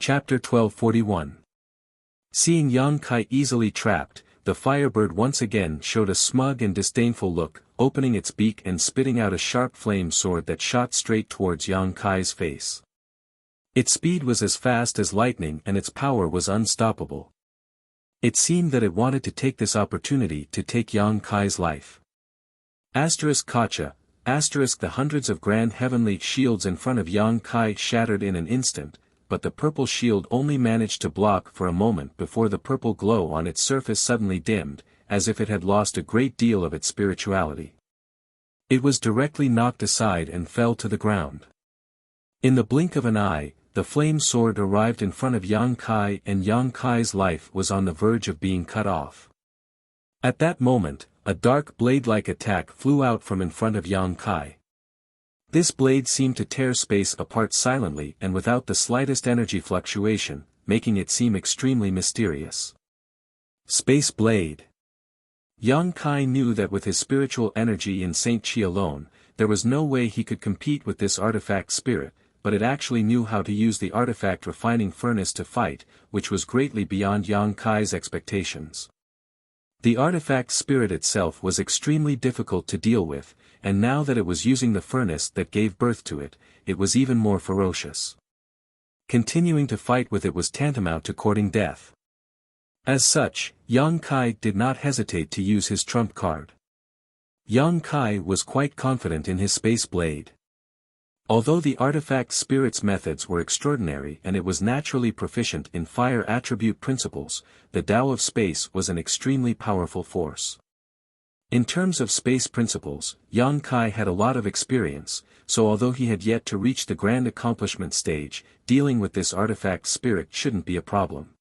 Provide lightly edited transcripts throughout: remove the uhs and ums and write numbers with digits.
Chapter 1241. Seeing Yang Kai easily trapped, the firebird once again showed a smug and disdainful look, opening its beak and spitting out a sharp flame sword that shot straight towards Yang Kai's face. Its speed was as fast as lightning and its power was unstoppable. It seemed that it wanted to take this opportunity to take Yang Kai's life. Kacha, the hundreds of grand heavenly shields in front of Yang Kai shattered in an instant, but the purple shield only managed to block for a moment before the purple glow on its surface suddenly dimmed, as if it had lost a great deal of its spirituality. It was directly knocked aside and fell to the ground. In the blink of an eye, the flame sword arrived in front of Yang Kai and Yang Kai's life was on the verge of being cut off. At that moment, a dark blade-like attack flew out from in front of Yang Kai. This blade seemed to tear space apart silently and without the slightest energy fluctuation, making it seem extremely mysterious. Space Blade. Yang Kai knew that with his spiritual energy in Saint Chi alone, there was no way he could compete with this artifact spirit, but it actually knew how to use the artifact refining furnace to fight, which was greatly beyond Yang Kai's expectations. The artifact spirit itself was extremely difficult to deal with, and now that it was using the furnace that gave birth to it, it was even more ferocious. Continuing to fight with it was tantamount to courting death. As such, Yang Kai did not hesitate to use his trump card. Yang Kai was quite confident in his space blade. Although the artifact spirit's methods were extraordinary and it was naturally proficient in fire attribute principles, the Tao of space was an extremely powerful force. In terms of space principles, Yang Kai had a lot of experience, so although he had yet to reach the grand accomplishment stage, dealing with this artifact spirit shouldn't be a problem.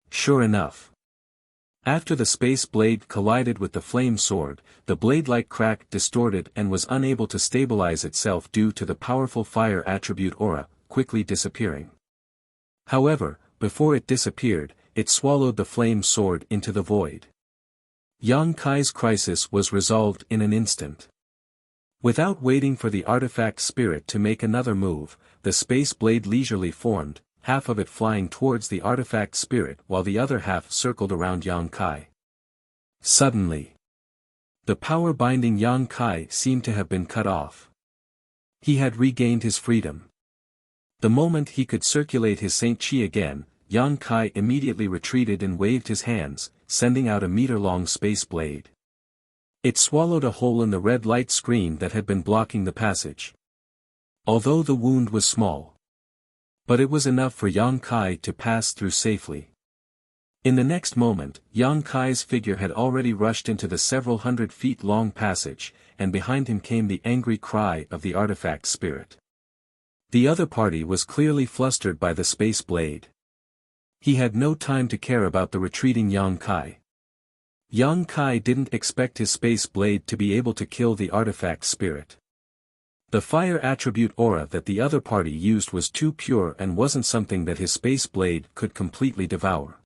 Sure enough. After the space blade collided with the flame sword, the blade-like crack distorted and was unable to stabilize itself due to the powerful fire attribute aura, quickly disappearing. However, before it disappeared, it swallowed the flame sword into the void. Yang Kai's crisis was resolved in an instant. Without waiting for the artifact spirit to make another move, the space blade leisurely formed, half of it flying towards the artifact spirit while the other half circled around Yang Kai. Suddenly, the power binding Yang Kai seemed to have been cut off. He had regained his freedom. The moment he could circulate his Saint Chi again, Yang Kai immediately retreated and waved his hands, sending out a meter-long space blade. It swallowed a hole in the red light screen that had been blocking the passage. Although the wound was small, but it was enough for Yang Kai to pass through safely. In the next moment, Yang Kai's figure had already rushed into the several hundred feet long passage, and behind him came the angry cry of the artifact spirit. The other party was clearly flustered by the space blade. He had no time to care about the retreating Yang Kai. Yang Kai didn't expect his space blade to be able to kill the artifact spirit. The fire attribute aura that the other party used was too pure and wasn't something that his space blade could completely devour.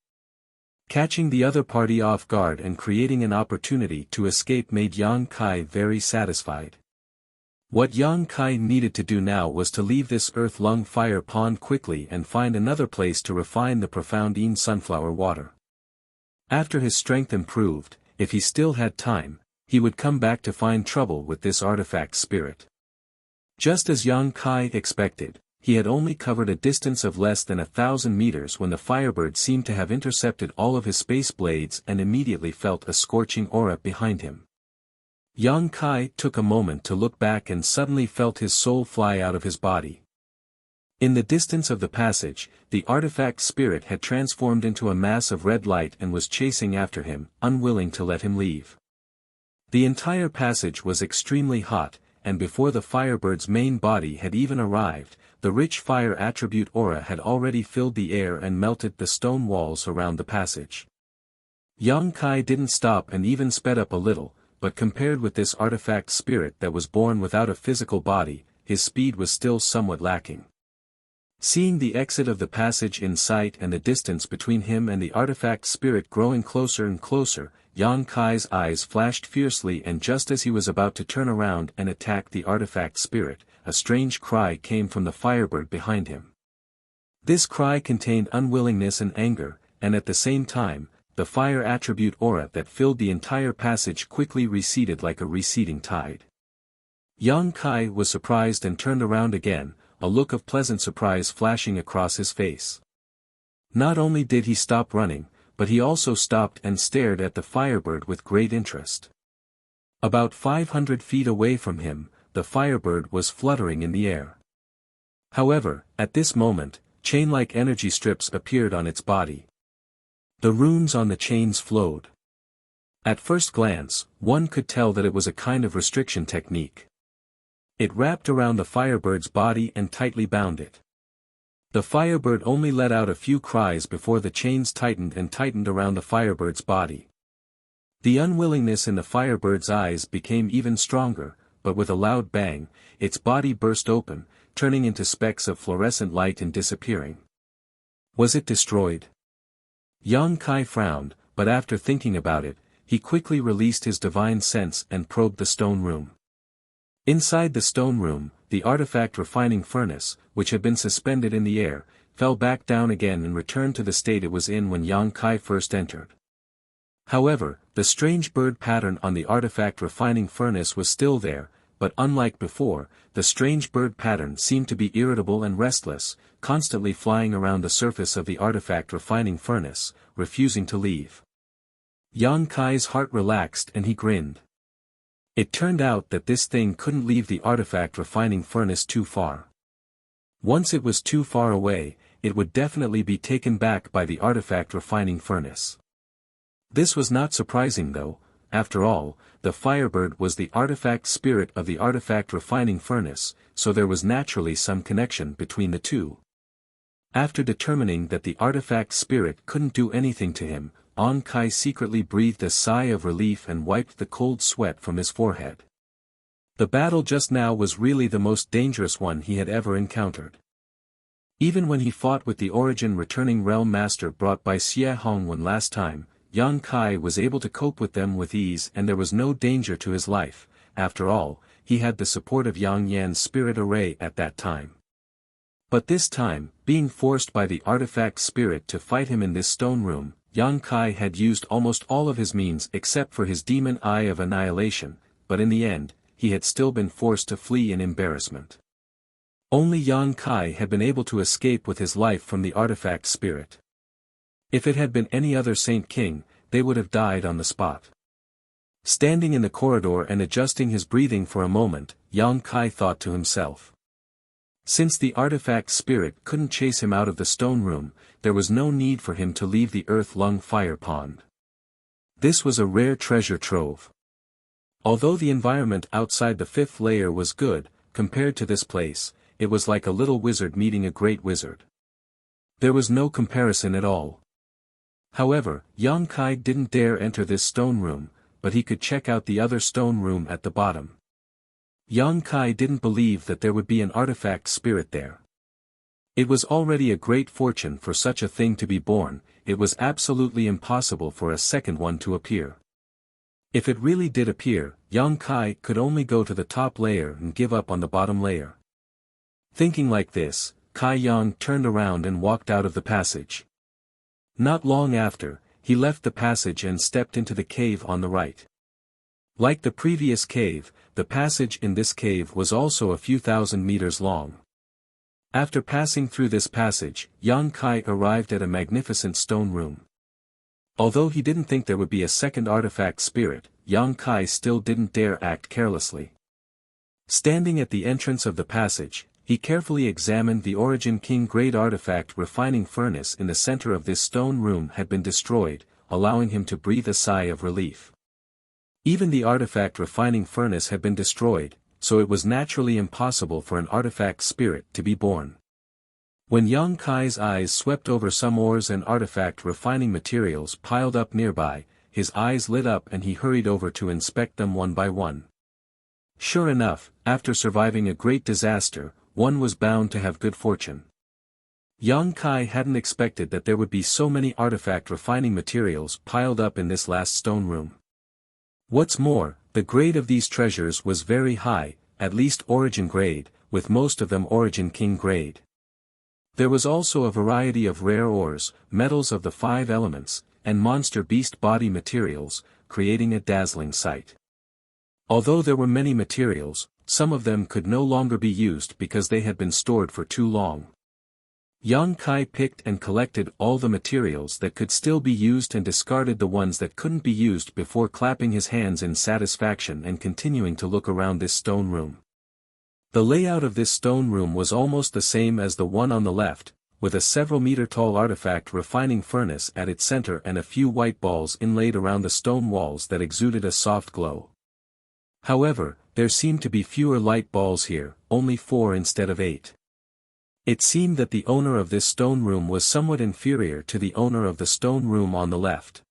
Catching the other party off guard and creating an opportunity to escape made Yang Kai very satisfied. What Yang Kai needed to do now was to leave this earth-lung fire pond quickly and find another place to refine the profound sunflower water. After his strength improved, if he still had time, he would come back to find trouble with this artifact spirit. Just as Yang Kai expected, he had only covered a distance of less than 1,000 meters when the firebird seemed to have intercepted all of his space blades and immediately felt a scorching aura behind him. Yang Kai took a moment to look back and suddenly felt his soul fly out of his body. In the distance of the passage, the artifact spirit had transformed into a mass of red light and was chasing after him, unwilling to let him leave. The entire passage was extremely hot, and before the firebird's main body had even arrived, the rich fire attribute aura had already filled the air and melted the stone walls around the passage. Yang Kai didn't stop and even sped up a little, but compared with this artifact spirit that was born without a physical body, his speed was still somewhat lacking. Seeing the exit of the passage in sight and the distance between him and the artifact spirit growing closer and closer, Yang Kai's eyes flashed fiercely, and just as he was about to turn around and attack the artifact spirit, a strange cry came from the firebird behind him. This cry contained unwillingness and anger, and at the same time, the fire attribute aura that filled the entire passage quickly receded like a receding tide. Yang Kai was surprised and turned around again, a look of pleasant surprise flashing across his face. Not only did he stop running, but he also stopped and stared at the Firebird with great interest. About 500 feet away from him, the Firebird was fluttering in the air. However, at this moment, chain-like energy strips appeared on its body. The runes on the chains flowed. At first glance, one could tell that it was a kind of restriction technique. It wrapped around the Firebird's body and tightly bound it. The Firebird only let out a few cries before the chains tightened and tightened around the Firebird's body. The unwillingness in the Firebird's eyes became even stronger, but with a loud bang, its body burst open, turning into specks of fluorescent light and disappearing. Was it destroyed? Yang Kai frowned, but after thinking about it, he quickly released his divine sense and probed the stone room. Inside the stone room, the artifact refining furnace, which had been suspended in the air, fell back down again and returned to the state it was in when Yang Kai first entered. However, the strange bird pattern on the artifact refining furnace was still there, but unlike before, the strange bird pattern seemed to be irritable and restless, constantly flying around the surface of the artifact refining furnace, refusing to leave. Yang Kai's heart relaxed and he grinned. It turned out that this thing couldn't leave the artifact refining furnace too far. Once it was too far away, it would definitely be taken back by the artifact refining furnace. This was not surprising though. After all, the Firebird was the artifact spirit of the artifact refining furnace, so there was naturally some connection between the two. After determining that the artifact spirit couldn't do anything to him, Yang Kai secretly breathed a sigh of relief and wiped the cold sweat from his forehead. The battle just now was really the most dangerous one he had ever encountered. Even when he fought with the origin returning realm master brought by Xie Hongwen last time, Yang Kai was able to cope with them with ease and there was no danger to his life. After all, he had the support of Yang Yan's spirit array at that time. But this time, being forced by the artifact spirit to fight him in this stone room, Yang Kai had used almost all of his means except for his demon eye of annihilation, but in the end, he had still been forced to flee in embarrassment. Only Yang Kai had been able to escape with his life from the artifact spirit. If it had been any other Saint King, they would have died on the spot. Standing in the corridor and adjusting his breathing for a moment, Yang Kai thought to himself. Since the artifact spirit couldn't chase him out of the stone room, there was no need for him to leave the earth-lung fire pond. This was a rare treasure trove. Although the environment outside the fifth layer was good, compared to this place, it was like a little wizard meeting a great wizard. There was no comparison at all. However, Yang Kai didn't dare enter this stone room, but he could check out the other stone room at the bottom. Yang Kai didn't believe that there would be an artifact spirit there. It was already a great fortune for such a thing to be born, it was absolutely impossible for a second one to appear. If it really did appear, Yang Kai could only go to the top layer and give up on the bottom layer. Thinking like this, Kai Yang turned around and walked out of the passage. Not long after, he left the passage and stepped into the cave on the right. Like the previous cave, the passage in this cave was also a few thousand meters long. After passing through this passage, Yang Kai arrived at a magnificent stone room. Although he didn't think there would be a second artifact spirit, Yang Kai still didn't dare act carelessly. Standing at the entrance of the passage, he carefully examined the Origin King Great Artifact refining furnace in the center of this stone room had been destroyed, allowing him to breathe a sigh of relief. Even the artifact refining furnace had been destroyed, so it was naturally impossible for an artifact spirit to be born. When Yang Kai's eyes swept over some ores and artifact refining materials piled up nearby, his eyes lit up and he hurried over to inspect them one by one. Sure enough, after surviving a great disaster, one was bound to have good fortune. Yang Kai hadn't expected that there would be so many artifact refining materials piled up in this last stone room. What's more, the grade of these treasures was very high, at least Origin grade, with most of them Origin King grade. There was also a variety of rare ores, metals of the 5 elements, and monster beast body materials, creating a dazzling sight. Although there were many materials, some of them could no longer be used because they had been stored for too long. Yang Kai picked and collected all the materials that could still be used and discarded the ones that couldn't be used before clapping his hands in satisfaction and continuing to look around this stone room. The layout of this stone room was almost the same as the one on the left, with a several-meter-tall artifact refining furnace at its center and a few white balls inlaid around the stone walls that exuded a soft glow. However, there seemed to be fewer light balls here, only 4 instead of 8. It seemed that the owner of this stone room was somewhat inferior to the owner of the stone room on the left.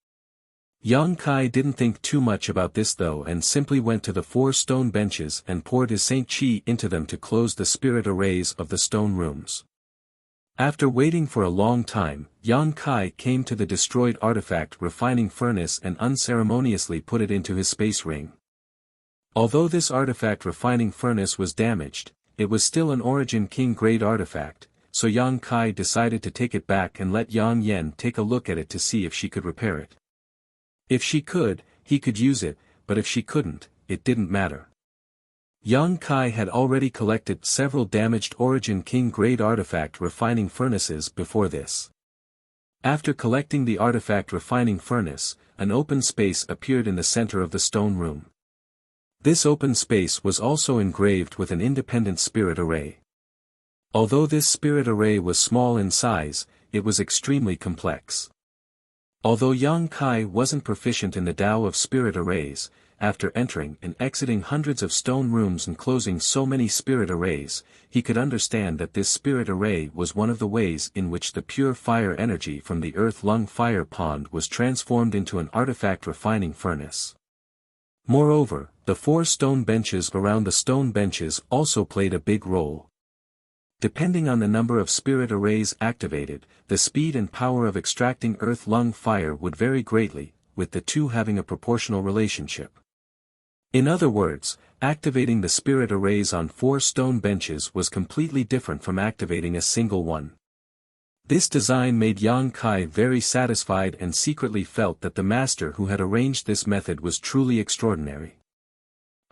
Yang Kai didn't think too much about this though and simply went to the 4 stone benches and poured his Saint Chi into them to close the spirit arrays of the stone rooms. After waiting for a long time, Yang Kai came to the destroyed artifact refining furnace and unceremoniously put it into his space ring. Although this artifact refining furnace was damaged, it was still an Origin King grade artifact, so Yang Kai decided to take it back and let Yang Yen take a look at it to see if she could repair it. If she could, he could use it, but if she couldn't, it didn't matter. Yang Kai had already collected several damaged Origin King grade artifact refining furnaces before this. After collecting the artifact refining furnace, an open space appeared in the center of the stone room. This open space was also engraved with an independent spirit array. Although this spirit array was small in size, it was extremely complex. Although Yang Kai wasn't proficient in the Tao of spirit arrays, after entering and exiting hundreds of stone rooms and closing so many spirit arrays, he could understand that this spirit array was one of the ways in which the pure fire energy from the Earth Lung Fire Pond was transformed into an artifact refining furnace. Moreover, the 4 stone benches around the stone benches also played a big role. Depending on the number of spirit arrays activated, the speed and power of extracting Earth Lung Fire would vary greatly, with the two having a proportional relationship. In other words, activating the spirit arrays on 4 stone benches was completely different from activating a single one. This design made Yang Kai very satisfied and secretly felt that the master who had arranged this method was truly extraordinary.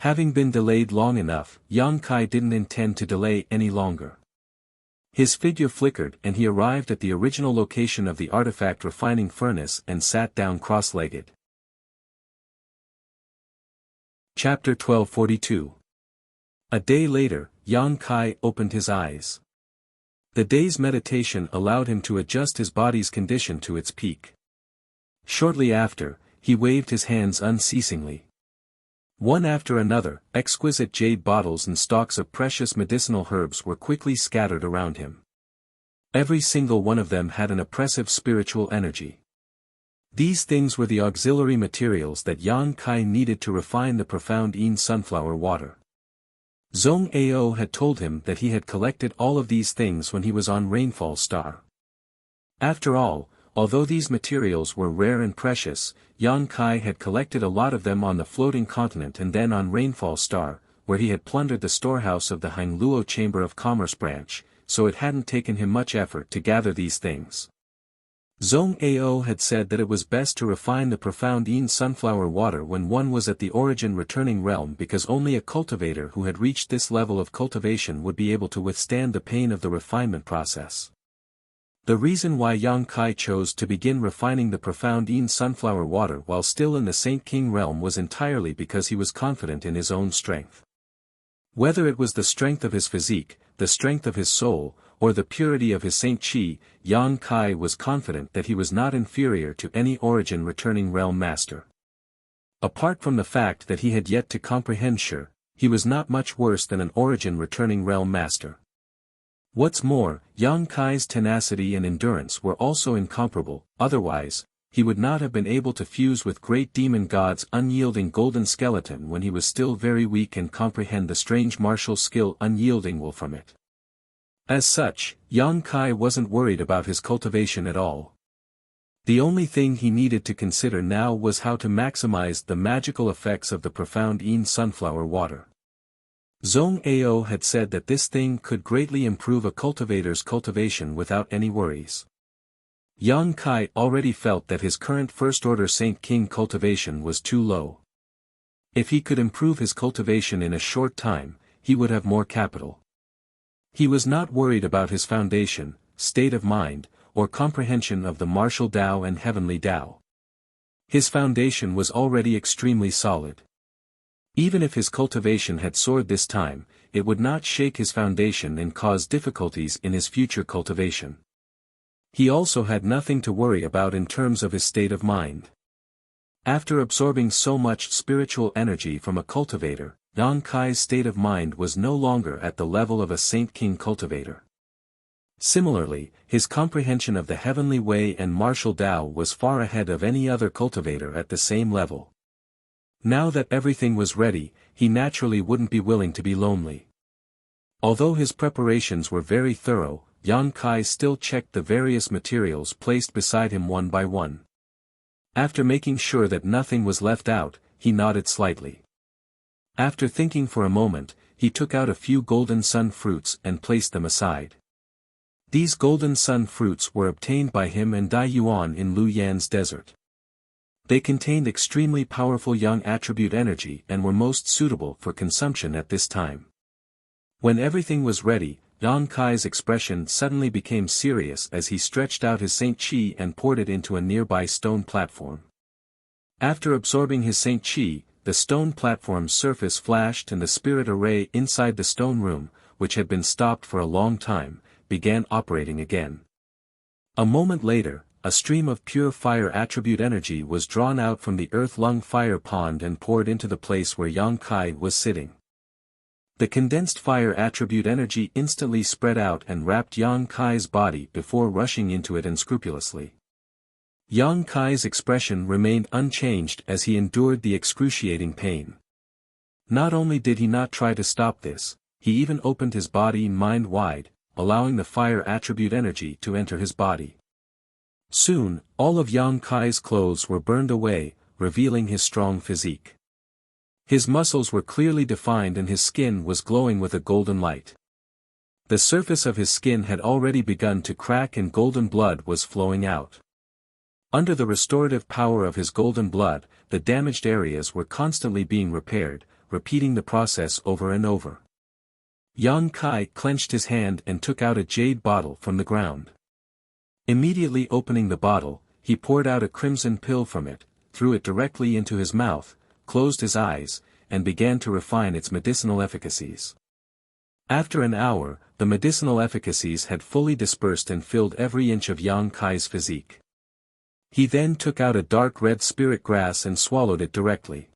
Having been delayed long enough, Yang Kai didn't intend to delay any longer. His figure flickered and he arrived at the original location of the artifact refining furnace and sat down cross-legged. Chapter 1242. A day later, Yang Kai opened his eyes. The day's meditation allowed him to adjust his body's condition to its peak. Shortly after, he waved his hands unceasingly. One after another, exquisite jade bottles and stalks of precious medicinal herbs were quickly scattered around him. Every single one of them had an oppressive spiritual energy. These things were the auxiliary materials that Yang Kai needed to refine the profound Yin sunflower water. Zhong Ao had told him that he had collected all of these things when he was on Rainfall Star. After all, although these materials were rare and precious, Yang Kai had collected a lot of them on the floating continent and then on Rainfall Star, where he had plundered the storehouse of the Hangluo Chamber of Commerce branch, so it hadn't taken him much effort to gather these things. Zhong Ao had said that it was best to refine the profound Yin sunflower water when one was at the origin returning realm because only a cultivator who had reached this level of cultivation would be able to withstand the pain of the refinement process. The reason why Yang Kai chose to begin refining the profound Yin sunflower water while still in the Saint King realm was entirely because he was confident in his own strength. Whether it was the strength of his physique, the strength of his soul, or the purity of his Saint Chi, Yang Kai was confident that he was not inferior to any origin returning realm master. Apart from the fact that he had yet to comprehend Shi, he was not much worse than an origin returning realm master. What's more, Yang Kai's tenacity and endurance were also incomparable, otherwise, he would not have been able to fuse with great demon god's unyielding golden skeleton when he was still very weak and comprehend the strange martial skill unyielding will from it. As such, Yang Kai wasn't worried about his cultivation at all. The only thing he needed to consider now was how to maximize the magical effects of the profound Yin sunflower water. Zhong Ao had said that this thing could greatly improve a cultivator's cultivation without any worries. Yang Kai already felt that his current first-order Saint King cultivation was too low. If he could improve his cultivation in a short time, he would have more capital. He was not worried about his foundation, state of mind, or comprehension of the martial Tao and heavenly Tao. His foundation was already extremely solid. Even if his cultivation had soared this time, it would not shake his foundation and cause difficulties in his future cultivation. He also had nothing to worry about in terms of his state of mind. After absorbing so much spiritual energy from a cultivator, Yang Kai's state of mind was no longer at the level of a Saint King cultivator. Similarly, his comprehension of the heavenly way and martial Tao was far ahead of any other cultivator at the same level. Now that everything was ready, he naturally wouldn't be willing to be lonely. Although his preparations were very thorough, Yang Kai still checked the various materials placed beside him one by one. After making sure that nothing was left out, he nodded slightly. After thinking for a moment, he took out a few golden sun fruits and placed them aside. These golden sun fruits were obtained by him and Dai Yuan in Lu Yan's desert. They contained extremely powerful yang attribute energy and were most suitable for consumption at this time. When everything was ready, Yang Kai's expression suddenly became serious as he stretched out his Saint Chi and poured it into a nearby stone platform. After absorbing his Saint Chi, the stone platform's surface flashed and the spirit array inside the stone room, which had been stopped for a long time, began operating again. A moment later, a stream of pure fire attribute energy was drawn out from the earth-lung fire pond and poured into the place where Yang Kai was sitting. The condensed fire attribute energy instantly spread out and wrapped Yang Kai's body before rushing into it unscrupulously. Yang Kai's expression remained unchanged as he endured the excruciating pain. Not only did he not try to stop this, he even opened his body and mind wide, allowing the fire attribute energy to enter his body. Soon, all of Yang Kai's clothes were burned away, revealing his strong physique. His muscles were clearly defined and his skin was glowing with a golden light. The surface of his skin had already begun to crack and golden blood was flowing out. Under the restorative power of his golden blood, the damaged areas were constantly being repaired, repeating the process over and over. Yang Kai clenched his hand and took out a jade bottle from the ground. Immediately opening the bottle, he poured out a crimson pill from it, threw it directly into his mouth, closed his eyes, and began to refine its medicinal efficacies. After an hour, the medicinal efficacies had fully dispersed and filled every inch of Yang Kai's physique. He then took out a dark red spirit grass and swallowed it directly.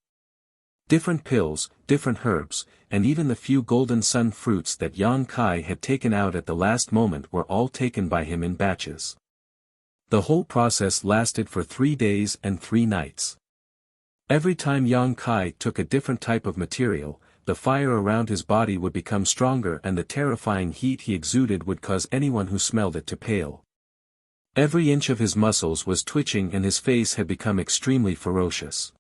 Different pills, different herbs, and even the few golden sun fruits that Yang Kai had taken out at the last moment were all taken by him in batches. The whole process lasted for 3 days and 3 nights. Every time Yang Kai took a different type of material, the fire around his body would become stronger and the terrifying heat he exuded would cause anyone who smelled it to pale. Every inch of his muscles was twitching and his face had become extremely ferocious.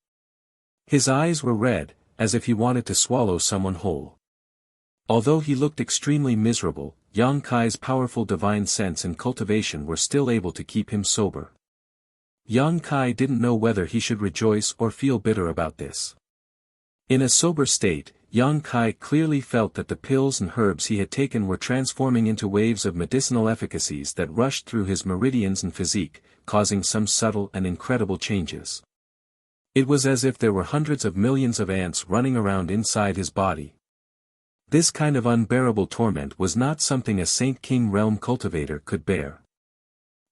His eyes were red, as if he wanted to swallow someone whole. Although he looked extremely miserable, Yang Kai's powerful divine sense and cultivation were still able to keep him sober. Yang Kai didn't know whether he should rejoice or feel bitter about this. In a sober state, Yang Kai clearly felt that the pills and herbs he had taken were transforming into waves of medicinal efficacies that rushed through his meridians and physique, causing some subtle and incredible changes. It was as if there were hundreds of millions of ants running around inside his body. This kind of unbearable torment was not something a Saint King realm cultivator could bear.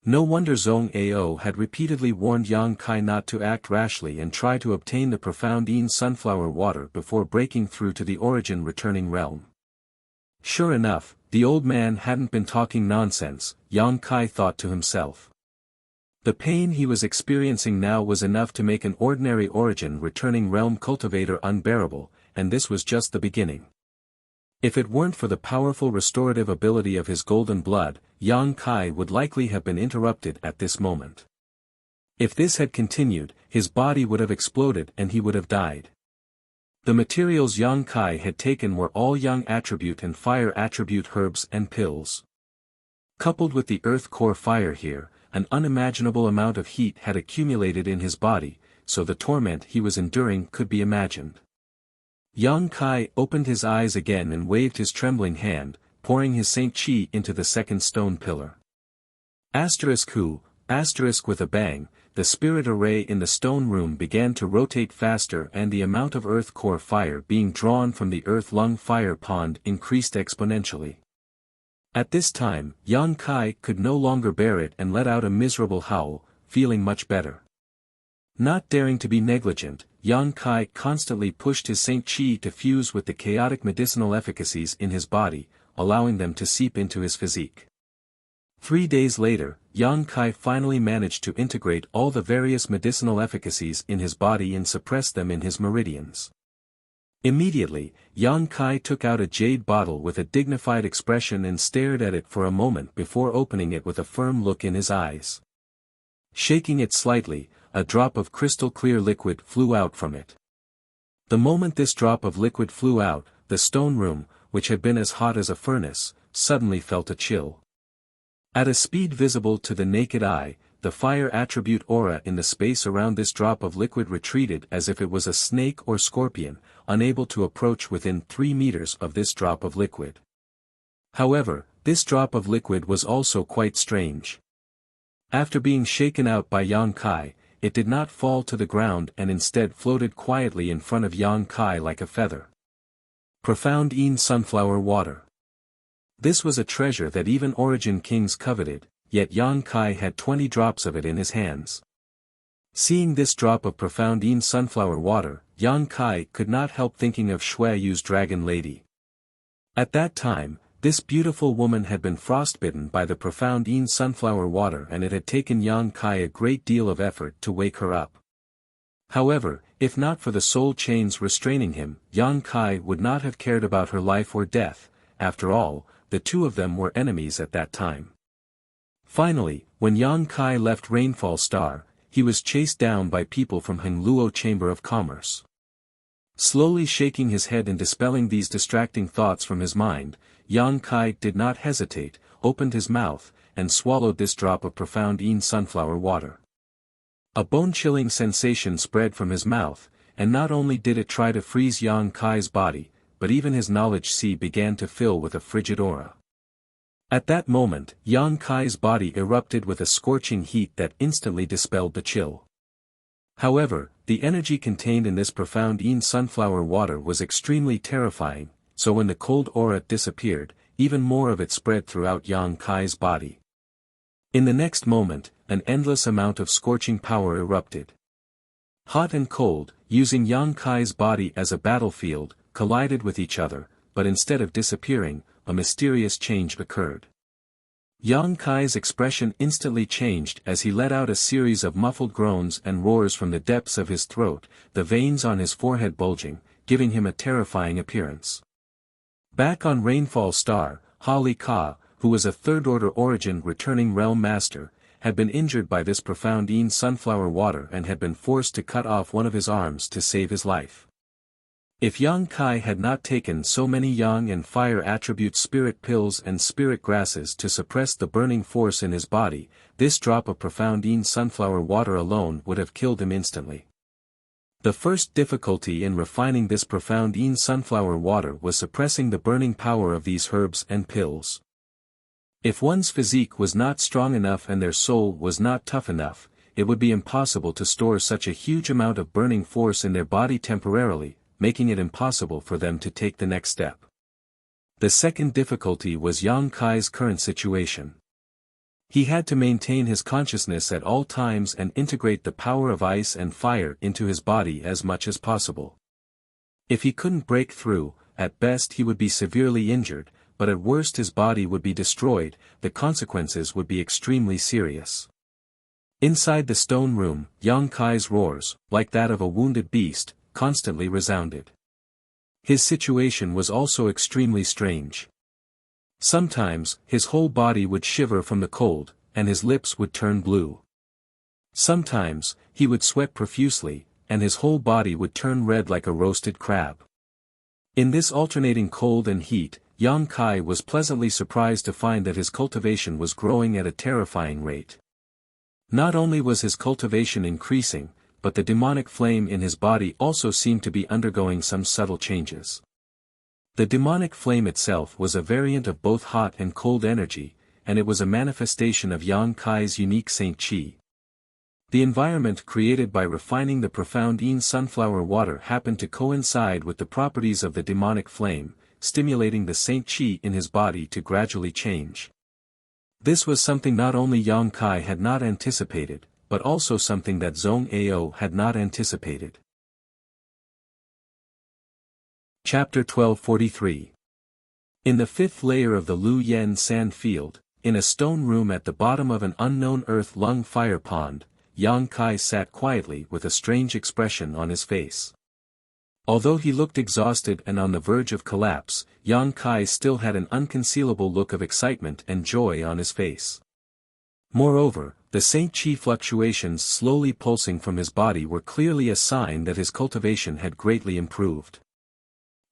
No wonder Zhong Ao had repeatedly warned Yang Kai not to act rashly and try to obtain the profound Yin sunflower water before breaking through to the origin returning realm. Sure enough, the old man hadn't been talking nonsense, Yang Kai thought to himself. The pain he was experiencing now was enough to make an ordinary origin returning realm cultivator unbearable, and this was just the beginning. If it weren't for the powerful restorative ability of his golden blood, Yang Kai would likely have been interrupted at this moment. If this had continued, his body would have exploded and he would have died. The materials Yang Kai had taken were all Yang attribute and fire attribute herbs and pills. Coupled with the earth core fire here, an unimaginable amount of heat had accumulated in his body, so the torment he was enduring could be imagined. Yang Kai opened his eyes again and waved his trembling hand, pouring his Saint Chi into the second stone pillar. Who, with a bang, the spirit array in the stone room began to rotate faster and the amount of earth core fire being drawn from the earth lung fire pond increased exponentially. At this time, Yang Kai could no longer bear it and let out a miserable howl, feeling much better. Not daring to be negligent, Yang Kai constantly pushed his Saint Chi to fuse with the chaotic medicinal efficacies in his body, allowing them to seep into his physique. 3 days later, Yang Kai finally managed to integrate all the various medicinal efficacies in his body and suppress them in his meridians. Immediately, Yang Kai took out a jade bottle with a dignified expression and stared at it for a moment before opening it with a firm look in his eyes. Shaking it slightly, a drop of crystal-clear liquid flew out from it. The moment this drop of liquid flew out, the stone room, which had been as hot as a furnace, suddenly felt a chill. At a speed visible to the naked eye, the fire attribute aura in the space around this drop of liquid retreated as if it was a snake or scorpion, unable to approach within 3 meters of this drop of liquid. However, this drop of liquid was also quite strange. After being shaken out by Yang Kai, it did not fall to the ground and instead floated quietly in front of Yang Kai like a feather. Profound Yin sunflower water. This was a treasure that even Origin Kings coveted, yet Yang Kai had 20 drops of it in his hands. Seeing this drop of profound Yin sunflower water, Yang Kai could not help thinking of Shui Yu's dragon lady. At that time, this beautiful woman had been frostbitten by the profound Yin sunflower water and it had taken Yang Kai a great deal of effort to wake her up. However, if not for the soul chains restraining him, Yang Kai would not have cared about her life or death. After all, the two of them were enemies at that time. Finally, when Yang Kai left Rainfall Star, he was chased down by people from Hengluo Chamber of Commerce. Slowly shaking his head and dispelling these distracting thoughts from his mind, Yang Kai did not hesitate, opened his mouth, and swallowed this drop of profound Yin sunflower water. A bone-chilling sensation spread from his mouth, and not only did it try to freeze Yang Kai's body, but even his knowledge sea began to fill with a frigid aura. At that moment, Yang Kai's body erupted with a scorching heat that instantly dispelled the chill. However, the energy contained in this profound Yin sunflower water was extremely terrifying, so when the cold aura disappeared, even more of it spread throughout Yang Kai's body. In the next moment, an endless amount of scorching power erupted. Hot and cold, using Yang Kai's body as a battlefield, collided with each other, but instead of disappearing, a mysterious change occurred. Yang Kai's expression instantly changed as he let out a series of muffled groans and roars from the depths of his throat, the veins on his forehead bulging, giving him a terrifying appearance. Back on Rainfall Star, Ha Li Ka, who was a third-order origin returning realm master, had been injured by this profound Yin sunflower water and had been forced to cut off one of his arms to save his life. If Yang Kai had not taken so many Yang and fire attribute spirit pills and spirit grasses to suppress the burning force in his body, this drop of profound Yin sunflower water alone would have killed him instantly. The first difficulty in refining this profound Yin sunflower water was suppressing the burning power of these herbs and pills. If one's physique was not strong enough and their soul was not tough enough, it would be impossible to store such a huge amount of burning force in their body temporarily, making it impossible for them to take the next step. The second difficulty was Yang Kai's current situation. He had to maintain his consciousness at all times and integrate the power of ice and fire into his body as much as possible. If he couldn't break through, at best he would be severely injured, but at worst his body would be destroyed, the consequences would be extremely serious. Inside the stone room, Yang Kai's roars, like that of a wounded beast, constantly resounded. His situation was also extremely strange. Sometimes, his whole body would shiver from the cold, and his lips would turn blue. Sometimes, he would sweat profusely, and his whole body would turn red like a roasted crab. In this alternating cold and heat, Yang Kai was pleasantly surprised to find that his cultivation was growing at a terrifying rate. Not only was his cultivation increasing, but the demonic flame in his body also seemed to be undergoing some subtle changes. The demonic flame itself was a variant of both hot and cold energy, and it was a manifestation of Yang Kai's unique Saint Qi. The environment created by refining the profound Yin sunflower water happened to coincide with the properties of the demonic flame, stimulating the Saint Qi in his body to gradually change. This was something not only Yang Kai had not anticipated, but also something that Zhong Ao had not anticipated. Chapter 1243. In the fifth layer of the Lu Yen sand field, in a stone room at the bottom of an unknown earth lung fire pond, Yang Kai sat quietly with a strange expression on his face. Although he looked exhausted and on the verge of collapse, Yang Kai still had an unconcealable look of excitement and joy on his face. Moreover, the Saint Qi fluctuations slowly pulsing from his body were clearly a sign that his cultivation had greatly improved.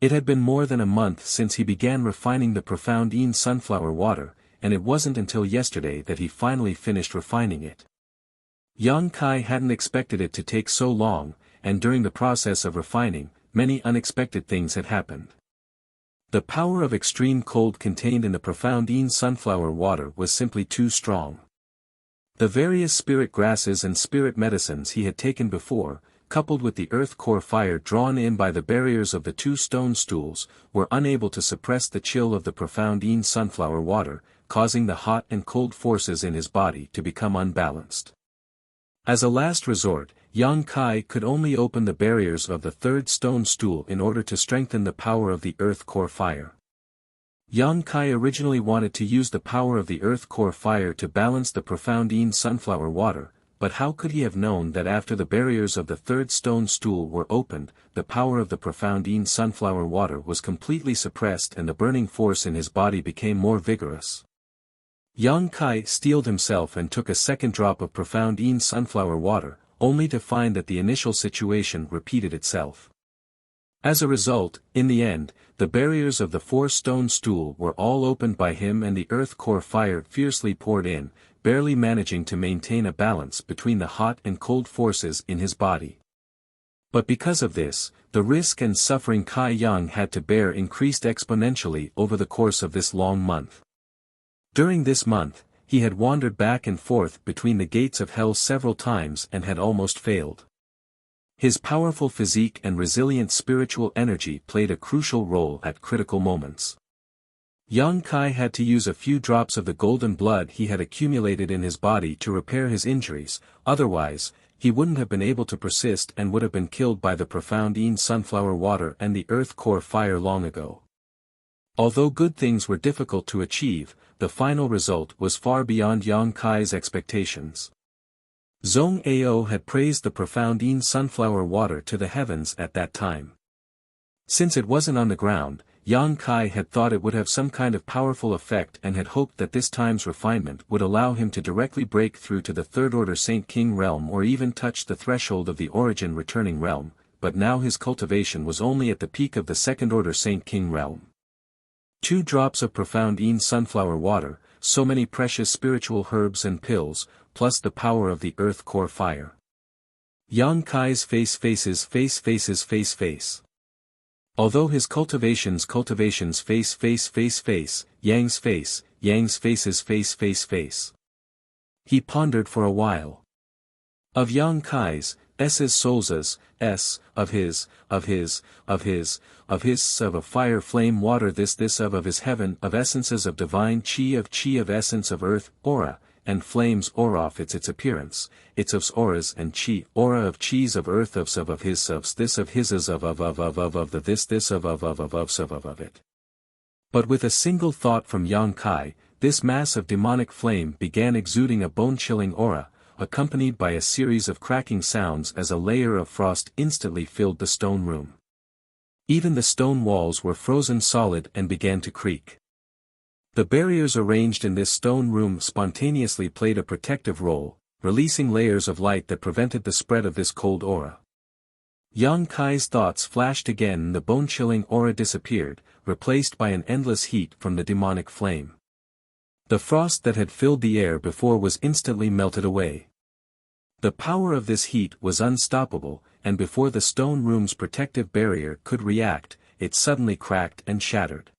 It had been more than a month since he began refining the profound Yin sunflower water, and it wasn't until yesterday that he finally finished refining it. Yang Kai hadn't expected it to take so long, and during the process of refining, many unexpected things had happened. The power of extreme cold contained in the profound Yin sunflower water was simply too strong. The various spirit grasses and spirit medicines he had taken before, coupled with the earth core fire drawn in by the barriers of the two stone stools, were unable to suppress the chill of the profound Yin sunflower water, causing the hot and cold forces in his body to become unbalanced. As a last resort, Yang Kai could only open the barriers of the third stone stool in order to strengthen the power of the earth core fire. Yang Kai originally wanted to use the power of the earth core fire to balance the profound Yin sunflower water, but how could he have known that after the barriers of the third stone stool were opened, the power of the profound Yin sunflower water was completely suppressed and the burning force in his body became more vigorous. Yang Kai steeled himself and took a second drop of profound Yin sunflower water, only to find that the initial situation repeated itself. As a result, in the end, the barriers of the four-stone stool were all opened by him and the earth core fire fiercely poured in, barely managing to maintain a balance between the hot and cold forces in his body. But because of this, the risk and suffering Kai Yang had to bear increased exponentially over the course of this long month. During this month, he had wandered back and forth between the gates of hell several times and had almost failed. His powerful physique and resilient spiritual energy played a crucial role at critical moments. Yang Kai had to use a few drops of the golden blood he had accumulated in his body to repair his injuries, otherwise, he wouldn't have been able to persist and would have been killed by the profound Yin sunflower water and the earth core fire long ago. Although good things were difficult to achieve, the final result was far beyond Yang Kai's expectations. Zhong Ao had praised the profound Yin sunflower water to the heavens at that time. Since it wasn't on the ground, Yang Kai had thought it would have some kind of powerful effect and had hoped that this time's refinement would allow him to directly break through to the third-order Saint King realm or even touch the threshold of the origin returning realm, but now his cultivation was only at the peak of the second-order Saint King realm. 2 drops of profound Yin sunflower water, so many precious spiritual herbs and pills, plus the power of the earth core fire. Yang Kai's face. Although his cultivations face, Yang's face's face. He pondered for a while. Of Yang Kai's, S's soul's, S, of his, of a fire flame water this of his heaven of essences of divine chi of essence of earth, aura, and flames aura of its appearance, its of auras and chi, aura of chis of earth of his of this of his of the this of it. But with a single thought from Yang Kai, this mass of demonic flame began exuding a bone-chilling aura, accompanied by a series of cracking sounds as a layer of frost instantly filled the stone room. Even the stone walls were frozen solid and began to creak. The barriers arranged in this stone room spontaneously played a protective role, releasing layers of light that prevented the spread of this cold aura. Yang Kai's thoughts flashed again and the bone-chilling aura disappeared, replaced by an endless heat from the demonic flame. The frost that had filled the air before was instantly melted away. The power of this heat was unstoppable, and before the stone room's protective barrier could react, it suddenly cracked and shattered.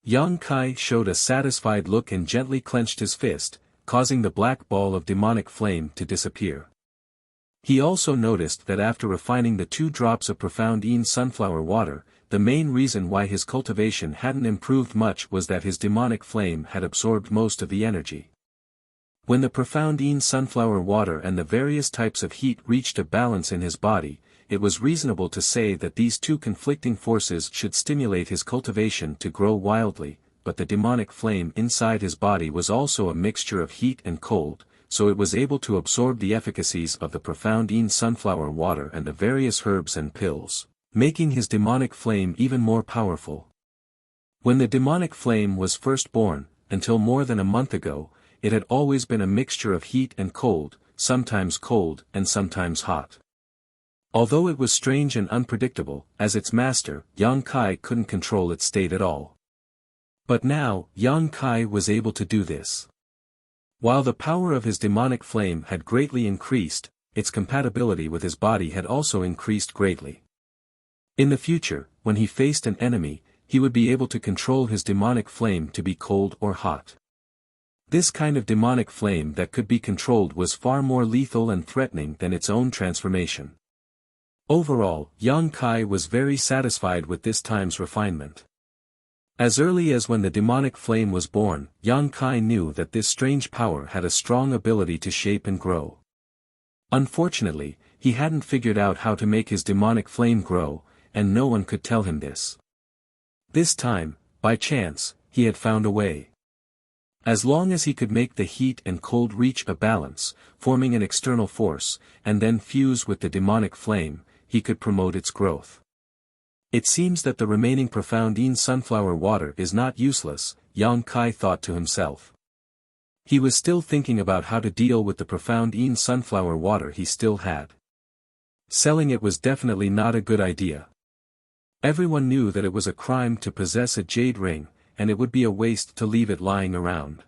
Yang Kai showed a satisfied look and gently clenched his fist, causing the black ball of demonic flame to disappear. He also noticed that after refining the 2 drops of profound Yin sunflower water, the main reason why his cultivation hadn't improved much was that his demonic flame had absorbed most of the energy. When the profound Yin sunflower water and the various types of heat reached a balance in his body, it was reasonable to say that these 2 conflicting forces should stimulate his cultivation to grow wildly, but the demonic flame inside his body was also a mixture of heat and cold, so it was able to absorb the efficacies of the profound Yin sunflower water and the various herbs and pills, making his demonic flame even more powerful. When the demonic flame was first born, until more than a month ago, it had always been a mixture of heat and cold, sometimes cold and sometimes hot. Although it was strange and unpredictable, as its master, Yang Kai couldn't control its state at all. But now, Yang Kai was able to do this. While the power of his demonic flame had greatly increased, its compatibility with his body had also increased greatly. In the future, when he faced an enemy, he would be able to control his demonic flame to be cold or hot. This kind of demonic flame that could be controlled was far more lethal and threatening than its own transformation. Overall, Yang Kai was very satisfied with this time's refinement. As early as when the demonic flame was born, Yang Kai knew that this strange power had a strong ability to shape and grow. Unfortunately, he hadn't figured out how to make his demonic flame grow, and no one could tell him this. This time, by chance, he had found a way. As long as he could make the heat and cold reach a balance, forming an external force, and then fuse with the demonic flame, he could promote its growth. It seems that the remaining profound Yin sunflower water is not useless, Yang Kai thought to himself. He was still thinking about how to deal with the profound Yin sunflower water he still had. Selling it was definitely not a good idea. Everyone knew that it was a crime to possess a jade ring, and it would be a waste to leave it lying around.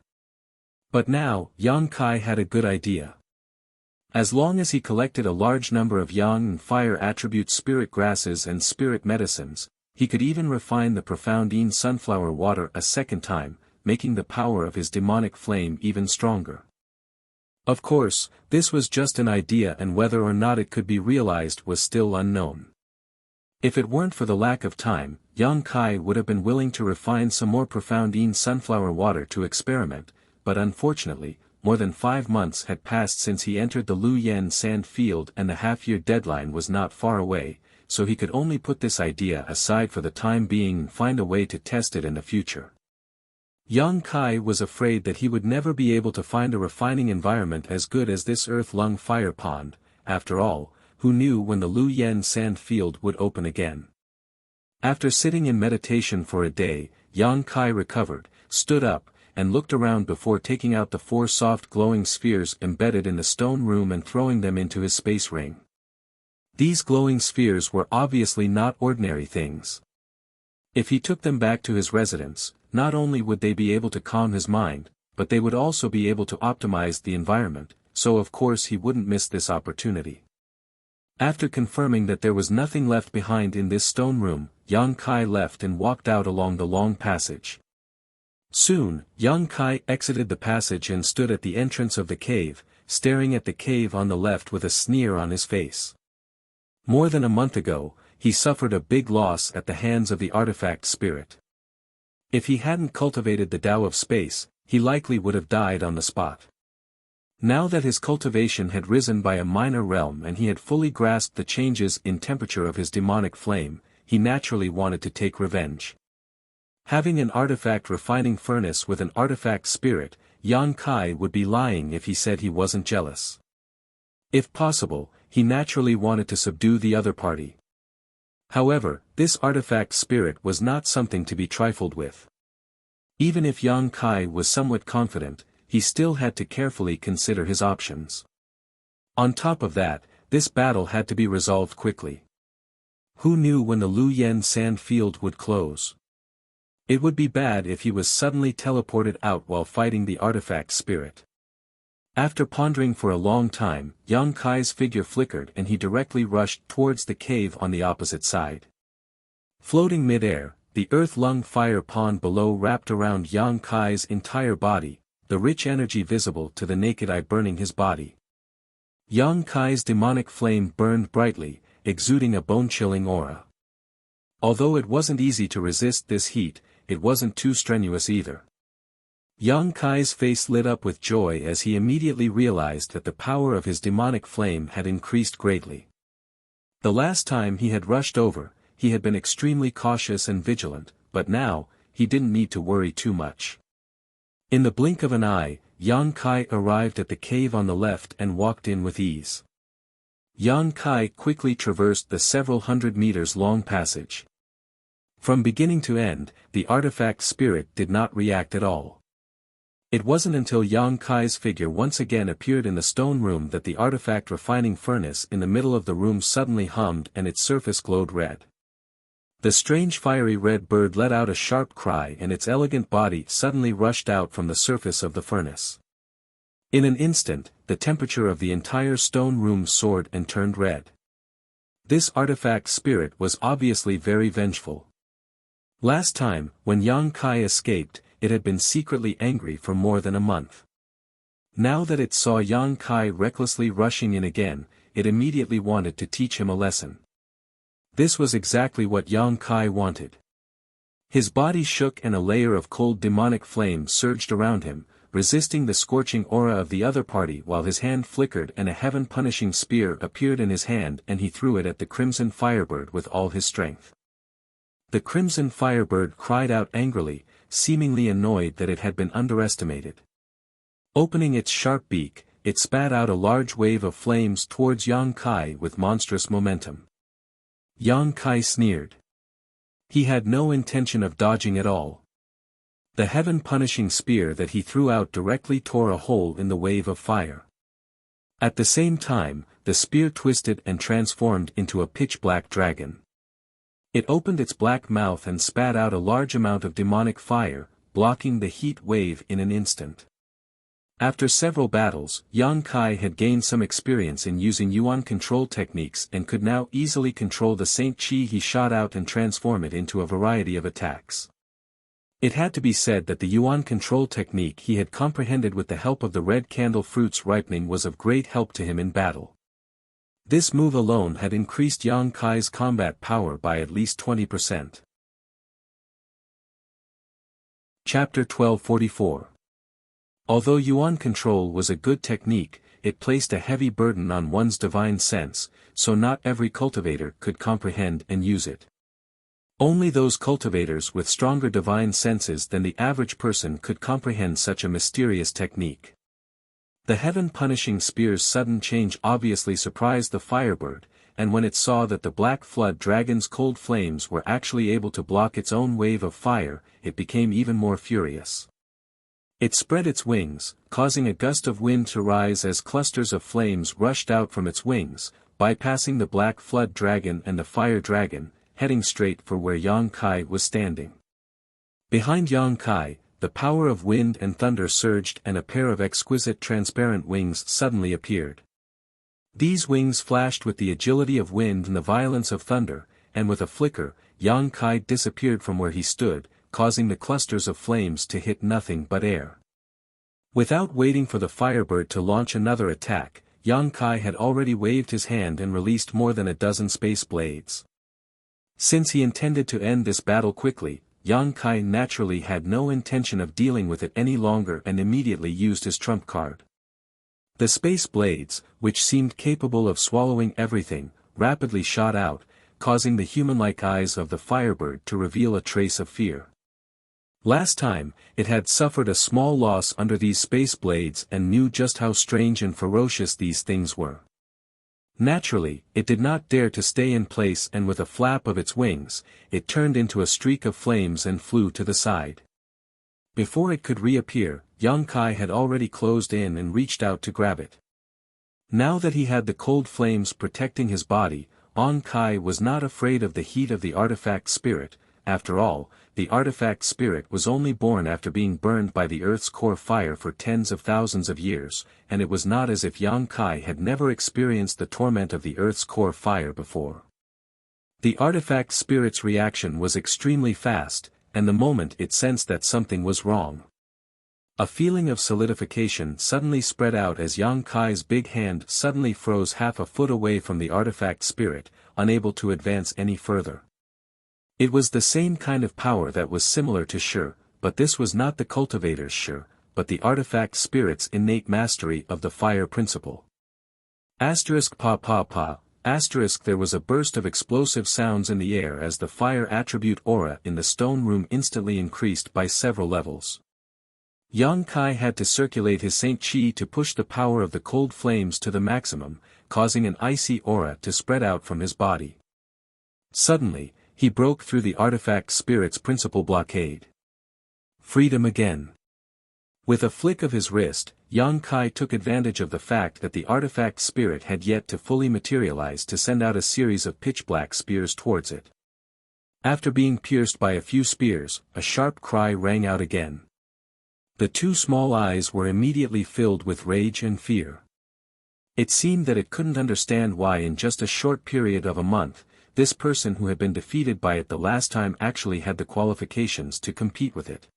But now, Yang Kai had a good idea. As long as he collected a large number of yang and fire attribute spirit grasses and spirit medicines, he could even refine the profound Yin sunflower water a second time, making the power of his demonic flame even stronger. Of course, this was just an idea and whether or not it could be realized was still unknown. If it weren't for the lack of time, Yang Kai would have been willing to refine some more profound Yin sunflower water to experiment, but unfortunately, more than 5 months had passed since he entered the Lu Yen sand field and the half-year deadline was not far away, so he could only put this idea aside for the time being and find a way to test it in the future. Yang Kai was afraid that he would never be able to find a refining environment as good as this earth-lung fire pond. After all, who knew when the Lu Yen sand field would open again. After sitting in meditation for a day, Yang Kai recovered, stood up, and looked around before taking out the 4 soft glowing spheres embedded in the stone room and throwing them into his space ring. These glowing spheres were obviously not ordinary things. If he took them back to his residence, not only would they be able to calm his mind, but they would also be able to optimize the environment, so of course he wouldn't miss this opportunity. After confirming that there was nothing left behind in this stone room, Yang Kai left and walked out along the long passage. Soon, Yang Kai exited the passage and stood at the entrance of the cave, staring at the cave on the left with a sneer on his face. More than a month ago, he suffered a big loss at the hands of the artifact spirit. If he hadn't cultivated the Tao of space, he likely would have died on the spot. Now that his cultivation had risen by a minor realm and he had fully grasped the changes in temperature of his demonic flame, he naturally wanted to take revenge. Having an artifact refining furnace with an artifact spirit, Yang Kai would be lying if he said he wasn't jealous. If possible, he naturally wanted to subdue the other party. However, this artifact spirit was not something to be trifled with. Even if Yang Kai was somewhat confident, he still had to carefully consider his options. On top of that, this battle had to be resolved quickly. Who knew when the Lu Yen sand field would close? It would be bad if he was suddenly teleported out while fighting the artifact spirit. After pondering for a long time, Yang Kai's figure flickered and he directly rushed towards the cave on the opposite side. Floating mid-air, the earth-lung fire pond below wrapped around Yang Kai's entire body, the rich energy visible to the naked eye burning his body. Yang Kai's demonic flame burned brightly, exuding a bone-chilling aura. Although it wasn't easy to resist this heat, it wasn't too strenuous either. Yang Kai's face lit up with joy as he immediately realized that the power of his demonic flame had increased greatly. The last time he had rushed over, he had been extremely cautious and vigilant, but now, he didn't need to worry too much. In the blink of an eye, Yang Kai arrived at the cave on the left and walked in with ease. Yang Kai quickly traversed the several hundred meters long passage. From beginning to end, the artifact spirit did not react at all. It wasn't until Yang Kai's figure once again appeared in the stone room that the artifact refining furnace in the middle of the room suddenly hummed and its surface glowed red. The strange fiery red bird let out a sharp cry and its elegant body suddenly rushed out from the surface of the furnace. In an instant, the temperature of the entire stone room soared and turned red. This artifact spirit was obviously very vengeful. Last time, when Yang Kai escaped, it had been secretly angry for more than a month. Now that it saw Yang Kai recklessly rushing in again, it immediately wanted to teach him a lesson. This was exactly what Yang Kai wanted. His body shook and a layer of cold demonic flame surged around him, resisting the scorching aura of the other party while his hand flickered and a heaven-punishing spear appeared in his hand and he threw it at the Crimson Firebird with all his strength. The Crimson Firebird cried out angrily, seemingly annoyed that it had been underestimated. Opening its sharp beak, it spat out a large wave of flames towards Yang Kai with monstrous momentum. Yang Kai sneered. He had no intention of dodging at all. The heaven-punishing spear that he threw out directly tore a hole in the wave of fire. At the same time, the spear twisted and transformed into a pitch-black dragon. It opened its black mouth and spat out a large amount of demonic fire, blocking the heat wave in an instant. After several battles, Yang Kai had gained some experience in using Yuan control techniques and could now easily control the Saint Chi he shot out and transform it into a variety of attacks. It had to be said that the Yuan control technique he had comprehended with the help of the red candle fruits ripening was of great help to him in battle. This move alone had increased Yang Kai's combat power by at least 20%. Chapter 1244. Although Yuan control was a good technique, it placed a heavy burden on one's divine sense, so not every cultivator could comprehend and use it. Only those cultivators with stronger divine senses than the average person could comprehend such a mysterious technique. The heaven-punishing spear's sudden change obviously surprised the Firebird, and when it saw that the Black Flood Dragon's cold flames were actually able to block its own wave of fire, it became even more furious. It spread its wings, causing a gust of wind to rise as clusters of flames rushed out from its wings, bypassing the Black Flood Dragon and the Fire Dragon, heading straight for where Yang Kai was standing. Behind Yang Kai, the power of wind and thunder surged and a pair of exquisite transparent wings suddenly appeared. These wings flashed with the agility of wind and the violence of thunder, and with a flicker, Yang Kai disappeared from where he stood, causing the clusters of flames to hit nothing but air. Without waiting for the Firebird to launch another attack, Yang Kai had already waved his hand and released more than a dozen space blades. Since he intended to end this battle quickly, Yang Kai naturally had no intention of dealing with it any longer and immediately used his trump card. The space blades, which seemed capable of swallowing everything, rapidly shot out, causing the human-like eyes of the Firebird to reveal a trace of fear. Last time, it had suffered a small loss under these space blades and knew just how strange and ferocious these things were. Naturally, it did not dare to stay in place and with a flap of its wings, it turned into a streak of flames and flew to the side. Before it could reappear, Yang Kai had already closed in and reached out to grab it. Now that he had the cold flames protecting his body, Ong Kai was not afraid of the heat of the artifact spirit. After all, the artifact spirit was only born after being burned by the Earth's core fire for tens of thousands of years, and it was not as if Yang Kai had never experienced the torment of the Earth's core fire before. The artifact spirit's reaction was extremely fast, and the moment it sensed that something was wrong. A feeling of solidification suddenly spread out as Yang Kai's big hand suddenly froze half a foot away from the artifact spirit, unable to advance any further. It was the same kind of power that was similar to Shi, but this was not the cultivator's Shi, but the artifact spirit's innate mastery of the fire principle. There was a burst of explosive sounds in the air as the fire attribute aura in the stone room instantly increased by several levels. Yang Kai had to circulate his Saint Chi to push the power of the cold flames to the maximum, causing an icy aura to spread out from his body. Suddenly, he broke through the artifact spirit's principal blockade. Freedom again. With a flick of his wrist, Yang Kai took advantage of the fact that the artifact spirit had yet to fully materialize to send out a series of pitch-black spears towards it. After being pierced by a few spears, a sharp cry rang out again. The two small eyes were immediately filled with rage and fear. It seemed that it couldn't understand why in just a short period of a month, this person who had been defeated by it the last time actually had the qualifications to compete with it.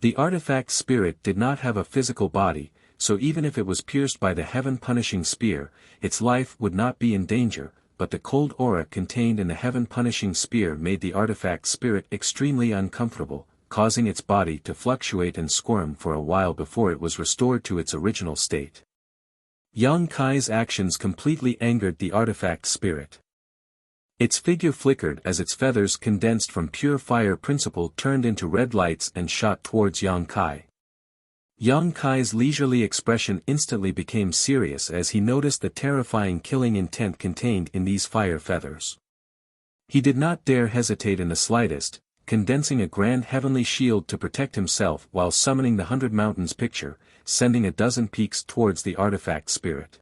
The artifact spirit did not have a physical body, so even if it was pierced by the heaven-punishing spear, its life would not be in danger, but the cold aura contained in the heaven-punishing spear made the artifact spirit extremely uncomfortable, causing its body to fluctuate and squirm for a while before it was restored to its original state. Yang Kai's actions completely angered the artifact spirit. Its figure flickered as its feathers condensed from pure fire principle turned into red lights and shot towards Yang Kai. Yang Kai's leisurely expression instantly became serious as he noticed the terrifying killing intent contained in these fire feathers. He did not dare hesitate in the slightest, condensing a grand heavenly shield to protect himself while summoning the 100 Mountains picture, sending a dozen peaks towards the artifact spirit.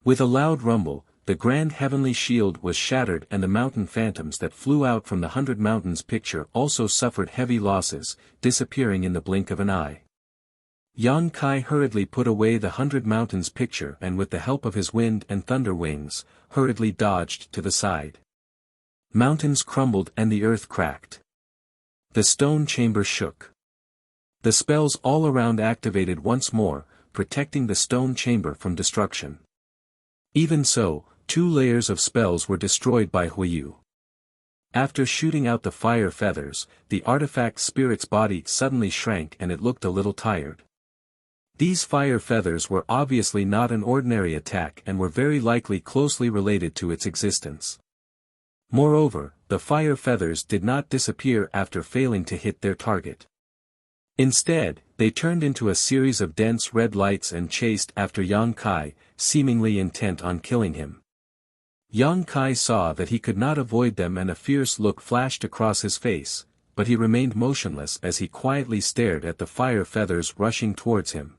With a loud rumble, the grand heavenly shield was shattered and the mountain phantoms that flew out from the 100 Mountains picture also suffered heavy losses, disappearing in the blink of an eye. Yang Kai hurriedly put away the 100 Mountains picture and with the help of his wind and thunder wings, hurriedly dodged to the side. Mountains crumbled and the earth cracked. The stone chamber shook. The spells all around activated once more, protecting the stone chamber from destruction. Even so, 2 layers of spells were destroyed by Huiyu. After shooting out the fire feathers, the artifact spirit's body suddenly shrank and it looked a little tired. These fire feathers were obviously not an ordinary attack and were very likely closely related to its existence. Moreover, the fire feathers did not disappear after failing to hit their target. Instead, they turned into a series of dense red lights and chased after Yang Kai, seemingly intent on killing him. Yang Kai saw that he could not avoid them and a fierce look flashed across his face, but he remained motionless as he quietly stared at the fire feathers rushing towards him.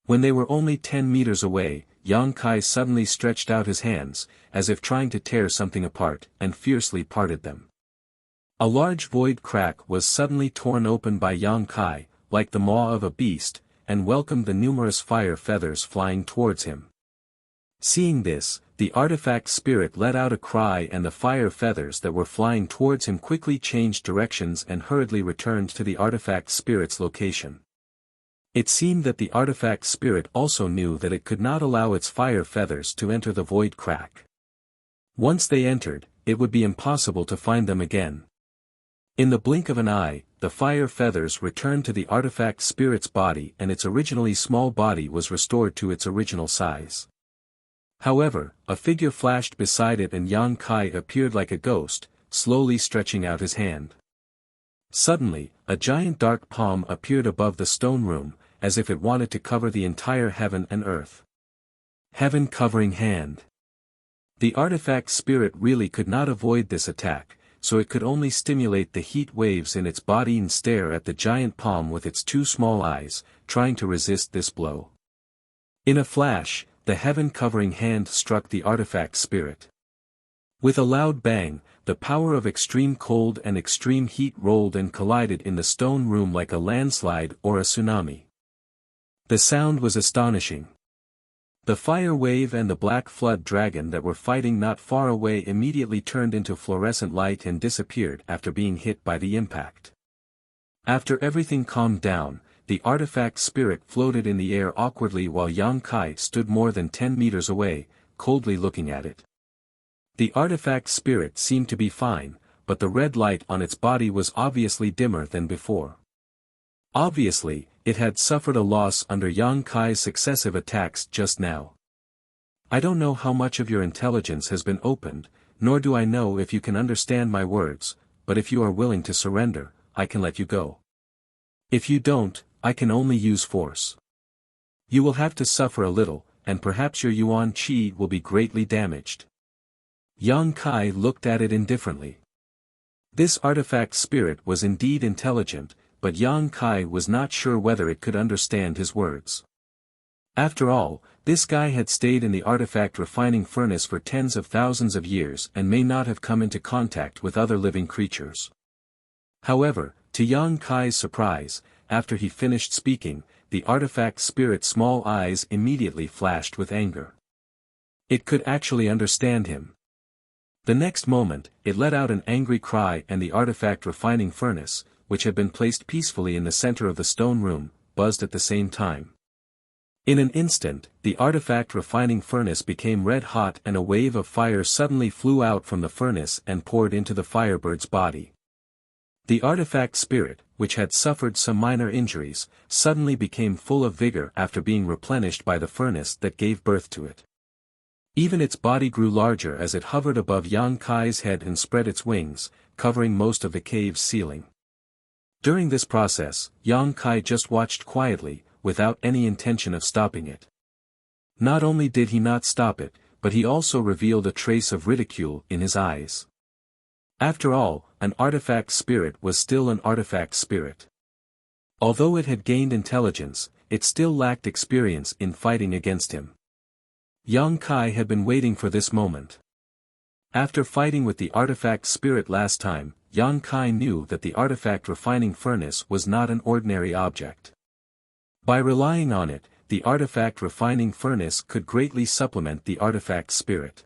When they were only 10 meters away, Yang Kai suddenly stretched out his hands, as if trying to tear something apart, and fiercely parted them. A large void crack was suddenly torn open by Yang Kai, like the maw of a beast, and welcomed the numerous fire feathers flying towards him. Seeing this, the artifact spirit let out a cry and the fire feathers that were flying towards him quickly changed directions and hurriedly returned to the artifact spirit's location. It seemed that the artifact spirit also knew that it could not allow its fire feathers to enter the void crack. Once they entered, it would be impossible to find them again. In the blink of an eye, the fire feathers returned to the artifact spirit's body and its originally small body was restored to its original size. However, a figure flashed beside it and Yang Kai appeared like a ghost, slowly stretching out his hand. Suddenly, a giant dark palm appeared above the stone room, as if it wanted to cover the entire heaven and earth. Heaven-covering hand. The artifact spirit really could not avoid this attack, so it could only stimulate the heat waves in its body and stare at the giant palm with its 2 small eyes, trying to resist this blow. In a flash, the heaven-covering hand struck the artifact spirit. With a loud bang, the power of extreme cold and extreme heat rolled and collided in the stone room like a landslide or a tsunami. The sound was astonishing. The fire wave and the black flood dragon that were fighting not far away immediately turned into fluorescent light and disappeared after being hit by the impact. After everything calmed down, the artifact spirit floated in the air awkwardly while Yang Kai stood more than 10 meters away, coldly looking at it. The artifact spirit seemed to be fine, but the red light on its body was obviously dimmer than before. Obviously, it had suffered a loss under Yang Kai's successive attacks just now. I don't know how much of your intelligence has been opened, nor do I know if you can understand my words, but if you are willing to surrender, I can let you go. If you don't, I can only use force. You will have to suffer a little, and perhaps your Yuan Qi will be greatly damaged. Yang Kai looked at it indifferently. This artifact spirit was indeed intelligent, but Yang Kai was not sure whether it could understand his words. After all, this guy had stayed in the artifact refining furnace for tens of thousands of years and may not have come into contact with other living creatures. However, to Yang Kai's surprise, after he finished speaking, the artifact spirit's small eyes immediately flashed with anger. It could actually understand him. The next moment, it let out an angry cry and the artifact refining furnace, which had been placed peacefully in the center of the stone room, buzzed at the same time. In an instant, the artifact refining furnace became red hot and a wave of fire suddenly flew out from the furnace and poured into the firebird's body. The artifact spirit, which had suffered some minor injuries, suddenly became full of vigor after being replenished by the furnace that gave birth to it. Even its body grew larger as it hovered above Yang Kai's head and spread its wings, covering most of the cave's ceiling. During this process, Yang Kai just watched quietly, without any intention of stopping it. Not only did he not stop it, but he also revealed a trace of ridicule in his eyes. After all, an artifact spirit was still an artifact spirit. Although it had gained intelligence, it still lacked experience in fighting against him. Yang Kai had been waiting for this moment. After fighting with the artifact spirit last time, Yang Kai knew that the artifact refining furnace was not an ordinary object. By relying on it, the artifact refining furnace could greatly supplement the artifact spirit.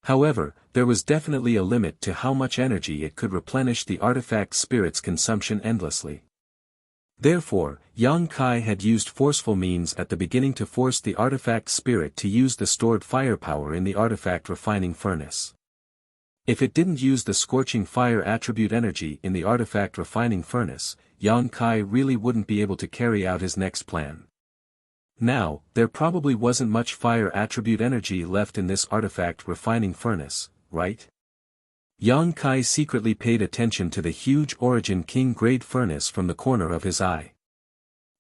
However, there was definitely a limit to how much energy it could replenish the artifact spirit's consumption endlessly. Therefore, Yang Kai had used forceful means at the beginning to force the artifact spirit to use the stored firepower in the artifact refining furnace. If it didn't use the scorching fire attribute energy in the artifact refining furnace, Yang Kai really wouldn't be able to carry out his next plan. Now, there probably wasn't much fire attribute energy left in this artifact refining furnace, right? Yang Kai secretly paid attention to the huge Origin King grade furnace from the corner of his eye.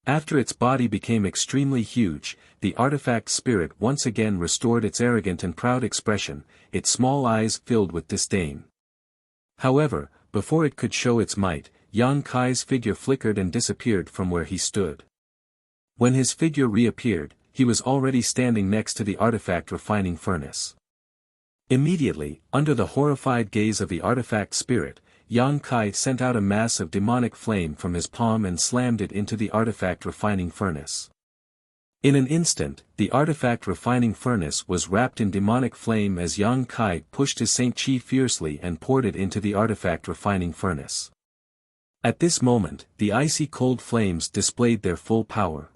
After its body became extremely huge, the artifact spirit once again restored its arrogant and proud expression, its small eyes filled with disdain. However, before it could show its might, Yang Kai's figure flickered and disappeared from where he stood. When his figure reappeared, he was already standing next to the artifact refining furnace. Immediately, under the horrified gaze of the artifact spirit, Yang Kai sent out a mass of demonic flame from his palm and slammed it into the artifact refining furnace. In an instant, the artifact refining furnace was wrapped in demonic flame as Yang Kai pushed his Saint Chi fiercely and poured it into the artifact refining furnace. At this moment, the icy cold flames displayed their full power.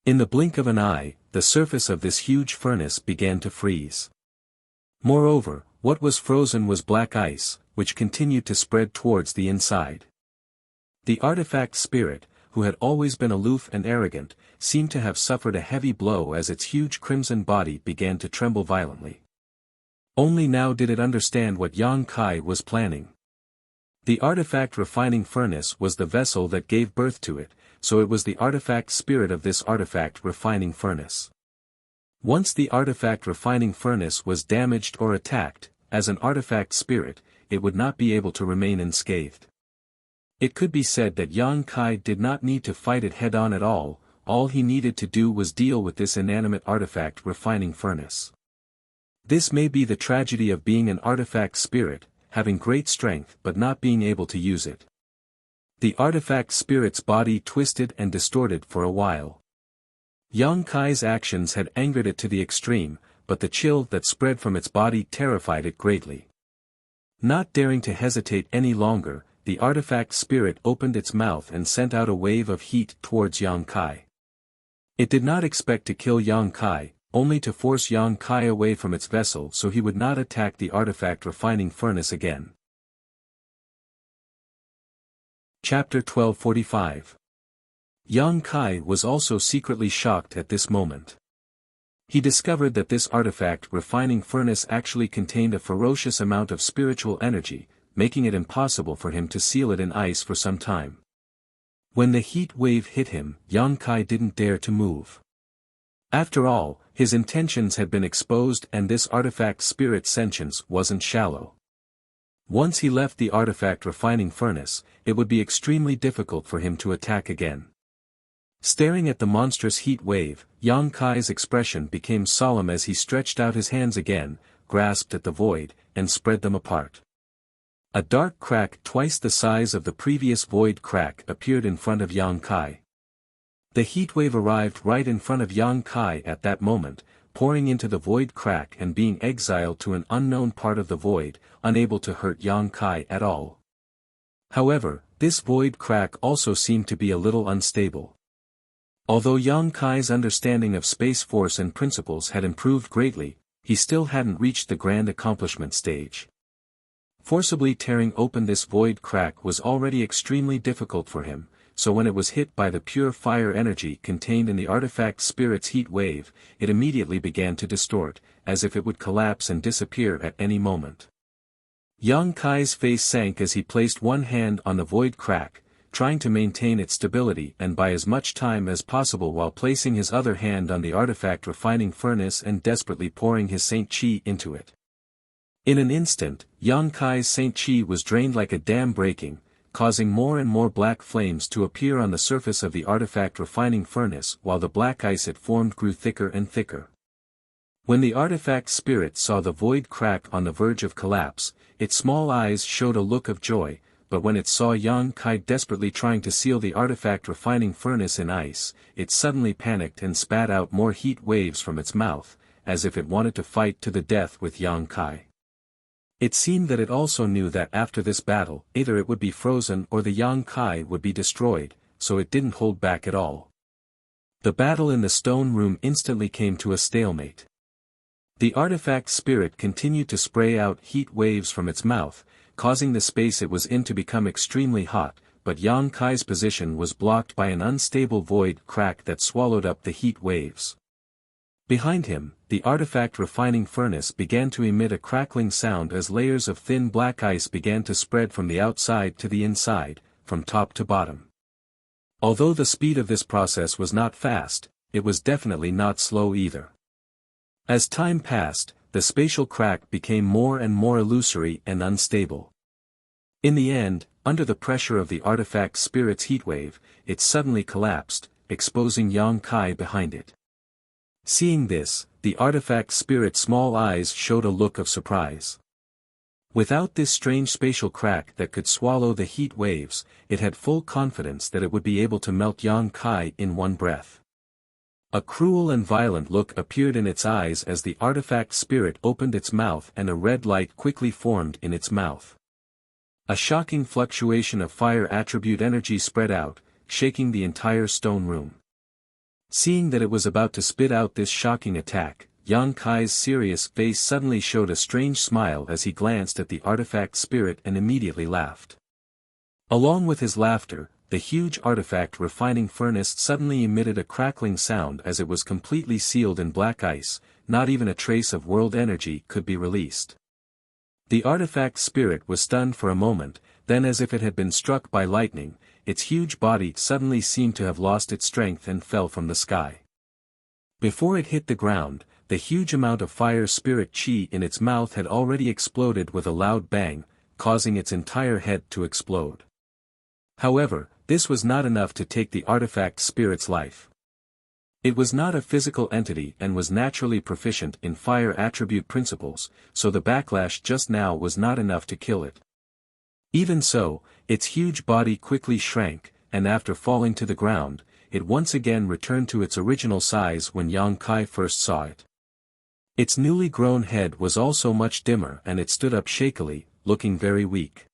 In the blink of an eye, the surface of this huge furnace began to freeze. Moreover, what was frozen was black ice, which continued to spread towards the inside. The artifact spirit, who had always been aloof and arrogant, seemed to have suffered a heavy blow as its huge crimson body began to tremble violently. Only now did it understand what Yang Kai was planning. The artifact refining furnace was the vessel that gave birth to it, so it was the artifact spirit of this artifact refining furnace. Once the artifact refining furnace was damaged or attacked, as an artifact spirit, it would not be able to remain unscathed. It could be said that Yang Kai did not need to fight it head-on at all he needed to do was deal with this inanimate artifact refining furnace. This may be the tragedy of being an artifact spirit, having great strength but not being able to use it. The artifact spirit's body twisted and distorted for a while. Yang Kai's actions had angered it to the extreme, but the chill that spread from its body terrified it greatly. Not daring to hesitate any longer, the artifact spirit opened its mouth and sent out a wave of heat towards Yang Kai. It did not expect to kill Yang Kai, only to force Yang Kai away from its vessel so he would not attack the artifact refining furnace again. Chapter 1245. Yang Kai was also secretly shocked at this moment. He discovered that this artifact refining furnace actually contained a ferocious amount of spiritual energy, making it impossible for him to seal it in ice for some time. When the heat wave hit him, Yang Kai didn't dare to move. After all, his intentions had been exposed and this artifact spirit's sentience wasn't shallow. Once he left the artifact refining furnace, it would be extremely difficult for him to attack again. Staring at the monstrous heat wave, Yang Kai's expression became solemn as he stretched out his hands again, grasped at the void, and spread them apart. A dark crack twice the size of the previous void crack appeared in front of Yang Kai. The heat wave arrived right in front of Yang Kai at that moment, pouring into the void crack and being exiled to an unknown part of the void, unable to hurt Yang Kai at all. However, this void crack also seemed to be a little unstable. Although Yang Kai's understanding of space force and principles had improved greatly, he still hadn't reached the grand accomplishment stage. Forcibly tearing open this void crack was already extremely difficult for him, so when it was hit by the pure fire energy contained in the artifact spirit's heat wave, it immediately began to distort, as if it would collapse and disappear at any moment. Yang Kai's face sank as he placed one hand on the void crack, trying to maintain its stability and buy as much time as possible while placing his other hand on the artifact refining furnace and desperately pouring his Saint Chi into it. In an instant, Yang Kai's Saint Chi was drained like a dam breaking, causing more and more black flames to appear on the surface of the artifact refining furnace while the black ice it formed grew thicker and thicker. When the artifact spirit saw the void crack on the verge of collapse, its small eyes showed a look of joy, but when it saw Yang Kai desperately trying to seal the artifact refining furnace in ice, it suddenly panicked and spat out more heat waves from its mouth, as if it wanted to fight to the death with Yang Kai. It seemed that it also knew that after this battle, either it would be frozen or the Yang Kai would be destroyed, so it didn't hold back at all. The battle in the stone room instantly came to a stalemate. The artifact spirit continued to spray out heat waves from its mouth, causing the space it was in to become extremely hot, but Yang Kai's position was blocked by an unstable void crack that swallowed up the heat waves. Behind him, the artifact refining furnace began to emit a crackling sound as layers of thin black ice began to spread from the outside to the inside, from top to bottom. Although the speed of this process was not fast, it was definitely not slow either. As time passed, the spatial crack became more and more illusory and unstable. In the end, under the pressure of the artifact spirit's heatwave, it suddenly collapsed, exposing Yang Kai behind it. Seeing this, the artifact spirit's small eyes showed a look of surprise. Without this strange spatial crack that could swallow the heat waves, it had full confidence that it would be able to melt Yang Kai in one breath. A cruel and violent look appeared in its eyes as the artifact spirit opened its mouth and a red light quickly formed in its mouth. A shocking fluctuation of fire attribute energy spread out, shaking the entire stone room. Seeing that it was about to spit out this shocking attack, Yang Kai's serious face suddenly showed a strange smile as he glanced at the artifact spirit and immediately laughed. Along with his laughter, the huge artifact refining furnace suddenly emitted a crackling sound as it was completely sealed in black ice, not even a trace of world energy could be released. The artifact spirit was stunned for a moment, then as if it had been struck by lightning, its huge body suddenly seemed to have lost its strength and fell from the sky. Before it hit the ground, the huge amount of fire spirit chi in its mouth had already exploded with a loud bang, causing its entire head to explode. However, this was not enough to take the artifact spirit's life. It was not a physical entity and was naturally proficient in fire attribute principles, so the backlash just now was not enough to kill it. Even so, its huge body quickly shrank, and after falling to the ground, it once again returned to its original size when Yang Kai first saw it. Its newly grown head was also much dimmer and it stood up shakily, looking very weak.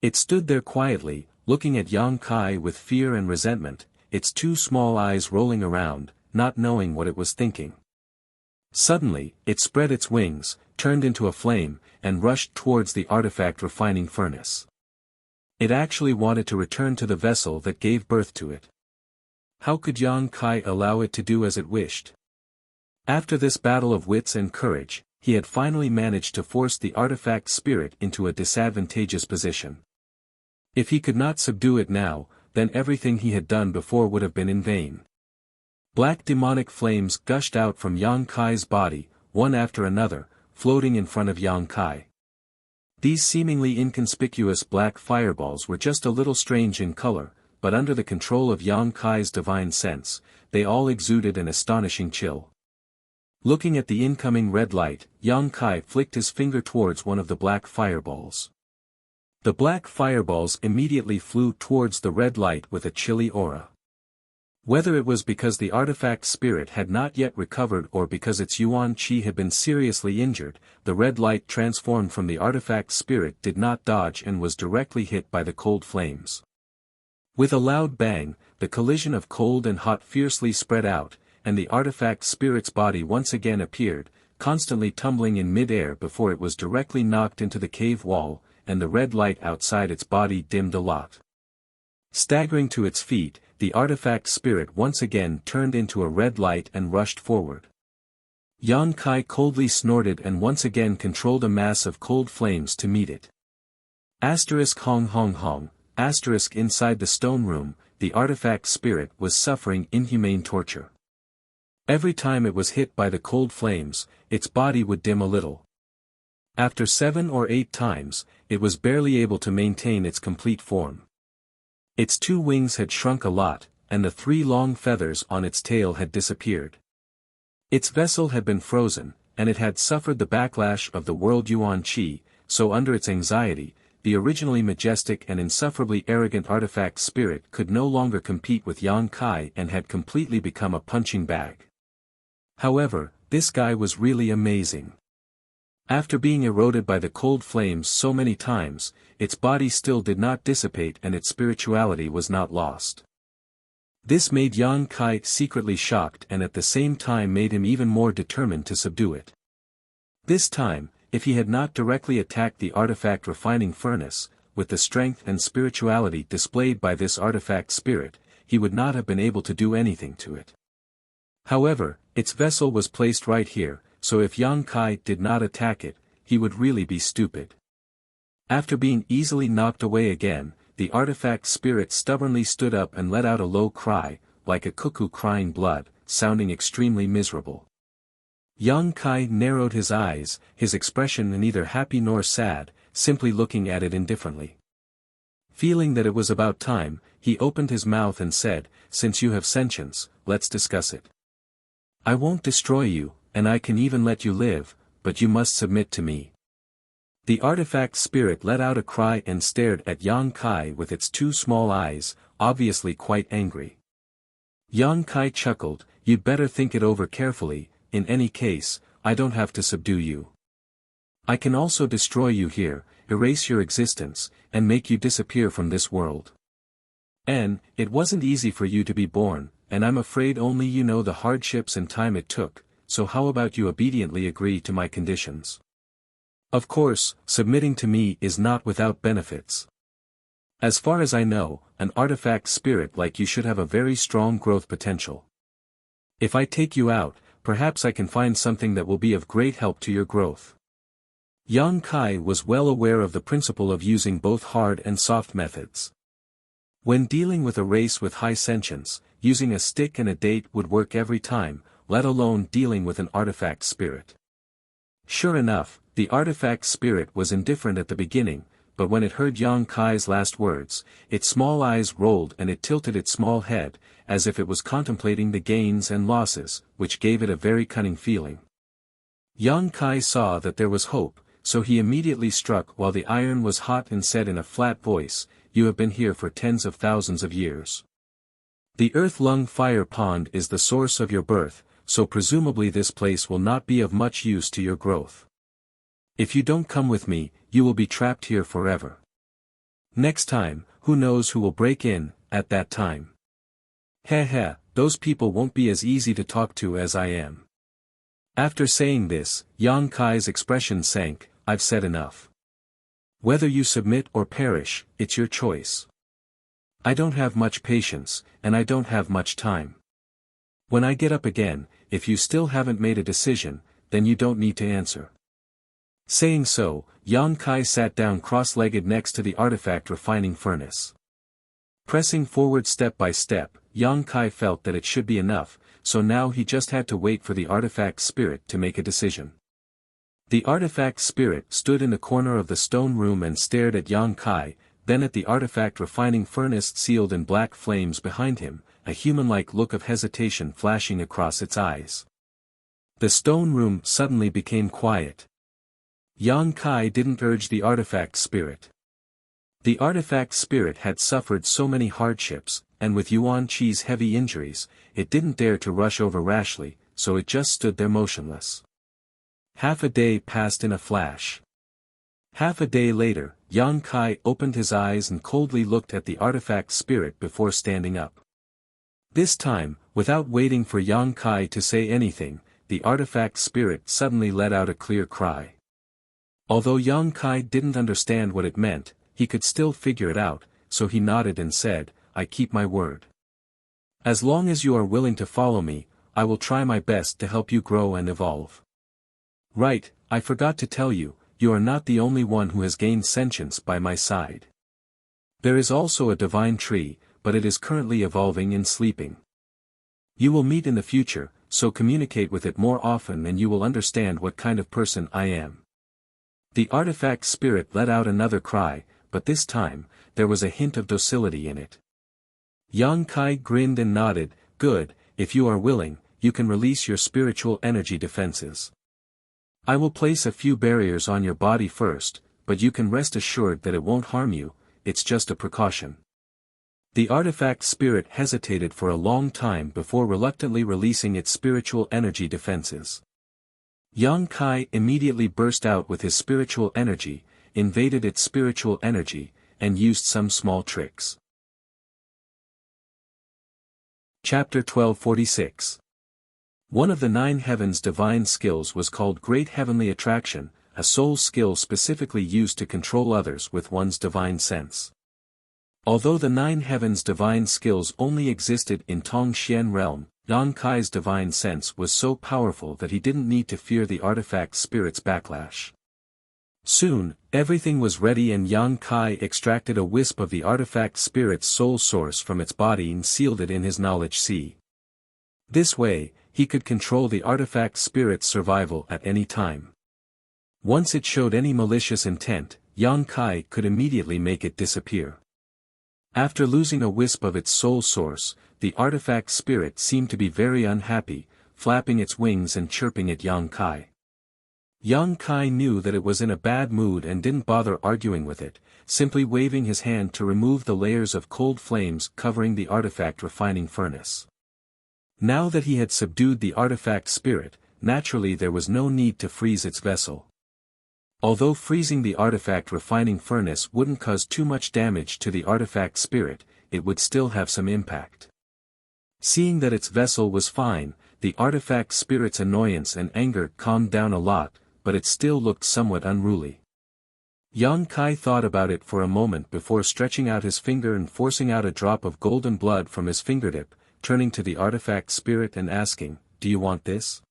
It stood there quietly, looking at Yang Kai with fear and resentment, its two small eyes rolling around, not knowing what it was thinking. Suddenly, it spread its wings, turned into a flame, and rushed towards the artifact refining furnace. It actually wanted to return to the vessel that gave birth to it. How could Yang Kai allow it to do as it wished? After this battle of wits and courage, he had finally managed to force the artifact spirit into a disadvantageous position. If he could not subdue it now, then everything he had done before would have been in vain. Black demonic flames gushed out from Yang Kai's body, one after another, floating in front of Yang Kai. These seemingly inconspicuous black fireballs were just a little strange in color, but under the control of Yang Kai's divine sense, they all exuded an astonishing chill. Looking at the incoming red light, Yang Kai flicked his finger towards one of the black fireballs. The black fireballs immediately flew towards the red light with a chilly aura. Whether it was because the artifact spirit had not yet recovered or because its yuan qi had been seriously injured, the red light transformed from the artifact spirit did not dodge and was directly hit by the cold flames. With a loud bang, the collision of cold and hot fiercely spread out, and the artifact spirit's body once again appeared, constantly tumbling in mid-air before it was directly knocked into the cave wall, and the red light outside its body dimmed a lot. Staggering to its feet, the artifact spirit once again turned into a red light and rushed forward. Yang Kai coldly snorted and once again controlled a mass of cold flames to meet it. Hong hong hong, inside the stone room, the artifact spirit was suffering inhumane torture. Every time it was hit by the cold flames, its body would dim a little. After 7 or 8 times, it was barely able to maintain its complete form. Its 2 wings had shrunk a lot, and the 3 long feathers on its tail had disappeared. Its vessel had been frozen, and it had suffered the backlash of the world yuan qi, so under its anxiety, the originally majestic and insufferably arrogant artifact spirit could no longer compete with Yang Kai and had completely become a punching bag. However, this guy was really amazing. After being eroded by the cold flames so many times, its body still did not dissipate and its spirituality was not lost. This made Yang Kai secretly shocked and at the same time made him even more determined to subdue it. This time, if he had not directly attacked the artifact refining furnace, with the strength and spirituality displayed by this artifact spirit, he would not have been able to do anything to it. However, its vessel was placed right here, so if Yang Kai did not attack it, he would really be stupid. After being easily knocked away again, the artifact spirit stubbornly stood up and let out a low cry, like a cuckoo crying blood, sounding extremely miserable. Yang Kai narrowed his eyes, his expression neither happy nor sad, simply looking at it indifferently. Feeling that it was about time, he opened his mouth and said, "Since you have sentience, let's discuss it. I won't destroy you, and I can even let you live, but you must submit to me." The artifact spirit let out a cry and stared at Yang Kai with its 2 small eyes, obviously quite angry. Yang Kai chuckled, "You'd better think it over carefully, in any case, I don't have to subdue you. I can also destroy you here, erase your existence, and make you disappear from this world. And, it wasn't easy for you to be born, and I'm afraid only you know the hardships and time it took, so how about you obediently agree to my conditions? Of course, submitting to me is not without benefits. As far as I know, an artifact spirit like you should have a very strong growth potential. If I take you out, perhaps I can find something that will be of great help to your growth." Yang Kai was well aware of the principle of using both hard and soft methods. When dealing with a race with high sentience, using a stick and a date would work every time, let alone dealing with an artifact spirit. Sure enough, the artifact spirit was indifferent at the beginning, but when it heard Yang Kai's last words, its small eyes rolled and it tilted its small head, as if it was contemplating the gains and losses, which gave it a very cunning feeling. Yang Kai saw that there was hope, so he immediately struck while the iron was hot and said in a flat voice, "You have been here for tens of thousands of years. The Earth-Lung Fire Pond is the source of your birth, so presumably this place will not be of much use to your growth. If you don't come with me, you will be trapped here forever. Next time, who knows who will break in, at that time. Heh, those people won't be as easy to talk to as I am." After saying this, Yang Kai's expression sank. "I've said enough. Whether you submit or perish, it's your choice. I don't have much patience, and I don't have much time. When I get up again, if you still haven't made a decision, then you don't need to answer." Saying so, Yang Kai sat down cross-legged next to the artifact refining furnace. Pressing forward step by step, Yang Kai felt that it should be enough, so now he just had to wait for the artifact spirit to make a decision. The artifact spirit stood in the corner of the stone room and stared at Yang Kai, then at the artifact refining furnace sealed in black flames behind him, a human-like look of hesitation flashing across its eyes. The stone room suddenly became quiet. Yang Kai didn't urge the artifact spirit. The artifact spirit had suffered so many hardships, and with Yuan Chi's heavy injuries, it didn't dare to rush over rashly, so it just stood there motionless. Half a day passed in a flash. Half a day later, Yang Kai opened his eyes and coldly looked at the artifact spirit before standing up. This time, without waiting for Yang Kai to say anything, the artifact spirit suddenly let out a clear cry. Although Yang Kai didn't understand what it meant, he could still figure it out, so he nodded and said, "I keep my word. As long as you are willing to follow me, I will try my best to help you grow and evolve." "Right, I forgot to tell you, you are not the only one who has gained sentience by my side. There is also a divine tree, but it is currently evolving and sleeping. You will meet in the future, so communicate with it more often and you will understand what kind of person I am." The artifact spirit let out another cry, but this time, there was a hint of docility in it. Yang Kai grinned and nodded, "Good, if you are willing, you can release your spiritual energy defenses. I will place a few barriers on your body first, but you can rest assured that it won't harm you, it's just a precaution." The artifact spirit hesitated for a long time before reluctantly releasing its spiritual energy defenses. Yang Kai immediately burst out with his spiritual energy, invaded its spiritual energy, and used some small tricks. Chapter 1246. One of the 9 heavens' divine skills was called Great Heavenly Attraction, a soul skill specifically used to control others with one's divine sense. Although the 9 heavens' divine skills only existed in Tongxian realm, Yang Kai's divine sense was so powerful that he didn't need to fear the artifact spirit's backlash. Soon, everything was ready and Yang Kai extracted a wisp of the artifact spirit's soul source from its body and sealed it in his knowledge sea. This way, he could control the artifact spirit's survival at any time. Once it showed any malicious intent, Yang Kai could immediately make it disappear. After losing a wisp of its soul source, the artifact spirit seemed to be very unhappy, flapping its wings and chirping at Yang Kai. Yang Kai knew that it was in a bad mood and didn't bother arguing with it, simply waving his hand to remove the layers of cold flames covering the artifact refining furnace. Now that he had subdued the artifact spirit, naturally there was no need to freeze its vessel. Although freezing the artifact refining furnace wouldn't cause too much damage to the artifact spirit, it would still have some impact. Seeing that its vessel was fine, the artifact spirit's annoyance and anger calmed down a lot, but it still looked somewhat unruly. Yang Kai thought about it for a moment before stretching out his finger and forcing out a drop of golden blood from his fingertip, turning to the artifact spirit and asking, "Do you want this?"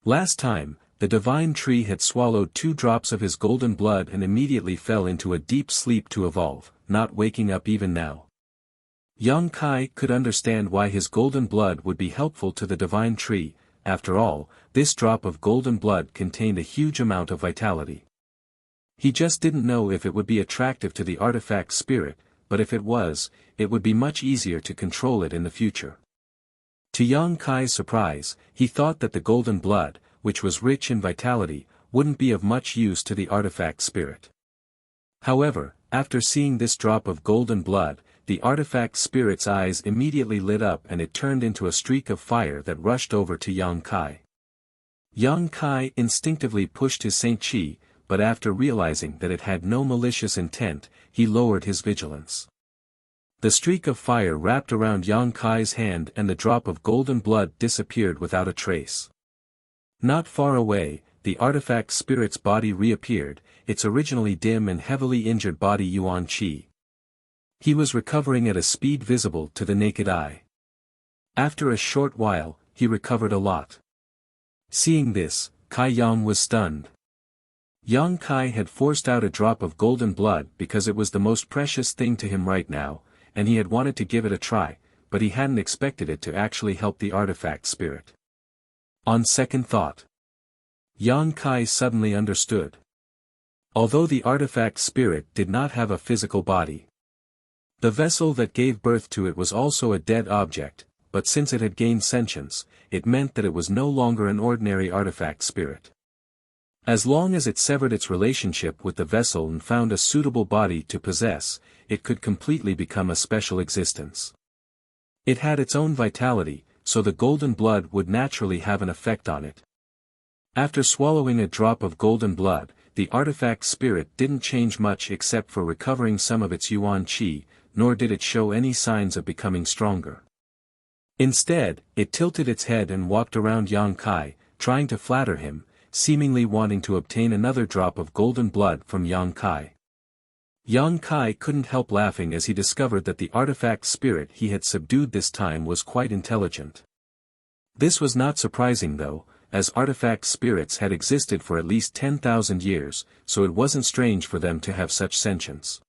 Last time, the divine tree had swallowed 2 drops of his golden blood and immediately fell into a deep sleep to evolve, not waking up even now. Yang Kai could understand why his golden blood would be helpful to the divine tree. After all, this drop of golden blood contained a huge amount of vitality. He just didn't know if it would be attractive to the artifact spirit, but if it was, it would be much easier to control it in the future. To Yang Kai's surprise, he thought that the golden blood, which was rich in vitality, wouldn't be of much use to the artifact spirit. However, after seeing this drop of golden blood, the artifact spirit's eyes immediately lit up and it turned into a streak of fire that rushed over to Yang Kai. Yang Kai instinctively pushed his Saint Chi, but after realizing that it had no malicious intent, he lowered his vigilance. The streak of fire wrapped around Yang Kai's hand and the drop of golden blood disappeared without a trace. Not far away, the artifact spirit's body reappeared, its originally dim and heavily injured body Yuan Qi. He was recovering at a speed visible to the naked eye. After a short while, he recovered a lot. Seeing this, Kai Yang was stunned. Yang Kai had forced out a drop of golden blood because it was the most precious thing to him right now, and he had wanted to give it a try, but he hadn't expected it to actually help the artifact spirit. On second thought, Yang Kai suddenly understood. Although the artifact spirit did not have a physical body, the vessel that gave birth to it was also a dead object, but since it had gained sentience, it meant that it was no longer an ordinary artifact spirit. As long as it severed its relationship with the vessel and found a suitable body to possess, it could completely become a special existence. It had its own vitality, so the golden blood would naturally have an effect on it. After swallowing a drop of golden blood, the artifact spirit didn't change much except for recovering some of its Yuan Qi, nor did it show any signs of becoming stronger. Instead, it tilted its head and walked around Yang Kai, trying to flatter him, seemingly wanting to obtain another drop of golden blood from Yang Kai. Yang Kai couldn't help laughing as he discovered that the artifact spirit he had subdued this time was quite intelligent. This was not surprising though, as artifact spirits had existed for at least 10,000 years, so it wasn't strange for them to have such sentience.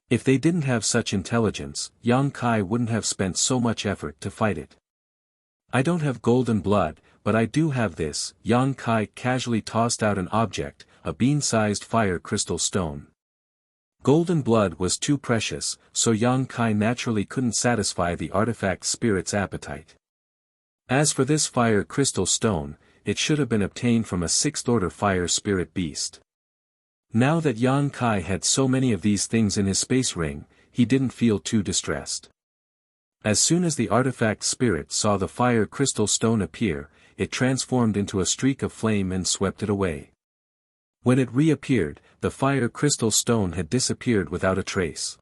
If they didn't have such intelligence, Yang Kai wouldn't have spent so much effort to fight it. I don't have golden blood, but I do have this. Yang Kai casually tossed out an object, a bean-sized fire crystal stone. Golden blood was too precious, so Yang Kai naturally couldn't satisfy the artifact spirit's appetite. As for this fire crystal stone, it should have been obtained from a sixth-order fire spirit beast. Now that Yang Kai had so many of these things in his space ring, he didn't feel too distressed. As soon as the artifact spirit saw the fire crystal stone appear, it transformed into a streak of flame and swept it away. When it reappeared, the fire crystal stone had disappeared without a trace.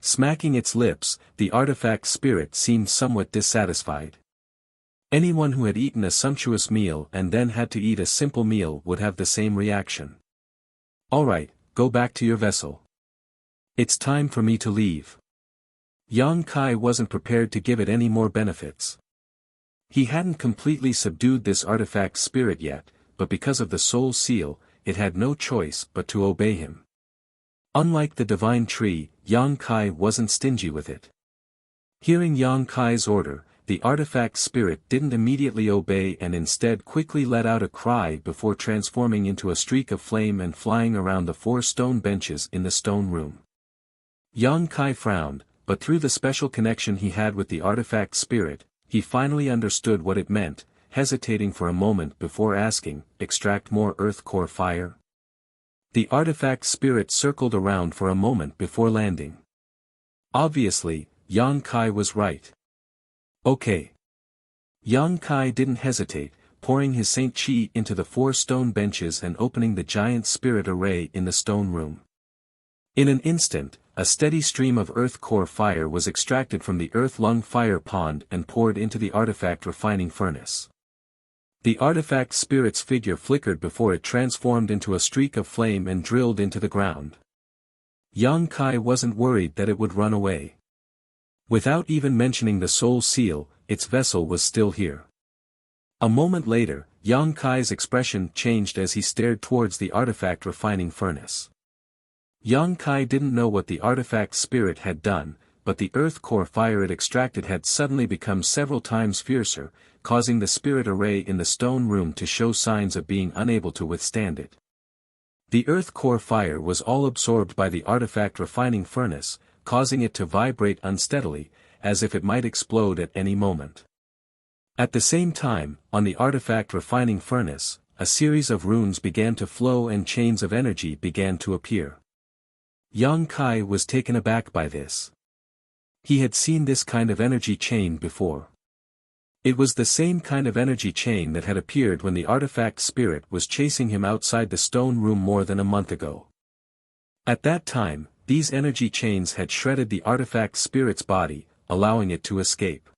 Smacking its lips, the artifact spirit seemed somewhat dissatisfied. Anyone who had eaten a sumptuous meal and then had to eat a simple meal would have the same reaction. Alright, go back to your vessel. It's time for me to leave. Yang Kai wasn't prepared to give it any more benefits. He hadn't completely subdued this artifact spirit yet, but because of the soul seal, it had no choice but to obey him. Unlike the divine tree, Yang Kai wasn't stingy with it. Hearing Yang Kai's order, the artifact spirit didn't immediately obey and instead quickly let out a cry before transforming into a streak of flame and flying around the 4 stone benches in the stone room. Yang Kai frowned, but through the special connection he had with the artifact spirit, he finally understood what it meant, hesitating for a moment before asking, "Extract more earth core fire?" The artifact spirit circled around for a moment before landing. Obviously, Yang Kai was right. Okay. Yang Kai didn't hesitate, pouring his Saint Chi into the 4 stone benches and opening the giant spirit array in the stone room. In an instant, a steady stream of earth core fire was extracted from the earth lung fire pond and poured into the artifact refining furnace. The artifact spirit's figure flickered before it transformed into a streak of flame and drilled into the ground. Yang Kai wasn't worried that it would run away. Without even mentioning the soul seal, its vessel was still here. A moment later, Yang Kai's expression changed as he stared towards the artifact refining furnace. Yang Kai didn't know what the artifact spirit had done, but the earth core fire it extracted had suddenly become several times fiercer, causing the spirit array in the stone room to show signs of being unable to withstand it. The earth core fire was all absorbed by the artifact refining furnace, causing it to vibrate unsteadily, as if it might explode at any moment. At the same time, on the artifact refining furnace, a series of runes began to flow and chains of energy began to appear. Yang Kai was taken aback by this. He had seen this kind of energy chain before. It was the same kind of energy chain that had appeared when the artifact spirit was chasing him outside the stone room more than a month ago. At that time, these energy chains had shredded the artifact spirit's body, allowing it to escape.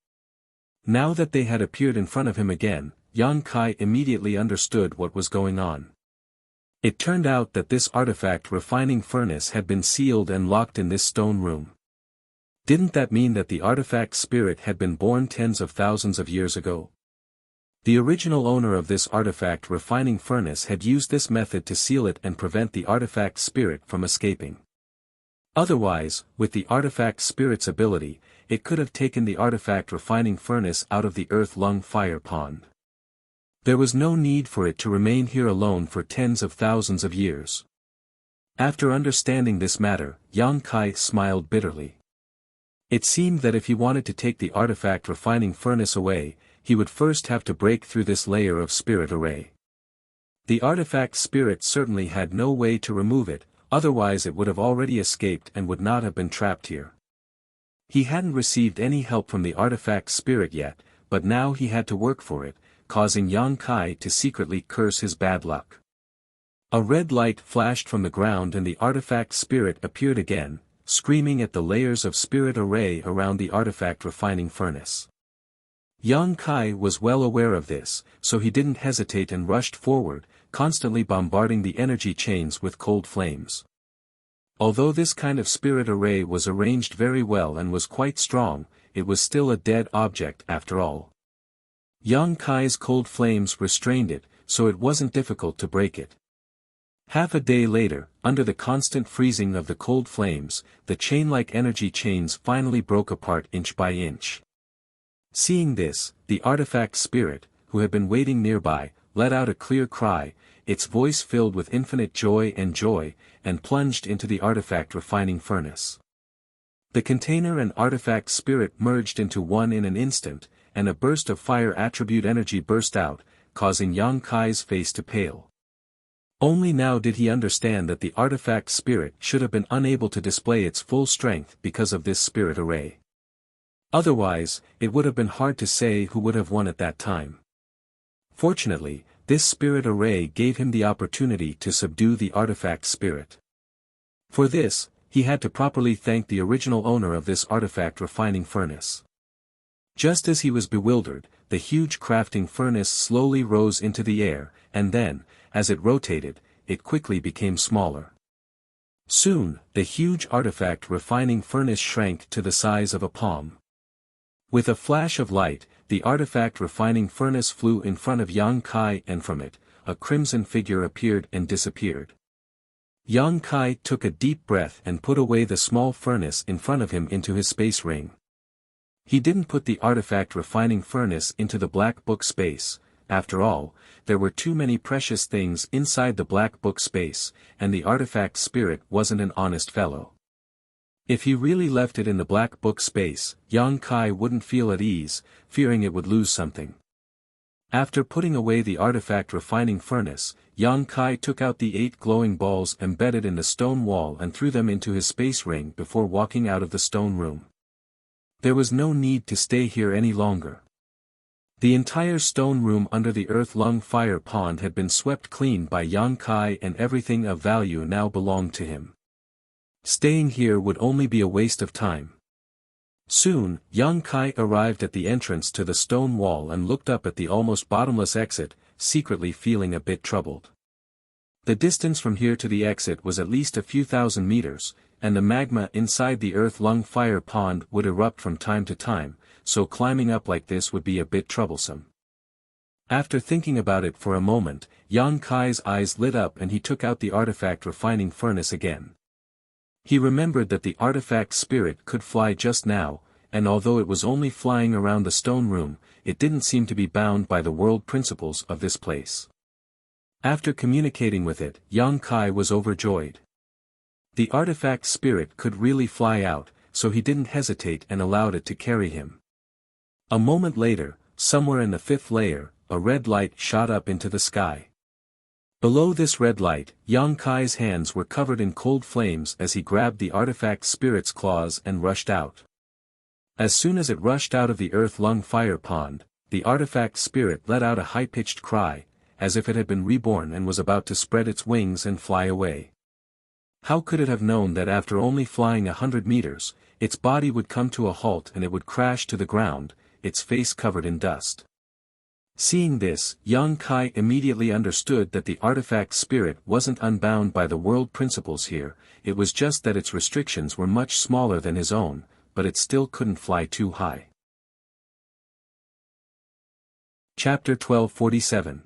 Now that they had appeared in front of him again, Yang Kai immediately understood what was going on. It turned out that this artifact refining furnace had been sealed and locked in this stone room. Didn't that mean that the artifact spirit had been born tens of thousands of years ago? The original owner of this artifact refining furnace had used this method to seal it and prevent the artifact spirit from escaping. Otherwise, with the artifact spirit's ability, it could have taken the artifact refining furnace out of the earth-lung fire pond. There was no need for it to remain here alone for tens of thousands of years. After understanding this matter, Yang Kai smiled bitterly. It seemed that if he wanted to take the artifact refining furnace away, he would first have to break through this layer of spirit array. The artifact spirit certainly had no way to remove it, otherwise it would have already escaped and would not have been trapped here. He hadn't received any help from the artifact spirit yet, but now he had to work for it, causing Yang Kai to secretly curse his bad luck. A red light flashed from the ground and the artifact spirit appeared again, screaming at the layers of spirit array around the artifact refining furnace. Yang Kai was well aware of this, so he didn't hesitate and rushed forward, constantly bombarding the energy chains with cold flames. Although this kind of spirit array was arranged very well and was quite strong, it was still a dead object after all. Yang Kai's cold flames restrained it, so it wasn't difficult to break it. Half a day later, under the constant freezing of the cold flames, the chain-like energy chains finally broke apart inch by inch. Seeing this, the artifact spirit, who had been waiting nearby, let out a clear cry, its voice filled with infinite joy, and plunged into the artifact refining furnace. The container and artifact spirit merged into one in an instant, and a burst of fire attribute energy burst out, causing Yang Kai's face to pale. Only now did he understand that the artifact spirit should have been unable to display its full strength because of this spirit array. Otherwise, it would have been hard to say who would have won at that time. Fortunately, this spirit array gave him the opportunity to subdue the artifact spirit. For this, he had to properly thank the original owner of this artifact refining furnace. Just as he was bewildered, the huge crafting furnace slowly rose into the air, and then, as it rotated, it quickly became smaller. Soon, the huge artifact refining furnace shrank to the size of a palm. With a flash of light, the artifact refining furnace flew in front of Yang Kai, and from it, a crimson figure appeared and disappeared. Yang Kai took a deep breath and put away the small furnace in front of him into his space ring. He didn't put the artifact refining furnace into the black book space. After all, there were too many precious things inside the black book space, and the artifact spirit wasn't an honest fellow. If he really left it in the black book space, Yang Kai wouldn't feel at ease, fearing it would lose something. After putting away the artifact refining furnace, Yang Kai took out the 8 glowing balls embedded in the stone wall and threw them into his space ring before walking out of the stone room. There was no need to stay here any longer. The entire stone room under the earth-lung fire pond had been swept clean by Yang Kai, and everything of value now belonged to him. Staying here would only be a waste of time. Soon, Yang Kai arrived at the entrance to the stone wall and looked up at the almost bottomless exit, secretly feeling a bit troubled. The distance from here to the exit was at least a few thousand meters, and the magma inside the earth-lung fire pond would erupt from time to time, so climbing up like this would be a bit troublesome. After thinking about it for a moment, Yang Kai's eyes lit up and he took out the artifact refining furnace again. He remembered that the artifact spirit could fly just now, and although it was only flying around the stone room, it didn't seem to be bound by the world principles of this place. After communicating with it, Yang Kai was overjoyed. The artifact spirit could really fly out, so he didn't hesitate and allowed it to carry him. A moment later, somewhere in the fifth layer, a red light shot up into the sky. Below this red light, Yang Kai's hands were covered in cold flames as he grabbed the artifact spirit's claws and rushed out. As soon as it rushed out of the earth-lung fire pond, the artifact spirit let out a high-pitched cry, as if it had been reborn and was about to spread its wings and fly away. How could it have known that after only flying 100 meters, its body would come to a halt and it would crash to the ground, its face covered in dust? Seeing this, Yang Kai immediately understood that the artifact spirit wasn't unbound by the world principles here, it was just that its restrictions were much smaller than his own, but it still couldn't fly too high. Chapter 1247.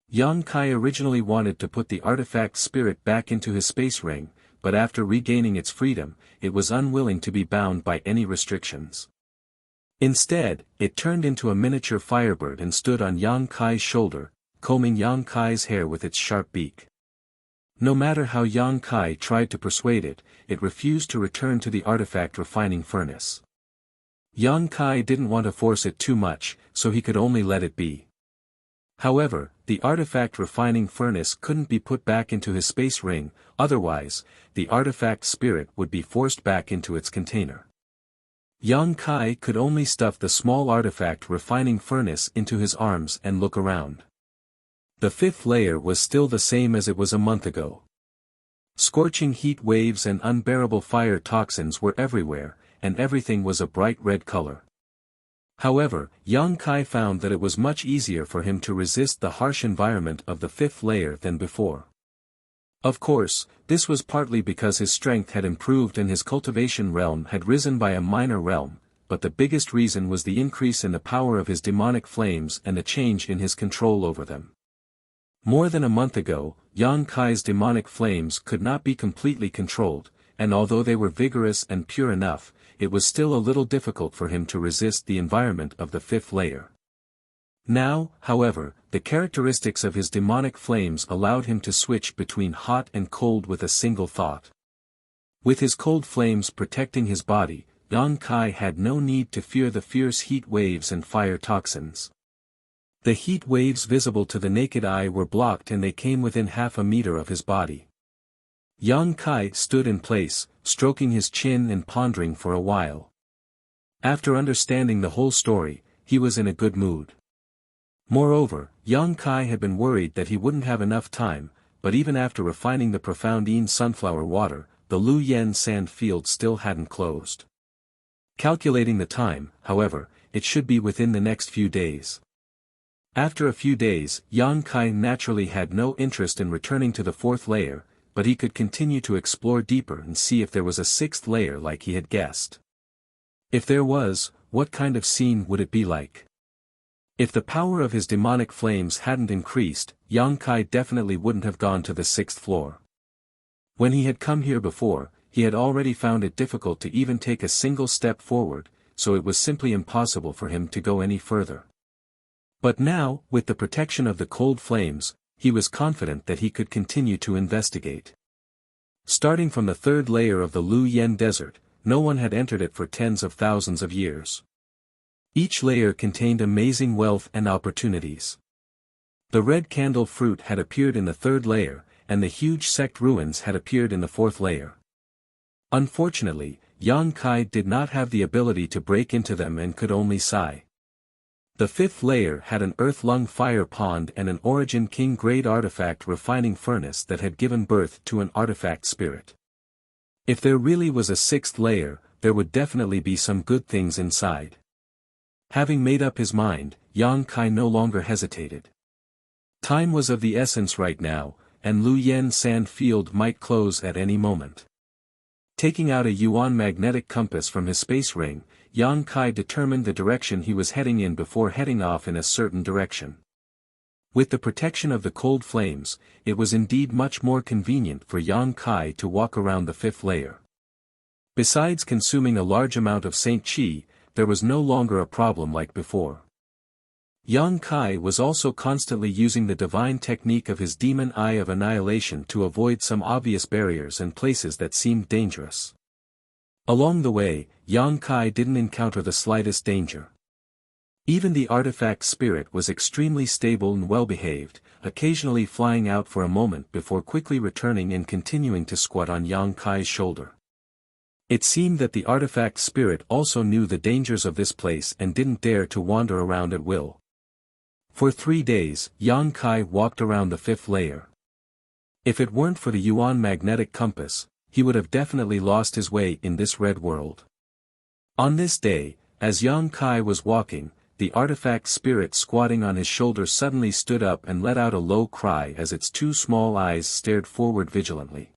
Yang Kai originally wanted to put the artifact spirit back into his space ring, but after regaining its freedom, it was unwilling to be bound by any restrictions. Instead, it turned into a miniature firebird and stood on Yang Kai's shoulder, combing Yang Kai's hair with its sharp beak. No matter how Yang Kai tried to persuade it, it refused to return to the artifact refining furnace. Yang Kai didn't want to force it too much, so he could only let it be. However, the artifact refining furnace couldn't be put back into his space ring, otherwise, the artifact spirit would be forced back into its container. Yang Kai could only stuff the small artifact refining furnace into his arms and look around. The fifth layer was still the same as it was a month ago. Scorching heat waves and unbearable fire toxins were everywhere, and everything was a bright red color. However, Yang Kai found that it was much easier for him to resist the harsh environment of the fifth layer than before. Of course, this was partly because his strength had improved and his cultivation realm had risen by a minor realm, but the biggest reason was the increase in the power of his demonic flames and the change in his control over them. More than a month ago, Yang Kai's demonic flames could not be completely controlled, and although they were vigorous and pure enough, it was still a little difficult for him to resist the environment of the fifth layer. Now, however, the characteristics of his demonic flames allowed him to switch between hot and cold with a single thought. With his cold flames protecting his body, Yang Kai had no need to fear the fierce heat waves and fire toxins. The heat waves visible to the naked eye were blocked and they came within half a meter of his body. Yang Kai stood in place, stroking his chin and pondering for a while. After understanding the whole story, he was in a good mood. Moreover, Yang Kai had been worried that he wouldn't have enough time, but even after refining the Profoundine sunflower water, the Lu Yen sand field still hadn't closed. Calculating the time, however, it should be within the next few days. After a few days, Yang Kai naturally had no interest in returning to the fourth layer, but he could continue to explore deeper and see if there was a sixth layer like he had guessed. If there was, what kind of scene would it be like? If the power of his demonic flames hadn't increased, Yang Kai definitely wouldn't have gone to the sixth floor. When he had come here before, he had already found it difficult to even take a single step forward, so it was simply impossible for him to go any further. But now, with the protection of the cold flames, he was confident that he could continue to investigate. Starting from the third layer of the Lu Yen desert, no one had entered it for tens of thousands of years. Each layer contained amazing wealth and opportunities. The red candle fruit had appeared in the third layer, and the huge sect ruins had appeared in the fourth layer. Unfortunately, Yang Kai did not have the ability to break into them and could only sigh. The fifth layer had an earth-lung fire pond and an Origin King-grade artifact refining furnace that had given birth to an artifact spirit. If there really was a sixth layer, there would definitely be some good things inside. Having made up his mind, Yang Kai no longer hesitated. Time was of the essence right now, and Lu Yen sand field might close at any moment. Taking out a Yuan magnetic compass from his space ring, Yang Kai determined the direction he was heading in before heading off in a certain direction. With the protection of the cold flames, it was indeed much more convenient for Yang Kai to walk around the fifth layer. Besides consuming a large amount of Saint Qi, there was no longer a problem like before. Yang Kai was also constantly using the divine technique of his demon eye of annihilation to avoid some obvious barriers and places that seemed dangerous. Along the way, Yang Kai didn't encounter the slightest danger. Even the artifact spirit was extremely stable and well-behaved, occasionally flying out for a moment before quickly returning and continuing to squat on Yang Kai's shoulder. It seemed that the artifact spirit also knew the dangers of this place and didn't dare to wander around at will. For 3 days, Yang Kai walked around the 5th layer. If it weren't for the Yuan magnetic compass, he would have definitely lost his way in this red world. On this day, as Yang Kai was walking, the artifact spirit squatting on his shoulder suddenly stood up and let out a low cry as its 2 small eyes stared forward vigilantly.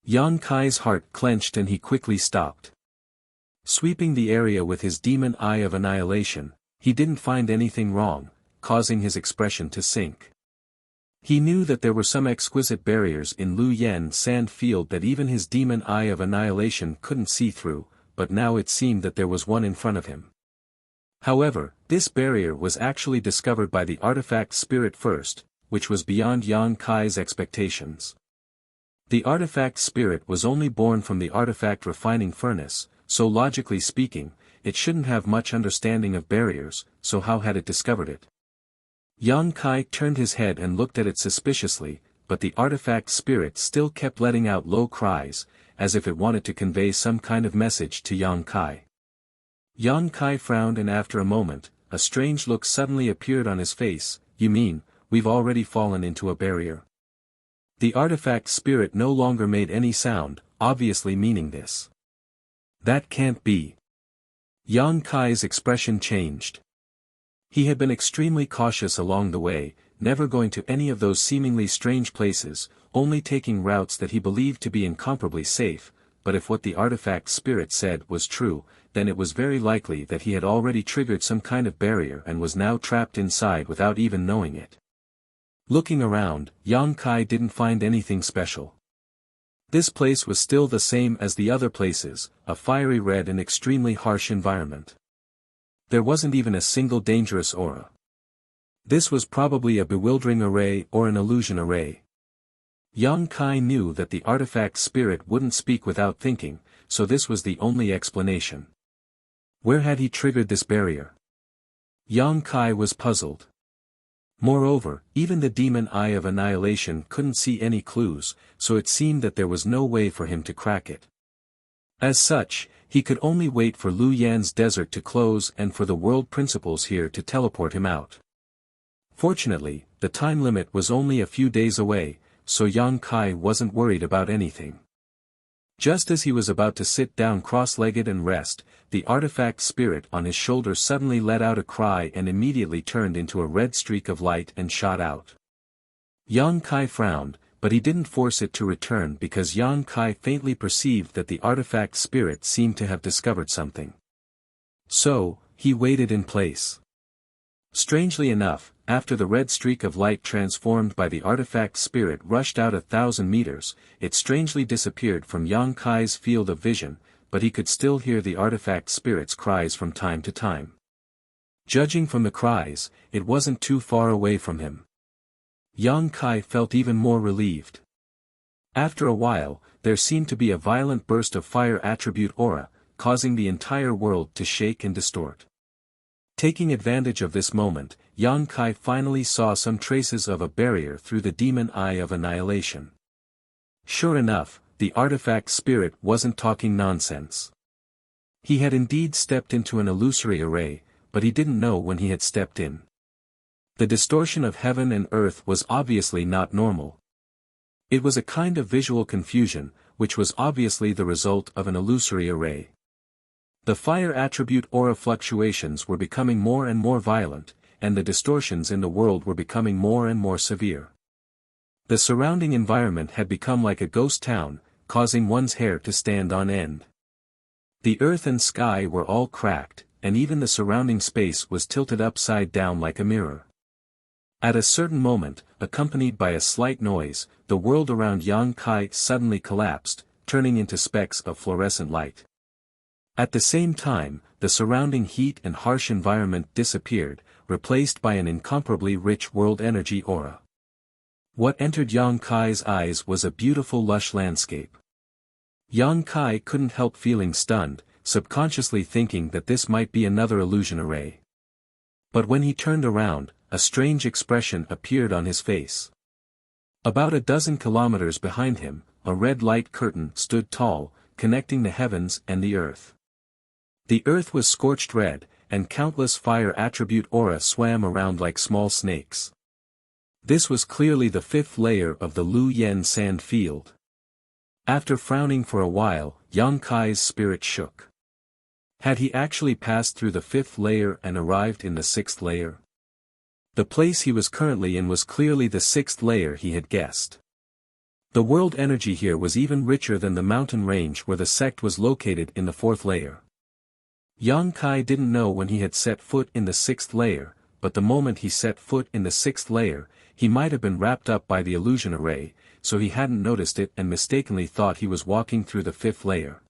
Yang Kai's heart clenched and he quickly stopped. Sweeping the area with his demon eye of annihilation, he didn't find anything wrong, causing his expression to sink. He knew that there were some exquisite barriers in Lu Yen sand field that even his demon eye of annihilation couldn't see through, but now it seemed that there was one in front of him. However, this barrier was actually discovered by the artifact spirit first, which was beyond Yang Kai's expectations. The artifact spirit was only born from the artifact refining furnace, so logically speaking, it shouldn't have much understanding of barriers, so how had it discovered it? Yang Kai turned his head and looked at it suspiciously, but the artifact spirit still kept letting out low cries, as if it wanted to convey some kind of message to Yang Kai. Yang Kai frowned and after a moment, a strange look suddenly appeared on his face. You mean, we've already fallen into a barrier? The artifact spirit no longer made any sound, obviously meaning this. That can't be. Yang Kai's expression changed. He had been extremely cautious along the way, never going to any of those seemingly strange places, only taking routes that he believed to be incomparably safe, but if what the artifact spirit said was true, then it was very likely that he had already triggered some kind of barrier and was now trapped inside without even knowing it. Looking around, Yang Kai didn't find anything special. This place was still the same as the other places, a fiery red and extremely harsh environment. There wasn't even a single dangerous aura. This was probably a bewildering array or an illusion array. Yang Kai knew that the artifact spirit wouldn't speak without thinking, so this was the only explanation. Where had he triggered this barrier? Yang Kai was puzzled. Moreover, even the demon eye of annihilation couldn't see any clues, so it seemed that there was no way for him to crack it. As such, he could only wait for Lu Yan's desert to close and for the world principles here to teleport him out. Fortunately, the time limit was only a few days away, so Yang Kai wasn't worried about anything. Just as he was about to sit down cross-legged and rest, the artifact spirit on his shoulder suddenly let out a cry and immediately turned into a red streak of light and shot out. Yang Kai frowned, but he didn't force it to return because Yang Kai faintly perceived that the artifact spirit seemed to have discovered something. So, he waited in place. Strangely enough, after the red streak of light transformed by the artifact spirit rushed out 1,000 meters, it strangely disappeared from Yang Kai's field of vision, but he could still hear the artifact spirit's cries from time to time. Judging from the cries, it wasn't too far away from him. Yang Kai felt even more relieved. After a while, there seemed to be a violent burst of fire attribute aura, causing the entire world to shake and distort. Taking advantage of this moment, Yang Kai finally saw some traces of a barrier through the demon eye of annihilation. Sure enough, the artifact spirit wasn't talking nonsense. He had indeed stepped into an illusory array, but he didn't know when he had stepped in. The distortion of heaven and earth was obviously not normal. It was a kind of visual confusion, which was obviously the result of an illusory array. The fire attribute aura fluctuations were becoming more and more violent, and the distortions in the world were becoming more and more severe. The surrounding environment had become like a ghost town, causing one's hair to stand on end. The earth and sky were all cracked, and even the surrounding space was tilted upside down like a mirror. At a certain moment, accompanied by a slight noise, the world around Yang Kai suddenly collapsed, turning into specks of fluorescent light. At the same time, the surrounding heat and harsh environment disappeared, replaced by an incomparably rich world energy aura. What entered Yang Kai's eyes was a beautiful lush landscape. Yang Kai couldn't help feeling stunned, subconsciously thinking that this might be another illusion array. But when he turned around, a strange expression appeared on his face. About a dozen kilometers behind him, a red light curtain stood tall, connecting the heavens and the earth. The earth was scorched red, and countless fire attribute aura swam around like small snakes. This was clearly the fifth layer of the Lu Yen sand field. After frowning for a while, Yang Kai's spirit shook. Had he actually passed through the fifth layer and arrived in the sixth layer? The place he was currently in was clearly the sixth layer he had guessed. The world energy here was even richer than the mountain range where the sect was located in the fourth layer. Yang Kai didn't know when he had set foot in the sixth layer, but the moment he set foot in the sixth layer, he might have been wrapped up by the illusion array, so he hadn't noticed it and mistakenly thought he was walking through the fifth layer.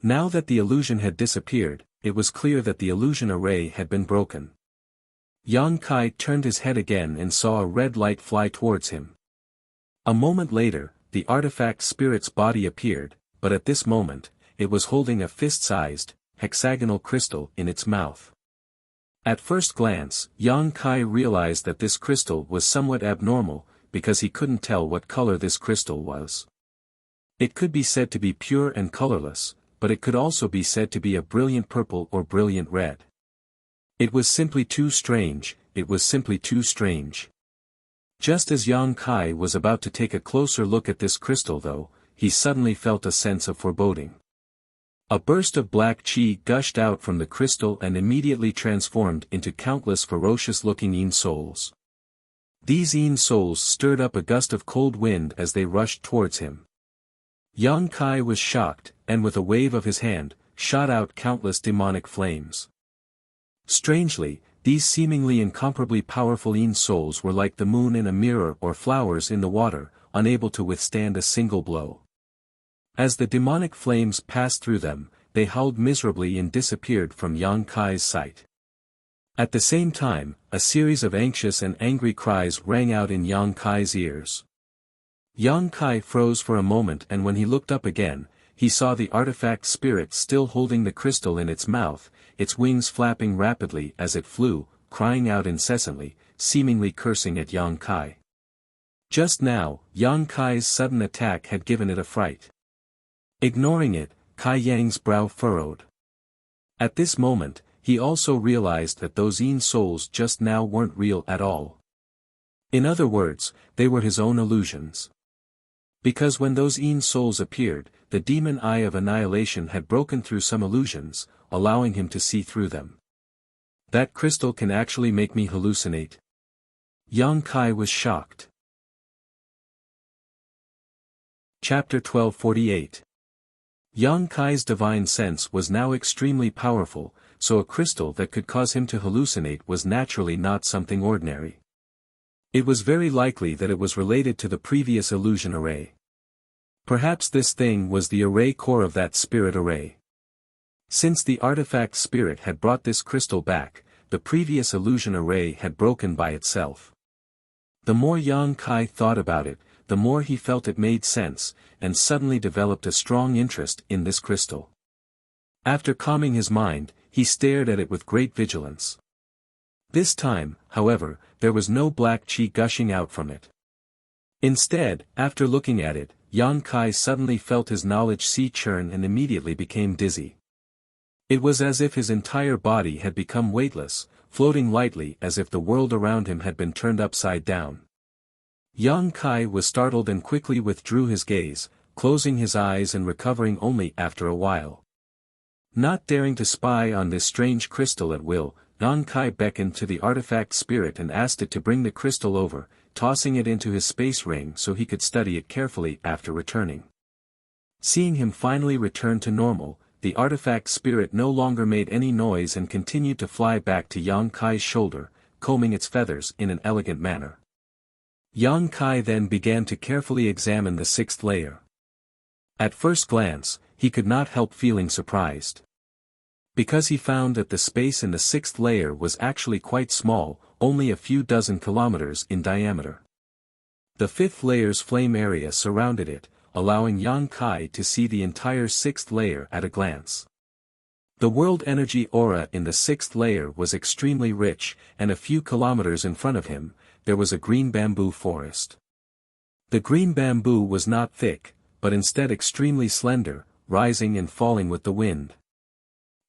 Now that the illusion had disappeared, it was clear that the illusion array had been broken. Yang Kai turned his head again and saw a red light fly towards him. A moment later, the artifact spirit's body appeared, but at this moment, it was holding a fist-sized, hexagonal crystal in its mouth. At first glance, Yang Kai realized that this crystal was somewhat abnormal, because he couldn't tell what color this crystal was. It could be said to be pure and colorless, but it could also be said to be a brilliant purple or brilliant red. It was simply too strange, it was simply too strange. Just as Yang Kai was about to take a closer look at this crystal though, he suddenly felt a sense of foreboding. A burst of black chi gushed out from the crystal and immediately transformed into countless ferocious-looking Yin souls. These Yin souls stirred up a gust of cold wind as they rushed towards him. Yang Kai was shocked, and with a wave of his hand, shot out countless demonic flames. Strangely, these seemingly incomparably powerful Yin souls were like the moon in a mirror or flowers in the water, unable to withstand a single blow. As the demonic flames passed through them, they howled miserably and disappeared from Yang Kai's sight. At the same time, a series of anxious and angry cries rang out in Yang Kai's ears. Yang Kai froze for a moment, and when he looked up again, he saw the artifact spirit still holding the crystal in its mouth, its wings flapping rapidly as it flew, crying out incessantly, seemingly cursing at Yang Kai. Just now, Yang Kai's sudden attack had given it a fright. Ignoring it, Kai Yang's brow furrowed. At this moment, he also realized that those Yin souls just now weren't real at all. In other words, they were his own illusions. Because when those Yin souls appeared, the demon eye of annihilation had broken through some illusions, allowing him to see through them. That crystal can actually make me hallucinate. Yang Kai was shocked. Chapter 1248. Yang Kai's divine sense was now extremely powerful, so a crystal that could cause him to hallucinate was naturally not something ordinary. It was very likely that it was related to the previous illusion array. Perhaps this thing was the array core of that spirit array. Since the artifact spirit had brought this crystal back, the previous illusion array had broken by itself. The more Yang Kai thought about it, the more he felt it made sense, and suddenly developed a strong interest in this crystal. After calming his mind, he stared at it with great vigilance. This time, however, there was no black chi gushing out from it. Instead, after looking at it, Yang Kai suddenly felt his knowledge sea churn and immediately became dizzy. It was as if his entire body had become weightless, floating lightly as if the world around him had been turned upside down. Yang Kai was startled and quickly withdrew his gaze, closing his eyes and recovering only after a while. Not daring to spy on this strange crystal at will, Yang Kai beckoned to the artifact spirit and asked it to bring the crystal over, tossing it into his space ring so he could study it carefully after returning. Seeing him finally return to normal, the artifact spirit no longer made any noise and continued to fly back to Yang Kai's shoulder, combing its feathers in an elegant manner. Yang Kai then began to carefully examine the sixth layer. At first glance, he could not help feeling surprised. Because he found that the space in the sixth layer was actually quite small, only a few dozen kilometers in diameter. The fifth layer's flame area surrounded it, allowing Yang Kai to see the entire sixth layer at a glance. The world energy aura in the sixth layer was extremely rich, and a few kilometers in front of him, there was a green bamboo forest. The green bamboo was not thick, but instead extremely slender, rising and falling with the wind.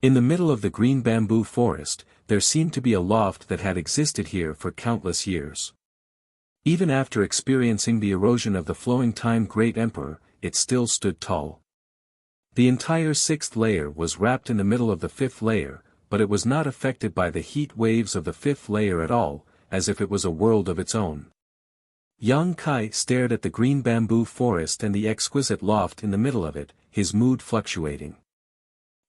In the middle of the green bamboo forest, there seemed to be a loft that had existed here for countless years. Even after experiencing the erosion of the flowing time Great Emperor, it still stood tall. The entire sixth layer was wrapped in the middle of the fifth layer, but it was not affected by the heat waves of the fifth layer at all, as if it was a world of its own. Yang Kai stared at the green bamboo forest and the exquisite loft in the middle of it, his mood fluctuating.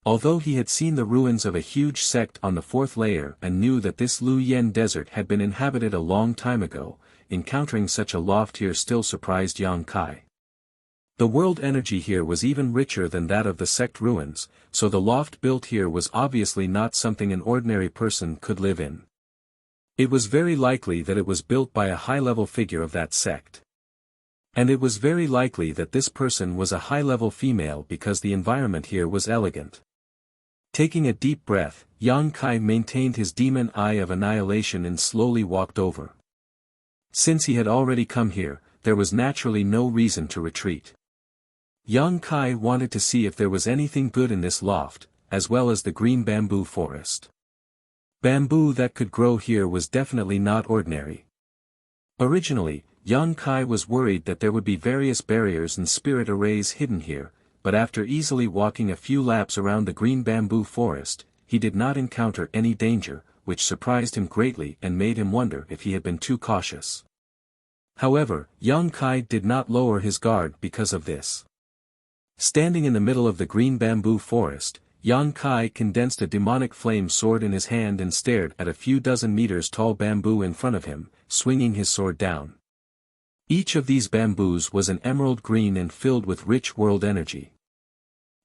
Although he had seen the ruins of a huge sect on the fourth layer and knew that this Lu Yen desert had been inhabited a long time ago, encountering such a loft here still surprised Yang Kai. The world energy here was even richer than that of the sect ruins, so the loft built here was obviously not something an ordinary person could live in. It was very likely that it was built by a high-level figure of that sect. And it was very likely that this person was a high-level female because the environment here was elegant. Taking a deep breath, Yang Kai maintained his demon eye of annihilation and slowly walked over. Since he had already come here, there was naturally no reason to retreat. Yang Kai wanted to see if there was anything good in this loft, as well as the green bamboo forest. Bamboo that could grow here was definitely not ordinary. Originally, Yang Kai was worried that there would be various barriers and spirit arrays hidden here, but after easily walking a few laps around the green bamboo forest, he did not encounter any danger, which surprised him greatly and made him wonder if he had been too cautious. However, Yang Kai did not lower his guard because of this. Standing in the middle of the green bamboo forest, Yang Kai condensed a demonic flame sword in his hand and stared at a few dozen meters tall bamboo in front of him, swinging his sword down. Each of these bamboos was an emerald green and filled with rich world energy.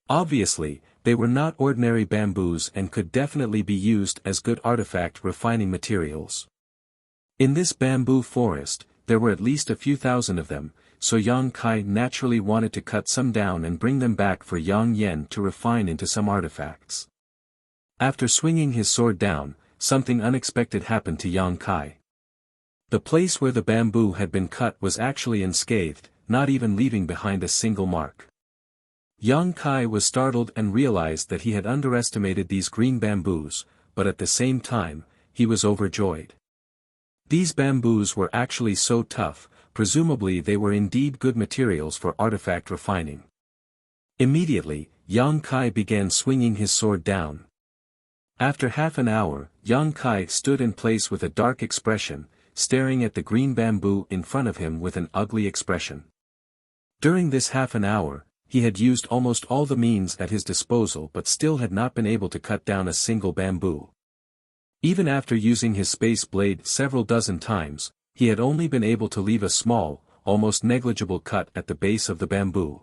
Obviously, they were not ordinary bamboos and could definitely be used as good artifact refining materials. In this bamboo forest, there were at least a few thousand of them, so Yang Kai naturally wanted to cut some down and bring them back for Yang Yen to refine into some artifacts. After swinging his sword down, something unexpected happened to Yang Kai. The place where the bamboo had been cut was actually unscathed, not even leaving behind a single mark. Yang Kai was startled and realized that he had underestimated these green bamboos, but at the same time, he was overjoyed. These bamboos were actually so tough, presumably they were indeed good materials for artifact refining. Immediately, Yang Kai began swinging his sword down. After half an hour, Yang Kai stood in place with a dark expression, staring at the green bamboo in front of him with an ugly expression. During this half an hour, he had used almost all the means at his disposal but still had not been able to cut down a single bamboo. Even after using his space blade several dozen times, he had only been able to leave a small, almost negligible cut at the base of the bamboo.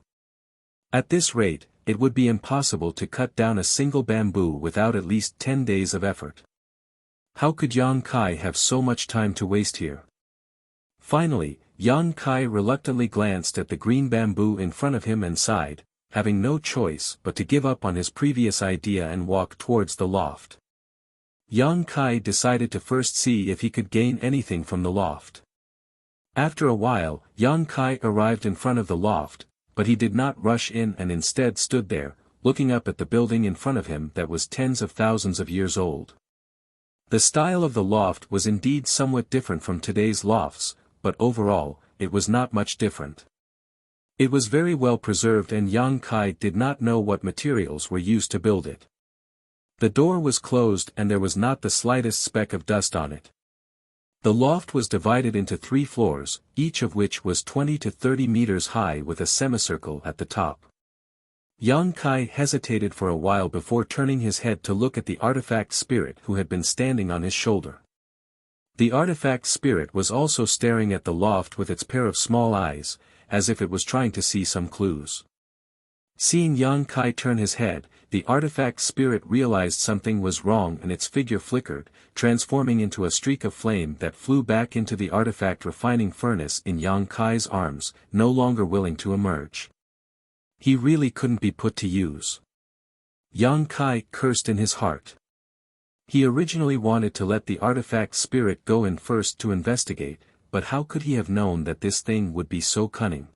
At this rate, it would be impossible to cut down a single bamboo without at least 10 days of effort. How could Yang Kai have so much time to waste here? Finally, Yang Kai reluctantly glanced at the green bamboo in front of him and sighed, having no choice but to give up on his previous idea and walk towards the loft. Yang Kai decided to first see if he could gain anything from the loft. After a while, Yang Kai arrived in front of the loft, but he did not rush in and instead stood there, looking up at the building in front of him that was tens of thousands of years old. The style of the loft was indeed somewhat different from today's lofts, but overall, it was not much different. It was very well preserved and Yang Kai did not know what materials were used to build it. The door was closed and there was not the slightest speck of dust on it. The loft was divided into 3 floors, each of which was 20 to 30 meters high with a semicircle at the top. Yang Kai hesitated for a while before turning his head to look at the artifact spirit who had been standing on his shoulder. The artifact spirit was also staring at the loft with its pair of small eyes, as if it was trying to see some clues. Seeing Yang Kai turn his head, the artifact spirit realized something was wrong and its figure flickered, transforming into a streak of flame that flew back into the artifact refining furnace in Yang Kai's arms, no longer willing to emerge. He really couldn't be put to use. Yang Kai cursed in his heart. He originally wanted to let the artifact spirit go in first to investigate, but how could he have known that this thing would be so cunning?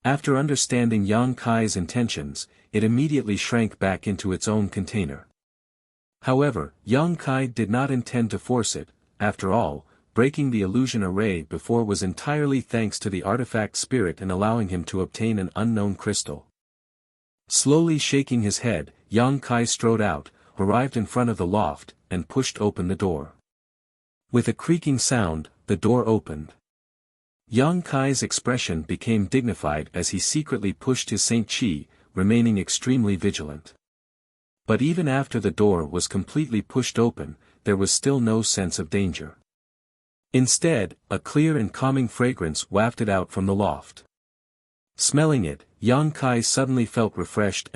After understanding Yang Kai's intentions, it immediately shrank back into its own container. However, Yang Kai did not intend to force it. After all, breaking the illusion array before was entirely thanks to the artifact spirit and allowing him to obtain an unknown crystal. Slowly shaking his head, Yang Kai strode out, arrived in front of the loft, and pushed open the door. With a creaking sound, the door opened. Yang Kai's expression became dignified as he secretly pushed his Saint Chi, remaining extremely vigilant. But even after the door was completely pushed open, there was still no sense of danger. Instead, a clear and calming fragrance wafted out from the loft. Smelling it, Yang Kai suddenly felt refreshed.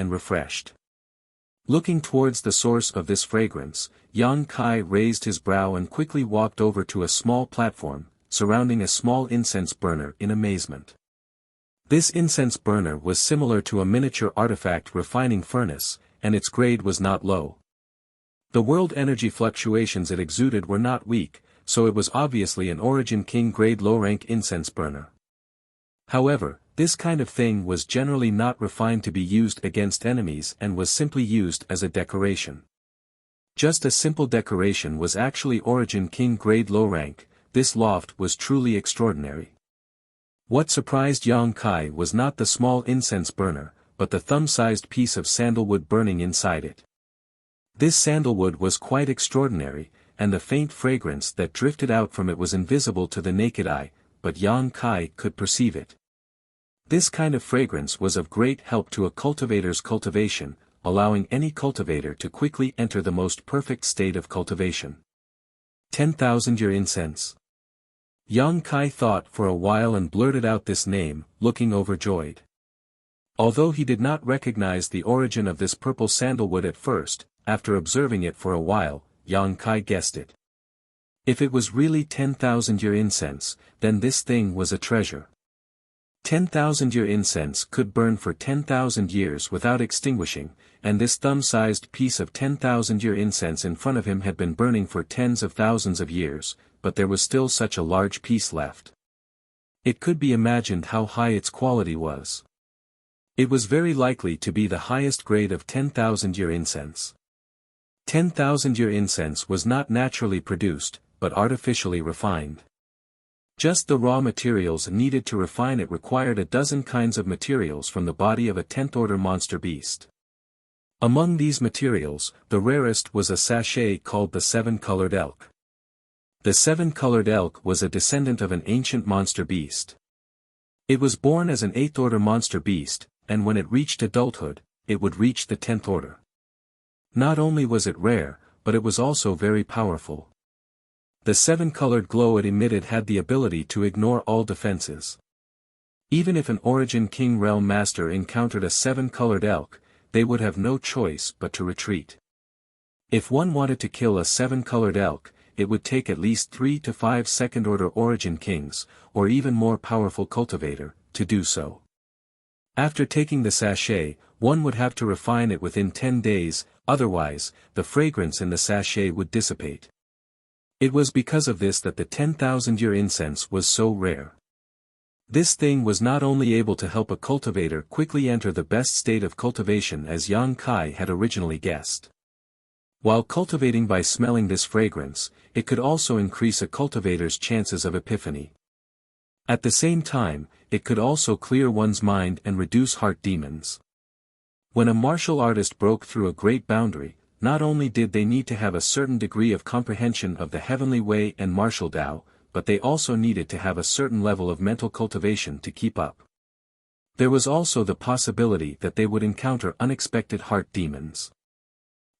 Looking towards the source of this fragrance, Yang Kai raised his brow and quickly walked over to a small platform, surrounding a small incense burner in amazement. This incense burner was similar to a miniature artifact refining furnace, and its grade was not low. The world energy fluctuations it exuded were not weak, so it was obviously an Origin King grade low-rank incense burner. However, this kind of thing was generally not refined to be used against enemies and was simply used as a decoration. Just a simple decoration was actually Origin King grade low rank. This loft was truly extraordinary. What surprised Yang Kai was not the small incense burner, but the thumb-sized piece of sandalwood burning inside it. This sandalwood was quite extraordinary, and the faint fragrance that drifted out from it was invisible to the naked eye, but Yang Kai could perceive it. This kind of fragrance was of great help to a cultivator's cultivation, allowing any cultivator to quickly enter the most perfect state of cultivation. 10,000-year incense. Yang Kai thought for a while and blurted out this name, looking overjoyed. Although he did not recognize the origin of this purple sandalwood at first, after observing it for a while, Yang Kai guessed it. If it was really 10,000-year incense, then this thing was a treasure. 10,000-year incense could burn for 10,000 years without extinguishing, and this thumb-sized piece of 10,000-year incense in front of him had been burning for tens of thousands of years, but there was still such a large piece left. It could be imagined how high its quality was. It was very likely to be the highest grade of 10,000-year incense. 10,000-year incense was not naturally produced, but artificially refined. Just the raw materials needed to refine it required a dozen kinds of materials from the body of a 10th-order monster beast. Among these materials, the rarest was a sachet called the Seven-Colored Elk. The Seven-Colored Elk was a descendant of an ancient monster beast. It was born as an 8th-order monster beast, and when it reached adulthood, it would reach the 10th order. Not only was it rare, but it was also very powerful. The seven-colored glow it emitted had the ability to ignore all defenses. Even if an Origin King Realm Master encountered a seven-colored elk, they would have no choice but to retreat. If one wanted to kill a seven-colored elk, it would take at least 3 to 5 second-order Origin Kings, or even more powerful cultivator, to do so. After taking the sachet, one would have to refine it within 10 days, otherwise, the fragrance in the sachet would dissipate. It was because of this that the 10,000-year incense was so rare. This thing was not only able to help a cultivator quickly enter the best state of cultivation as Yang Kai had originally guessed. While cultivating by smelling this fragrance, it could also increase a cultivator's chances of epiphany. At the same time, it could also clear one's mind and reduce heart demons. When a martial artist broke through a great boundary, not only did they need to have a certain degree of comprehension of the heavenly way and martial Tao, but they also needed to have a certain level of mental cultivation to keep up. There was also the possibility that they would encounter unexpected heart demons.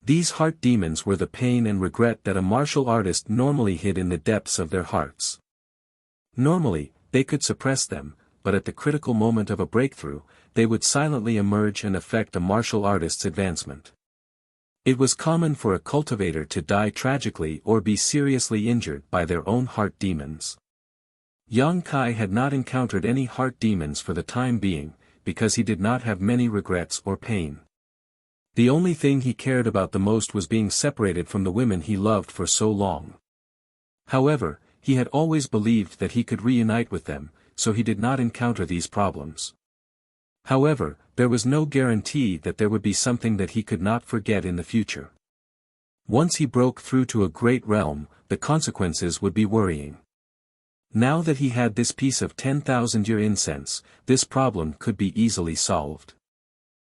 These heart demons were the pain and regret that a martial artist normally hid in the depths of their hearts. Normally, they could suppress them, but at the critical moment of a breakthrough, they would silently emerge and affect a martial artist's advancement. It was common for a cultivator to die tragically or be seriously injured by their own heart demons. Yang Kai had not encountered any heart demons for the time being, because he did not have many regrets or pain. The only thing he cared about the most was being separated from the women he loved for so long. However, he had always believed that he could reunite with them, so he did not encounter these problems. However, there was no guarantee that there would be something that he could not forget in the future. Once he broke through to a great realm, the consequences would be worrying. Now that he had this piece of 10,000-year incense, this problem could be easily solved.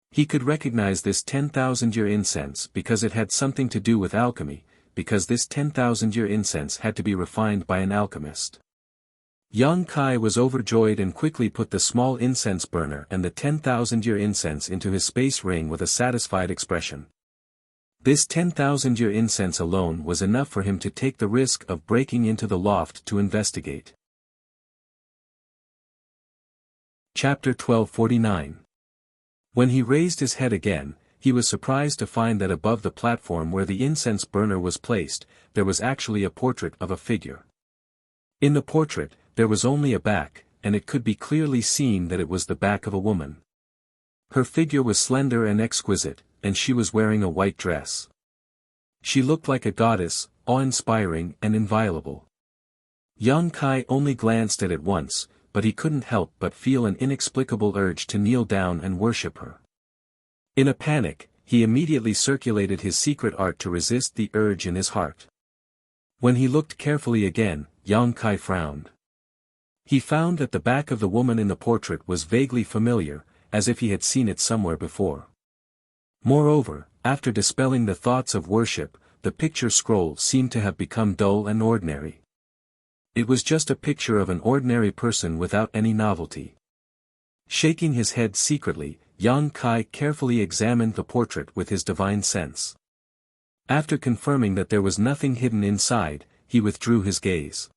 He could recognize this 10,000-year incense because it had something to do with alchemy, because this 10,000-year incense had to be refined by an alchemist. Yang Kai was overjoyed and quickly put the small incense burner and the 10,000-year incense into his space ring with a satisfied expression. This 10,000-year incense alone was enough for him to take the risk of breaking into the loft to investigate. Chapter 1249. When he raised his head again, he was surprised to find that above the platform where the incense burner was placed, there was actually a portrait of a figure. In the portrait, there was only a back, and it could be clearly seen that it was the back of a woman. Her figure was slender and exquisite, and she was wearing a white dress. She looked like a goddess, awe-inspiring and inviolable. Yang Kai only glanced at it once, but he couldn't help but feel an inexplicable urge to kneel down and worship her. In a panic, he immediately circulated his secret art to resist the urge in his heart. When he looked carefully again, Yang Kai frowned. He found that the back of the woman in the portrait was vaguely familiar, as if he had seen it somewhere before. Moreover, after dispelling the thoughts of worship, the picture scroll seemed to have become dull and ordinary. It was just a picture of an ordinary person without any novelty. Shaking his head secretly, Yang Kai carefully examined the portrait with his divine sense. After confirming that there was nothing hidden inside, he withdrew his gaze.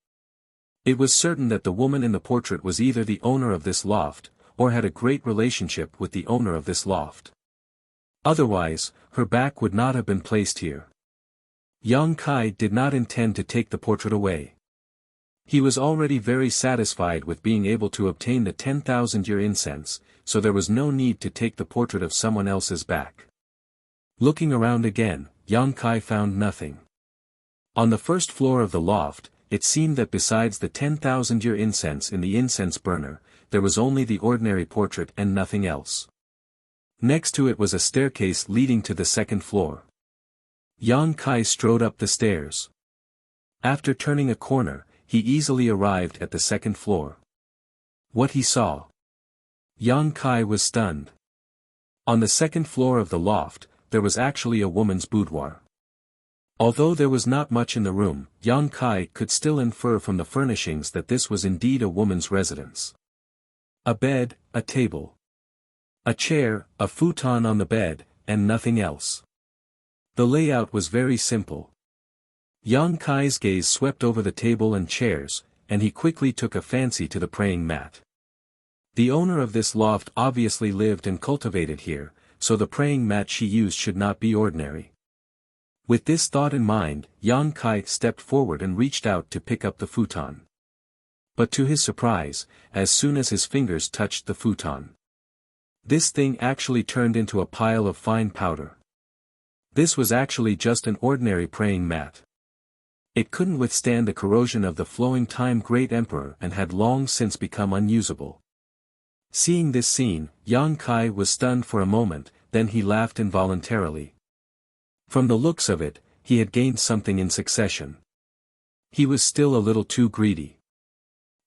It was certain that the woman in the portrait was either the owner of this loft, or had a great relationship with the owner of this loft. Otherwise, her back would not have been placed here. Yang Kai did not intend to take the portrait away. He was already very satisfied with being able to obtain the 10,000-year incense, so there was no need to take the portrait of someone else's back. Looking around again, Yang Kai found nothing. On the first floor of the loft, it seemed that besides the 10,000-year incense in the incense burner, there was only the ordinary portrait and nothing else. Next to it was a staircase leading to the second floor. Yang Kai strode up the stairs. After turning a corner, he easily arrived at the second floor. What he saw. Yang Kai was stunned. On the second floor of the loft, there was actually a woman's boudoir. Although there was not much in the room, Yang Kai could still infer from the furnishings that this was indeed a woman's residence. A bed, a table, a chair, a futon on the bed, and nothing else. The layout was very simple. Yang Kai's gaze swept over the table and chairs, and he quickly took a fancy to the praying mat. The owner of this loft obviously lived and cultivated here, so the praying mat she used should not be ordinary. With this thought in mind, Yang Kai stepped forward and reached out to pick up the futon. But to his surprise, as soon as his fingers touched the futon, this thing actually turned into a pile of fine powder. This was actually just an ordinary praying mat. It couldn't withstand the corrosion of the flowing time great emperor and had long since become unusable. Seeing this scene, Yang Kai was stunned for a moment, then he laughed involuntarily. From the looks of it, he had gained something in succession. He was still a little too greedy.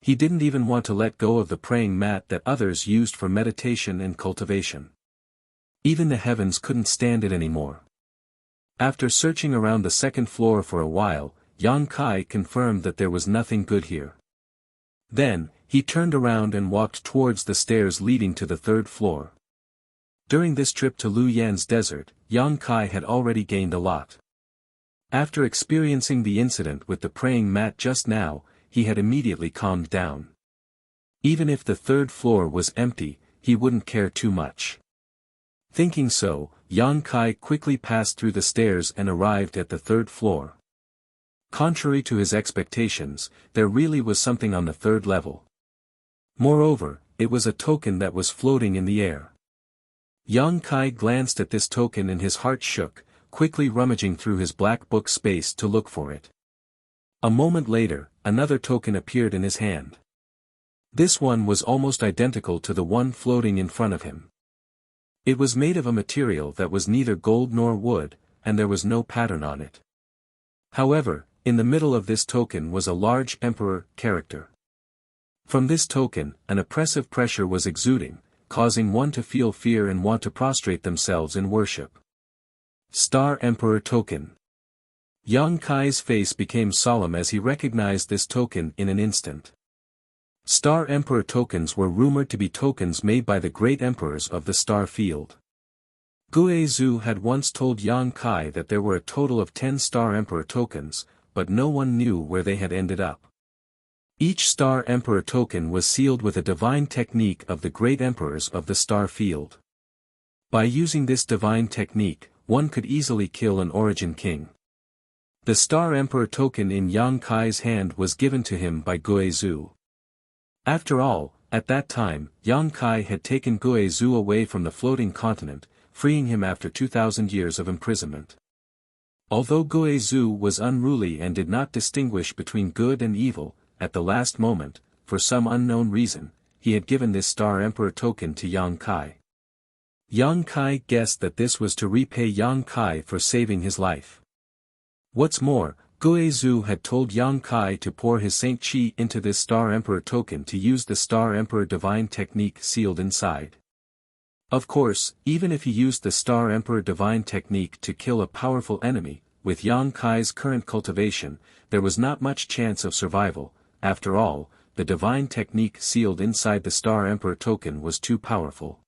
He didn't even want to let go of the praying mat that others used for meditation and cultivation. Even the heavens couldn't stand it anymore. After searching around the second floor for a while, Yang Kai confirmed that there was nothing good here. Then, he turned around and walked towards the stairs leading to the third floor. During this trip to Lu Yan's desert, Yang Kai had already gained a lot. After experiencing the incident with the praying mat just now, he had immediately calmed down. Even if the third floor was empty, he wouldn't care too much. Thinking so, Yang Kai quickly passed through the stairs and arrived at the third floor. Contrary to his expectations, there really was something on the third level. Moreover, it was a token that was floating in the air. Yang Kai glanced at this token and his heart shook, quickly rummaging through his black book space to look for it. A moment later, another token appeared in his hand. This one was almost identical to the one floating in front of him. It was made of a material that was neither gold nor wood, and there was no pattern on it. However, in the middle of this token was a large emperor character. From this token, an oppressive pressure was exuding, causing one to feel fear and want to prostrate themselves in worship. Star Emperor Token. Yang Kai's face became solemn as he recognized this token in an instant. Star Emperor tokens were rumored to be tokens made by the great emperors of the star field. Guizhou had once told Yang Kai that there were a total of 10 Star Emperor tokens, but no one knew where they had ended up. Each Star Emperor token was sealed with a divine technique of the great emperors of the star field. By using this divine technique, one could easily kill an origin king. The Star Emperor token in Yang Kai's hand was given to him by Guizhou. After all, at that time, Yang Kai had taken Guizhou away from the floating continent, freeing him after 2,000 years of imprisonment. Although Guizhou was unruly and did not distinguish between good and evil, at the last moment, for some unknown reason, he had given this Star Emperor token to Yang Kai. Yang Kai guessed that this was to repay Yang Kai for saving his life. What's more, Guizhou had told Yang Kai to pour his Saint Chi into this Star Emperor token to use the Star Emperor divine technique sealed inside. Of course, even if he used the Star Emperor divine technique to kill a powerful enemy, with Yang Kai's current cultivation, there was not much chance of survival. After all, the divine technique sealed inside the Star Emperor token was too powerful.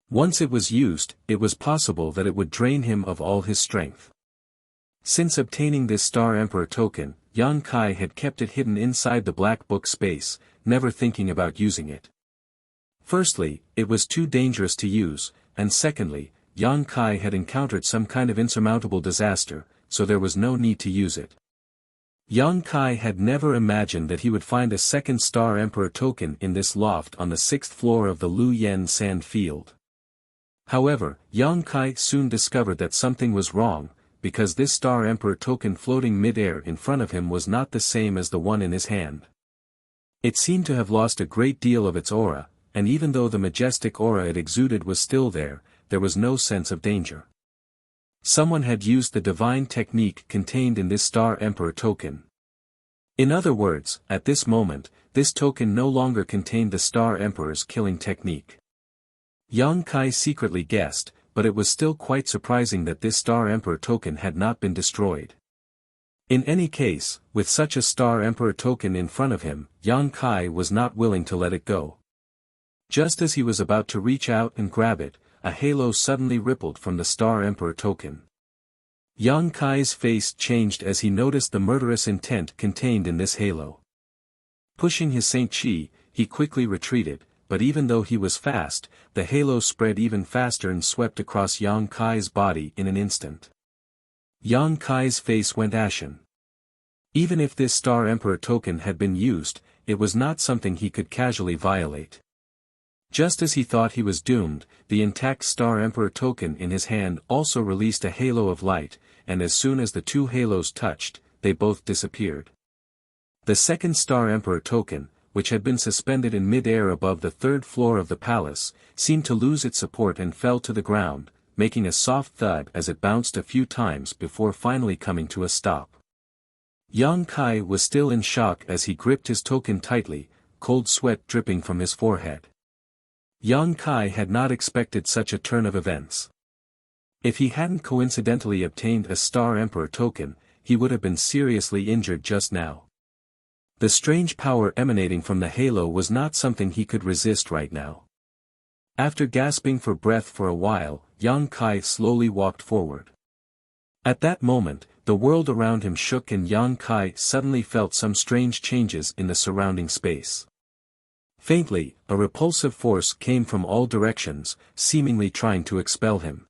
Once it was used, it was possible that it would drain him of all his strength. Since obtaining this Star Emperor token, Yang Kai had kept it hidden inside the black book space, never thinking about using it. Firstly, it was too dangerous to use, and secondly, Yang Kai had encountered some kind of insurmountable disaster, so there was no need to use it. Yang Kai had never imagined that he would find a second Star Emperor token in this loft on the 6th floor of the Lu Yen sand field. However, Yang Kai soon discovered that something was wrong, because this Star Emperor token floating mid-air in front of him was not the same as the one in his hand. It seemed to have lost a great deal of its aura, and even though the majestic aura it exuded was still there was no sense of danger. Someone had used the divine technique contained in this Star Emperor token. In other words, at this moment, this token no longer contained the Star Emperor's killing technique. Yang Kai secretly guessed, but it was still quite surprising that this Star Emperor token had not been destroyed. In any case, with such a Star Emperor token in front of him, Yang Kai was not willing to let it go. Just as he was about to reach out and grab it, a halo suddenly rippled from the Star Emperor token. Yang Kai's face changed as he noticed the murderous intent contained in this halo. Pushing his Saint Chi, he quickly retreated, but even though he was fast, the halo spread even faster and swept across Yang Kai's body in an instant. Yang Kai's face went ashen. Even if this Star Emperor token had been used, it was not something he could casually violate. Just as he thought he was doomed, the intact Star Emperor token in his hand also released a halo of light, and as soon as the two halos touched, they both disappeared. The second Star Emperor token, which had been suspended in mid-air above the 3rd floor of the palace, seemed to lose its support and fell to the ground, making a soft thud as it bounced a few times before finally coming to a stop. Yang Kai was still in shock as he gripped his token tightly, cold sweat dripping from his forehead. Yang Kai had not expected such a turn of events. If he hadn't coincidentally obtained a Star Emperor token, he would have been seriously injured just now. The strange power emanating from the halo was not something he could resist right now. After gasping for breath for a while, Yang Kai slowly walked forward. At that moment, the world around him shook and Yang Kai suddenly felt some strange changes in the surrounding space. Faintly, a repulsive force came from all directions, seemingly trying to expel him.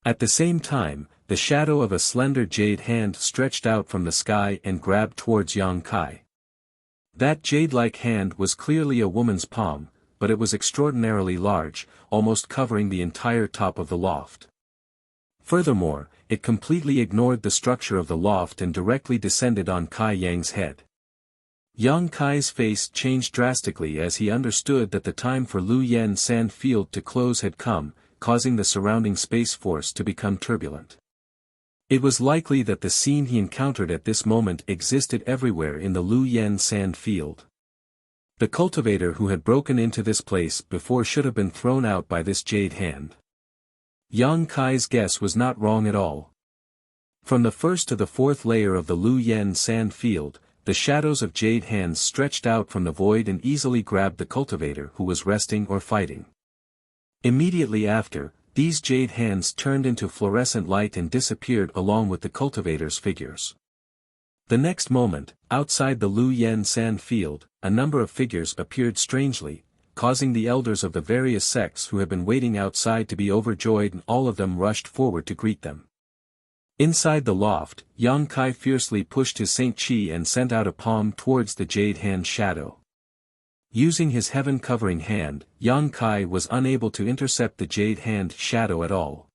At the same time, the shadow of a slender jade hand stretched out from the sky and grabbed towards Yang Kai. That jade-like hand was clearly a woman's palm, but it was extraordinarily large, almost covering the entire top of the loft. Furthermore, it completely ignored the structure of the loft and directly descended on Kai Yang's head. Yang Kai's face changed drastically as he understood that the time for Lu Yen Sand Field to close had come, causing the surrounding space force to become turbulent. It was likely that the scene he encountered at this moment existed everywhere in the Lu Yen Sand Field. The cultivator who had broken into this place before should have been thrown out by this jade hand. Yang Kai's guess was not wrong at all. From the first to the fourth layer of the Lu Yen Sand Field, the shadows of jade hands stretched out from the void and easily grabbed the cultivator who was resting or fighting. Immediately after, these jade hands turned into fluorescent light and disappeared along with the cultivator's figures. The next moment, outside the Lu Yen Sand Field, a number of figures appeared strangely, causing the elders of the various sects who had been waiting outside to be overjoyed, and all of them rushed forward to greet them. Inside the loft, Yang Kai fiercely pushed his Saint Chi and sent out a palm towards the jade hand shadow. Using his heaven-covering hand, Yang Kai was unable to intercept the jade hand shadow at all.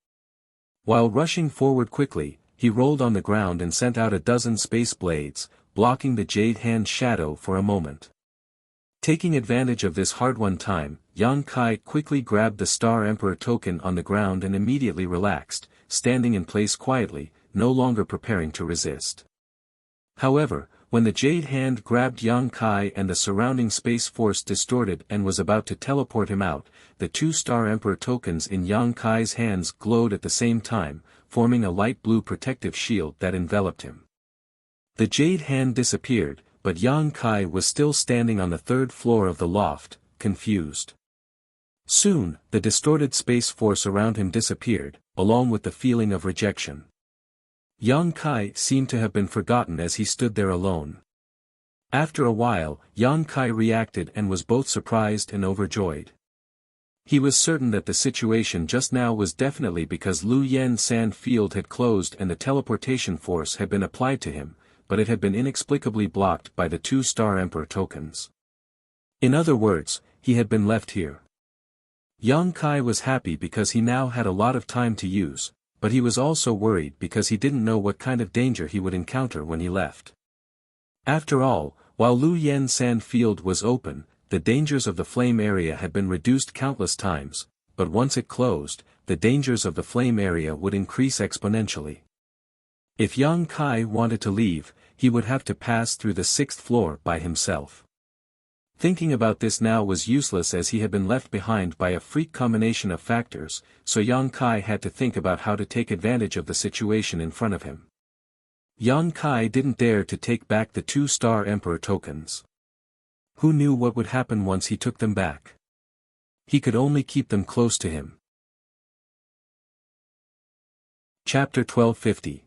While rushing forward quickly, he rolled on the ground and sent out a dozen space blades, blocking the jade hand shadow for a moment. Taking advantage of this hard-won time, Yang Kai quickly grabbed the Star Emperor token on the ground and immediately relaxed, standing in place quietly, no longer preparing to resist. However, when the jade hand grabbed Yang Kai and the surrounding space force distorted and was about to teleport him out, the two Star Emperor tokens in Yang Kai's hands glowed at the same time, forming a light blue protective shield that enveloped him. The jade hand disappeared, but Yang Kai was still standing on the third floor of the loft, confused. Soon, the distorted space force around him disappeared, along with the feeling of rejection. Yang Kai seemed to have been forgotten as he stood there alone. After a while, Yang Kai reacted and was both surprised and overjoyed. He was certain that the situation just now was definitely because Lu Yen Sand Field had closed and the teleportation force had been applied to him, but it had been inexplicably blocked by the two Star Emperor tokens. In other words, he had been left here. Yang Kai was happy because he now had a lot of time to use, but he was also worried because he didn't know what kind of danger he would encounter when he left. After all, while Lu Yen Sand Field was open, the dangers of the flame area had been reduced countless times, but once it closed, the dangers of the flame area would increase exponentially. If Yang Kai wanted to leave, he would have to pass through the 6th floor by himself. Thinking about this now was useless as he had been left behind by a freak combination of factors, so Yang Kai had to think about how to take advantage of the situation in front of him. Yang Kai didn't dare to take back the two Star Emperor tokens. Who knew what would happen once he took them back? He could only keep them close to him. Chapter 1250.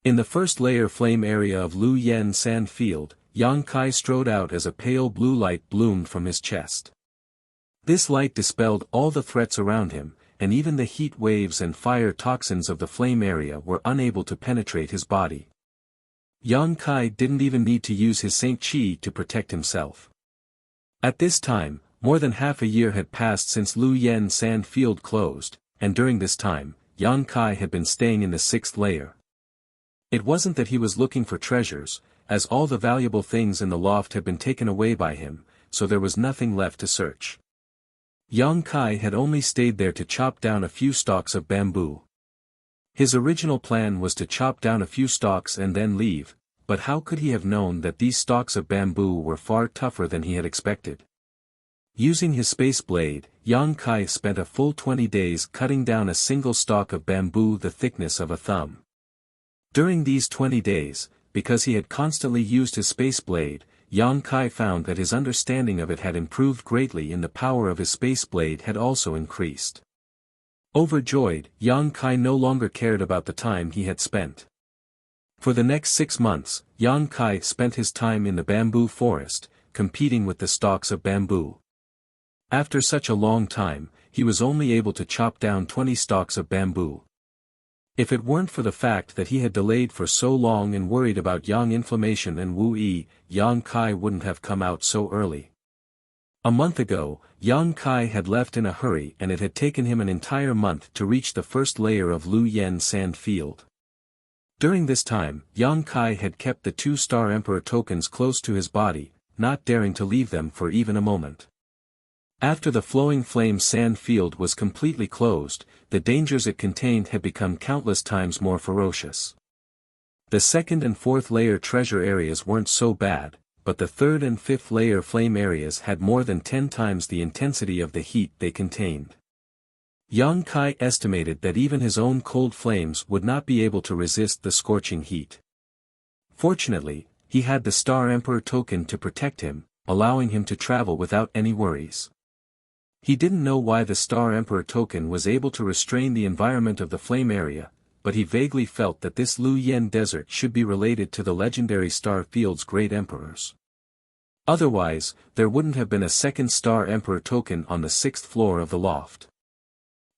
In the first layer flame area of Lu Yen Sand Field, Yang Kai strode out as a pale blue light bloomed from his chest. This light dispelled all the threats around him, and even the heat waves and fire toxins of the flame area were unable to penetrate his body. Yang Kai didn't even need to use his Saint Chi to protect himself. At this time, more than half a year had passed since Lu Yen Sand Field closed, and during this time, Yang Kai had been staying in the 6th layer. It wasn't that he was looking for treasures, as all the valuable things in the loft had been taken away by him, so there was nothing left to search. Yang Kai had only stayed there to chop down a few stalks of bamboo. His original plan was to chop down a few stalks and then leave, but how could he have known that these stalks of bamboo were far tougher than he had expected? Using his space blade, Yang Kai spent a full 20 days cutting down a single stalk of bamboo the thickness of a thumb. During these 20 days, because he had constantly used his space blade, Yang Kai found that his understanding of it had improved greatly and the power of his space blade had also increased. Overjoyed, Yang Kai no longer cared about the time he had spent. For the next 6 months, Yang Kai spent his time in the bamboo forest, competing with the stalks of bamboo. After such a long time, he was only able to chop down 20 stalks of bamboo. If it weren't for the fact that he had delayed for so long and worried about Yang inflammation and Wu Yi, Yang Kai wouldn't have come out so early. A month ago, Yang Kai had left in a hurry and it had taken him an entire month to reach the first layer of Lu Yen sand field. During this time, Yang Kai had kept the 2-star Emperor tokens close to his body, not daring to leave them for even a moment. After the flowing flame sand field was completely closed, the dangers it contained had become countless times more ferocious. The 2nd and 4th layer treasure areas weren't so bad, but the 3rd and 5th layer flame areas had more than 10 times the intensity of the heat they contained. Yang Kai estimated that even his own cold flames would not be able to resist the scorching heat. Fortunately, he had the Star Emperor token to protect him, allowing him to travel without any worries. He didn't know why the Star Emperor token was able to restrain the environment of the flame area, but he vaguely felt that this Lu Yen desert should be related to the legendary star field's great emperors. Otherwise, there wouldn't have been a 2nd Star Emperor token on the 6th floor of the loft.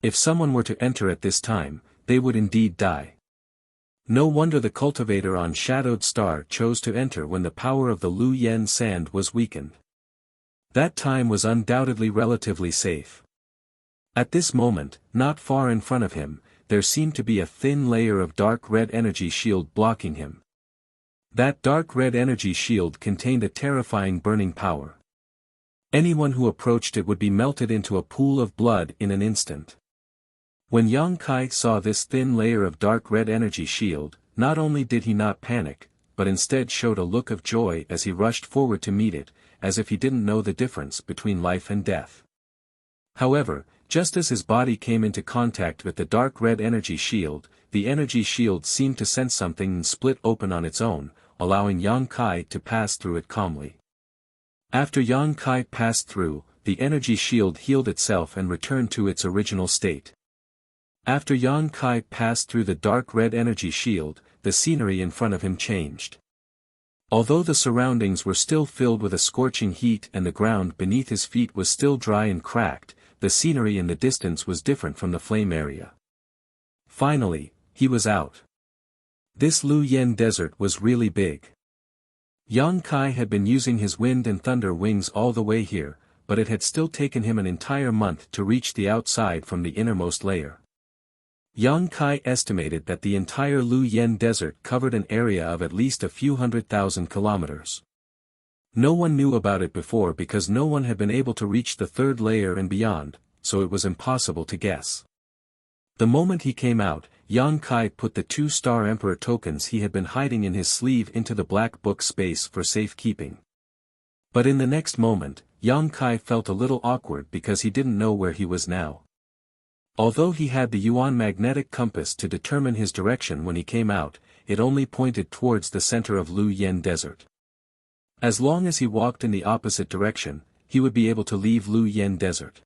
If someone were to enter at this time, they would indeed die. No wonder the cultivator on Shadowed Star chose to enter when the power of the Lu Yen sand was weakened. That time was undoubtedly relatively safe. At this moment, not far in front of him, there seemed to be a thin layer of dark red energy shield blocking him. That dark red energy shield contained a terrifying burning power. Anyone who approached it would be melted into a pool of blood in an instant. When Yang Kai saw this thin layer of dark red energy shield, not only did he not panic, but instead showed a look of joy as he rushed forward to meet it, as if he didn't know the difference between life and death. However, just as his body came into contact with the dark red energy shield, the energy shield seemed to sense something and split open on its own, allowing Yang Kai to pass through it calmly. After Yang Kai passed through, the energy shield healed itself and returned to its original state. After Yang Kai passed through the dark red energy shield, the scenery in front of him changed. Although the surroundings were still filled with a scorching heat and the ground beneath his feet was still dry and cracked, the scenery in the distance was different from the flame area. Finally, he was out. This Lu Yen desert was really big. Yang Kai had been using his wind and thunder wings all the way here, but it had still taken him an entire month to reach the outside from the innermost layer. Yang Kai estimated that the entire Lu Yen desert covered an area of at least a few 100,000 kilometers. No one knew about it before because no one had been able to reach the 3rd layer and beyond, so it was impossible to guess. The moment he came out, Yang Kai put the 2-star Emperor tokens he had been hiding in his sleeve into the black book space for safekeeping. But in the next moment, Yang Kai felt a little awkward because he didn't know where he was now. Although he had the Yuan magnetic compass to determine his direction when he came out, it only pointed towards the center of Lu Yen desert. As long as he walked in the opposite direction, he would be able to leave Lu Yen desert.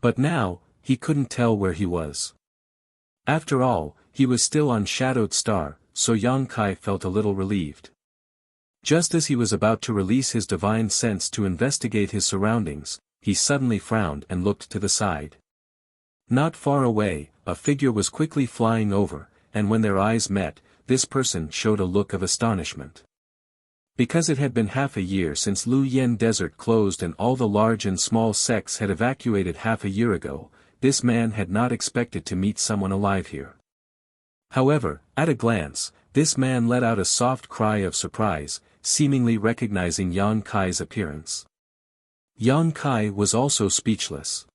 But now, he couldn't tell where he was. After all, he was still on Shadowed Star, so Yang Kai felt a little relieved. Just as he was about to release his divine sense to investigate his surroundings, he suddenly frowned and looked to the side. Not far away, a figure was quickly flying over, and when their eyes met, this person showed a look of astonishment. Because it had been half a year since Lu Yen desert closed and all the large and small sects had evacuated half a year ago, this man had not expected to meet someone alive here. However, at a glance, this man let out a soft cry of surprise, seemingly recognizing Yang Kai's appearance. Yang Kai was also speechless.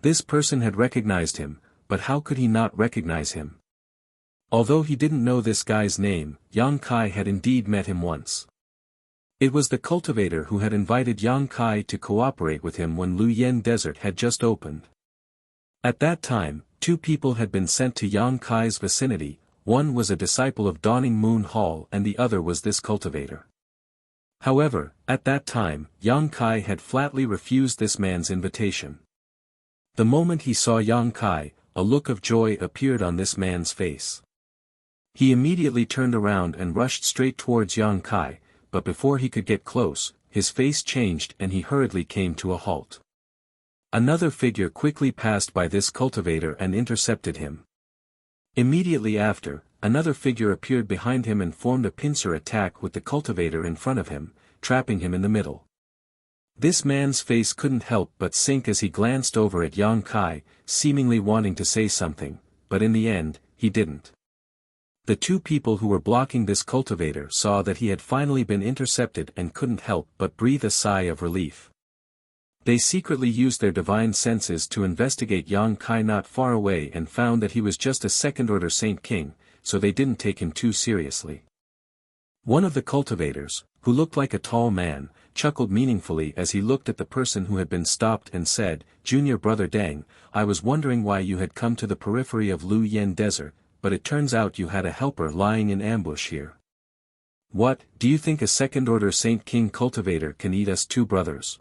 This person had recognized him, but how could he not recognize him? Although he didn't know this guy's name, Yang Kai had indeed met him once. It was the cultivator who had invited Yang Kai to cooperate with him when Lu Yen desert had just opened. At that time, 2 people had been sent to Yang Kai's vicinity, one was a disciple of Dawning Moon Hall and the other was this cultivator. However, at that time, Yang Kai had flatly refused this man's invitation. The moment he saw Yang Kai, a look of joy appeared on this man's face. He immediately turned around and rushed straight towards Yang Kai, but before he could get close, his face changed and he hurriedly came to a halt. Another figure quickly passed by this cultivator and intercepted him. Immediately after, another figure appeared behind him and formed a pincer attack with the cultivator in front of him, trapping him in the middle. This man's face couldn't help but sink as he glanced over at Yang Kai, seemingly wanting to say something, but in the end, he didn't. The two people who were blocking this cultivator saw that he had finally been intercepted and couldn't help but breathe a sigh of relief. They secretly used their divine senses to investigate Yang Kai not far away and found that he was just a second-order Saint King, so they didn't take him too seriously. One of the cultivators, who looked like a tall man, chuckled meaningfully as he looked at the person who had been stopped and said, "Junior Brother Deng, I was wondering why you had come to the periphery of Lu Yen Desert, but it turns out you had a helper lying in ambush here. What, do you think a second-order Saint King cultivator can eat us two brothers?"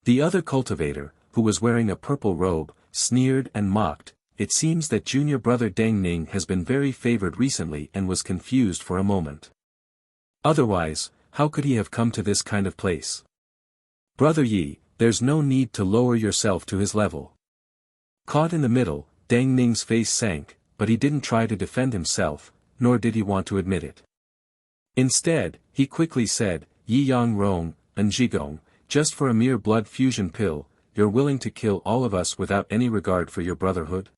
The other cultivator, who was wearing a purple robe, sneered and mocked. It seems that Junior Brother Deng Ning has been very favored recently and was confused for a moment. Otherwise, how could he have come to this kind of place? Brother Yi, there's no need to lower yourself to his level. Caught in the middle, Deng Ning's face sank, but he didn't try to defend himself, nor did he want to admit it. Instead, he quickly said, "Yi Yang Rong, and Jigong, just for a mere blood fusion pill, you're willing to kill all of us without any regard for your brotherhood?"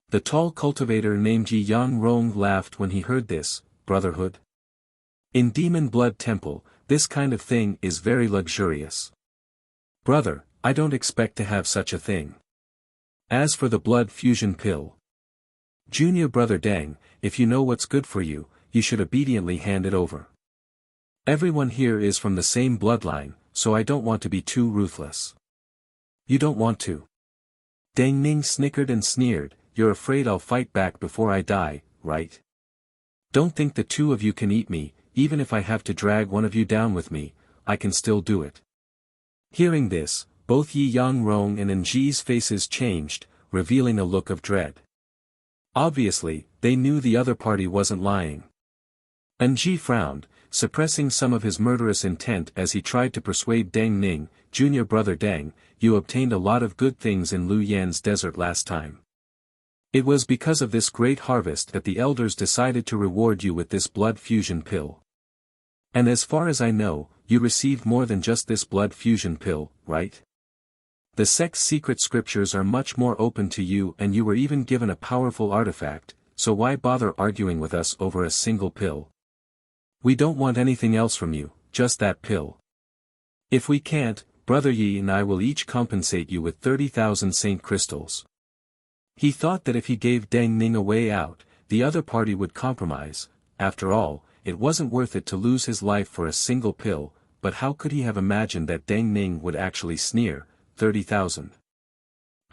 The tall cultivator named Yi Yang Rong laughed when he heard this. Brotherhood? In Demon Blood Temple, this kind of thing is very luxurious. Brother, I don't expect to have such a thing. As for the blood fusion pill, Junior Brother Deng, if you know what's good for you, you should obediently hand it over. Everyone here is from the same bloodline, so I don't want to be too ruthless. You don't want to? Deng Ning snickered and sneered, "You're afraid I'll fight back before I die, right? Don't think the two of you can eat me. Even if I have to drag one of you down with me, I can still do it." Hearing this, both Yi Yang Rong and Nji's faces changed, revealing a look of dread. Obviously, they knew the other party wasn't lying. Nji frowned, suppressing some of his murderous intent as he tried to persuade Deng Ning, "Junior Brother Deng, you obtained a lot of good things in Lu Yan's desert last time. It was because of this great harvest that the elders decided to reward you with this blood fusion pill. And as far as I know, you received more than just this blood fusion pill, right? The sect's secret scriptures are much more open to you and you were even given a powerful artifact, so why bother arguing with us over a single pill? We don't want anything else from you, just that pill. If we can't, Brother Yi and I will each compensate you with 30,000 Saint Crystals." He thought that if he gave Deng Ning a way out, the other party would compromise. After all, it wasn't worth it to lose his life for a single pill, but how could he have imagined that Deng Ning would actually sneer, 30,000?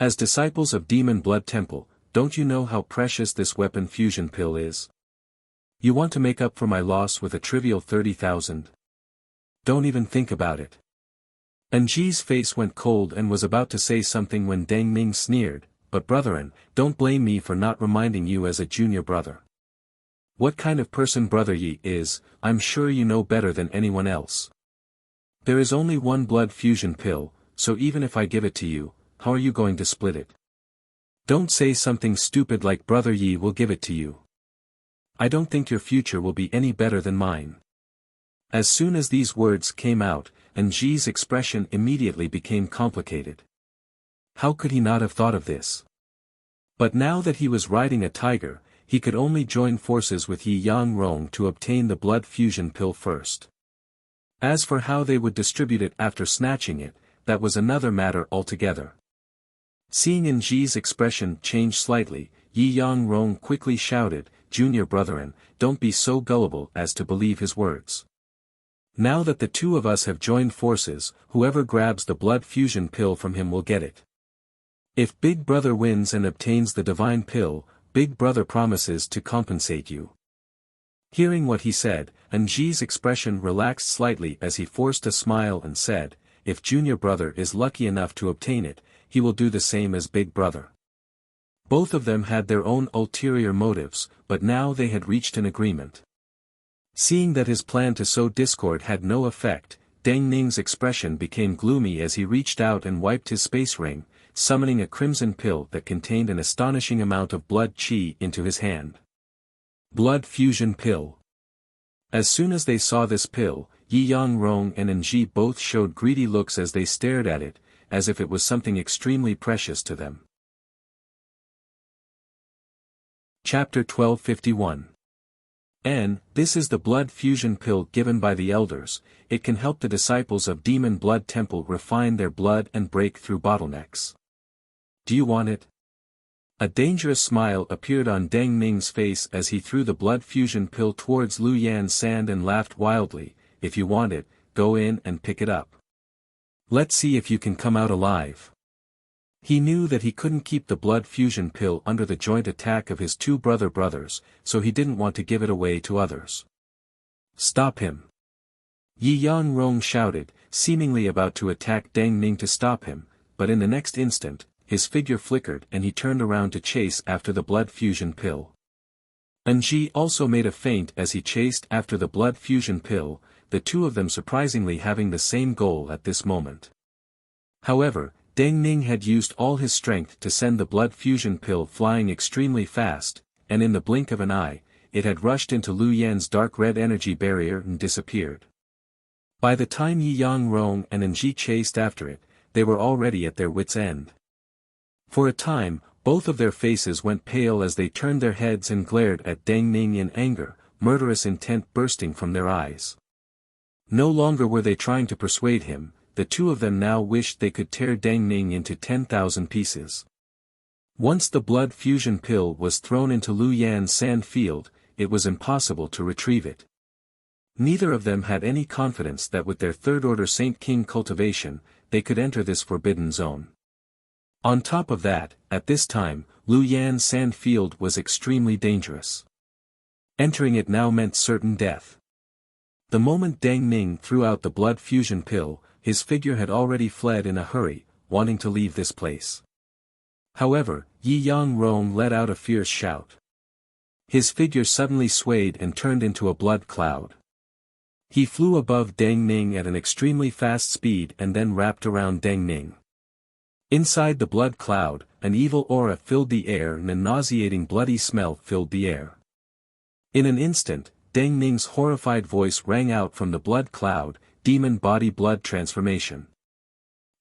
As disciples of Demon Blood Temple, don't you know how precious this weapon fusion pill is? You want to make up for my loss with a trivial 30,000? Don't even think about it. Nji's face went cold and was about to say something when Deng Ning sneered, "But brethren, don't blame me for not reminding you as a junior brother. What kind of person Brother Yi is, I'm sure you know better than anyone else. There is only one blood fusion pill, so even if I give it to you, how are you going to split it? Don't say something stupid like Brother Yi will give it to you. I don't think your future will be any better than mine." As soon as these words came out, Nji's expression immediately became complicated. How could he not have thought of this? But now that he was riding a tiger, he could only join forces with Yi Yang Rong to obtain the blood fusion pill first. As for how they would distribute it after snatching it, that was another matter altogether. Seeing Nji's expression change slightly, Yi Yang Rong quickly shouted, "Junior brethren, don't be so gullible as to believe his words. Now that the two of us have joined forces, whoever grabs the blood fusion pill from him will get it. If Big Brother wins and obtains the divine pill, Big Brother promises to compensate you." Hearing what he said, Nji's expression relaxed slightly as he forced a smile and said, "If Junior Brother is lucky enough to obtain it, he will do the same as Big Brother." Both of them had their own ulterior motives, but now they had reached an agreement. Seeing that his plan to sow discord had no effect, Deng Ning's expression became gloomy as he reached out and wiped his space ring, summoning a crimson pill that contained an astonishing amount of blood qi into his hand. Blood fusion pill. As soon as they saw this pill, Yi Yangrong and Enji both showed greedy looks as they stared at it, as if it was something extremely precious to them. Chapter 1251. This is the blood fusion pill given by the elders. It can help the disciples of Demon Blood Temple refine their blood and break through bottlenecks. Do you want it? A dangerous smile appeared on Deng Ning's face as he threw the blood fusion pill towards Lu Yan's sand and laughed wildly. If you want it, go in and pick it up. Let's see if you can come out alive. He knew that he couldn't keep the blood fusion pill under the joint attack of his two brothers, so he didn't want to give it away to others. Stop him! Yi Yangrong shouted, seemingly about to attack Deng Ning to stop him, but in the next instant, his figure flickered and he turned around to chase after the blood fusion pill. Enji also made a feint as he chased after the blood fusion pill, the two of them surprisingly having the same goal at this moment. However, Deng Ning had used all his strength to send the blood fusion pill flying extremely fast, and in the blink of an eye, it had rushed into Lu Yan's dark red energy barrier and disappeared. By the time Yi Yangrong and Enji chased after it, they were already at their wits' end. For a time, both of their faces went pale as they turned their heads and glared at Deng Ning in anger, murderous intent bursting from their eyes. No longer were they trying to persuade him, the two of them now wished they could tear Deng Ning into 10,000 pieces. Once the blood fusion pill was thrown into Lu Yan's sand field, it was impossible to retrieve it. Neither of them had any confidence that with their third-order Saint King cultivation, they could enter this forbidden zone. On top of that, at this time, Lu Yan's sand field was extremely dangerous. Entering it now meant certain death. The moment Deng Ning threw out the blood fusion pill, his figure had already fled in a hurry, wanting to leave this place. However, Yi Yangrong let out a fierce shout. His figure suddenly swayed and turned into a blood cloud. He flew above Deng Ning at an extremely fast speed and then wrapped around Deng Ning. Inside the blood cloud, an evil aura filled the air and a nauseating bloody smell filled the air. In an instant, Deng Ning's horrified voice rang out from the blood cloud, "Demon body blood transformation.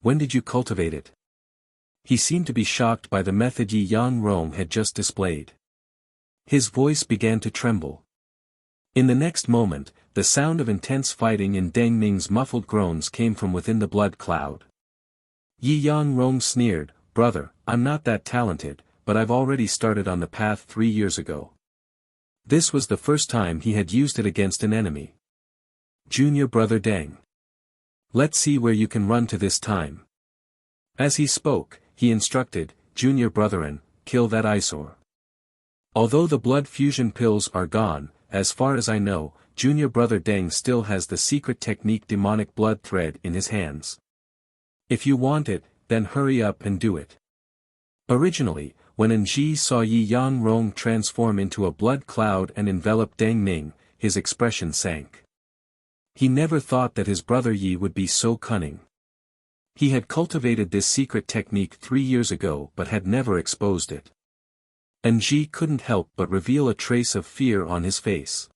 When did you cultivate it?" He seemed to be shocked by the method Yi Yangrong had just displayed. His voice began to tremble. In the next moment, the sound of intense fighting and Deng Ning's muffled groans came from within the blood cloud. Yi Yangrong sneered, "Brother, I'm not that talented, but I've already started on the path 3 years ago." This was the first time he had used it against an enemy. "Junior brother Deng. Let's see where you can run to this time." As he spoke, he instructed, "Junior brethren, kill that eyesore." Although the blood fusion pills are gone, as far as I know, Junior brother Deng still has the secret technique demonic blood thread in his hands. If you want it, then hurry up and do it. Originally, when Enji saw Yi Yangrong transform into a blood cloud and envelop Deng Ning, his expression sank. He never thought that his brother Yi would be so cunning. He had cultivated this secret technique 3 years ago but had never exposed it. Enji couldn't help but reveal a trace of fear on his face.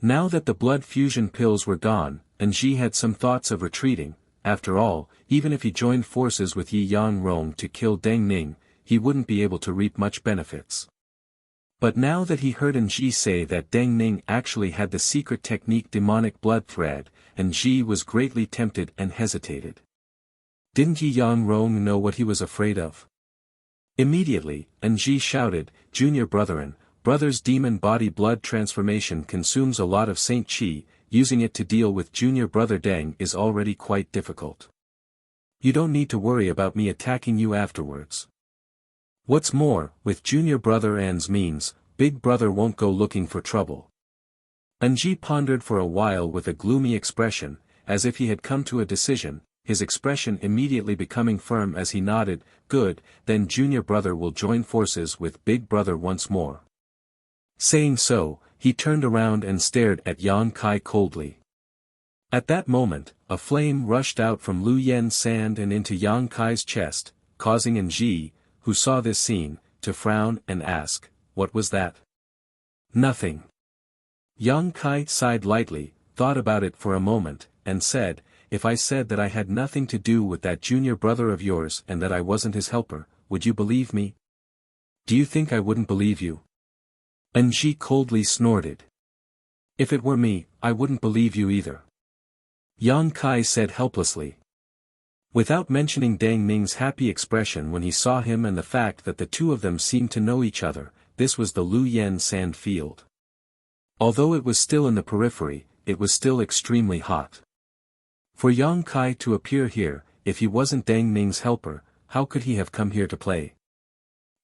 Now that the blood fusion pills were gone, Enji had some thoughts of retreating. After all, even if he joined forces with Yi Yangrong to kill Deng Ning, he wouldn't be able to reap much benefits. But now that he heard Enji say that Deng Ning actually had the secret technique demonic blood thread, Enji was greatly tempted and hesitated. Didn't Yi Yangrong know what he was afraid of? Immediately, Enji shouted, "Junior brethren, brother's demon body blood transformation consumes a lot of Saint Qi, using it to deal with junior brother Deng is already quite difficult. You don't need to worry about me attacking you afterwards. What's more, with junior brother An's means, big brother won't go looking for trouble." Enji pondered for a while with a gloomy expression, as if he had come to a decision, his expression immediately becoming firm as he nodded, "Good, then junior brother will join forces with big brother once more." Saying so, he turned around and stared at Yang Kai coldly. At that moment, a flame rushed out from Lu Yen's sand and into Yang Kai's chest, causing Enji, who saw this scene, to frown and ask, "What was that?" "Nothing." Yang Kai sighed lightly, thought about it for a moment, and said, "If I said that I had nothing to do with that junior brother of yours and that I wasn't his helper, would you believe me? Do you think I wouldn't believe you?" Anji coldly snorted. "If it were me, I wouldn't believe you either," Yang Kai said helplessly. Without mentioning Dang Ming's happy expression when he saw him and the fact that the two of them seemed to know each other, this was the Lu Yen sand field. Although it was still in the periphery, it was still extremely hot. For Yang Kai to appear here, if he wasn't Dang Ming's helper, how could he have come here to play?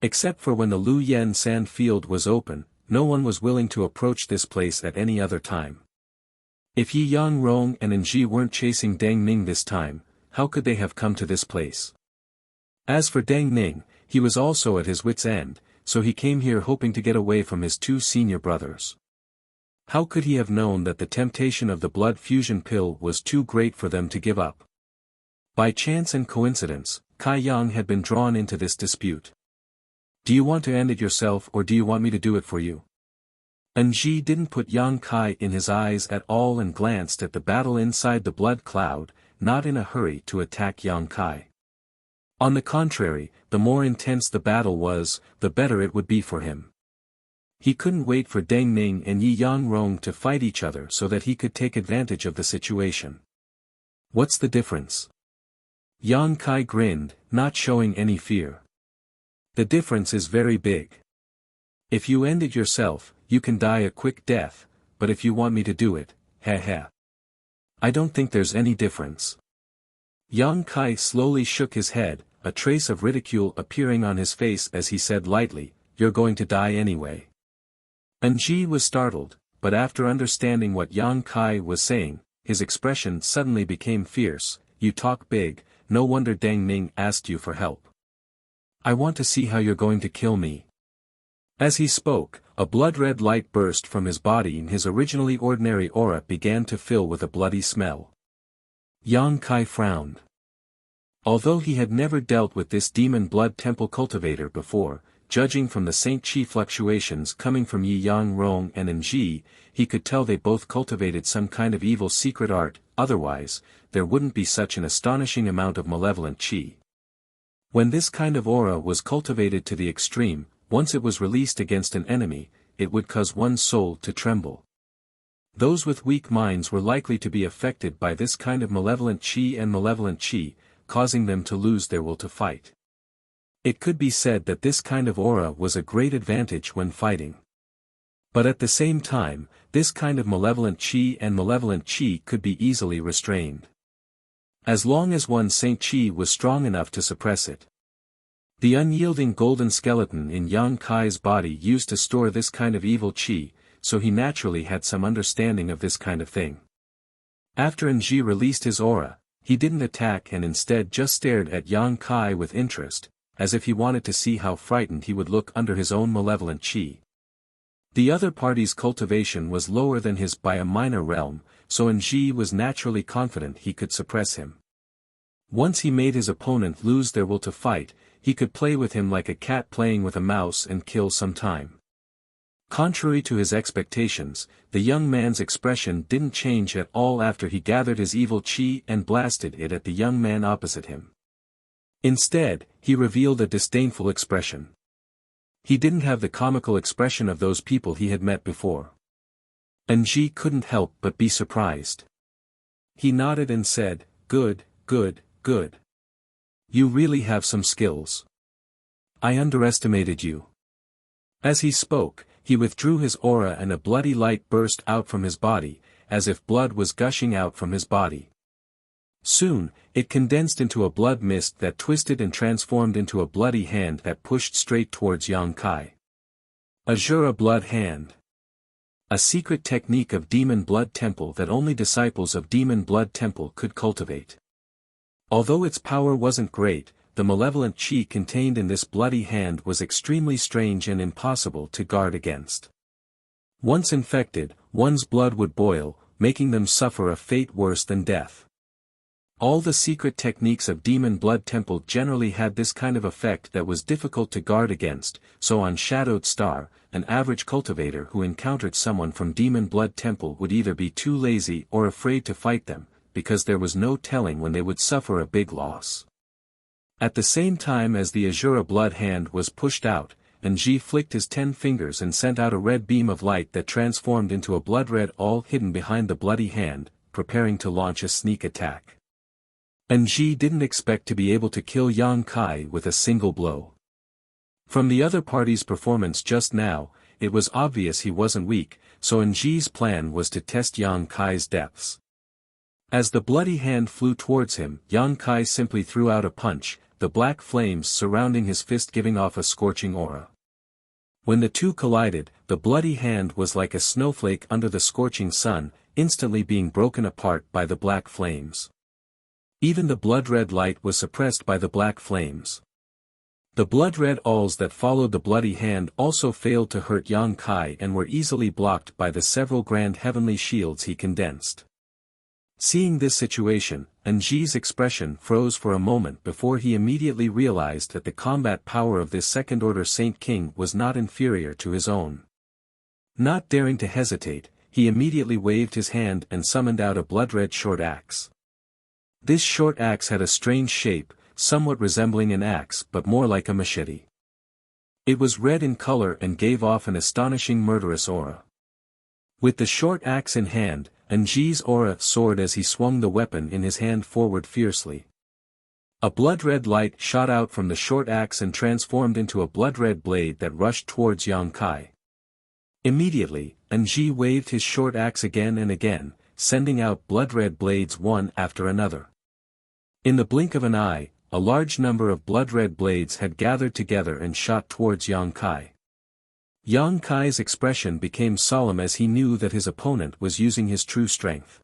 Except for when the Lu Yen sand field was open, no one was willing to approach this place at any other time. If Yi Yangrong and Anji weren't chasing Dang Ming this time, how could they have come to this place? As for Dang Ming, he was also at his wit's end, so he came here hoping to get away from his two senior brothers. How could he have known that the temptation of the blood fusion pill was too great for them to give up? By chance and coincidence, Kai Yang had been drawn into this dispute. "Do you want to end it yourself or do you want me to do it for you?" Anji didn't put Yang Kai in his eyes at all and glanced at the battle inside the blood cloud, not in a hurry to attack Yang Kai. On the contrary, the more intense the battle was, the better it would be for him. He couldn't wait for Dang Ming and Yi Yangrong to fight each other so that he could take advantage of the situation. "What's the difference?" Yang Kai grinned, not showing any fear. "The difference is very big. If you end it yourself, you can die a quick death, but if you want me to do it, heh. I don't think there's any difference." Yang Kai slowly shook his head, a trace of ridicule appearing on his face as he said lightly, "You're going to die anyway." Anji was startled, but after understanding what Yang Kai was saying, his expression suddenly became fierce. "You talk big, no wonder Dang Ming asked you for help. I want to see how you're going to kill me." As he spoke, a blood-red light burst from his body and his originally ordinary aura began to fill with a bloody smell. Yang Kai frowned. Although he had never dealt with this demon blood temple cultivator before, judging from the Saint Chi fluctuations coming from Yi Yangrong and Anji, he could tell they both cultivated some kind of evil secret art, otherwise, there wouldn't be such an astonishing amount of malevolent chi. When this kind of aura was cultivated to the extreme, once it was released against an enemy, it would cause one's soul to tremble. Those with weak minds were likely to be affected by this kind of malevolent chi, causing them to lose their will to fight. It could be said that this kind of aura was a great advantage when fighting. But at the same time, this kind of malevolent chi could be easily restrained. As long as one's Saint Chi was strong enough to suppress it. The unyielding golden skeleton in Yang Kai's body used to store this kind of evil chi, so he naturally had some understanding of this kind of thing. After Anji released his aura, he didn't attack and instead just stared at Yang Kai with interest, as if he wanted to see how frightened he would look under his own malevolent chi. The other party's cultivation was lower than his by a minor realm, so Anji was naturally confident he could suppress him. Once he made his opponent lose their will to fight, he could play with him like a cat playing with a mouse and kill some time. Contrary to his expectations, the young man's expression didn't change at all after he gathered his evil chi and blasted it at the young man opposite him. Instead, he revealed a disdainful expression. He didn't have the comical expression of those people he had met before. Anji couldn't help but be surprised. He nodded and said, "Good, good, good. You really have some skills. I underestimated you." As he spoke, he withdrew his aura and a bloody light burst out from his body, as if blood was gushing out from his body. Soon, it condensed into a blood mist that twisted and transformed into a bloody hand that pushed straight towards Yang Kai. Azura blood hand. A secret technique of demon blood temple that only disciples of demon blood temple could cultivate. Although its power wasn't great, the malevolent chi contained in this bloody hand was extremely strange and impossible to guard against. Once infected, one's blood would boil, making them suffer a fate worse than death. All the secret techniques of Demon Blood Temple generally had this kind of effect that was difficult to guard against, so on Shadowed Star, an average cultivator who encountered someone from Demon Blood Temple would either be too lazy or afraid to fight them, because there was no telling when they would suffer a big loss. At the same time as the Azura Blood Hand was pushed out, Enji flicked his 10 fingers and sent out a red beam of light that transformed into a blood red all hidden behind the bloody hand, preparing to launch a sneak attack. Enji didn't expect to be able to kill Yang Kai with a single blow. From the other party's performance just now, it was obvious he wasn't weak, so Enji's plan was to test Yang Kai's depths. As the bloody hand flew towards him, Yang Kai simply threw out a punch, the black flames surrounding his fist giving off a scorching aura. When the two collided, the bloody hand was like a snowflake under the scorching sun, instantly being broken apart by the black flames. Even the blood-red light was suppressed by the black flames. The blood-red awls that followed the bloody hand also failed to hurt Yang Kai and were easily blocked by the several grand heavenly shields he condensed. Seeing this situation, Enji's expression froze for a moment before he immediately realized that the combat power of this second-order Saint King was not inferior to his own. Not daring to hesitate, he immediately waved his hand and summoned out a blood-red short axe. This short axe had a strange shape, somewhat resembling an axe but more like a machete. It was red in color and gave off an astonishing murderous aura. With the short axe in hand, Enji's aura soared as he swung the weapon in his hand forward fiercely. A blood-red light shot out from the short axe and transformed into a blood-red blade that rushed towards Yang Kai. Immediately, Enji waved his short axe again and again, sending out blood-red blades one after another. In the blink of an eye, a large number of blood-red blades had gathered together and shot towards Yang Kai. Yang Kai's expression became solemn as he knew that his opponent was using his true strength.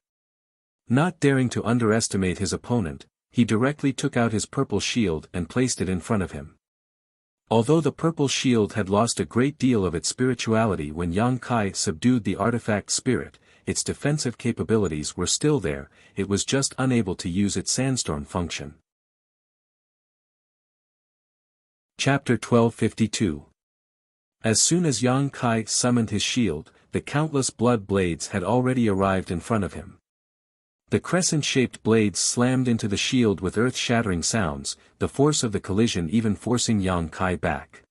Not daring to underestimate his opponent, he directly took out his purple shield and placed it in front of him. Although the purple shield had lost a great deal of its spirituality when Yang Kai subdued the artifact spirit, its defensive capabilities were still there, it was just unable to use its sandstorm function. Chapter 1252. As soon as Yang Kai summoned his shield, the countless blood blades had already arrived in front of him. The crescent-shaped blades slammed into the shield with earth-shattering sounds, the force of the collision even forcing Yang Kai back.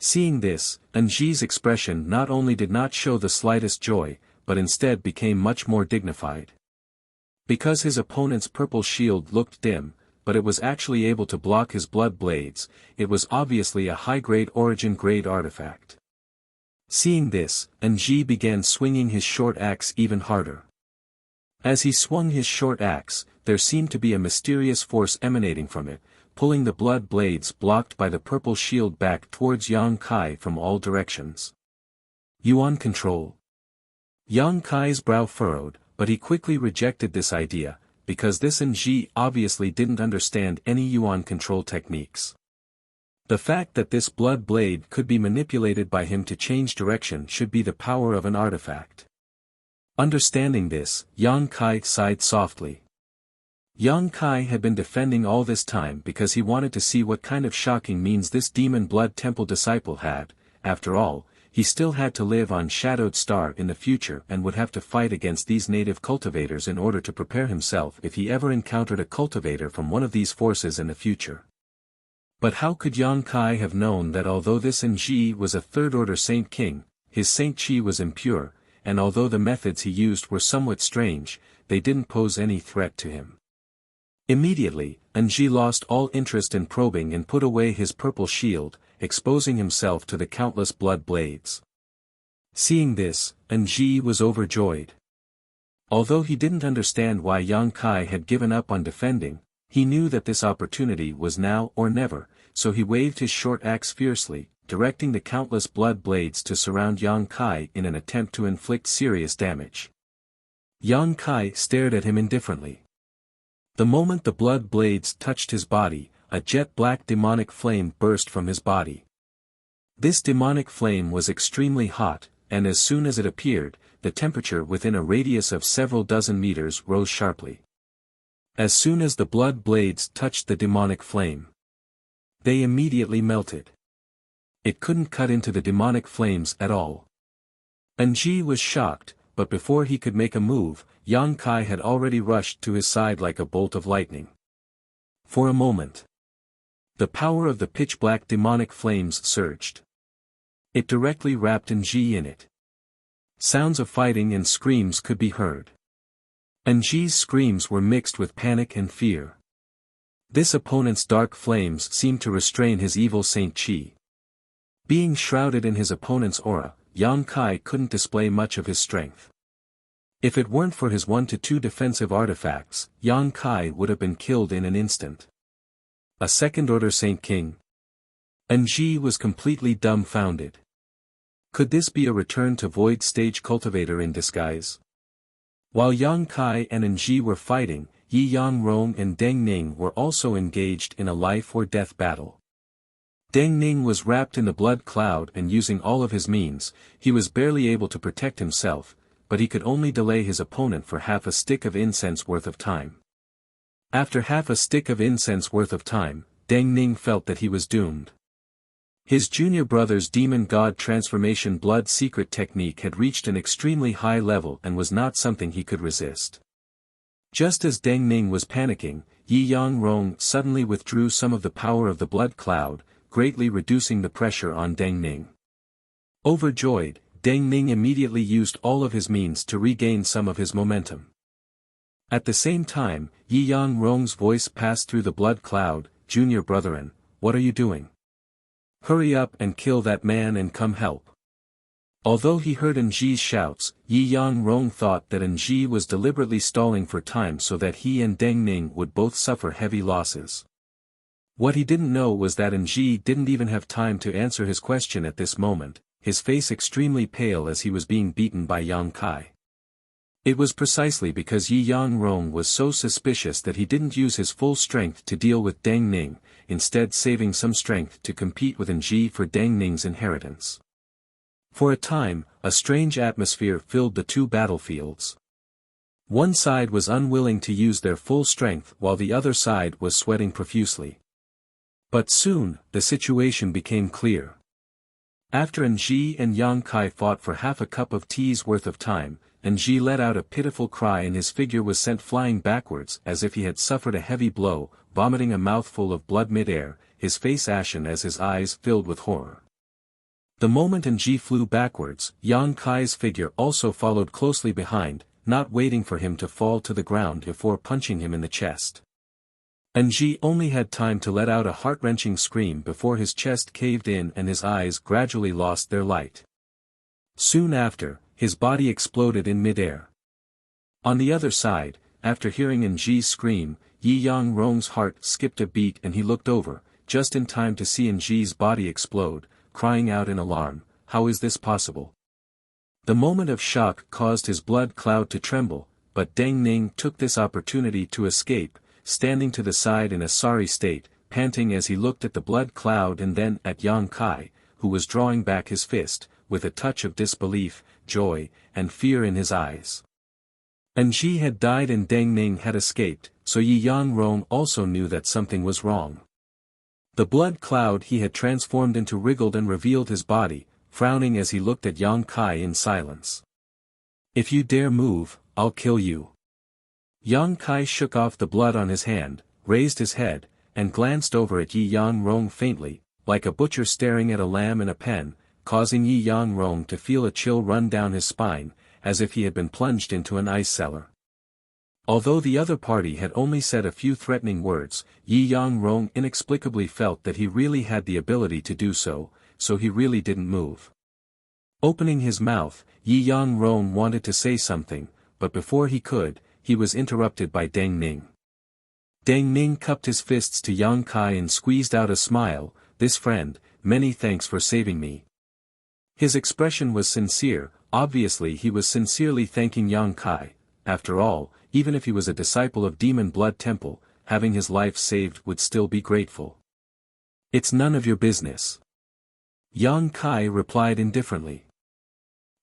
Seeing this, Enji's expression not only did not show the slightest joy, but instead became much more dignified. Because his opponent's purple shield looked dim, but it was actually able to block his blood blades, it was obviously a high-grade origin-grade artifact. Seeing this, Enji began swinging his short axe even harder. As he swung his short axe, there seemed to be a mysterious force emanating from it, pulling the blood blades blocked by the purple shield back towards Yang Kai from all directions. Yuan control. Yang Kai's brow furrowed, but he quickly rejected this idea, because this Enji obviously didn't understand any Yuan control techniques. The fact that this blood blade could be manipulated by him to change direction should be the power of an artifact. Understanding this, Yang Kai sighed softly. Yang Kai had been defending all this time because he wanted to see what kind of shocking means this Demon Blood Temple disciple had. After all, he still had to live on Shadowed Star in the future and would have to fight against these native cultivators in order to prepare himself if he ever encountered a cultivator from one of these forces in the future. But how could Yang Kai have known that although this Enji was a third-order Saint King, his Saint Chi was impure, and although the methods he used were somewhat strange, they didn't pose any threat to him? Immediately, Enji lost all interest in probing and put away his purple shield, exposing himself to the countless blood blades. Seeing this, Enji was overjoyed. Although he didn't understand why Yang Kai had given up on defending, he knew that this opportunity was now or never, so he waved his short axe fiercely, directing the countless blood blades to surround Yang Kai in an attempt to inflict serious damage. Yang Kai stared at him indifferently. The moment the blood blades touched his body, a jet-black demonic flame burst from his body. This demonic flame was extremely hot, and as soon as it appeared, the temperature within a radius of several dozen meters rose sharply. As soon as the blood blades touched the demonic flame, they immediately melted. It couldn't cut into the demonic flames at all. Ji was shocked, but before he could make a move, Yang Kai had already rushed to his side like a bolt of lightning. For a moment, the power of the pitch-black demonic flames surged. It directly wrapped Ji in it. Sounds of fighting and screams could be heard. Ji's screams were mixed with panic and fear. This opponent's dark flames seemed to restrain his evil Saint Chi. Being shrouded in his opponent's aura, Yang Kai couldn't display much of his strength. If it weren't for his 1 to 2 defensive artifacts, Yang Kai would have been killed in an instant. A second-order Saint King? Ji was completely dumbfounded. Could this be a return to Void Stage Cultivator in disguise? While Yang Kai and Ji were fighting, Yi Yang Rong and Deng Ning were also engaged in a life-or-death battle. Deng Ning was wrapped in the blood cloud and using all of his means, he was barely able to protect himself, but he could only delay his opponent for half a stick of incense worth of time. After half a stick of incense worth of time, Deng Ning felt that he was doomed. His junior brother's demon god transformation blood secret technique had reached an extremely high level and was not something he could resist. Just as Deng Ning was panicking, Yi Yang Rong suddenly withdrew some of the power of the blood cloud, greatly reducing the pressure on Deng Ning. Overjoyed, Deng Ning immediately used all of his means to regain some of his momentum. At the same time, Yi Yang Rong's voice passed through the blood cloud, "Junior brethren, what are you doing? Hurry up and kill that man and come help." Although he heard Ji's shouts, Yi Yang Rong thought that Ji was deliberately stalling for time so that he and Deng Ning would both suffer heavy losses. What he didn't know was that Ji didn't even have time to answer his question at this moment, his face extremely pale as he was being beaten by Yang Kai. It was precisely because Yi Yang Rong was so suspicious that he didn't use his full strength to deal with Deng Ning, instead saving some strength to compete with Ji for Deng Ning's inheritance. For a time, a strange atmosphere filled the two battlefields. One side was unwilling to use their full strength while the other side was sweating profusely. But soon, the situation became clear. After Ji and Yang Kai fought for half a cup of tea's worth of time, Ji let out a pitiful cry and his figure was sent flying backwards as if he had suffered a heavy blow, vomiting a mouthful of blood mid-air, his face ashen as his eyes filled with horror. The moment Ji flew backwards, Yang Kai's figure also followed closely behind, not waiting for him to fall to the ground before punching him in the chest. Ji only had time to let out a heart-wrenching scream before his chest caved in and his eyes gradually lost their light. Soon after, his body exploded in mid-air. On the other side, after hearing Ji's scream, Yi Yang Rong's heart skipped a beat and he looked over, just in time to see Ji's body explode, crying out in alarm, "How is this possible?" The moment of shock caused his blood cloud to tremble, but Deng Ning took this opportunity to escape, standing to the side in a sorry state, panting as he looked at the blood cloud and then at Yang Kai, who was drawing back his fist, with a touch of disbelief, joy, and fear in his eyes. Ji had died and Deng Ning had escaped, so Yi Yang Rong also knew that something was wrong. The blood cloud he had transformed into wriggled and revealed his body, frowning as he looked at Yang Kai in silence. "If you dare move, I'll kill you." Yang Kai shook off the blood on his hand, raised his head, and glanced over at Yi Yang Rong faintly, like a butcher staring at a lamb in a pen, causing Yi Yang Rong to feel a chill run down his spine, as if he had been plunged into an ice cellar. Although the other party had only said a few threatening words, Yi Yang Rong inexplicably felt that he really had the ability to do so, so he really didn't move. Opening his mouth, Yi Yang Rong wanted to say something, but before he could, he was interrupted by Deng Ning. Deng Ning cupped his fists to Yang Kai and squeezed out a smile, "This friend, many thanks for saving me." His expression was sincere, obviously he was sincerely thanking Yang Kai. After all, even if he was a disciple of Demon Blood Temple, having his life saved would still be grateful. "It's none of your business." Yang Kai replied indifferently.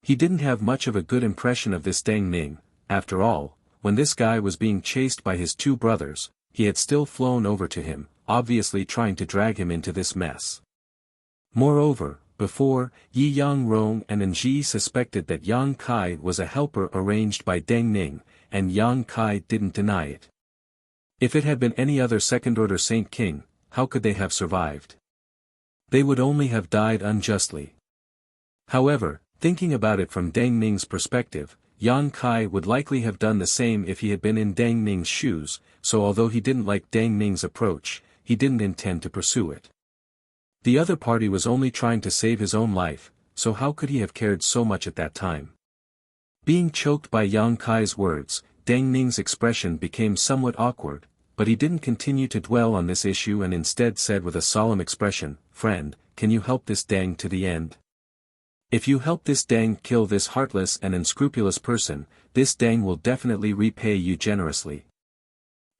He didn't have much of a good impression of this Deng Ning. After all, when this guy was being chased by his two brothers, he had still flown over to him, obviously trying to drag him into this mess. Moreover, before, Yi Yangrong and Enji suspected that Yang Kai was a helper arranged by Deng Ning, and Yang Kai didn't deny it. If it had been any other second-order Saint King, how could they have survived? They would only have died unjustly. However, thinking about it from Deng Ning's perspective, Yang Kai would likely have done the same if he had been in Deng Ning's shoes, so although he didn't like Deng Ning's approach, he didn't intend to pursue it. The other party was only trying to save his own life, so how could he have cared so much at that time? Being choked by Yang Kai's words, Deng Ning's expression became somewhat awkward, but he didn't continue to dwell on this issue and instead said with a solemn expression, "Friend, can you help this Deng to the end? If you help this Deng kill this heartless and unscrupulous person, this Deng will definitely repay you generously."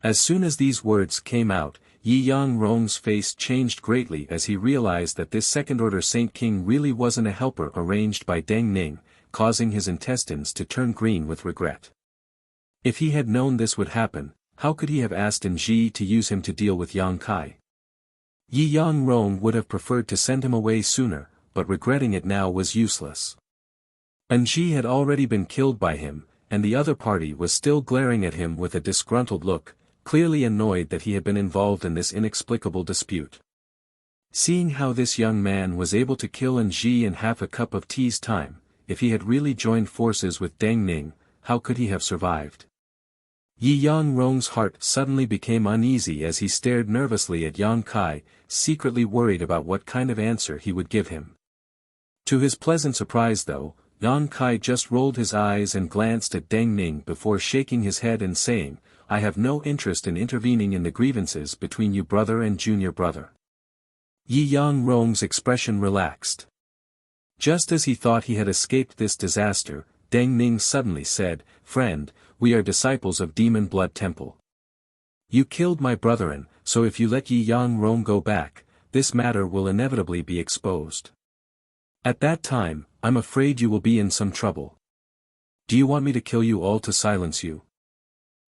As soon as these words came out, Yi Yangrong's face changed greatly as he realized that this second-order Saint King really wasn't a helper arranged by Deng Ning, causing his intestines to turn green with regret. If he had known this would happen, how could he have asked Enji to use him to deal with Yang Kai? Yi Yangrong would have preferred to send him away sooner, but regretting it now was useless. Enji had already been killed by him, and the other party was still glaring at him with a disgruntled look, clearly annoyed that he had been involved in this inexplicable dispute. Seeing how this young man was able to kill Enji in half a cup of tea's time, if he had really joined forces with Deng Ning, how could he have survived? Yi Yangrong's heart suddenly became uneasy as he stared nervously at Yang Kai, secretly worried about what kind of answer he would give him. To his pleasant surprise though, Yang Kai just rolled his eyes and glanced at Deng Ning before shaking his head and saying, "I have no interest in intervening in the grievances between you brother and junior brother." Yi Yangrong's expression relaxed. Just as he thought he had escaped this disaster, Deng Ning suddenly said, "Friend, we are disciples of Demon Blood Temple. You killed my brethren, so if you let Yi Yangrong go back, this matter will inevitably be exposed. At that time, I'm afraid you will be in some trouble. Do you want me to kill you all to silence you?"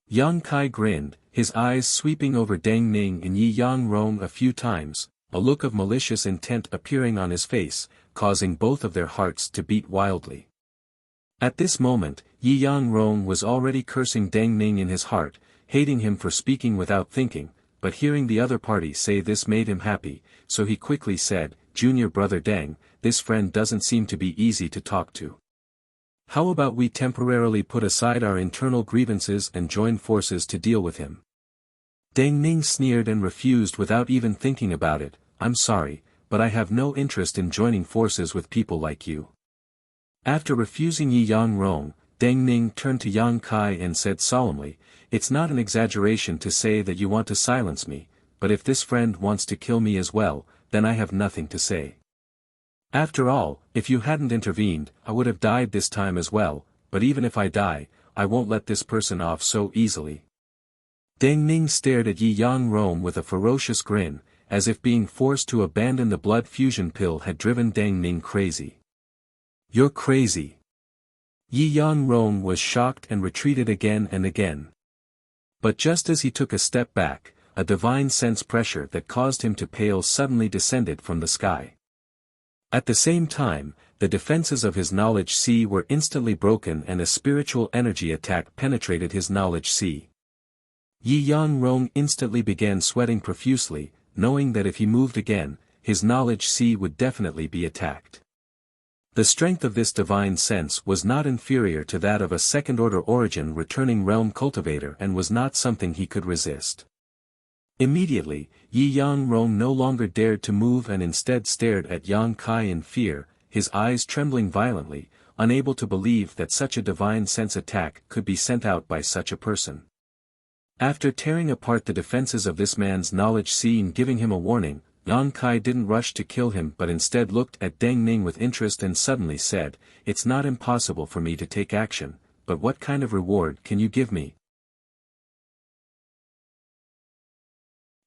Yang Kai grinned, his eyes sweeping over Deng Ning and Yi Yangrong a few times, a look of malicious intent appearing on his face, causing both of their hearts to beat wildly. At this moment, Yi Yangrong was already cursing Deng Ning in his heart, hating him for speaking without thinking, but hearing the other party say this made him happy, so he quickly said, "Junior brother Deng, this friend doesn't seem to be easy to talk to. How about we temporarily put aside our internal grievances and join forces to deal with him?" Deng Ning sneered and refused without even thinking about it, "I'm sorry, but I have no interest in joining forces with people like you." After refusing Yi Yangrong, Deng Ning turned to Yang Kai and said solemnly, "It's not an exaggeration to say that you want to silence me, but if this friend wants to kill me as well, then I have nothing to say. After all, if you hadn't intervened, I would have died this time as well, but even if I die, I won't let this person off so easily." Deng Ning stared at Yi Yangrong with a ferocious grin, as if being forced to abandon the blood fusion pill had driven Deng Ning crazy. "You're crazy." Yi Yangrong was shocked and retreated again and again. But just as he took a step back, a divine sense pressure that caused him to pale suddenly descended from the sky. At the same time, the defenses of his knowledge sea were instantly broken and a spiritual energy attack penetrated his knowledge sea. Yi Yangrong instantly began sweating profusely, knowing that if he moved again, his knowledge sea would definitely be attacked. The strength of this divine sense was not inferior to that of a second-order origin returning realm cultivator and was not something he could resist. Immediately, Yi Yangrong no longer dared to move and instead stared at Yang Kai in fear, his eyes trembling violently, unable to believe that such a divine sense attack could be sent out by such a person. After tearing apart the defenses of this man's knowledge sea and giving him a warning, Yang Kai didn't rush to kill him but instead looked at Deng Ning with interest and suddenly said, "It's not impossible for me to take action, but what kind of reward can you give me?"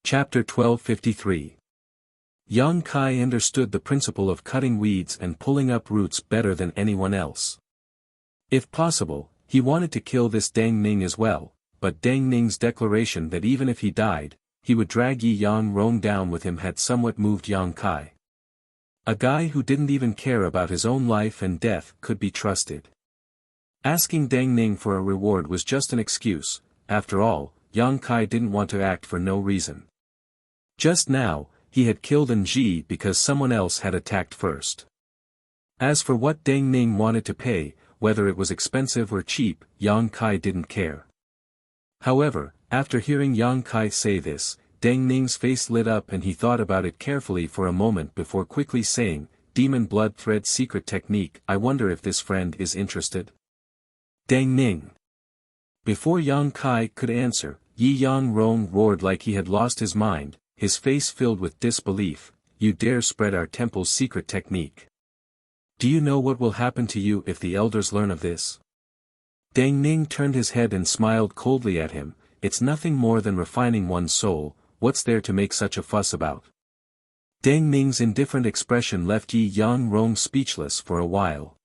Chapter 1253. Yang Kai understood the principle of cutting weeds and pulling up roots better than anyone else. If possible, He wanted to kill this Dang Ning as well, but Dang Ning's declaration that even if he died, he would drag Yi Yang Rong down with him had somewhat moved Yang Kai. A guy who didn't even care about his own life and death could be trusted. Asking Dang Ning for a reward was just an excuse. After all, Yang Kai didn't want to act for no reason. Just now, he had killed Ji because someone else had attacked first. As for what Dang Ning wanted to pay, whether it was expensive or cheap, Yang Kai didn't care. However, after hearing Yang Kai say this, Dang Ning's face lit up and he thought about it carefully for a moment before quickly saying, "Demon blood thread secret technique, I wonder if this friend is interested." Dang Ning. Before Yang Kai could answer, Yi Yang Rong roared like he had lost his mind, his face filled with disbelief. "You dare spread our temple's secret technique? Do you know what will happen to you if the elders learn of this?" Dang Ning turned his head and smiled coldly at him. "It's nothing more than refining one's soul, what's there to make such a fuss about?" Dang Ning's indifferent expression left Yi Yang Rong speechless for a while.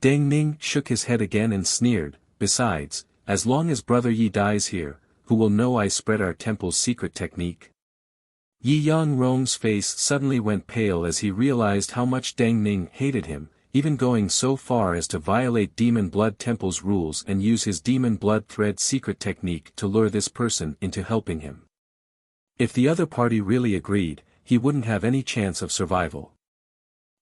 Dang Ning shook his head again and sneered, "Besides, as long as Brother Yi dies here, who will know I spread our temple's secret technique?" Yi Yang Rong's face suddenly went pale as he realized how much Dang Ning hated him, even going so far as to violate Demon Blood Temple's rules and use his Demon Blood Thread secret technique to lure this person into helping him. If the other party really agreed, he wouldn't have any chance of survival.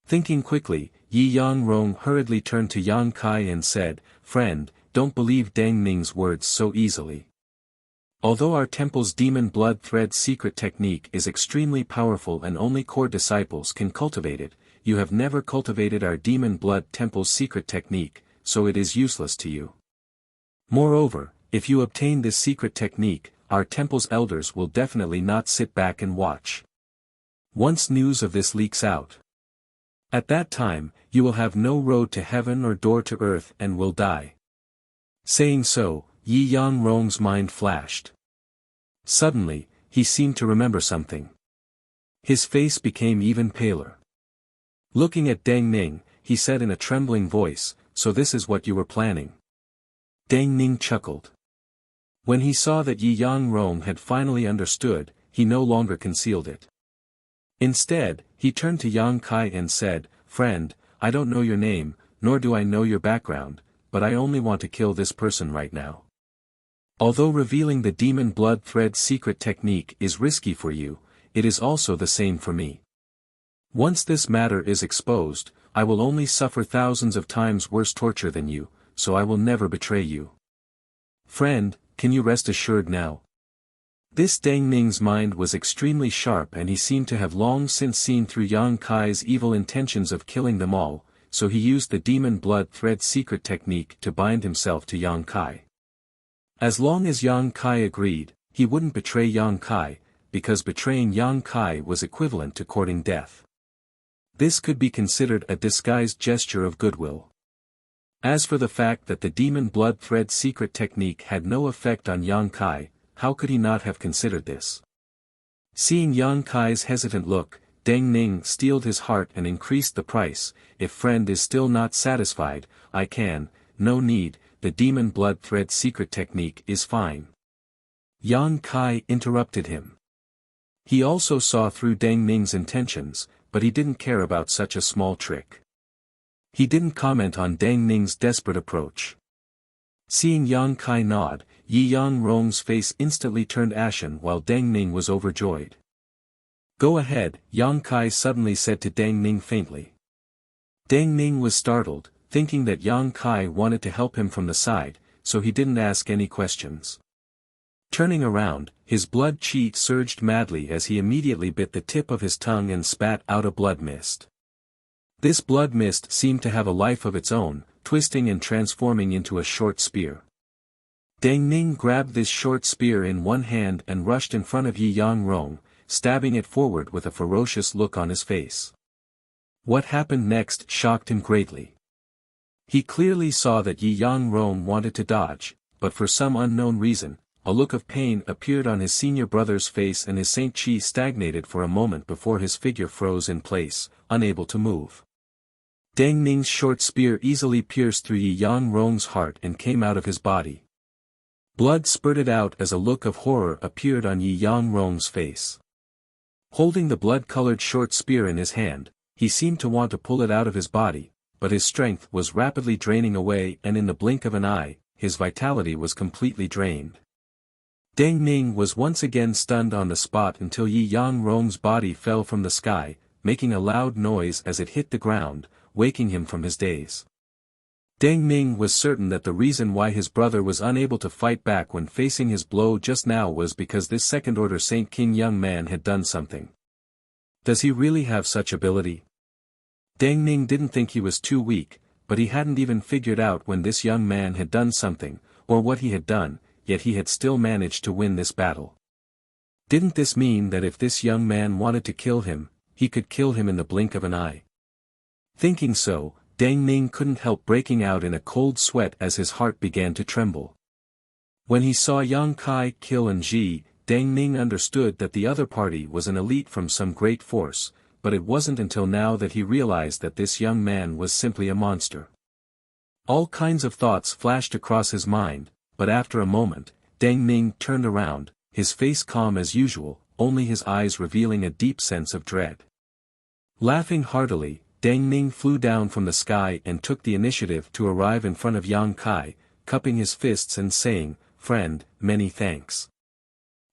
Thinking quickly, Yi Yang Rong hurriedly turned to Yang Kai and said, "Friend, don't believe Dang Ning's words so easily. Although our temple's Demon Blood Thread secret technique is extremely powerful and only core disciples can cultivate it, you have never cultivated our Demon Blood Temple's secret technique, so it is useless to you. Moreover, if you obtain this secret technique, our temple's elders will definitely not sit back and watch. Once news of this leaks out, at that time, you will have no road to heaven or door to earth and will die." Saying so, Yi Yang Rong's mind flashed. Suddenly, he seemed to remember something. His face became even paler. Looking at Dang Ning, he said in a trembling voice, "So this is what you were planning?" Dang Ning chuckled. When he saw that Yi Yang Rong had finally understood, he no longer concealed it. Instead, he turned to Yang Kai and said, "Friend, I don't know your name, nor do I know your background, but I only want to kill this person right now. Although revealing the Demon Blood Thread secret technique is risky for you, it is also the same for me. Once this matter is exposed, I will only suffer thousands of times worse torture than you, so I will never betray you. Friend, can you rest assured now?" This Dang Ning's mind was extremely sharp and he seemed to have long since seen through Yang Kai's evil intentions of killing them all, so he used the Demon Blood Thread secret technique to bind himself to Yang Kai. As long as Yang Kai agreed, he wouldn't betray Yang Kai, because betraying Yang Kai was equivalent to courting death. This could be considered a disguised gesture of goodwill. As for the fact that the Demon Blood Thread secret technique had no effect on Yang Kai, how could he not have considered this? Seeing Yang Kai's hesitant look, Dang Ning steeled his heart and increased the price. "If friend is still not satisfied, I can, no need, the Demon Blood Thread secret technique is fine." Yang Kai interrupted him. He also saw through Dang Ning's intentions, but he didn't care about such a small trick. He didn't comment on Dang Ning's desperate approach. Seeing Yang Kai nod, Yi Yang Rong's face instantly turned ashen while Dang Ning was overjoyed. "Go ahead," Yang Kai suddenly said to Dang Ning faintly. Dang Ning was startled, thinking that Yang Kai wanted to help him from the side, so he didn't ask any questions. Turning around, his blood chi surged madly as he immediately bit the tip of his tongue and spat out a blood mist. This blood mist seemed to have a life of its own, twisting and transforming into a short spear. Dang Ning grabbed this short spear in one hand and rushed in front of Yi Yang Rong, stabbing it forward with a ferocious look on his face. What happened next shocked him greatly. He clearly saw that Yi Yang Rong wanted to dodge, but for some unknown reason, a look of pain appeared on his senior brother's face and his Saint Chi stagnated for a moment before his figure froze in place, unable to move. Dang Ning's short spear easily pierced through Yi Yang Rong's heart and came out of his body. Blood spurted out as a look of horror appeared on Yi Yang Rong's face. Holding the blood-colored short spear in his hand, he seemed to want to pull it out of his body, but his strength was rapidly draining away and in the blink of an eye, his vitality was completely drained. Dang Ning was once again stunned on the spot until Yi Yang Rong's body fell from the sky, making a loud noise as it hit the ground, waking him from his daze. Dang Ning was certain that the reason why his brother was unable to fight back when facing his blow just now was because this second-order Saint King young man had done something. Does he really have such ability? Dang Ning didn't think he was too weak, but he hadn't even figured out when this young man had done something, or what he had done, yet he had still managed to win this battle. Didn't this mean that if this young man wanted to kill him, he could kill him in the blink of an eye? Thinking so, Dang Ning couldn't help breaking out in a cold sweat as his heart began to tremble. When he saw Yang Kai kill Ji, Dang Ning understood that the other party was an elite from some great force, but it wasn't until now that he realized that this young man was simply a monster. All kinds of thoughts flashed across his mind, but after a moment, Dang Ning turned around, his face calm as usual, only his eyes revealing a deep sense of dread. Laughing heartily, Dang Ning flew down from the sky and took the initiative to arrive in front of Yang Kai, cupping his fists and saying, "Friend, many thanks.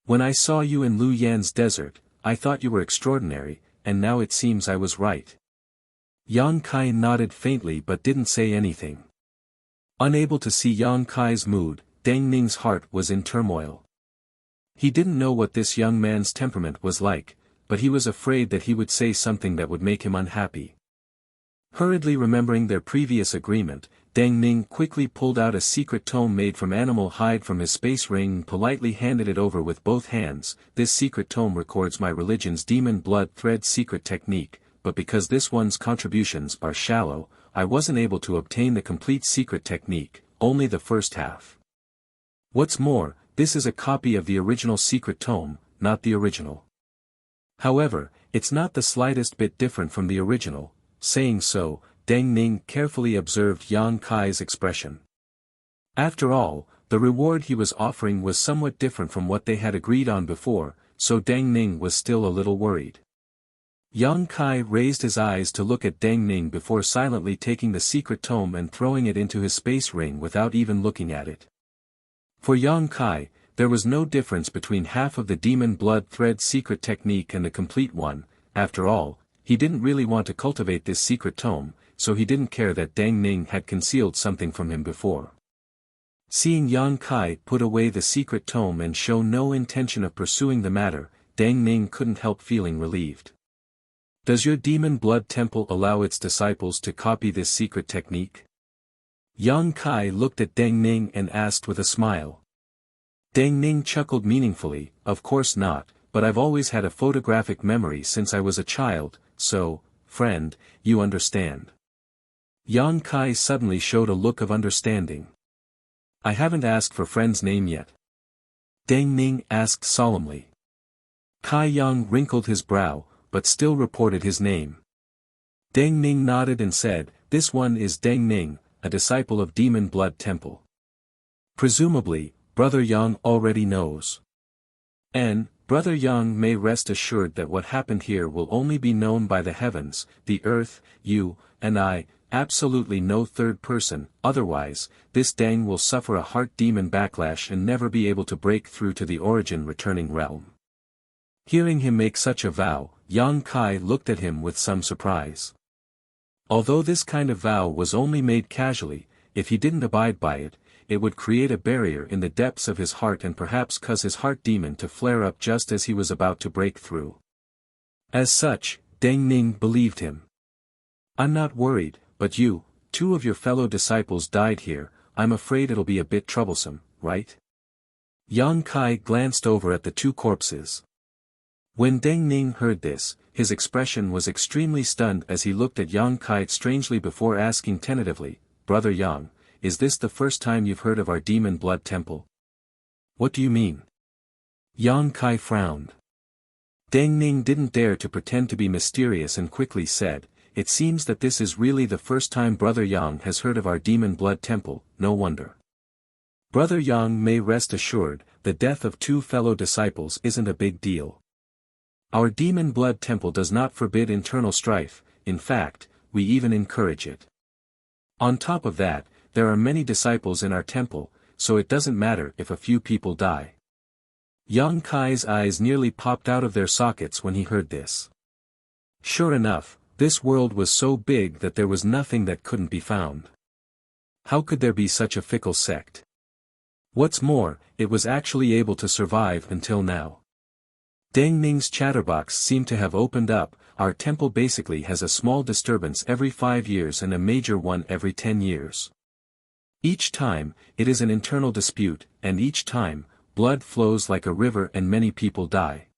When I saw you in Lu Yan's desert, I thought you were extraordinary, and now it seems I was right." Yang Kai nodded faintly but didn't say anything. Unable to see Yang Kai's mood, Dang Ning's heart was in turmoil. He didn't know what this young man's temperament was like, but he was afraid that he would say something that would make him unhappy. Hurriedly remembering their previous agreement, Dang Ning quickly pulled out a secret tome made from animal hide from his space ring and politely handed it over with both hands. "This secret tome records my religion's demon blood thread secret technique, but because this one's contributions are shallow, I wasn't able to obtain the complete secret technique, only the first half. What's more, this is a copy of the original secret tome, not the original. However, it's not the slightest bit different from the original." Saying so, Dang Ning carefully observed Yang Kai's expression. After all, the reward he was offering was somewhat different from what they had agreed on before, so Dang Ning was still a little worried. Yang Kai raised his eyes to look at Dang Ning before silently taking the secret tome and throwing it into his space ring without even looking at it. For Yang Kai, there was no difference between half of the demon blood thread secret technique and the complete one. After all, he didn't really want to cultivate this secret tome, so he didn't care that Dang Ning had concealed something from him before. Seeing Yang Kai put away the secret tome and show no intention of pursuing the matter, Dang Ning couldn't help feeling relieved. "Does your demon blood temple allow its disciples to copy this secret technique?" Yang Kai looked at Dang Ning and asked with a smile. Dang Ning chuckled meaningfully, "Of course not, but I've always had a photographic memory since I was a child, so, friend, you understand." Yang Kai suddenly showed a look of understanding. "I haven't asked for friend's name yet." Dang Ning asked solemnly. Kai Yang wrinkled his brow, but still reported his name. Dang Ning nodded and said, "This one is Dang Ning, a disciple of Demon Blood Temple. Presumably, Brother Yang already knows. And, Brother Yang may rest assured that what happened here will only be known by the heavens, the earth, you, and I, absolutely no third person, otherwise, this Dang will suffer a heart demon backlash and never be able to break through to the origin returning realm." Hearing him make such a vow, Yang Kai looked at him with some surprise. Although this kind of vow was only made casually, if he didn't abide by it, it would create a barrier in the depths of his heart and perhaps cause his heart demon to flare up just as he was about to break through. As such, Dang Ning believed him. "I'm not worried, but you, 2 of your fellow disciples died here, I'm afraid it'll be a bit troublesome, right?" Yang Kai glanced over at the 2 corpses. When Dang Ning heard this, his expression was extremely stunned as he looked at Yang Kai strangely before asking tentatively, "Brother Yang, is this the first time you've heard of our demon blood temple?" "What do you mean?" Yang Kai frowned. Dang Ning didn't dare to pretend to be mysterious and quickly said, it seems that this is really the first time Brother Yang has heard of our Demon Blood Temple, no wonder. Brother Yang may rest assured, the death of 2 fellow disciples isn't a big deal. Our Demon Blood Temple does not forbid internal strife, in fact, we even encourage it. On top of that, there are many disciples in our temple, so it doesn't matter if a few people die. Yang Kai's eyes nearly popped out of their sockets when he heard this. Sure enough, this world was so big that there was nothing that couldn't be found. How could there be such a fickle sect? What's more, it was actually able to survive until now. Deng Ning's chatterbox seemed to have opened up. Our temple basically has a small disturbance every 5 years and a major one every 10 years. Each time, it is an internal dispute, and each time, blood flows like a river and many people die.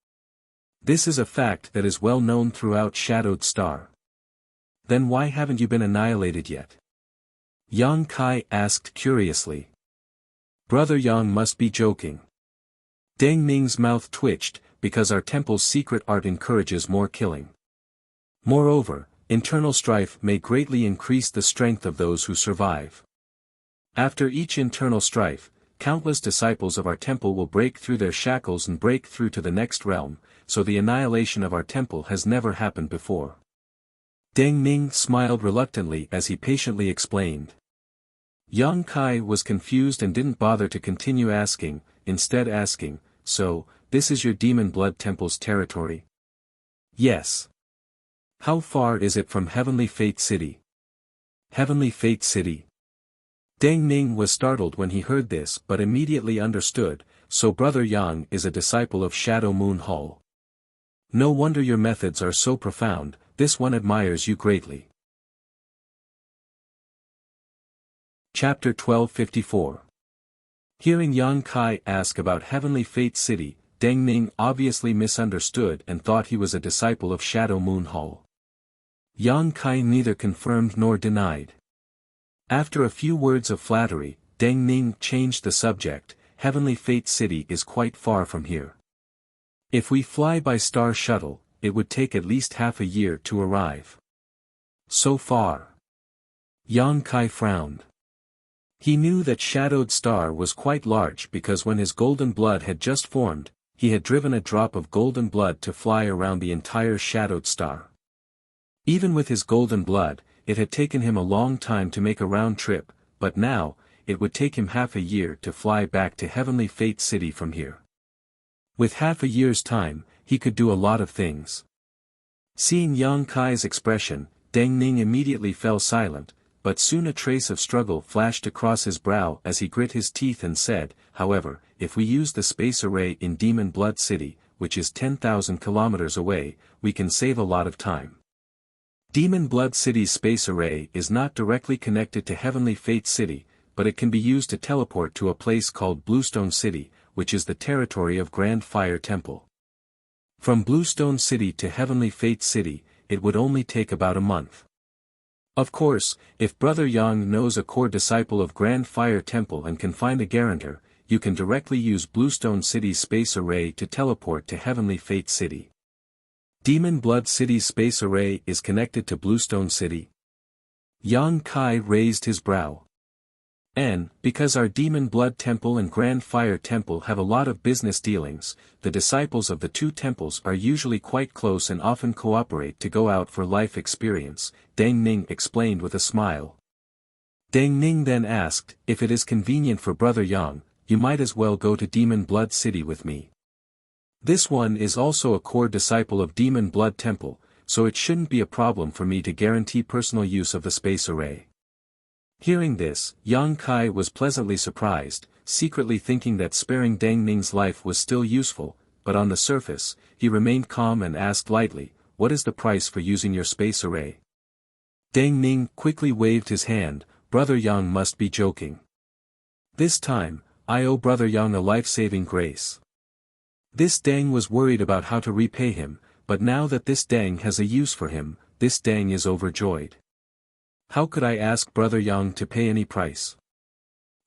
This is a fact that is well known throughout Shadowed Star. Then why haven't you been annihilated yet? Yang Kai asked curiously. Brother Yang must be joking. Deng Ning's mouth twitched, because our temple's secret art encourages more killing. Moreover, internal strife may greatly increase the strength of those who survive. After each internal strife, countless disciples of our temple will break through their shackles and break through to the next realm, so the annihilation of our temple has never happened before. Deng Ning smiled reluctantly as he patiently explained. Yang Kai was confused and didn't bother to continue asking, instead asking, so, this is your Demon Blood Temple's territory? Yes. How far is it from Heavenly Fate City? Heavenly Fate City. Deng Ning was startled when he heard this but immediately understood, so Brother Yang is a disciple of Shadow Moon Hall. No wonder your methods are so profound, this one admires you greatly. Chapter 1254. Hearing Yang Kai ask about Heavenly Fate City, Deng Ning obviously misunderstood and thought he was a disciple of Shadow Moon Hall. Yang Kai neither confirmed nor denied. After a few words of flattery, Deng Ning changed the subject. Heavenly Fate City is quite far from here. If we fly by star shuttle, it would take at least half a year to arrive. So far. Yang Kai frowned. He knew that Shadowed Star was quite large because when his golden blood had just formed, he had driven a drop of golden blood to fly around the entire Shadowed Star. Even with his golden blood, it had taken him a long time to make a round trip, but now, it would take him half a year to fly back to Heavenly Fate City from here. With half a year's time, he could do a lot of things. Seeing Yang Kai's expression, Deng Ning immediately fell silent, but soon a trace of struggle flashed across his brow as he grit his teeth and said, however, if we use the space array in Demon Blood City, which is 10,000 kilometers away, we can save a lot of time. Demon Blood City's space array is not directly connected to Heavenly Fate City, but it can be used to teleport to a place called Bluestone City, which is the territory of Grand Fire Temple. From Bluestone City to Heavenly Fate City, it would only take about a month. Of course, if Brother Yang knows a core disciple of Grand Fire Temple and can find a guarantor, you can directly use Bluestone City's space array to teleport to Heavenly Fate City. Demon Blood City's space array is connected to Bluestone City. Yang Kai raised his brow. And, because our Demon Blood Temple and Grand Fire Temple have a lot of business dealings, the disciples of the two temples are usually quite close and often cooperate to go out for life experience, Deng Ning explained with a smile. Deng Ning then asked, if it is convenient for Brother Yang, you might as well go to Demon Blood City with me. This one is also a core disciple of Demon Blood Temple, so it shouldn't be a problem for me to guarantee personal use of the space array. Hearing this, Yang Kai was pleasantly surprised, secretly thinking that sparing Deng Ning's life was still useful, but on the surface, he remained calm and asked lightly, what is the price for using your space array? Deng Ning quickly waved his hand, Brother Yang must be joking. This time, I owe Brother Yang a life-saving grace. This Deng was worried about how to repay him, but now that this Deng has a use for him, this Deng is overjoyed. How could I ask Brother Yang to pay any price?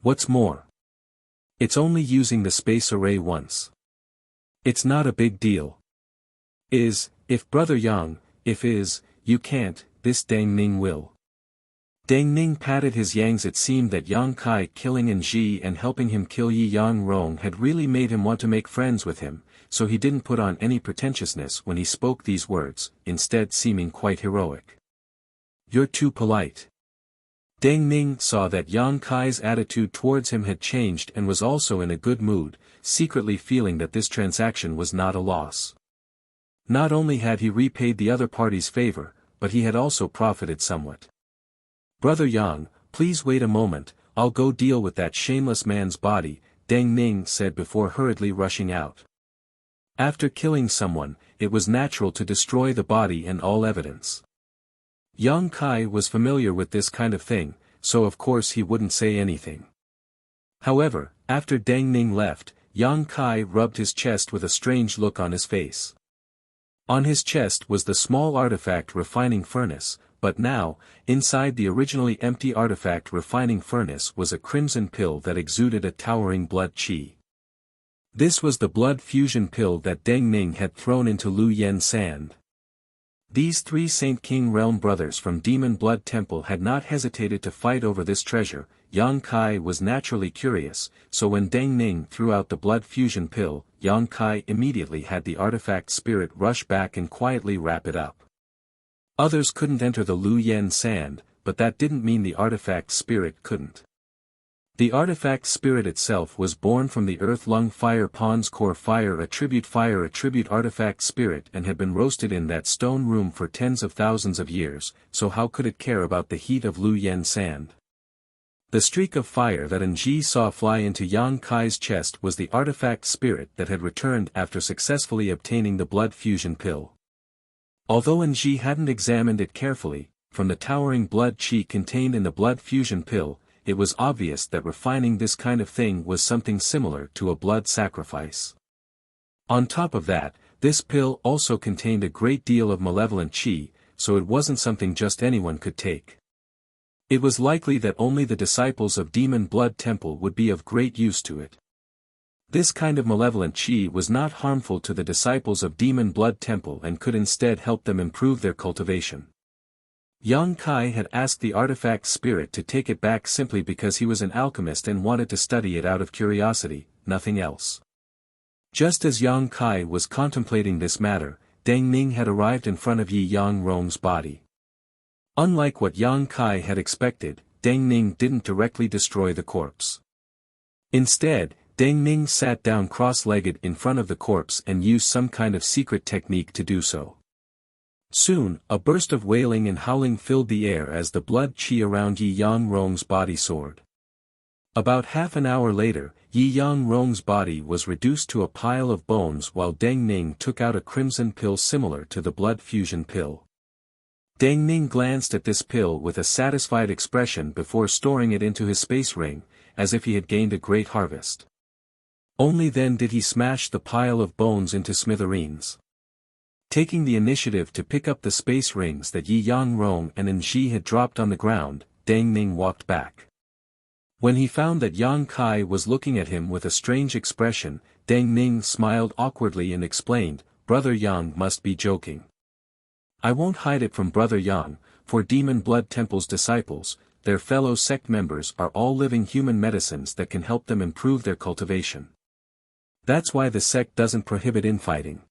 What's more? It's only using the space array once. It's not a big deal. If Brother Yang, you can't, this Dang Ning will. Dang Ning patted his yangs. It seemed that Yang Kai killing Ji and helping him kill Yi Yang Rong had really made him want to make friends with him, so he didn't put on any pretentiousness when he spoke these words, instead seeming quite heroic. "You're too polite." Dang Ning saw that Yang Kai's attitude towards him had changed and was also in a good mood, secretly feeling that this transaction was not a loss. Not only had he repaid the other party's favor, but he had also profited somewhat. "Brother Yang, please wait a moment, I'll go deal with that shameless man's body," Dang Ning said before hurriedly rushing out. After killing someone, it was natural to destroy the body and all evidence. Yang Kai was familiar with this kind of thing, so of course he wouldn't say anything. However, after Dang Ning left, Yang Kai rubbed his chest with a strange look on his face. On his chest was the small artifact refining furnace, but now, inside the originally empty artifact refining furnace was a crimson pill that exuded a towering blood qi. This was the blood fusion pill that Dang Ning had thrown into Lu Yen Sand. These three Saint King Realm brothers from Demon Blood Temple had not hesitated to fight over this treasure. Yang Kai was naturally curious, so when Dang Ning threw out the blood fusion pill, Yang Kai immediately had the artifact spirit rush back and quietly wrap it up. Others couldn't enter the Lu Yen Sand, but that didn't mean the artifact spirit couldn't. The artifact spirit itself was born from the Earth Lung Fire Pond's core fire attribute artifact spirit and had been roasted in that stone room for tens of thousands of years, so how could it care about the heat of Lu Yen Sand? The streak of fire that Ji saw fly into Yang Kai's chest was the artifact spirit that had returned after successfully obtaining the blood fusion pill. Although Ji hadn't examined it carefully, from the towering blood qi contained in the blood fusion pill, it was obvious that refining this kind of thing was something similar to a blood sacrifice. On top of that, this pill also contained a great deal of malevolent qi, so it wasn't something just anyone could take. It was likely that only the disciples of Demon Blood Temple would be of great use to it. This kind of malevolent qi was not harmful to the disciples of Demon Blood Temple and could instead help them improve their cultivation. Yang Kai had asked the artifact spirit to take it back simply because he was an alchemist and wanted to study it out of curiosity, nothing else. Just as Yang Kai was contemplating this matter, Dang Ning had arrived in front of Yi Yang Rong's body. Unlike what Yang Kai had expected, Dang Ning didn't directly destroy the corpse. Instead, Dang Ning sat down cross-legged in front of the corpse and used some kind of secret technique to do so. Soon, a burst of wailing and howling filled the air as the blood qi around Yi Yang Rong's body soared. About half an hour later, Yi Yang Rong's body was reduced to a pile of bones while Dang Ning took out a crimson pill similar to the blood fusion pill. Dang Ning glanced at this pill with a satisfied expression before storing it into his space ring, as if he had gained a great harvest. Only then did he smash the pile of bones into smithereens. Taking the initiative to pick up the space rings that Yi Yang Rong and Ji had dropped on the ground, Dang Ning walked back. When he found that Yang Kai was looking at him with a strange expression, Dang Ning smiled awkwardly and explained, "Brother Yang must be joking. I won't hide it from Brother Yang, for Demon Blood Temple's disciples, their fellow sect members are all living human medicines that can help them improve their cultivation. That's why the sect doesn't prohibit infighting."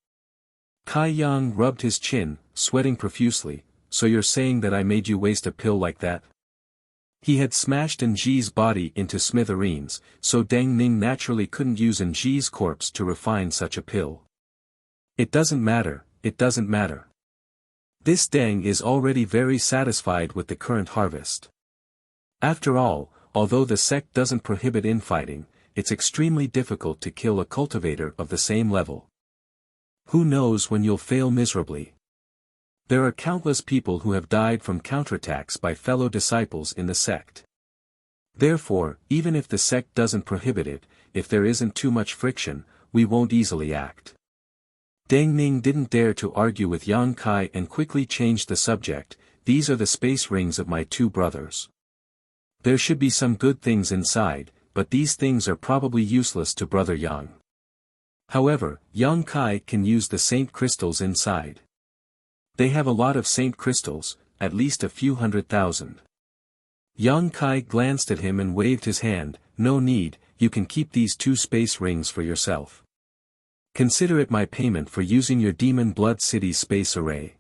Kai Yang rubbed his chin, sweating profusely, "So you're saying that I made you waste a pill like that?" He had smashed Ji's body into smithereens, so Dang Ning naturally couldn't use Ji's corpse to refine such a pill. It doesn't matter. This Dang is already very satisfied with the current harvest. After all, although the sect doesn't prohibit infighting, it's extremely difficult to kill a cultivator of the same level. Who knows when you'll fail miserably? There are countless people who have died from counterattacks by fellow disciples in the sect. Therefore, even if the sect doesn't prohibit it, if there isn't too much friction, we won't easily act. Dang Ning didn't dare to argue with Yang Kai and quickly changed the subject. "These are the space rings of my two brothers. There should be some good things inside, but these things are probably useless to Brother Yang. However, Yang Kai can use the saint crystals inside. They have a lot of saint crystals, at least a few 100,000. Yang Kai glanced at him and waved his hand. No need, you can keep these 2 space rings for yourself. Consider it my payment for using your Demon Blood City space array.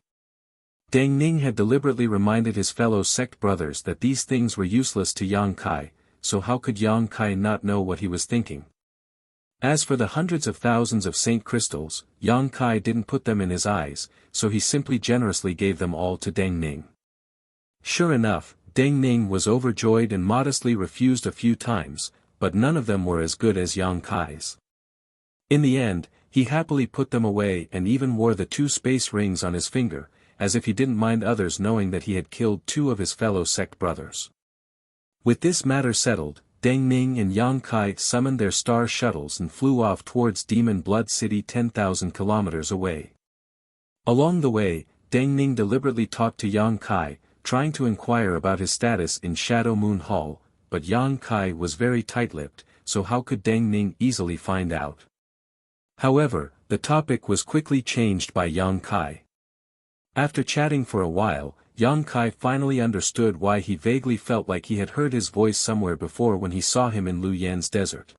Deng Ning had deliberately reminded his fellow sect brothers that these things were useless to Yang Kai, so how could Yang Kai not know what he was thinking? As for the hundreds of thousands of Saint crystals, Yang Kai didn't put them in his eyes, so he simply generously gave them all to Deng Ning. Sure enough, Deng Ning was overjoyed and modestly refused a few times, but none of them were as good as Yang Kai's. In the end, he happily put them away and even wore the 2 space rings on his finger, as if he didn't mind others knowing that he had killed 2 of his fellow sect brothers. With this matter settled, Deng Ning and Yang Kai summoned their star shuttles and flew off towards Demon Blood City 10,000 kilometers away. Along the way, Deng Ning deliberately talked to Yang Kai, trying to inquire about his status in Shadow Moon Hall, but Yang Kai was very tight-lipped, so how could Deng Ning easily find out? However, the topic was quickly changed by Yang Kai. After chatting for a while, Yang Kai finally understood why he vaguely felt like he had heard his voice somewhere before when he saw him in Lu Yan's desert.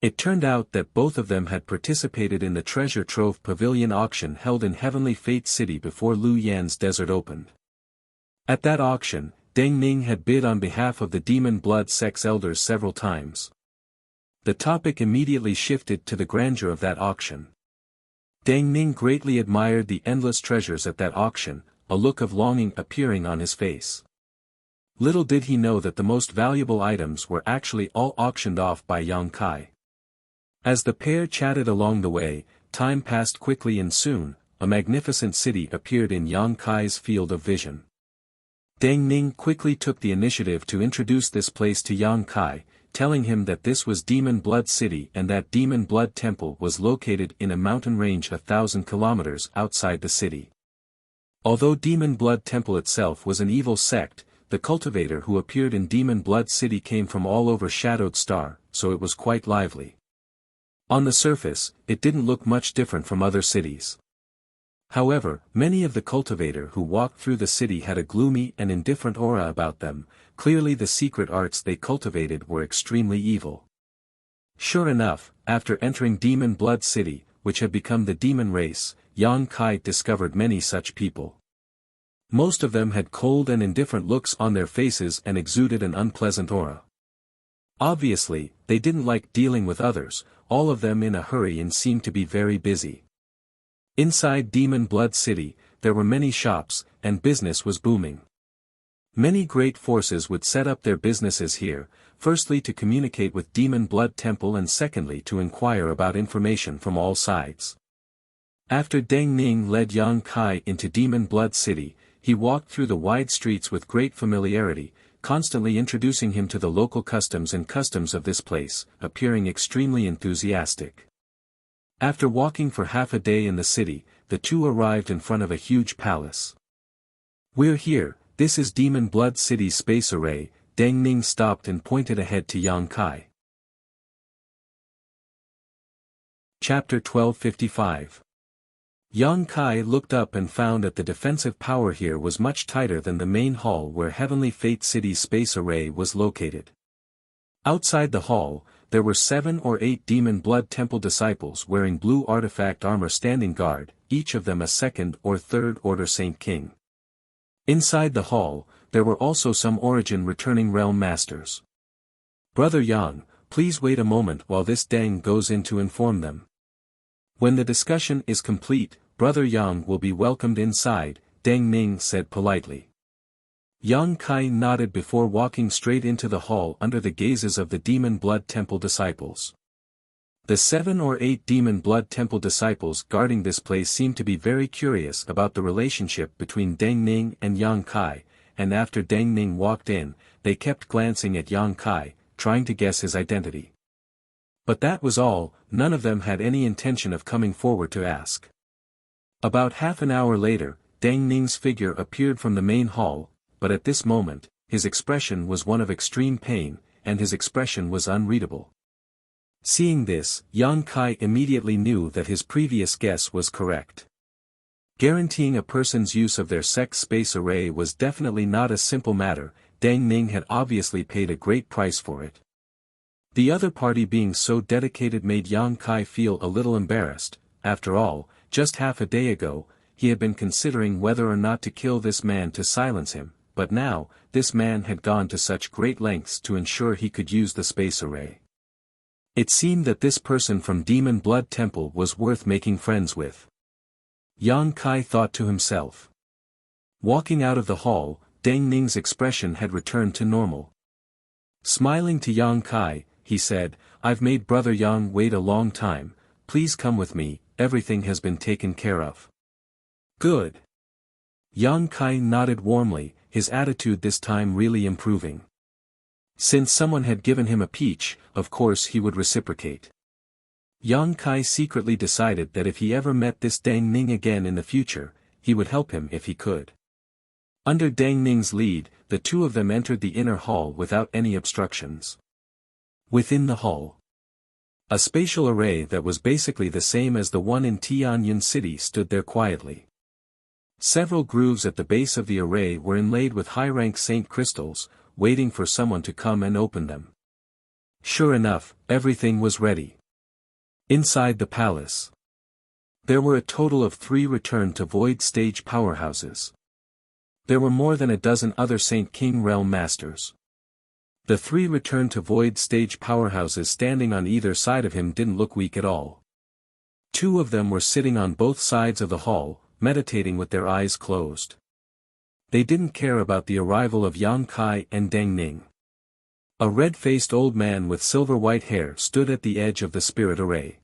It turned out that both of them had participated in the treasure trove pavilion auction held in Heavenly Fate City before Lu Yan's desert opened. At that auction, Deng Ning had bid on behalf of the Demon Blood Sect's elders several times. The topic immediately shifted to the grandeur of that auction. Deng Ning greatly admired the endless treasures at that auction, a look of longing appearing on his face. Little did he know that the most valuable items were actually all auctioned off by Yang Kai. As the pair chatted along the way, time passed quickly and soon, a magnificent city appeared in Yang Kai's field of vision. Deng Ning quickly took the initiative to introduce this place to Yang Kai, telling him that this was Demon Blood City and that Demon Blood Temple was located in a mountain range 1,000 kilometers outside the city. Although Demon Blood Temple itself was an evil sect, the cultivator who appeared in Demon Blood City came from all over Shadowed Star, so it was quite lively. On the surface, it didn't look much different from other cities. However, many of the cultivator who walked through the city had a gloomy and indifferent aura about them. Clearly the secret arts they cultivated were extremely evil. Sure enough, after entering Demon Blood City, which had become the demon race, Yang Kai discovered many such people. Most of them had cold and indifferent looks on their faces and exuded an unpleasant aura. Obviously, they didn't like dealing with others, all of them in a hurry and seemed to be very busy. Inside Demon Blood City, there were many shops, and business was booming. Many great forces would set up their businesses here, firstly to communicate with Demon Blood Temple and secondly to inquire about information from all sides. After Deng Ning led Yang Kai into Demon Blood City, he walked through the wide streets with great familiarity, constantly introducing him to the local customs and customs of this place, appearing extremely enthusiastic. After walking for half a day in the city, the two arrived in front of a huge palace. "We're here, this is Demon Blood City's space array." Deng Ning stopped and pointed ahead to Yang Kai. Chapter 1255. Yang Kai looked up and found that the defensive power here was much tighter than the main hall where Heavenly Fate City's space array was located. Outside the hall, there were 7 or 8 Demon Blood Temple disciples wearing blue artifact armor standing guard, each of them a 2nd or 3rd order Saint King. Inside the hall, there were also some Origin returning realm masters. "Brother Yang, please wait a moment while this Deng goes in to inform them. When the discussion is complete, Brother Yang will be welcomed inside," Deng Ning said politely. Yang Kai nodded before walking straight into the hall under the gazes of the Demon Blood Temple disciples. The 7 or 8 Demon Blood Temple disciples guarding this place seemed to be very curious about the relationship between Deng Ning and Yang Kai, and after Deng Ning walked in, they kept glancing at Yang Kai, trying to guess his identity. But that was all, none of them had any intention of coming forward to ask. About half an hour later, Deng Ning's figure appeared from the main hall, but at this moment, his expression was one of extreme pain, and his expression was unreadable. Seeing this, Yang Kai immediately knew that his previous guess was correct. Guaranteeing a person's use of their sex space array was definitely not a simple matter. Deng Ning had obviously paid a great price for it. The other party being so dedicated made Yang Kai feel a little embarrassed. After all, just half a day ago, he had been considering whether or not to kill this man to silence him, but now, this man had gone to such great lengths to ensure he could use the space array. It seemed that this person from Demon Blood Temple was worth making friends with. Yang Kai thought to himself. Walking out of the hall, Deng Ning's expression had returned to normal. Smiling to Yang Kai, he said, "I've made Brother Yang wait a long time, please come with me, everything has been taken care of." "Good." Yang Kai nodded warmly, his attitude this time really improving. Since someone had given him a peach, of course he would reciprocate. Yang Kai secretly decided that if he ever met this Deng Ning again in the future, he would help him if he could. Under Deng Ning's lead, the two of them entered the inner hall without any obstructions. Within the hall, a spatial array that was basically the same as the one in Tianyuan City stood there quietly. Several grooves at the base of the array were inlaid with high-rank saint crystals, waiting for someone to come and open them. Sure enough, everything was ready. Inside the palace, there were a total of 3 return-to-void stage powerhouses. There were more than a dozen other Saint King realm masters. The 3 return-to-void stage powerhouses standing on either side of him didn't look weak at all. 2 of them were sitting on both sides of the hall, meditating with their eyes closed. They didn't care about the arrival of Yang Kai and Deng Ning. A red-faced old man with silver-white hair stood at the edge of the spirit array.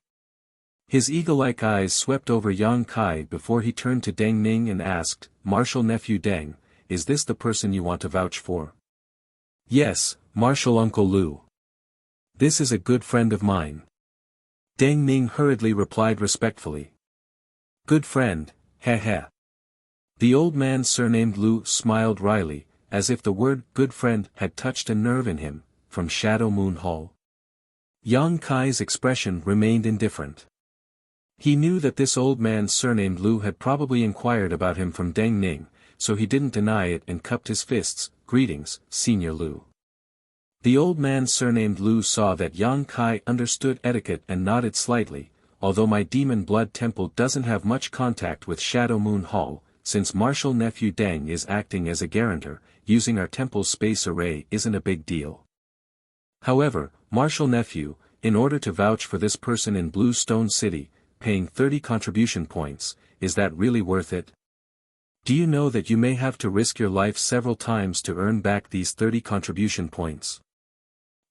His eagle-like eyes swept over Yang Kai before he turned to Deng Ning and asked, "Martial Nephew Deng, is this the person you want to vouch for?" "Yes, Martial Uncle Lu. This is a good friend of mine." Deng Ning hurriedly replied respectfully. "Good friend, heh heh." The old man surnamed Lu smiled wryly, as if the word "good friend" had touched a nerve in him, from Shadow Moon Hall. Yang Kai's expression remained indifferent. He knew that this old man surnamed Lu had probably inquired about him from Deng Ning, so he didn't deny it and cupped his fists. "Greetings, Senior Lu." The old man surnamed Lu saw that Yang Kai understood etiquette and nodded slightly. "Although my Demon Blood Temple doesn't have much contact with Shadow Moon Hall, since Martial Nephew Deng is acting as a guarantor, using our temple's space array isn't a big deal. However, Martial Nephew, in order to vouch for this person in Blue Stone City, paying 30 contribution points, is that really worth it? Do you know that you may have to risk your life several times to earn back these 30 contribution points?"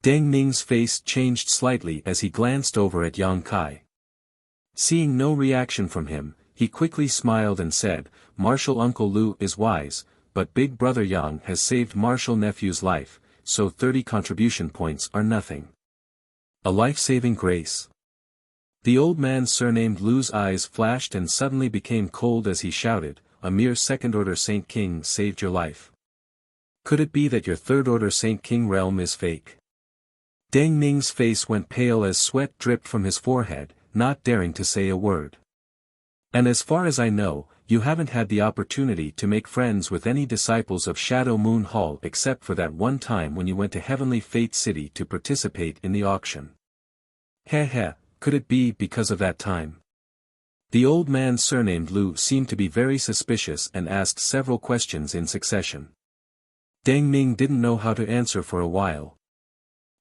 Deng Ning's face changed slightly as he glanced over at Yang Kai. Seeing no reaction from him, he quickly smiled and said, "Martial Uncle Lu is wise, but Big Brother Yang has saved Martial Nephew's life, so 30 contribution points are nothing. A life-saving grace." The old man surnamed Lu's eyes flashed and suddenly became cold as he shouted, "A mere second-order Saint King saved your life. Could it be that your third-order Saint King realm is fake?" Deng Ning's face went pale as sweat dripped from his forehead, not daring to say a word. "And as far as I know, you haven't had the opportunity to make friends with any disciples of Shadow Moon Hall except for that one time when you went to Heavenly Fate City to participate in the auction. Heh heh, could it be because of that time?" The old man surnamed Lu seemed to be very suspicious and asked several questions in succession. Deng Ning didn't know how to answer for a while.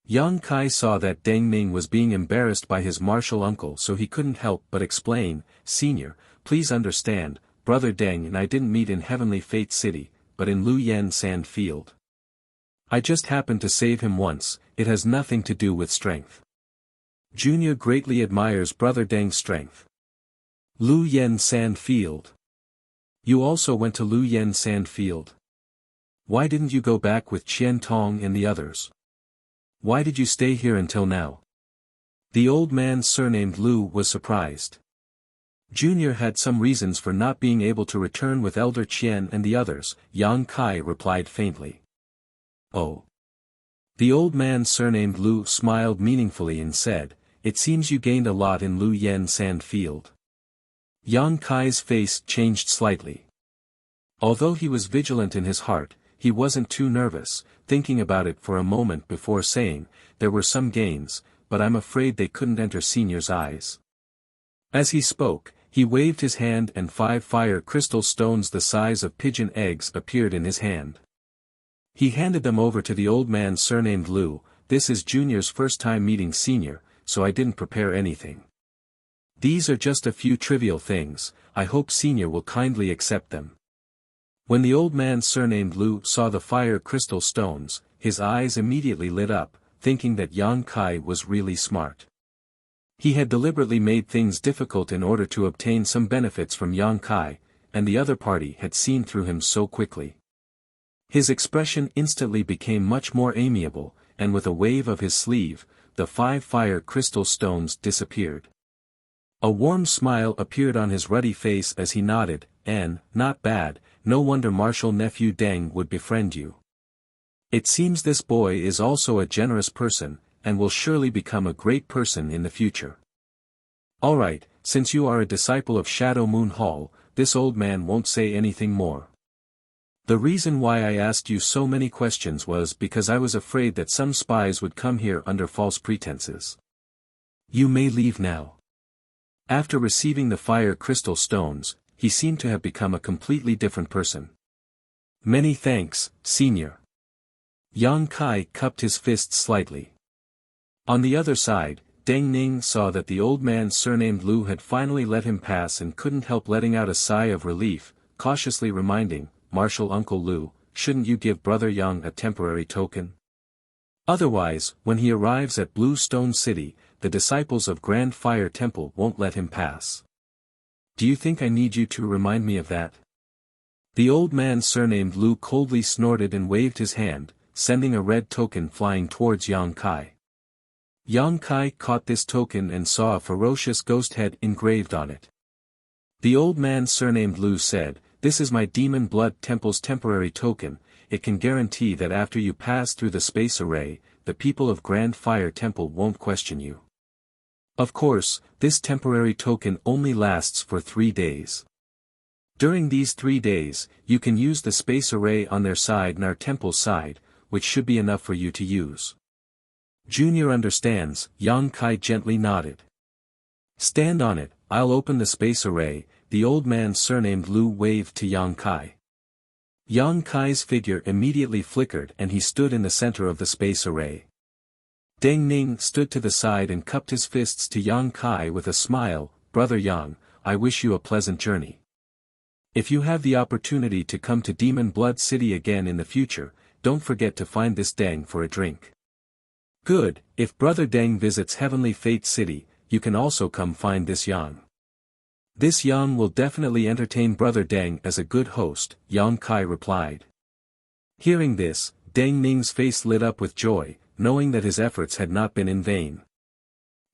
Yang Kai saw that Deng Ning was being embarrassed by his martial uncle, so he couldn't help but explain, "Senior, please understand, Brother Deng and I didn't meet in Heavenly Fate City, but in Lu Yen Sand Field. I just happened to save him once, it has nothing to do with strength. Junior greatly admires Brother Deng's strength." Lu Yen Sand Field. You also went to Lu Yen Sand Field. Why didn't you go back with Qian Tong and the others? Why did you stay here until now? The old man surnamed Lu was surprised. Junior had some reasons for not being able to return with Elder Qian and the others, Yang Kai replied faintly. "Oh." The old man surnamed Lu smiled meaningfully and said, "It seems you gained a lot in Lu Yen Sand Field. Yang Kai's face changed slightly. Although he was vigilant in his heart, he wasn't too nervous, thinking about it for a moment before saying, there were some gains, but I'm afraid they couldn't enter Senior's eyes. As he spoke, he waved his hand and 5 fire crystal stones the size of pigeon eggs appeared in his hand. He handed them over to the old man surnamed Lu. This is Junior's first time meeting Senior, so I didn't prepare anything. These are just a few trivial things, I hope Senior will kindly accept them. When the old man surnamed Lu saw the fire crystal stones, his eyes immediately lit up, thinking that Yang Kai was really smart. He had deliberately made things difficult in order to obtain some benefits from Yang Kai, and the other party had seen through him so quickly. His expression instantly became much more amiable, and with a wave of his sleeve, the 5 fire crystal stones disappeared. A warm smile appeared on his ruddy face as he nodded, and, not bad, no wonder Marshal Nephew Deng would befriend you. It seems this boy is also a generous person, and will surely become a great person in the future. Alright, since you are a disciple of Shadow Moon Hall, this old man won't say anything more. The reason why I asked you so many questions was because I was afraid that some spies would come here under false pretenses. You may leave now. After receiving the fire crystal stones, he seemed to have become a completely different person. Many thanks, Senior. Yang Kai cupped his fists slightly. On the other side, Deng Ning saw that the old man surnamed Lu had finally let him pass and couldn't help letting out a sigh of relief, cautiously reminding, Marshal Uncle Lu, shouldn't you give Brother Yang a temporary token? Otherwise, when he arrives at Blue Stone City, the disciples of Grand Fire Temple won't let him pass. Do you think I need you to remind me of that? The old man surnamed Lu coldly snorted and waved his hand, sending a red token flying towards Yang Kai. Yang Kai caught this token and saw a ferocious ghost head engraved on it. The old man surnamed Lu said, this is my Demon Blood Temple's temporary token, it can guarantee that after you pass through the space array, the people of Grand Fire Temple won't question you. Of course, this temporary token only lasts for 3 days. During these 3 days, you can use the space array on their side and our temple's side, which should be enough for you to use. Junior understands, Yang Kai gently nodded. Stand on it, I'll open the space array, the old man surnamed Lu waved to Yang Kai. Yang Kai's figure immediately flickered and he stood in the center of the space array. Deng Ning stood to the side and cupped his fists to Yang Kai with a smile, Brother Yang, I wish you a pleasant journey. If you have the opportunity to come to Demon Blood City again in the future, don't forget to find this Deng for a drink. Good, if Brother Deng visits Heavenly Fate City, you can also come find this Yang. This Yang will definitely entertain Brother Deng as a good host, Yang Kai replied. Hearing this, Deng Ning's face lit up with joy, knowing that his efforts had not been in vain.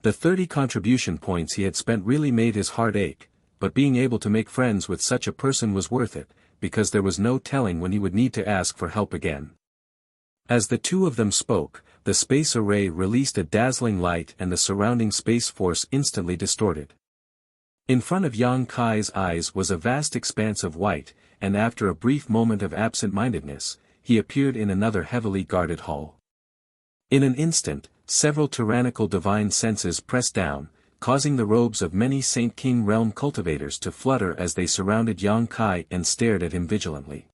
The 30 contribution points he had spent really made his heart ache, but being able to make friends with such a person was worth it, because there was no telling when he would need to ask for help again. As the two of them spoke, the space array released a dazzling light and the surrounding space force instantly distorted. In front of Yang Kai's eyes was a vast expanse of white, and after a brief moment of absent-mindedness, he appeared in another heavily guarded hall. In an instant, several tyrannical divine senses pressed down, causing the robes of many Saint King realm cultivators to flutter as they surrounded Yang Kai and stared at him vigilantly.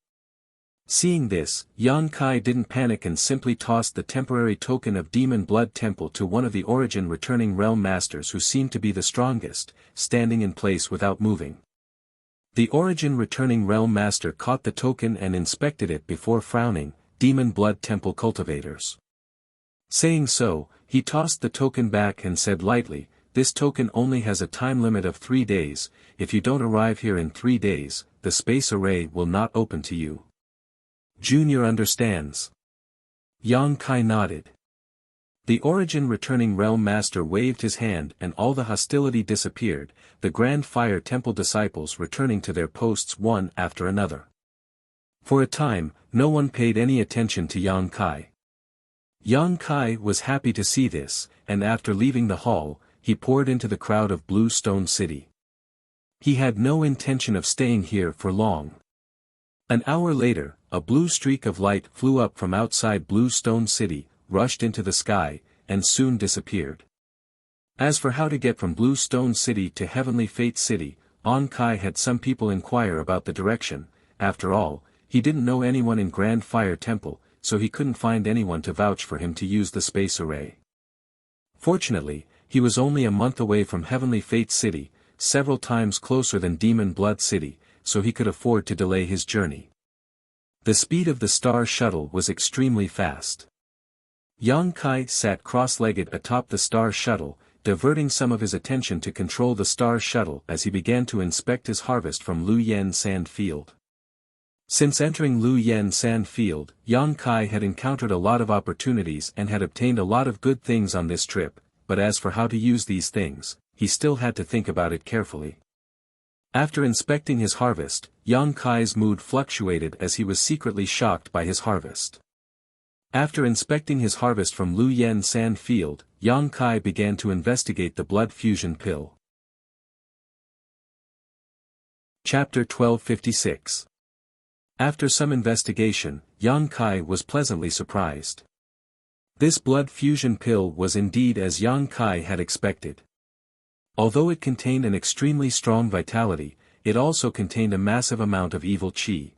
Seeing this, Yang Kai didn't panic and simply tossed the temporary token of Demon Blood Temple to one of the Origin returning realm masters who seemed to be the strongest, standing in place without moving. The Origin returning realm master caught the token and inspected it before frowning, Demon Blood Temple cultivators. Saying so, he tossed the token back and said lightly, this token only has a time limit of 3 days, if you don't arrive here in 3 days, the space array will not open to you. Junior understands. Yang Kai nodded. The Origin returning realm master waved his hand and all the hostility disappeared, the Grand Fire Temple disciples returning to their posts one after another. For a time, no one paid any attention to Yang Kai. Yang Kai was happy to see this, and after leaving the hall, he poured into the crowd of Blue Stone City. He had no intention of staying here for long. An hour later, a blue streak of light flew up from outside Blue Stone City, rushed into the sky, and soon disappeared. As for how to get from Blue Stone City to Heavenly Fate City, On Kai had some people inquire about the direction. After all, he didn't know anyone in Grand Fire Temple, so he couldn't find anyone to vouch for him to use the space array. Fortunately, he was only a month away from Heavenly Fate City, several times closer than Demon Blood City, so he could afford to delay his journey. The speed of the Star Shuttle was extremely fast. Yang Kai sat cross-legged atop the Star Shuttle, diverting some of his attention to control the Star Shuttle as he began to inspect his harvest from Lu Yen Sand Field. Since entering Lu Yen Sand Field, Yang Kai had encountered a lot of opportunities and had obtained a lot of good things on this trip, but as for how to use these things, he still had to think about it carefully. After inspecting his harvest, Yang Kai's mood fluctuated as he was secretly shocked by his harvest. After inspecting his harvest from Lu Yen Sand Field, Yang Kai began to investigate the blood fusion pill. Chapter 1256. After some investigation, Yang Kai was pleasantly surprised. This blood fusion pill was indeed as Yang Kai had expected. Although it contained an extremely strong vitality, it also contained a massive amount of evil qi.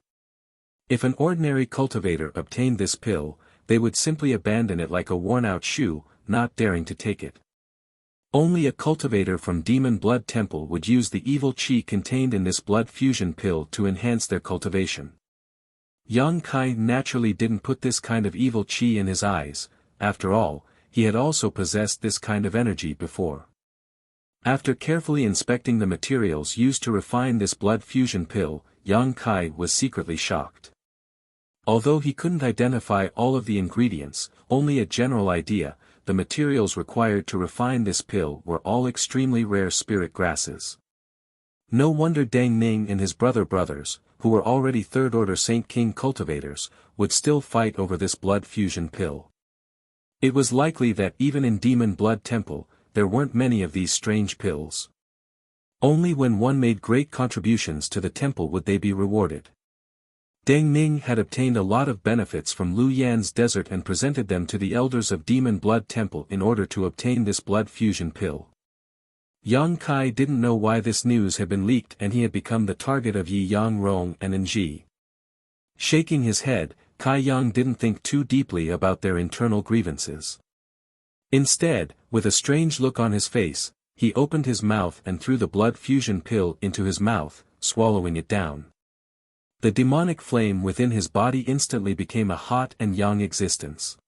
If an ordinary cultivator obtained this pill, they would simply abandon it like a worn-out shoe, not daring to take it. Only a cultivator from Demon Blood Temple would use the evil qi contained in this blood fusion pill to enhance their cultivation. Yang Kai naturally didn't put this kind of evil qi in his eyes. After all, he had also possessed this kind of energy before. After carefully inspecting the materials used to refine this blood fusion pill, Yang Kai was secretly shocked. Although he couldn't identify all of the ingredients, only a general idea, the materials required to refine this pill were all extremely rare spirit grasses. No wonder Deng Ning and his brothers, who were already third-order Saint King cultivators, would still fight over this blood fusion pill. It was likely that even in Demon Blood Temple, there weren't many of these strange pills. Only when one made great contributions to the temple would they be rewarded. Deng Ning had obtained a lot of benefits from Lu Yan's desert and presented them to the elders of Demon Blood Temple in order to obtain this blood fusion pill. Yang Kai didn't know why this news had been leaked and he had become the target of Yi Yang Rong and Enji. Shaking his head, Kai Yang didn't think too deeply about their internal grievances. Instead, with a strange look on his face, he opened his mouth and threw the blood fusion pill into his mouth, swallowing it down. The demonic flame within his body instantly became a hot and young existence.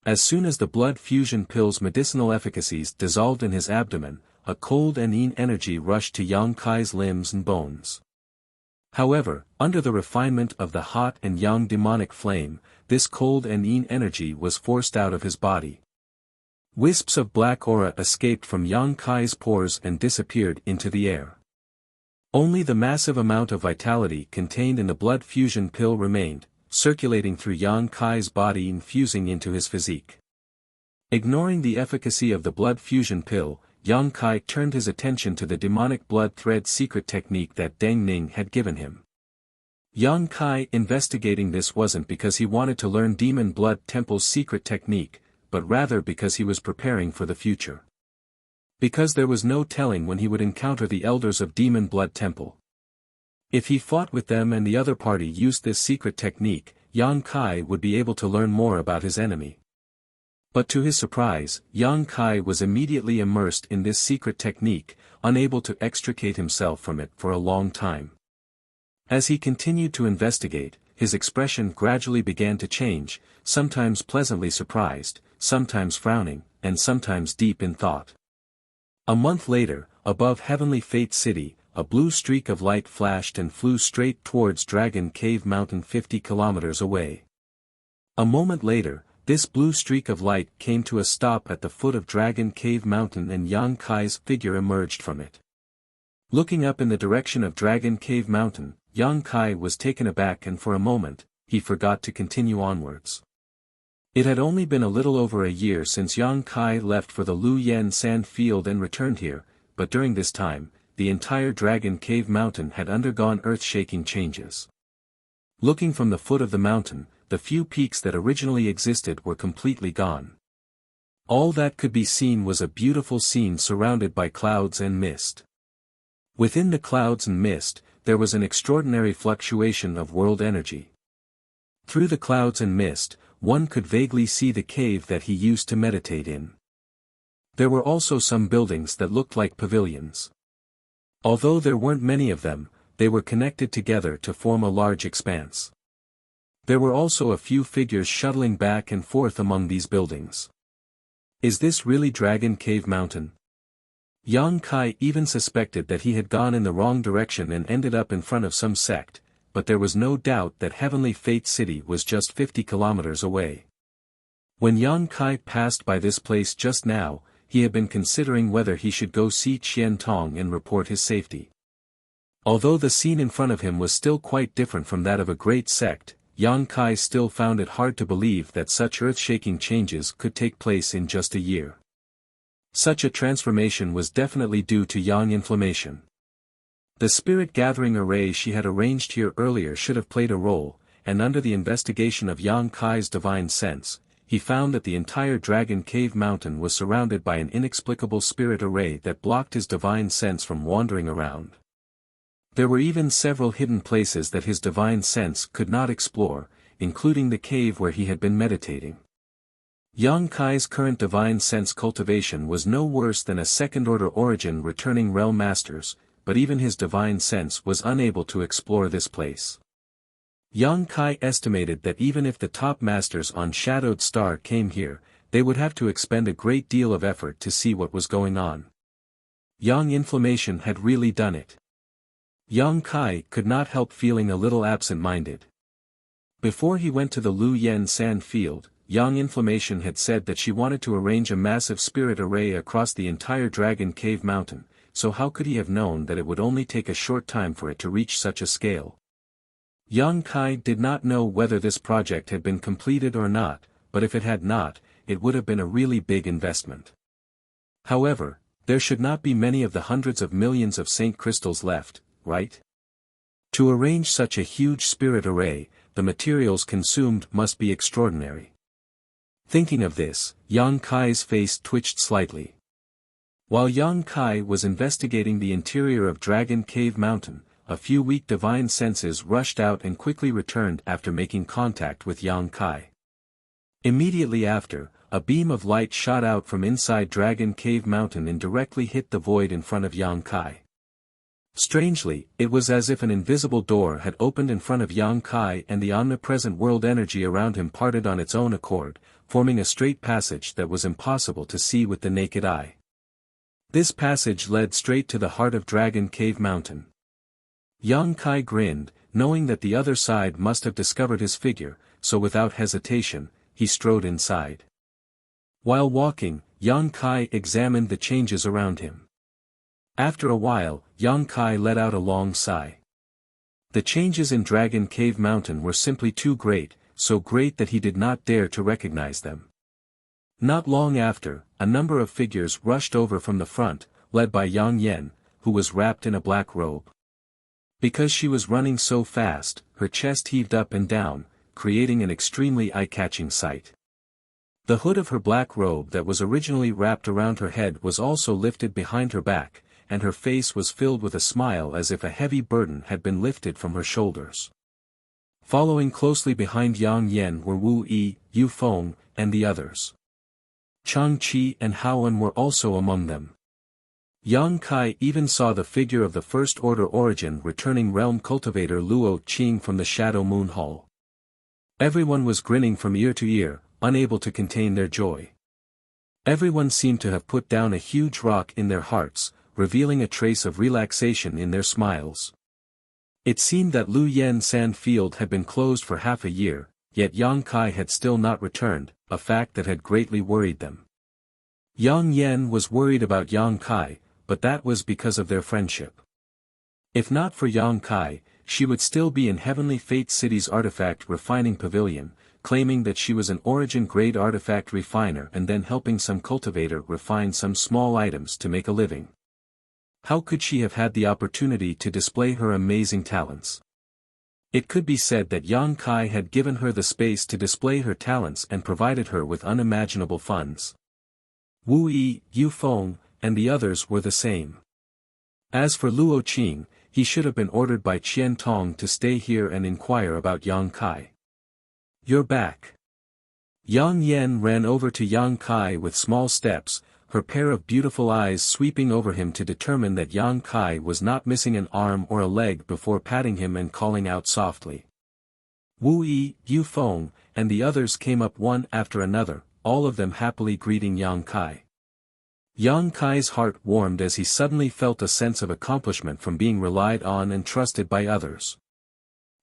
As soon as the blood fusion pill's medicinal efficacies dissolved in his abdomen, a cold and yin energy rushed to Yang Kai's limbs and bones. However, under the refinement of the hot and young demonic flame, this cold and yin energy was forced out of his body. Wisps of black aura escaped from Yang Kai's pores and disappeared into the air. Only the massive amount of vitality contained in the blood fusion pill remained, circulating through Yang Kai's body and fusing into his physique. Ignoring the efficacy of the blood fusion pill, Yang Kai turned his attention to the demonic blood thread secret technique that Deng Ning had given him. Yang Kai investigating this wasn't because he wanted to learn Demon Blood Temple's secret technique, but rather because he was preparing for the future. Because there was no telling when he would encounter the elders of Demon Blood Temple. If he fought with them and the other party used this secret technique, Yang Kai would be able to learn more about his enemy. But to his surprise, Yang Kai was immediately immersed in this secret technique, unable to extricate himself from it for a long time. As he continued to investigate, his expression gradually began to change, sometimes pleasantly surprised, sometimes frowning, and sometimes deep in thought. A month later, above Heavenly Fate City, a blue streak of light flashed and flew straight towards Dragon Cave Mountain 50 kilometers away. A moment later, this blue streak of light came to a stop at the foot of Dragon Cave Mountain and Yang Kai's figure emerged from it. Looking up in the direction of Dragon Cave Mountain, Yang Kai was taken aback and for a moment, he forgot to continue onwards. It had only been a little over a year since Yang Kai left for the Lu Yen Sand Field and returned here, but during this time, the entire Dragon Cave Mountain had undergone earth-shaking changes. Looking from the foot of the mountain, the few peaks that originally existed were completely gone. All that could be seen was a beautiful scene surrounded by clouds and mist. Within the clouds and mist, there was an extraordinary fluctuation of world energy. Through the clouds and mist, one could vaguely see the cave that he used to meditate in. There were also some buildings that looked like pavilions. Although there weren't many of them, they were connected together to form a large expanse. There were also a few figures shuttling back and forth among these buildings. Is this really Dragon Cave Mountain? Yang Kai even suspected that he had gone in the wrong direction and ended up in front of some sect, but there was no doubt that Heavenly Fate City was just 50 kilometers away. When Yang Kai passed by this place just now, he had been considering whether he should go see Qian Tong and report his safety. Although the scene in front of him was still quite different from that of a great sect, Yang Kai still found it hard to believe that such earth-shaking changes could take place in just a year. Such a transformation was definitely due to yang inflammation. The spirit-gathering array she had arranged here earlier should have played a role, and under the investigation of Yang Kai's divine sense, he found that the entire Dragon Cave Mountain was surrounded by an inexplicable spirit array that blocked his divine sense from wandering around. There were even several hidden places that his divine sense could not explore, including the cave where he had been meditating. Yang Kai's current divine sense cultivation was no worse than a second-order origin returning realm masters, but even his divine sense was unable to explore this place. Yang Kai estimated that even if the top masters on Shadowed Star came here, they would have to expend a great deal of effort to see what was going on. Yang inflammation had really done it. Yang Kai could not help feeling a little absent-minded. Before he went to the Lu Yen sand field, Yang inflammation had said that she wanted to arrange a massive spirit array across the entire Dragon Cave Mountain, so how could he have known that it would only take a short time for it to reach such a scale? Yang Kai did not know whether this project had been completed or not, but if it had not, it would have been a really big investment. However, there should not be many of the hundreds of millions of Saint crystals left, right? To arrange such a huge spirit array, the materials consumed must be extraordinary. Thinking of this, Yang Kai's face twitched slightly. While Yang Kai was investigating the interior of Dragon Cave Mountain, a few weak divine senses rushed out and quickly returned after making contact with Yang Kai. Immediately after, a beam of light shot out from inside Dragon Cave Mountain and directly hit the void in front of Yang Kai. Strangely, it was as if an invisible door had opened in front of Yang Kai and the omnipresent world energy around him parted on its own accord, forming a straight passage that was impossible to see with the naked eye. This passage led straight to the heart of Dragon Cave Mountain. Yang Kai grinned, knowing that the other side must have discovered his figure, so without hesitation, he strode inside. While walking, Yang Kai examined the changes around him. After a while, Yang Kai let out a long sigh. The changes in Dragon Cave Mountain were simply too great, so great that he did not dare to recognize them. Not long after, a number of figures rushed over from the front, led by Yang Yen, who was wrapped in a black robe. Because she was running so fast, her chest heaved up and down, creating an extremely eye-catching sight. The hood of her black robe that was originally wrapped around her head was also lifted behind her back, and her face was filled with a smile as if a heavy burden had been lifted from her shoulders. Following closely behind Yang Yen were Wu Yi, Yu Feng, and the others. Chang Qi and Haoan were also among them. Yang Kai even saw the figure of the First Order Origin returning realm cultivator Luo Qing from the Shadow Moon Hall. Everyone was grinning from ear to ear, unable to contain their joy. Everyone seemed to have put down a huge rock in their hearts, revealing a trace of relaxation in their smiles. It seemed that Lu Yen sand field had been closed for half a year, yet Yang Kai had still not returned, a fact that had greatly worried them. Yang Yen was worried about Yang Kai, but that was because of their friendship. If not for Yang Kai, she would still be in Heavenly Fate City's artifact refining pavilion, claiming that she was an origin-grade artifact refiner and then helping some cultivator refine some small items to make a living. How could she have had the opportunity to display her amazing talents? It could be said that Yang Kai had given her the space to display her talents and provided her with unimaginable funds. Wu Yi, Yu Feng, and the others were the same. As for Luo Qing, he should have been ordered by Qian Tong to stay here and inquire about Yang Kai. You're back. Yang Yen ran over to Yang Kai with small steps, her pair of beautiful eyes sweeping over him to determine that Yang Kai was not missing an arm or a leg before patting him and calling out softly. Wu Yi, Yu Feng, and the others came up one after another, all of them happily greeting Yang Kai. Yang Kai's heart warmed as he suddenly felt a sense of accomplishment from being relied on and trusted by others.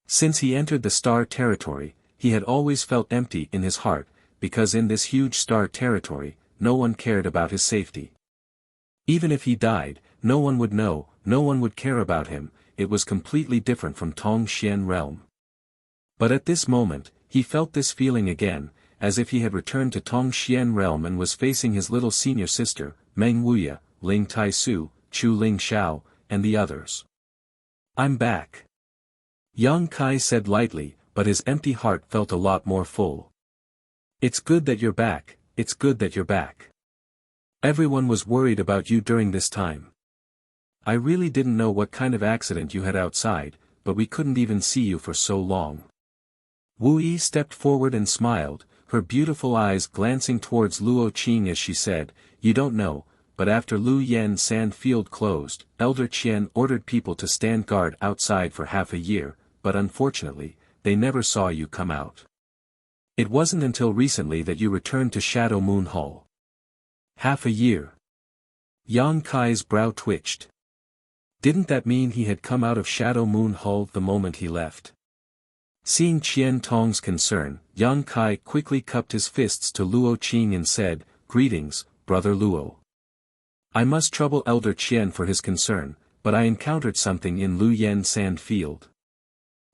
Since he entered the star territory, he had always felt empty in his heart, because in this huge star territory, no one cared about his safety. Even if he died, no one would know, no one would care about him. It was completely different from Tongxian realm. But at this moment, he felt this feeling again, as if he had returned to Tongxian realm and was facing his little senior sister, Meng Wuya, Ling Taisu, Chu Ling Xiao, and the others. I'm back. Yang Kai said lightly, but his empty heart felt a lot more full. It's good that you're back, it's good that you're back. Everyone was worried about you during this time. I really didn't know what kind of accident you had outside, but we couldn't even see you for so long. Wu Yi stepped forward and smiled, her beautiful eyes glancing towards Luo Qing as she said, You don't know, but after Lu Yen Sand Field closed, Elder Qian ordered people to stand guard outside for half a year, but unfortunately, they never saw you come out. It wasn't until recently that you returned to Shadow Moon Hall. Half a year. Yang Kai's brow twitched. Didn't that mean he had come out of Shadow Moon Hall the moment he left? Seeing Qian Tong's concern, Yang Kai quickly cupped his fists to Luo Qing and said, Greetings, Brother Luo. I must trouble Elder Qian for his concern, but I encountered something in Lu Yen Sand Field.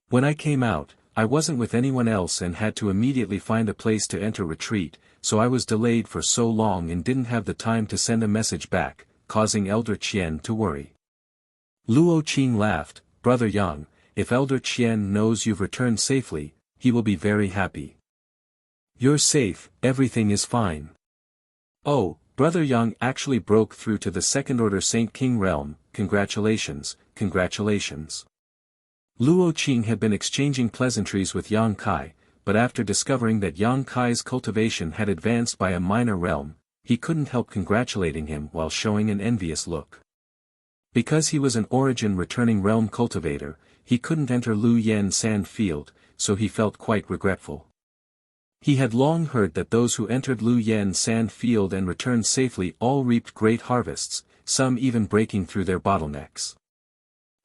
When I came out, I wasn't with anyone else and had to immediately find a place to enter retreat, so I was delayed for so long and didn't have the time to send a message back, causing Elder Qian to worry. Luo Qing laughed, Brother Yang, if Elder Qian knows you've returned safely, he will be very happy. You're safe, everything is fine. Oh, Brother Yang actually broke through to the Second Order Saint King realm, congratulations, congratulations. Luo Qing had been exchanging pleasantries with Yang Kai, but after discovering that Yang Kai's cultivation had advanced by a minor realm, he couldn't help congratulating him while showing an envious look. Because he was an origin returning realm cultivator, he couldn't enter Lu Yen Sand Field, so he felt quite regretful. He had long heard that those who entered Lu Yen Sand Field and returned safely all reaped great harvests, some even breaking through their bottlenecks.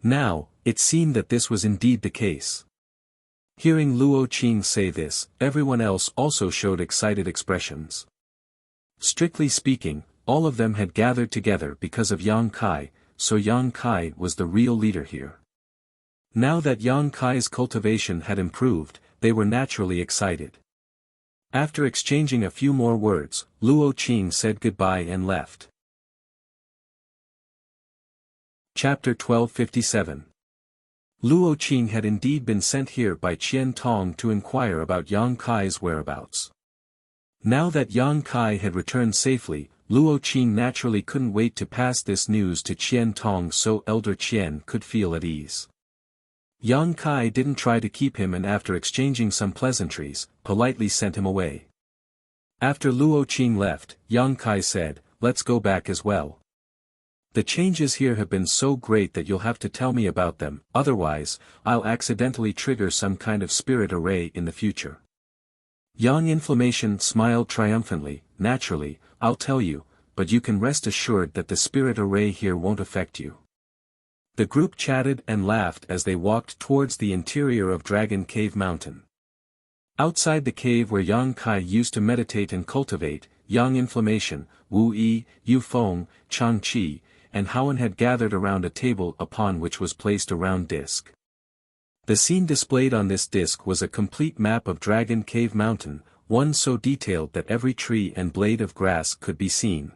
Now, it seemed that this was indeed the case. Hearing Luo Qing say this, everyone else also showed excited expressions. Strictly speaking, all of them had gathered together because of Yang Kai, so Yang Kai was the real leader here. Now that Yang Kai's cultivation had improved, they were naturally excited. After exchanging a few more words, Luo Qing said goodbye and left. Chapter 1257. Luo Qing had indeed been sent here by Qian Tong to inquire about Yang Kai's whereabouts. Now that Yang Kai had returned safely, Luo Qing naturally couldn't wait to pass this news to Qian Tong so Elder Qian could feel at ease. Yang Kai didn't try to keep him and after exchanging some pleasantries, politely sent him away. After Luo Qing left, Yang Kai said, Let's go back as well. The changes here have been so great that you'll have to tell me about them, otherwise, I'll accidentally trigger some kind of spirit array in the future. Yang Inflammation smiled triumphantly, Naturally, I'll tell you, but you can rest assured that the spirit array here won't affect you. The group chatted and laughed as they walked towards the interior of Dragon Cave Mountain. Outside the cave where Yang Kai used to meditate and cultivate, Yang Inflammation, Wu Yi, Yu Feng, Chang Qi, and Howen had gathered around a table upon which was placed a round disc. The scene displayed on this disc was a complete map of Dragon Cave Mountain, one so detailed that every tree and blade of grass could be seen.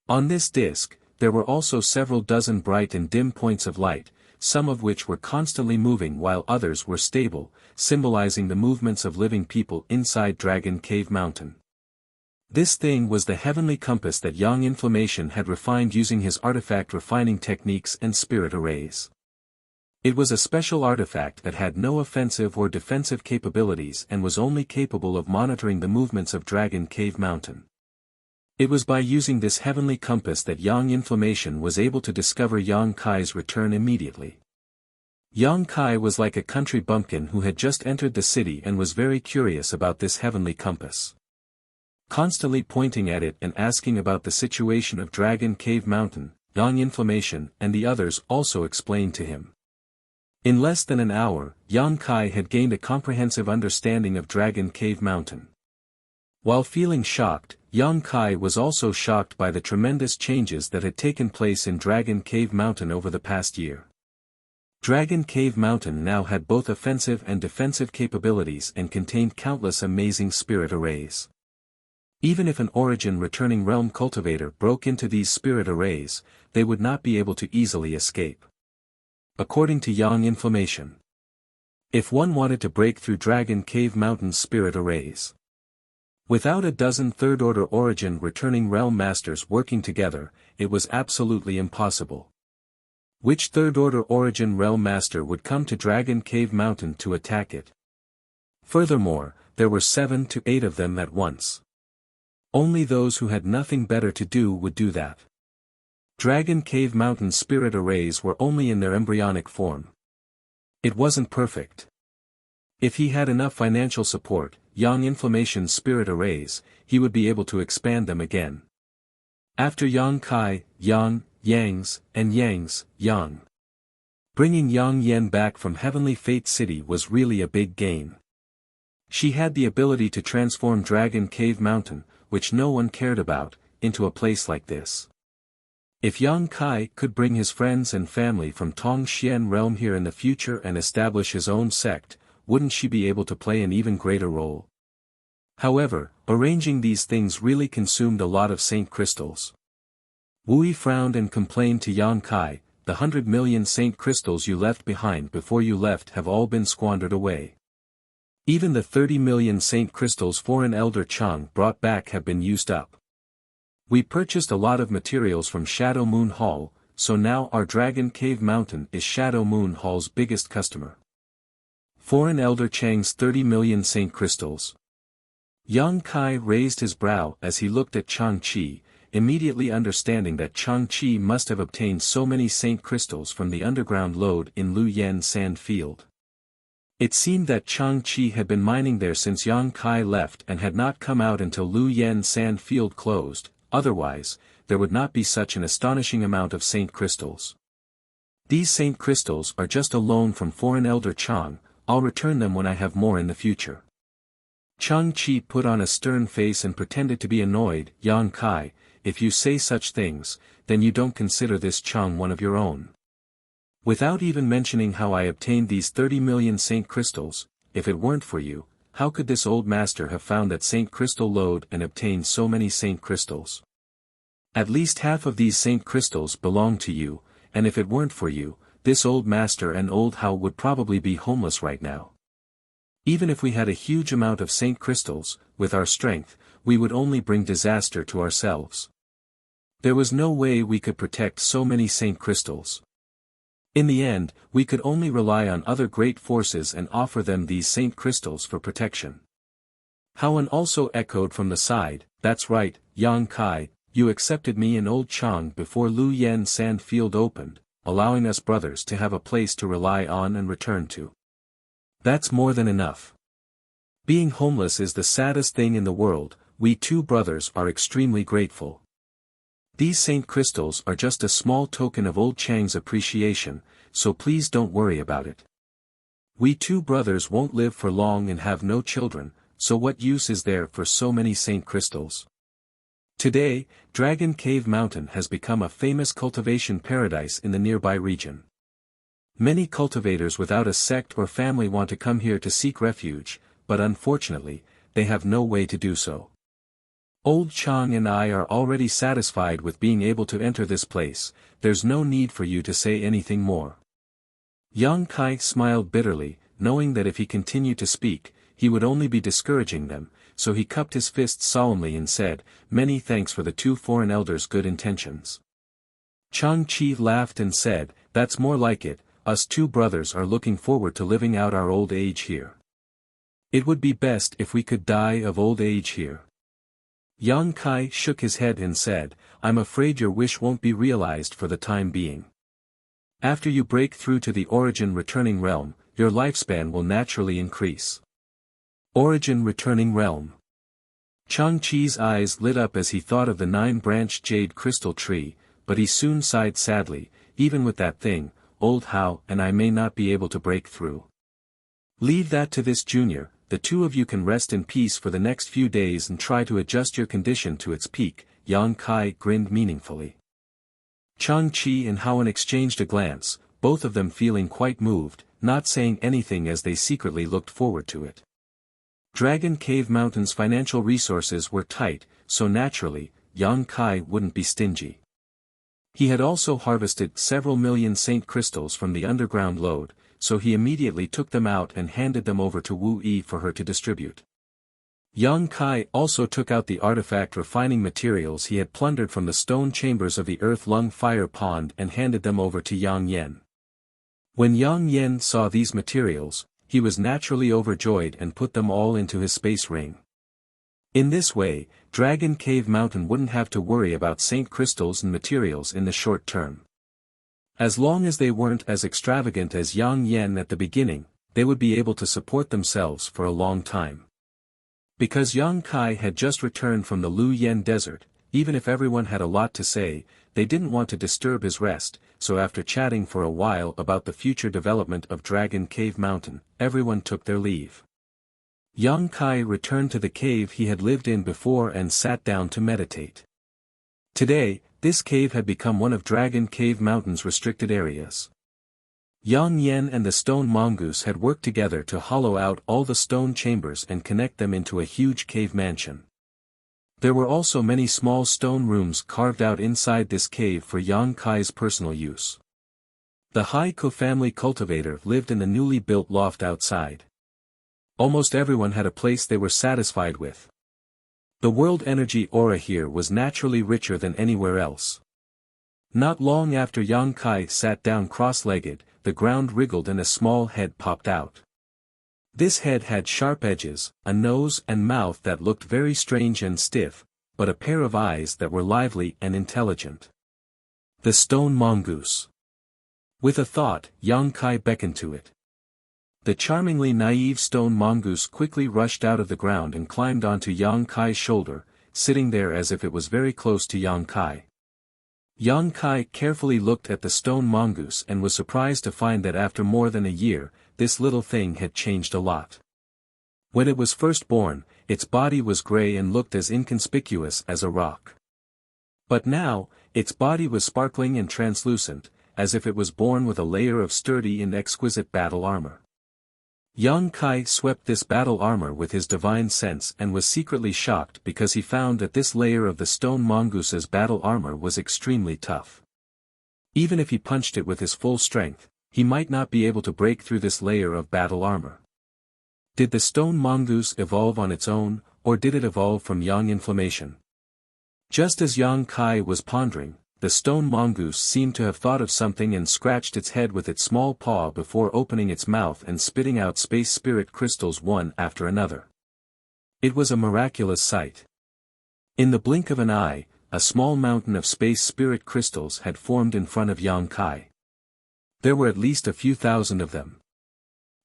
On this disc, there were also several dozen bright and dim points of light, some of which were constantly moving while others were stable, symbolizing the movements of living people inside Dragon Cave Mountain. This thing was the heavenly compass that Yang Inflammation had refined using his artifact refining techniques and spirit arrays. It was a special artifact that had no offensive or defensive capabilities and was only capable of monitoring the movements of Dragon Cave Mountain. It was by using this heavenly compass that Yang Inflammation was able to discover Yang Kai's return immediately. Yang Kai was like a country bumpkin who had just entered the city and was very curious about this heavenly compass. Constantly pointing at it and asking about the situation of Dragon Cave Mountain, Yang Inflammation and the others also explained to him. In less than an hour, Yang Kai had gained a comprehensive understanding of Dragon Cave Mountain. While feeling shocked, Yang Kai was also shocked by the tremendous changes that had taken place in Dragon Cave Mountain over the past year. Dragon Cave Mountain now had both offensive and defensive capabilities and contained countless amazing spirit arrays. Even if an origin returning realm cultivator broke into these spirit arrays, they would not be able to easily escape. According to Yang Inflammation, if one wanted to break through Dragon Cave Mountain's spirit arrays, without a dozen third-order origin returning realm masters working together, it was absolutely impossible. Which third-order origin realm master would come to Dragon Cave Mountain to attack it? Furthermore, there were 7 to 8 of them at once. Only those who had nothing better to do would do that. Dragon Cave Mountain spirit arrays were only in their embryonic form. It wasn't perfect. If he had enough financial support, Yang Inflammation's spirit arrays, he would be able to expand them again. After Yang Kai, Yang, Yang's, and Yang's, Yang. Bringing Yang Yen back from Heavenly Fate City was really a big gain. She had the ability to transform Dragon Cave Mountain, which no one cared about, into a place like this. If Yang Kai could bring his friends and family from Tongxian realm here in the future and establish his own sect, wouldn't she be able to play an even greater role? However, arranging these things really consumed a lot of Saint Crystals. Wu frowned and complained to Yang Kai, the 100 million Saint Crystals you left behind before you left have all been squandered away. Even the 30 million Saint Crystals foreign elder Chang brought back have been used up. We purchased a lot of materials from Shadow Moon Hall, so now our Dragon Cave Mountain is Shadow Moon Hall's biggest customer. Foreign Elder Chang's 30 million Saint Crystals. Yang Kai raised his brow as he looked at Chang Chi, immediately understanding that Chang Chi must have obtained so many Saint Crystals from the underground lode in Lu Yan Sand Field. It seemed that Chang Chi had been mining there since Yang Kai left and had not come out until Lu Yan Sand Field closed. Otherwise, there would not be such an astonishing amount of Saint Crystals. These Saint Crystals are just a loan from foreign Elder Chang, I'll return them when I have more in the future. Chang Chi put on a stern face and pretended to be annoyed. Yang Kai, if you say such things, then you don't consider this Chang one of your own. Without even mentioning how I obtained these 30 million Saint Crystals, if it weren't for you, how could this old master have found that Saint Crystal lode and obtained so many Saint Crystals? At least half of these Saint Crystals belong to you, and if it weren't for you, this old master and old Hao would probably be homeless right now. Even if we had a huge amount of Saint Crystals, with our strength, we would only bring disaster to ourselves. There was no way we could protect so many Saint Crystals. In the end, we could only rely on other great forces and offer them these Saint Crystals for protection. Hoan also echoed from the side, that's right, Yang Kai, you accepted me and old Chang before Lu Yan Sand Field opened, allowing us brothers to have a place to rely on and return to. That's more than enough. Being homeless is the saddest thing in the world, we two brothers are extremely grateful. These Saint Crystals are just a small token of old Chang's appreciation, so please don't worry about it. We two brothers won't live for long and have no children, so what use is there for so many Saint Crystals? Today, Dragon Cave Mountain has become a famous cultivation paradise in the nearby region. Many cultivators without a sect or family want to come here to seek refuge, but unfortunately, they have no way to do so. Old Chang and I are already satisfied with being able to enter this place, there's no need for you to say anything more. Yang Kai smiled bitterly, knowing that if he continued to speak, he would only be discouraging them, so he cupped his fists solemnly and said, "Many thanks for the 2 foreign elders' good intentions." Chang Chi laughed and said, "That's more like it, us 2 brothers are looking forward to living out our old age here. It would be best if we could die of old age here." Yang Kai shook his head and said, "I'm afraid your wish won't be realized for the time being. After you break through to the Origin Returning Realm, your lifespan will naturally increase." Origin Returning Realm. Chang Chi's eyes lit up as he thought of the 9-branched jade crystal tree, but he soon sighed sadly, "Even with that thing, old Hao and I may not be able to break through. Leave that to this junior, the 2 of you can rest in peace for the next few days and try to adjust your condition to its peak." Yang Kai grinned meaningfully. Chang Chi and Haoan exchanged a glance, both of them feeling quite moved, not saying anything as they secretly looked forward to it. Dragon Cave Mountain's financial resources were tight, so naturally, Yang Kai wouldn't be stingy. He had also harvested several million saint crystals from the underground lode, so he immediately took them out and handed them over to Wu Yi for her to distribute. Yang Kai also took out the artifact refining materials he had plundered from the stone chambers of the Earth Lung Fire Pond and handed them over to Yang Yen. When Yang Yen saw these materials, he was naturally overjoyed and put them all into his space ring. In this way, Dragon Cave Mountain wouldn't have to worry about saint crystals and materials in the short term. As long as they weren't as extravagant as Yang Yen at the beginning, they would be able to support themselves for a long time. Because Yang Kai had just returned from the Lu Yen Desert, even if everyone had a lot to say, they didn't want to disturb his rest, so after chatting for a while about the future development of Dragon Cave Mountain, everyone took their leave. Yang Kai returned to the cave he had lived in before and sat down to meditate. Today, this cave had become one of Dragon Cave Mountain's restricted areas. Yang Yen and the stone mongoose had worked together to hollow out all the stone chambers and connect them into a huge cave mansion. There were also many small stone rooms carved out inside this cave for Yang Kai's personal use. The Haiko family cultivator lived in the newly built loft outside. Almost everyone had a place they were satisfied with. The world energy aura here was naturally richer than anywhere else. Not long after Yang Kai sat down cross-legged, the ground wriggled and a small head popped out. This head had sharp edges, a nose and mouth that looked very strange and stiff, but a pair of eyes that were lively and intelligent. The stone mongoose. With a thought, Yang Kai beckoned to it. The charmingly naive stone mongoose quickly rushed out of the ground and climbed onto Yang Kai's shoulder, sitting there as if it was very close to Yang Kai. Yang Kai carefully looked at the stone mongoose and was surprised to find that after more than a year, this little thing had changed a lot. When it was first born, its body was gray and looked as inconspicuous as a rock. But now, its body was sparkling and translucent, as if it was born with a layer of sturdy and exquisite battle armor. Yang Kai swept this battle armor with his divine sense and was secretly shocked because he found that this layer of the stone mongoose's battle armor was extremely tough. Even if he punched it with his full strength, he might not be able to break through this layer of battle armor. Did the stone mongoose evolve on its own, or did it evolve from yang inflammation? Just as Yang Kai was pondering, the stone mongoose seemed to have thought of something and scratched its head with its small paw before opening its mouth and spitting out space spirit crystals one after another. It was a miraculous sight. In the blink of an eye, a small mountain of space spirit crystals had formed in front of Yang Kai. There were at least a few thousand of them.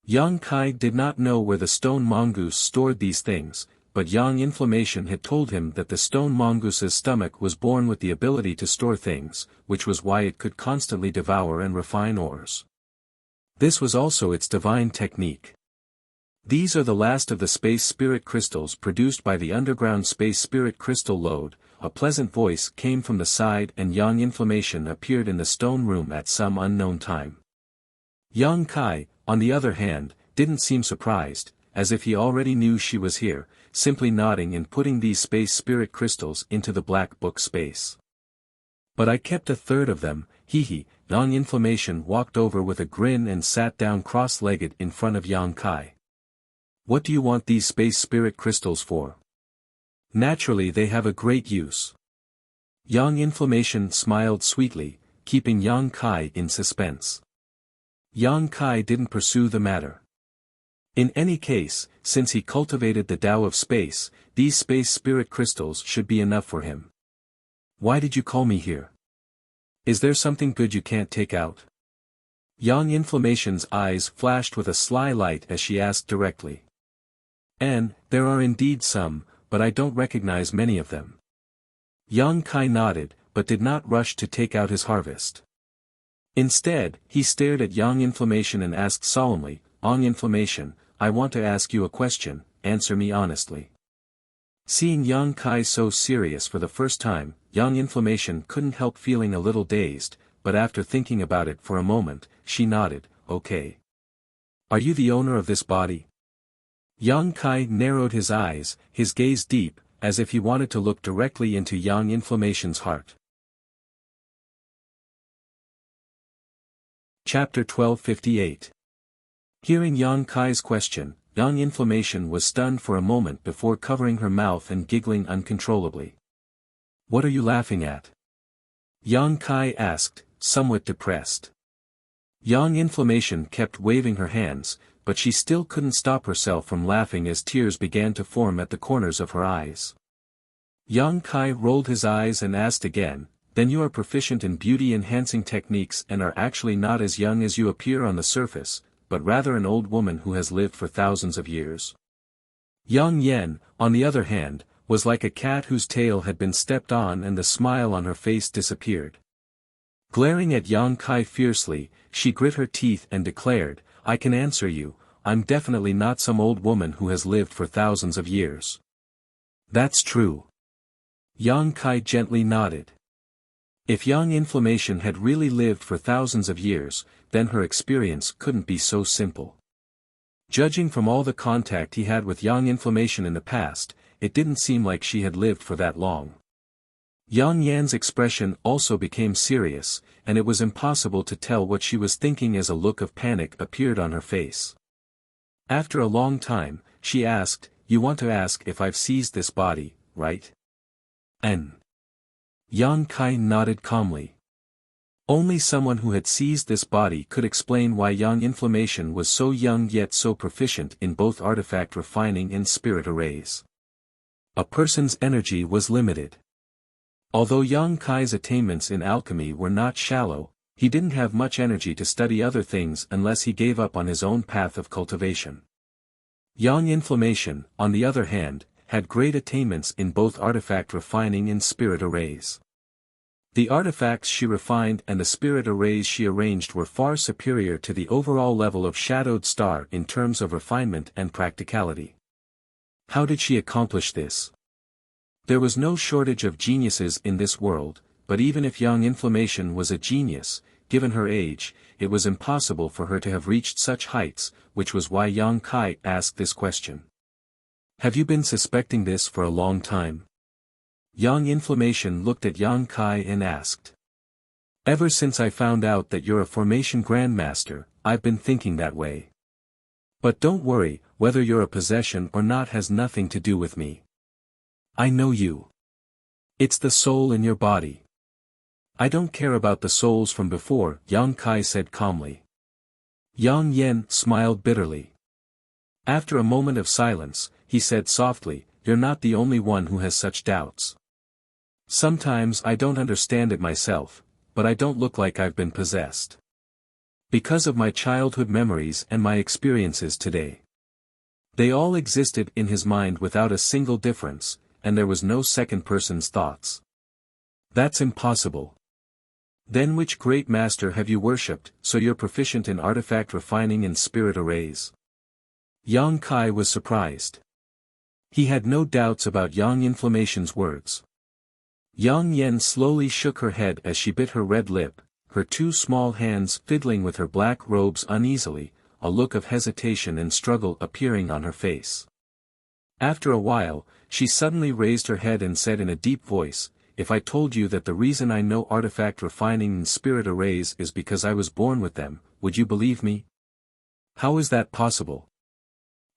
Yang Kai did not know where the stone mongoose stored these things, but yang inflammation had told him that the stone mongoose's stomach was born with the ability to store things, which was why it could constantly devour and refine ores. This was also its divine technique. These are the last of the space spirit crystals produced by the underground space spirit crystal lode. A pleasant voice came from the side and yang inflammation appeared in the stone room at some unknown time. Yang Kai, on the other hand, didn't seem surprised, as if he already knew she was here, simply nodding and putting these space spirit crystals into the black book space. But I kept a third of them, hee. Yang Inflammation walked over with a grin and sat down cross-legged in front of Yang Kai. What do you want these space spirit crystals for? Naturally they have a great use. Yang Inflammation smiled sweetly, keeping Yang Kai in suspense. Yang Kai didn't pursue the matter. In any case, since he cultivated the Tao of space, these space spirit crystals should be enough for him. Why did you call me here? Is there something good you can't take out? Yang Inflammation's eyes flashed with a sly light as she asked directly. And, there are indeed some, but I don't recognize many of them. Yang Kai nodded, but did not rush to take out his harvest. Instead, he stared at Yang Inflammation and asked solemnly, Yang Inflammation, I want to ask you a question, answer me honestly. Seeing Yang Kai so serious for the first time, Yang Inflammation couldn't help feeling a little dazed, but after thinking about it for a moment, she nodded, okay. Are you the owner of this body? Yang Kai narrowed his eyes, his gaze deep, as if he wanted to look directly into Yang Inflammation's heart. Chapter 1258. Hearing Yang Kai's question, Yang Inflammation was stunned for a moment before covering her mouth and giggling uncontrollably. What are you laughing at? Yang Kai asked, somewhat depressed. Yang Inflammation kept waving her hands, but she still couldn't stop herself from laughing as tears began to form at the corners of her eyes. Yang Kai rolled his eyes and asked again, then you are proficient in beauty-enhancing techniques and are actually not as young as you appear on the surface, but rather an old woman who has lived for thousands of years. Yang Yen, on the other hand, was like a cat whose tail had been stepped on and the smile on her face disappeared. Glaring at Yang Kai fiercely, she grit her teeth and declared, I can answer you, I'm definitely not some old woman who has lived for thousands of years. That's true. Yang Kai gently nodded. If Yang Inflammation had really lived for thousands of years, then her experience couldn't be so simple. Judging from all the contact he had with Yang Inflammation in the past, it didn't seem like she had lived for that long. Yang Yan's expression also became serious, and it was impossible to tell what she was thinking as a look of panic appeared on her face. After a long time, she asked, you want to ask if I've seized this body, right? N. Yang Kai nodded calmly. Only someone who had seized this body could explain why Yang Inflammation was so young yet so proficient in both artifact refining and spirit arrays. A person's energy was limited. Although Yang Kai's attainments in alchemy were not shallow, he didn't have much energy to study other things unless he gave up on his own path of cultivation. Yang Inflammation, on the other hand, had great attainments in both artifact refining and spirit arrays. The artifacts she refined and the spirit arrays she arranged were far superior to the overall level of Shadowed Star in terms of refinement and practicality. How did she accomplish this? There was no shortage of geniuses in this world, but even if Yang Inflammation was a genius, given her age, it was impossible for her to have reached such heights, which was why Yang Kai asked this question. Have you been suspecting this for a long time? Yang Inflammation looked at Yang Kai and asked. Ever since I found out that you're a formation grandmaster, I've been thinking that way. But don't worry, whether you're a possession or not has nothing to do with me. I know you. It's the soul in your body. I don't care about the souls from before, Yang Kai said calmly. Yang Yen smiled bitterly. After a moment of silence, he said softly, you're not the only one who has such doubts. Sometimes I don't understand it myself, but I don't look like I've been possessed. Because of my childhood memories and my experiences today. They all existed in his mind without a single difference, and there was no second person's thoughts. That's impossible. Then which great master have you worshipped, so you're proficient in artifact refining and spirit arrays? Yang Kai was surprised. He had no doubts about Yang Inflammation's words. Yang Yen slowly shook her head as she bit her red lip, her two small hands fiddling with her black robes uneasily, a look of hesitation and struggle appearing on her face. After a while, she suddenly raised her head and said in a deep voice, "If I told you that the reason I know artifact refining and spirit arrays is because I was born with them, would you believe me? How is that possible?"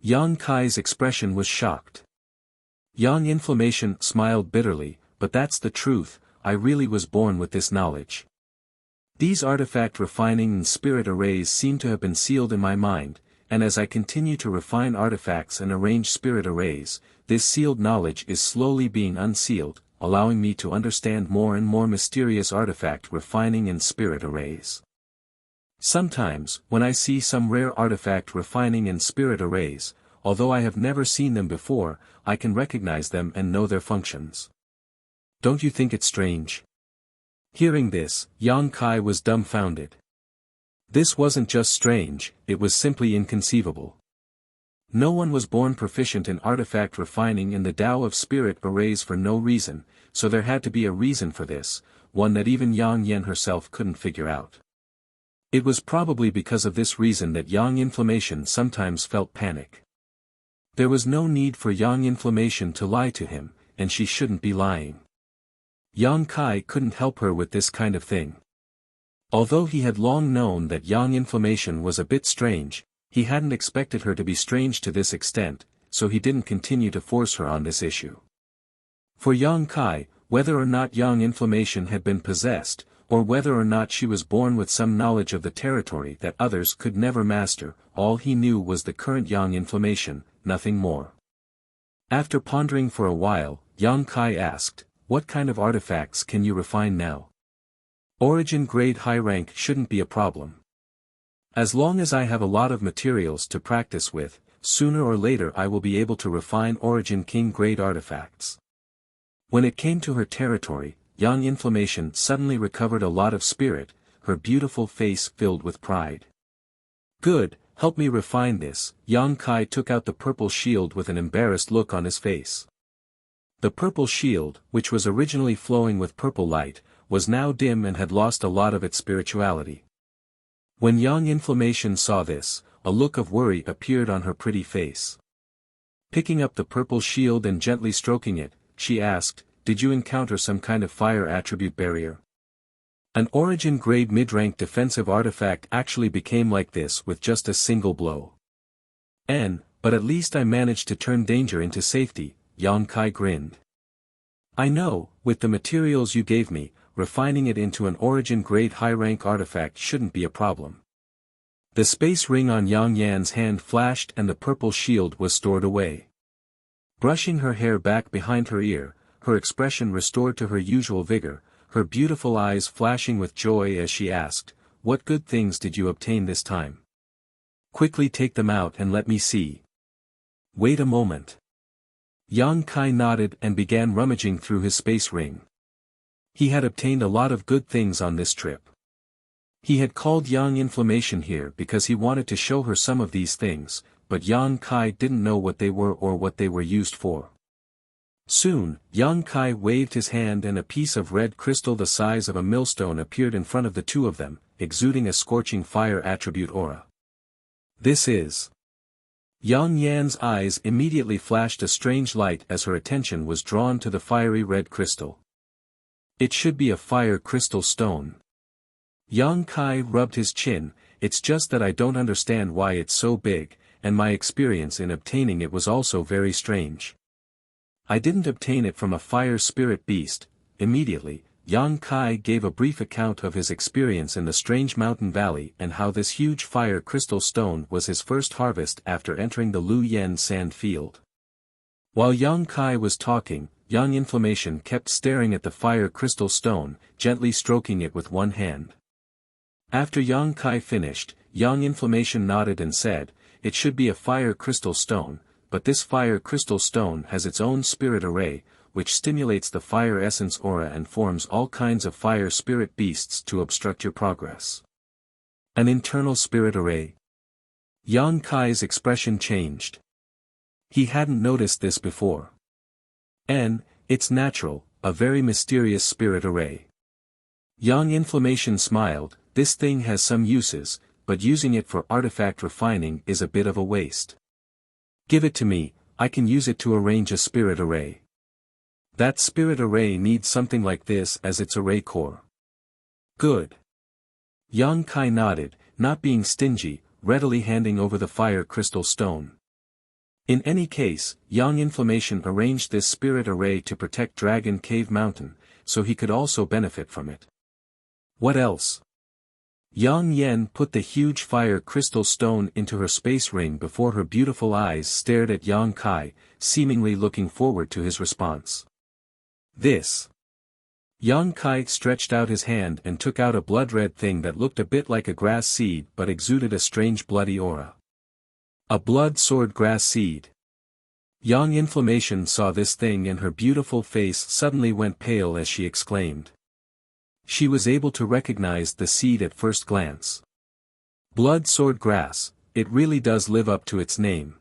Yang Kai's expression was shocked. Yang Inflammation smiled bitterly, "But that's the truth, I really was born with this knowledge. These artifact refining and spirit arrays seem to have been sealed in my mind, and as I continue to refine artifacts and arrange spirit arrays, this sealed knowledge is slowly being unsealed, allowing me to understand more and more mysterious artifact refining and spirit arrays. Sometimes, when I see some rare artifact refining and spirit arrays, although I have never seen them before, I can recognize them and know their functions. Don't you think it strange?" Hearing this, Yang Kai was dumbfounded. This wasn't just strange, it was simply inconceivable. No one was born proficient in artifact refining in the Tao of spirit arrays for no reason, so there had to be a reason for this, one that even Yang Yan herself couldn't figure out. It was probably because of this reason that Yang Inflammation sometimes felt panic. There was no need for Yang Inflammation to lie to him, and she shouldn't be lying. Yang Kai couldn't help her with this kind of thing. Although he had long known that Yang Inflammation was a bit strange, he hadn't expected her to be strange to this extent, so he didn't continue to force her on this issue. For Yang Kai, whether or not Yang Inflammation had been possessed, or whether or not she was born with some knowledge of the territory that others could never master, all he knew was the current Yang Inflammation, nothing more. After pondering for a while, Yang Kai asked, "What kind of artifacts can you refine now? Origin grade high rank shouldn't be a problem. As long as I have a lot of materials to practice with, sooner or later I will be able to refine Origin king grade artifacts." When it came to her territory, Yang Inflammation suddenly recovered a lot of spirit, her beautiful face filled with pride. "Good, help me refine this." Yang Kai took out the purple shield with an embarrassed look on his face. The purple shield, which was originally flowing with purple light, was now dim and had lost a lot of its spirituality. When Yang Inflammation saw this, a look of worry appeared on her pretty face. Picking up the purple shield and gently stroking it, she asked, "Did you encounter some kind of fire attribute barrier?" An Origin grade mid-rank defensive artifact actually became like this with just a single blow. But at least I managed to turn danger into safety," Yang Kai grinned. "I know, with the materials you gave me, refining it into an Origin grade high-rank artifact shouldn't be a problem." The space ring on Yang Yan's hand flashed and the purple shield was stored away. Brushing her hair back behind her ear, her expression restored to her usual vigor, her beautiful eyes flashing with joy as she asked, "What good things did you obtain this time? Quickly take them out and let me see." "Wait a moment." Yang Kai nodded and began rummaging through his space ring. He had obtained a lot of good things on this trip. He had called Yang Inflammation here because he wanted to show her some of these things, but Yang Kai didn't know what they were or what they were used for. Soon, Yang Kai waved his hand and a piece of red crystal the size of a millstone appeared in front of the two of them, exuding a scorching fire attribute aura. "This is..." Yang Yan's eyes immediately flashed a strange light as her attention was drawn to the fiery red crystal. "It should be a fire crystal stone." Yang Kai rubbed his chin, "It's just that I don't understand why it's so big, and my experience in obtaining it was also very strange. I didn't obtain it from a fire spirit beast." Immediately, Yang Kai gave a brief account of his experience in the strange mountain valley and how this huge fire crystal stone was his first harvest after entering the Lu Yen sand field. While Yang Kai was talking, Yang Inflammation kept staring at the fire crystal stone, gently stroking it with one hand. After Yang Kai finished, Yang Inflammation nodded and said, "It should be a fire crystal stone, but this fire crystal stone has its own spirit array, which stimulates the fire essence aura and forms all kinds of fire spirit beasts to obstruct your progress." An internal spirit array. Yang Kai's expression changed. He hadn't noticed this before. It's natural, a very mysterious spirit array. Yang Inflammation smiled, "This thing has some uses, but using it for artifact refining is a bit of a waste. Give it to me, I can use it to arrange a spirit array. That spirit array needs something like this as its array core. Good. Yang Kai nodded, not being stingy, readily handing over the fire crystal stone. In any case, Yang Inflammation arranged this spirit array to protect Dragon Cave Mountain, so he could also benefit from it. What else? Yang Yen put the huge fire crystal stone into her space ring before her beautiful eyes stared at Yang Kai, seemingly looking forward to his response. This. Yang Kai stretched out his hand and took out a blood-red thing that looked a bit like a grass seed but exuded a strange bloody aura. A blood sword grass seed. Yang Inflammation saw this thing and her beautiful face suddenly went pale as she exclaimed. She was able to recognize the seed at first glance. Blood sword grass, it really does live up to its name.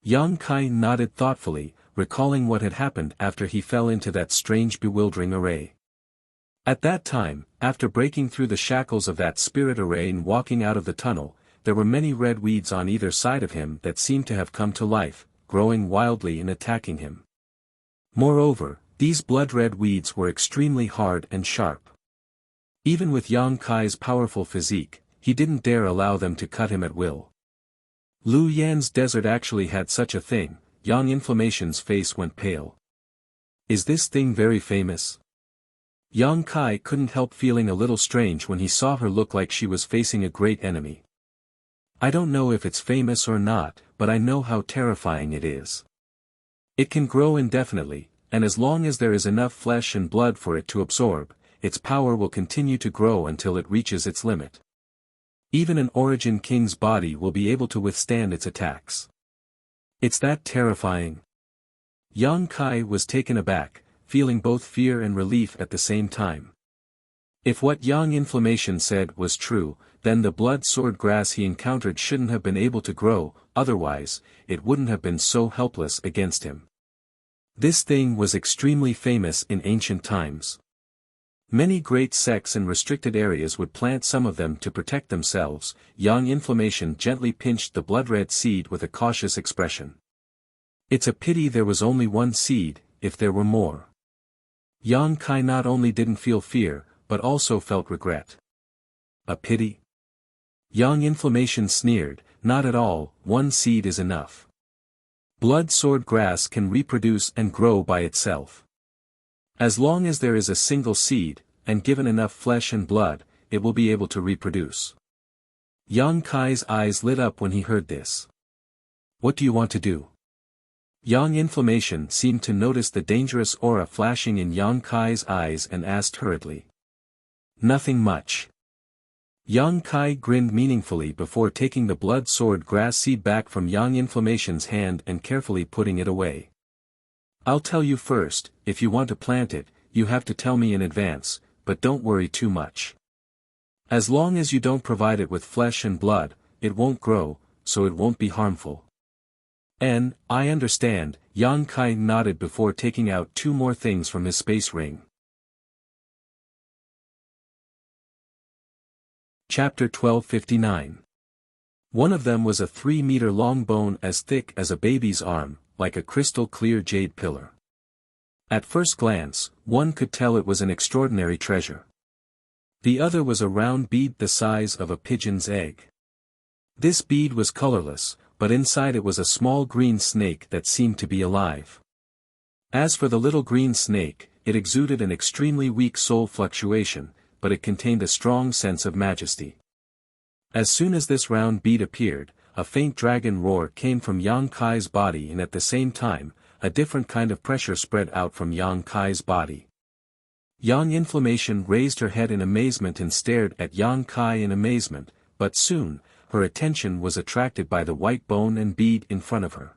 Yang Kai nodded thoughtfully, recalling what had happened after he fell into that strange bewildering array. At that time, after breaking through the shackles of that spirit array and walking out of the tunnel, there were many red weeds on either side of him that seemed to have come to life, growing wildly and attacking him. Moreover, these blood-red weeds were extremely hard and sharp. Even with Yang Kai's powerful physique, he didn't dare allow them to cut him at will. Lu Yan's desert actually had such a thing. Yang Inflammation's face went pale. Is this thing very famous? Yang Kai couldn't help feeling a little strange when he saw her look like she was facing a great enemy. I don't know if it's famous or not, but I know how terrifying it is. It can grow indefinitely, and as long as there is enough flesh and blood for it to absorb, its power will continue to grow until it reaches its limit. Even an Origin King's body will be able to withstand its attacks. It's that terrifying. Yang Kai was taken aback, feeling both fear and relief at the same time. If what Yang Inflammation said was true, then the blood sword grass he encountered shouldn't have been able to grow, otherwise, it wouldn't have been so helpless against him. This thing was extremely famous in ancient times. Many great sects and restricted areas would plant some of them to protect themselves. Yang Inflammation gently pinched the blood-red seed with a cautious expression. It's a pity there was only one seed, if there were more. Yang Kai not only didn't feel fear, but also felt regret. A pity? Yang Inflammation sneered, not at all, one seed is enough. Blood sword grass can reproduce and grow by itself. As long as there is a single seed, and given enough flesh and blood, it will be able to reproduce. Yang Kai's eyes lit up when he heard this. What do you want to do? Yang Inflammation seemed to notice the dangerous aura flashing in Yang Kai's eyes and asked hurriedly. Nothing much. Yang Kai grinned meaningfully before taking the blood sword grass seed back from Yang Inflammation's hand and carefully putting it away. I'll tell you first, if you want to plant it, you have to tell me in advance, but don't worry too much. As long as you don't provide it with flesh and blood, it won't grow, so it won't be harmful. I understand, Yang Kai nodded before taking out two more things from his space ring. Chapter 1259. One of them was a 3-meter-long bone as thick as a baby's arm, like a crystal-clear jade pillar. At first glance, one could tell it was an extraordinary treasure. The other was a round bead the size of a pigeon's egg. This bead was colorless, but inside it was a small green snake that seemed to be alive. As for the little green snake, it exuded an extremely weak soul fluctuation, but it contained a strong sense of majesty. As soon as this round bead appeared, a faint dragon roar came from Yang Kai's body, and at the same time, a different kind of pressure spread out from Yang Kai's body. Yang Inflammation raised her head in amazement and stared at Yang Kai in amazement, but soon, her attention was attracted by the white bone and bead in front of her.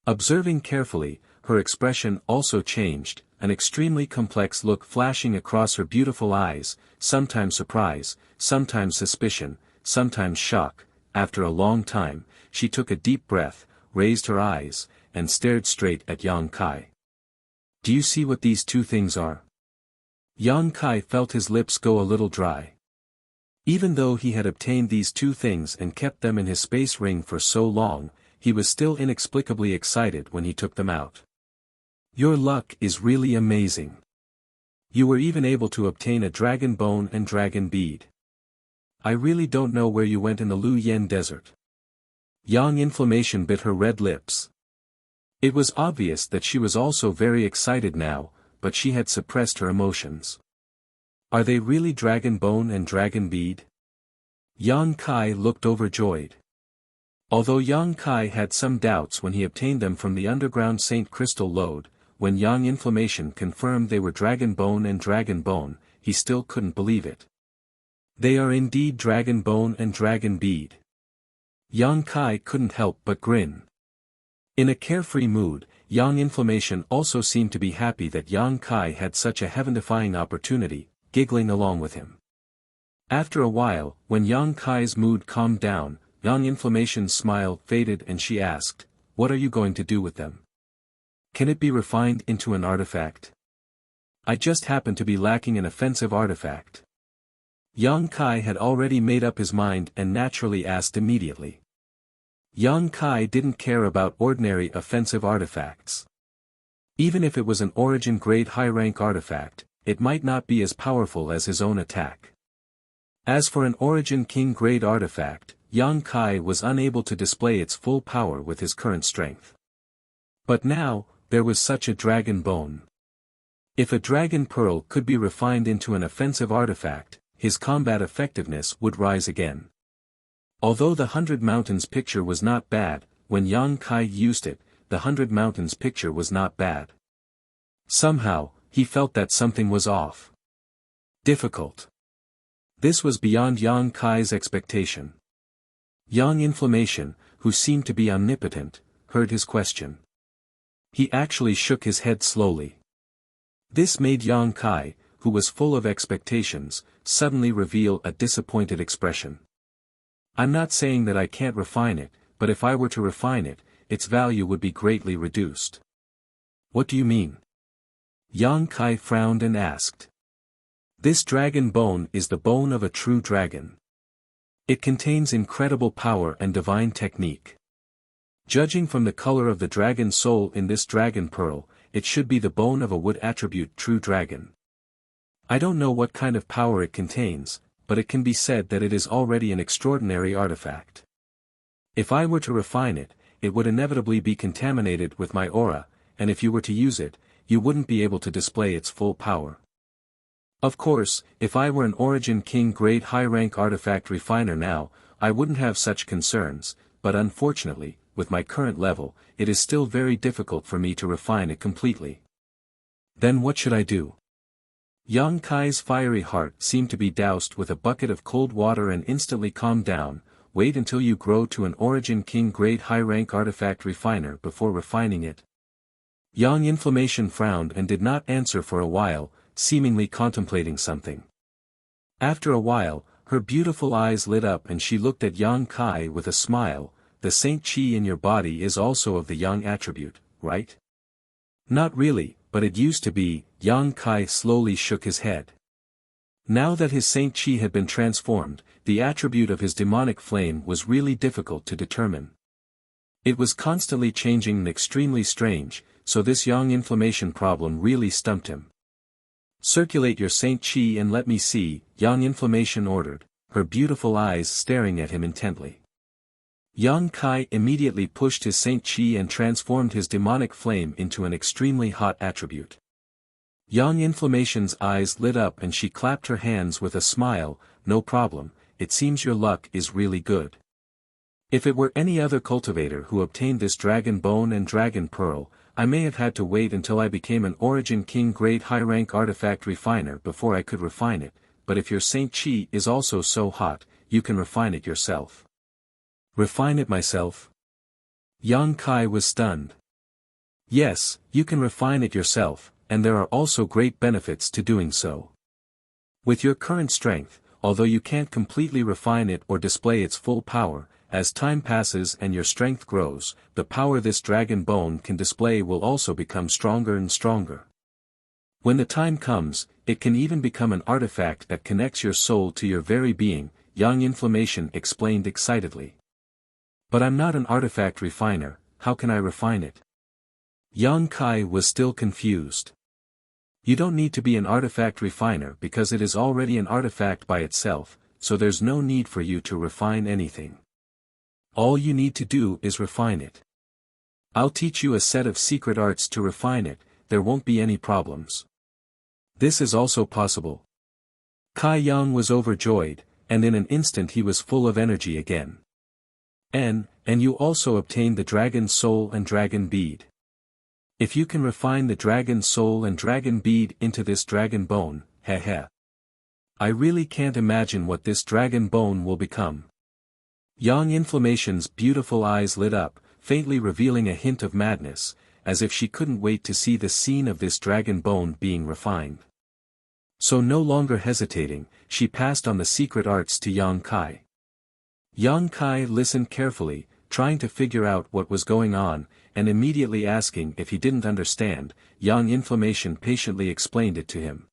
Observing carefully, her expression also changed, an extremely complex look flashing across her beautiful eyes, sometimes surprise, sometimes suspicion, sometimes shock. After a long time, she took a deep breath, raised her eyes, and stared straight at Yang Kai. Do you see what these two things are? Yang Kai felt his lips go a little dry. Even though he had obtained these two things and kept them in his space ring for so long, he was still inexplicably excited when he took them out. Your luck is really amazing. You were even able to obtain a dragon bone and dragon bead. I really don't know where you went in the Lu Yen desert. Yang Inflammation bit her red lips. It was obvious that she was also very excited now, but she had suppressed her emotions. Are they really dragon bone and dragon bead? Yang Kai looked overjoyed. Although Yang Kai had some doubts when he obtained them from the underground Saint Crystal Lode, when Yang Inflammation confirmed they were dragon bone and dragon bone, he still couldn't believe it. They are indeed dragon bone and dragon bead. Yang Kai couldn't help but grin. In a carefree mood, Yang Inflammation also seemed to be happy that Yang Kai had such a heaven-defying opportunity, giggling along with him. After a while, when Yang Kai's mood calmed down, Yang Inflammation's smile faded and she asked, "What are you going to do with them? Can it be refined into an artifact? I just happen to be lacking an offensive artifact." Yang Kai had already made up his mind and naturally asked immediately. Yang Kai didn't care about ordinary offensive artifacts. Even if it was an origin grade high-rank artifact, it might not be as powerful as his own attack. As for an origin king grade artifact, Yang Kai was unable to display its full power with his current strength. But now, there was such a dragon bone. If a dragon pearl could be refined into an offensive artifact, his combat effectiveness would rise again. Although the 100 Mountains picture was not bad, when Yang Kai used it, the 100 Mountains picture was not bad. Somehow, he felt that something was off. Difficult. This was beyond Yang Kai's expectation. Yang Inflammation, who seemed to be omnipotent, heard his question. He actually shook his head slowly. This made Yang Kai, who was full of expectations, suddenly reveal a disappointed expression. I'm not saying that I can't refine it, but if I were to refine it, its value would be greatly reduced. What do you mean? Yang Kai frowned and asked. This dragon bone is the bone of a true dragon. It contains incredible power and divine technique. Judging from the color of the dragon soul in this dragon pearl, it should be the bone of a wood attribute true dragon. I don't know what kind of power it contains, but it can be said that it is already an extraordinary artifact. If I were to refine it, it would inevitably be contaminated with my aura, and if you were to use it, you wouldn't be able to display its full power. Of course, if I were an Origin King grade high-rank artifact refiner now, I wouldn't have such concerns, but unfortunately, with my current level, it is still very difficult for me to refine it completely. Then what should I do? Yang Kai's fiery heart seemed to be doused with a bucket of cold water and instantly calmed down. Wait until you grow to an Origin King grade high-rank artifact refiner before refining it. Yang Inflammation frowned and did not answer for a while, seemingly contemplating something. After a while, her beautiful eyes lit up and she looked at Yang Kai with a smile. The Saint Chi in your body is also of the Yang attribute, right? Not really, but it used to be. Yang Kai slowly shook his head. Now that his Saint Chi had been transformed, the attribute of his demonic flame was really difficult to determine. It was constantly changing and extremely strange, so this Yang Inflammation problem really stumped him. Circulate your Saint Chi and let me see, Yang Inflammation ordered, her beautiful eyes staring at him intently. Yang Kai immediately pushed his Saint Chi and transformed his demonic flame into an extremely hot attribute. Yang Inflammation's eyes lit up and she clapped her hands with a smile. No problem, it seems your luck is really good. If it were any other cultivator who obtained this dragon bone and dragon pearl, I may have had to wait until I became an Origin King grade high-rank artifact refiner before I could refine it, but if your Saint Chi is also so hot, you can refine it yourself. Refine it myself? Yang Kai was stunned. Yes, you can refine it yourself, and there are also great benefits to doing so. With your current strength, although you can't completely refine it or display its full power, as time passes and your strength grows, the power this dragon bone can display will also become stronger and stronger. When the time comes, it can even become an artifact that connects your soul to your very being. Yang Inflammation explained excitedly. But I'm not an artifact refiner, how can I refine it? Yang Kai was still confused. You don't need to be an artifact refiner because it is already an artifact by itself, so there's no need for you to refine anything. All you need to do is refine it. I'll teach you a set of secret arts to refine it, there won't be any problems. This is also possible. Kai Yang was overjoyed, and in an instant he was full of energy again. And you also obtained the dragon soul and dragon bead. If you can refine the dragon soul and dragon bead into this dragon bone, heh. I really can't imagine what this dragon bone will become. Yang Inflammation's beautiful eyes lit up, faintly revealing a hint of madness, as if she couldn't wait to see the scene of this dragon bone being refined. So no longer hesitating, she passed on the secret arts to Yang Kai. Yang Kai listened carefully, trying to figure out what was going on, and immediately asking if he didn't understand. Yang Inflammation patiently explained it to him.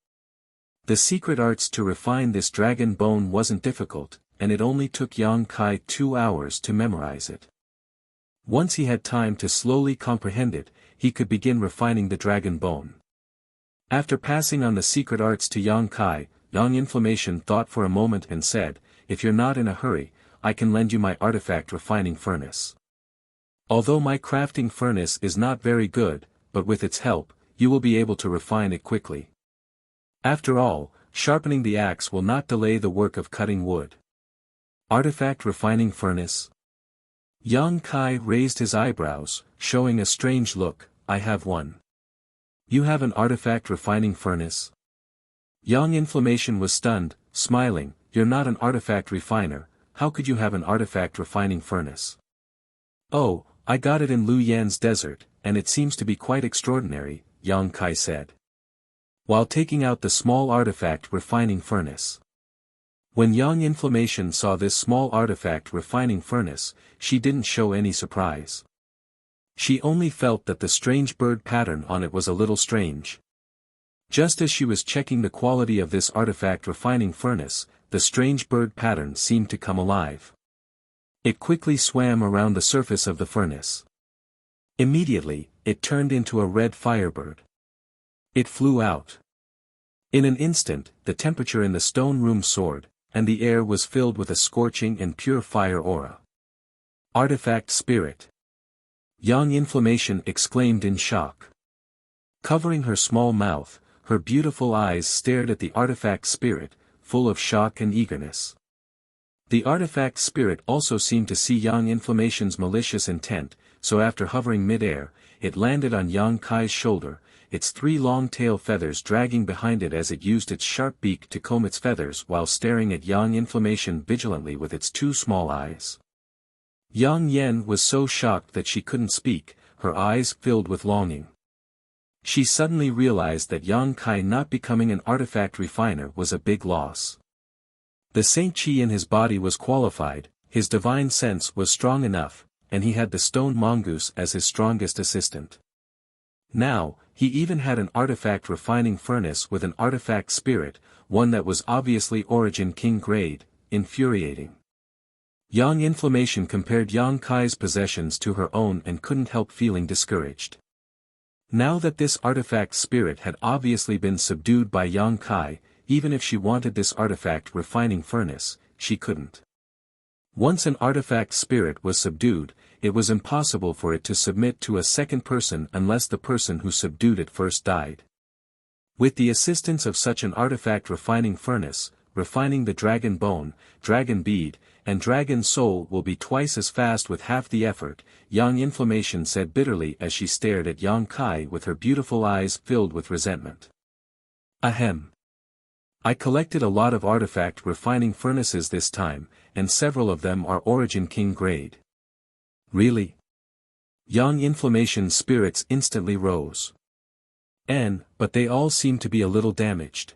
The secret arts to refine this dragon bone wasn't difficult, and it only took Yang Kai 2 hours to memorize it. Once he had time to slowly comprehend it, he could begin refining the dragon bone. After passing on the secret arts to Yang Kai, Yang Inflammation thought for a moment and said, if you're not in a hurry, I can lend you my artifact refining furnace. Although my crafting furnace is not very good, but with its help, you will be able to refine it quickly. After all, sharpening the axe will not delay the work of cutting wood. Artifact refining furnace? Yang Kai raised his eyebrows, showing a strange look. I have one. You have an artifact refining furnace? Yang Inflammation was stunned, smiling. You're not an artifact refiner, how could you have an artifact refining furnace? Oh, I got it in Lu Yan's desert, and it seems to be quite extraordinary, Yang Kai said, while taking out the small artifact refining furnace. When Yang Inflammation saw this small artifact refining furnace, she didn't show any surprise. She only felt that the strange bird pattern on it was a little strange. Just as she was checking the quality of this artifact refining furnace, the strange bird pattern seemed to come alive. It quickly swam around the surface of the furnace. Immediately, it turned into a red firebird. It flew out. In an instant, the temperature in the stone room soared, and the air was filled with a scorching and pure fire aura. Artifact spirit. Yang Inflammation exclaimed in shock. Covering her small mouth, her beautiful eyes stared at the artifact spirit, full of shock and eagerness. The artifact spirit also seemed to see Yang Inflammation's malicious intent, so after hovering mid-air, it landed on Yang Kai's shoulder, its 3 long tail feathers dragging behind it as it used its sharp beak to comb its feathers while staring at Yang Inflammation vigilantly with its 2 small eyes. Yang Yen was so shocked that she couldn't speak, her eyes filled with longing. She suddenly realized that Yang Kai not becoming an artifact refiner was a big loss. The Saint Chi in his body was qualified, his divine sense was strong enough, and he had the stone mongoose as his strongest assistant. Now, he even had an artifact refining furnace with an artifact spirit, one that was obviously Origin King grade, infuriating. Yang Inflammation compared Yang Kai's possessions to her own and couldn't help feeling discouraged. Now that this artifact spirit had obviously been subdued by Yang Kai, even if she wanted this artifact refining furnace, she couldn't. Once an artifact spirit was subdued, it was impossible for it to submit to a second person unless the person who subdued it first died. With the assistance of such an artifact refining furnace, refining the dragon bone, dragon bead, and dragon soul will be twice as fast with half the effort, Yang Inflammation said bitterly as she stared at Yang Kai with her beautiful eyes filled with resentment. Ahem. I collected a lot of artifact refining furnaces this time, and several of them are Origin King grade. Really? Yang Inflammation's spirits instantly rose. But they all seem to be a little damaged.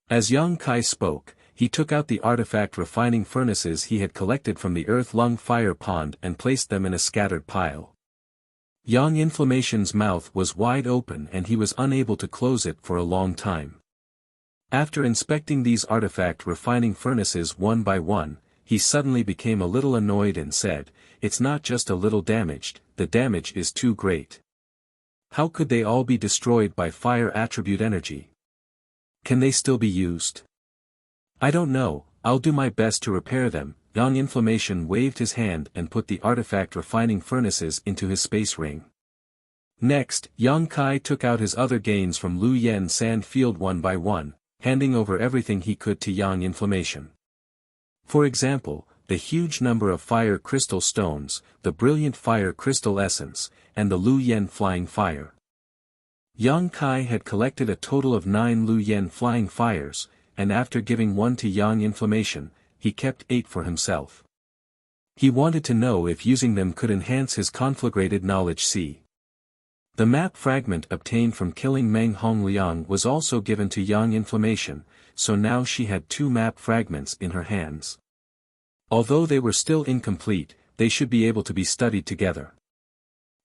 As Yang Kai spoke, he took out the artifact refining furnaces he had collected from the Earth Lung Fire Pond and placed them in a scattered pile. Yang Inflammation's mouth was wide open and he was unable to close it for a long time. After inspecting these artifact refining furnaces one by one, he suddenly became a little annoyed and said, "It's not just a little damaged, the damage is too great. How could they all be destroyed by fire attribute energy? Can they still be used? I don't know, I'll do my best to repair them." Yang Inflammation waved his hand and put the artifact refining furnaces into his space ring. Next, Yang Kai took out his other gains from Lu Yen sand field one by one, handing over everything he could to Yang Inflammation. For example, the huge number of fire crystal stones, the brilliant fire crystal essence, and the Lu Yen flying fire. Yang Kai had collected a total of 9 Lu Yen flying fires, and after giving one to Yang Inflammation, he kept 8 for himself. He wanted to know if using them could enhance his conflagrated knowledge. See. The map fragment obtained from killing Meng Hongliang was also given to Yang Inflammation, so now she had 2 map fragments in her hands. Although they were still incomplete, they should be able to be studied together.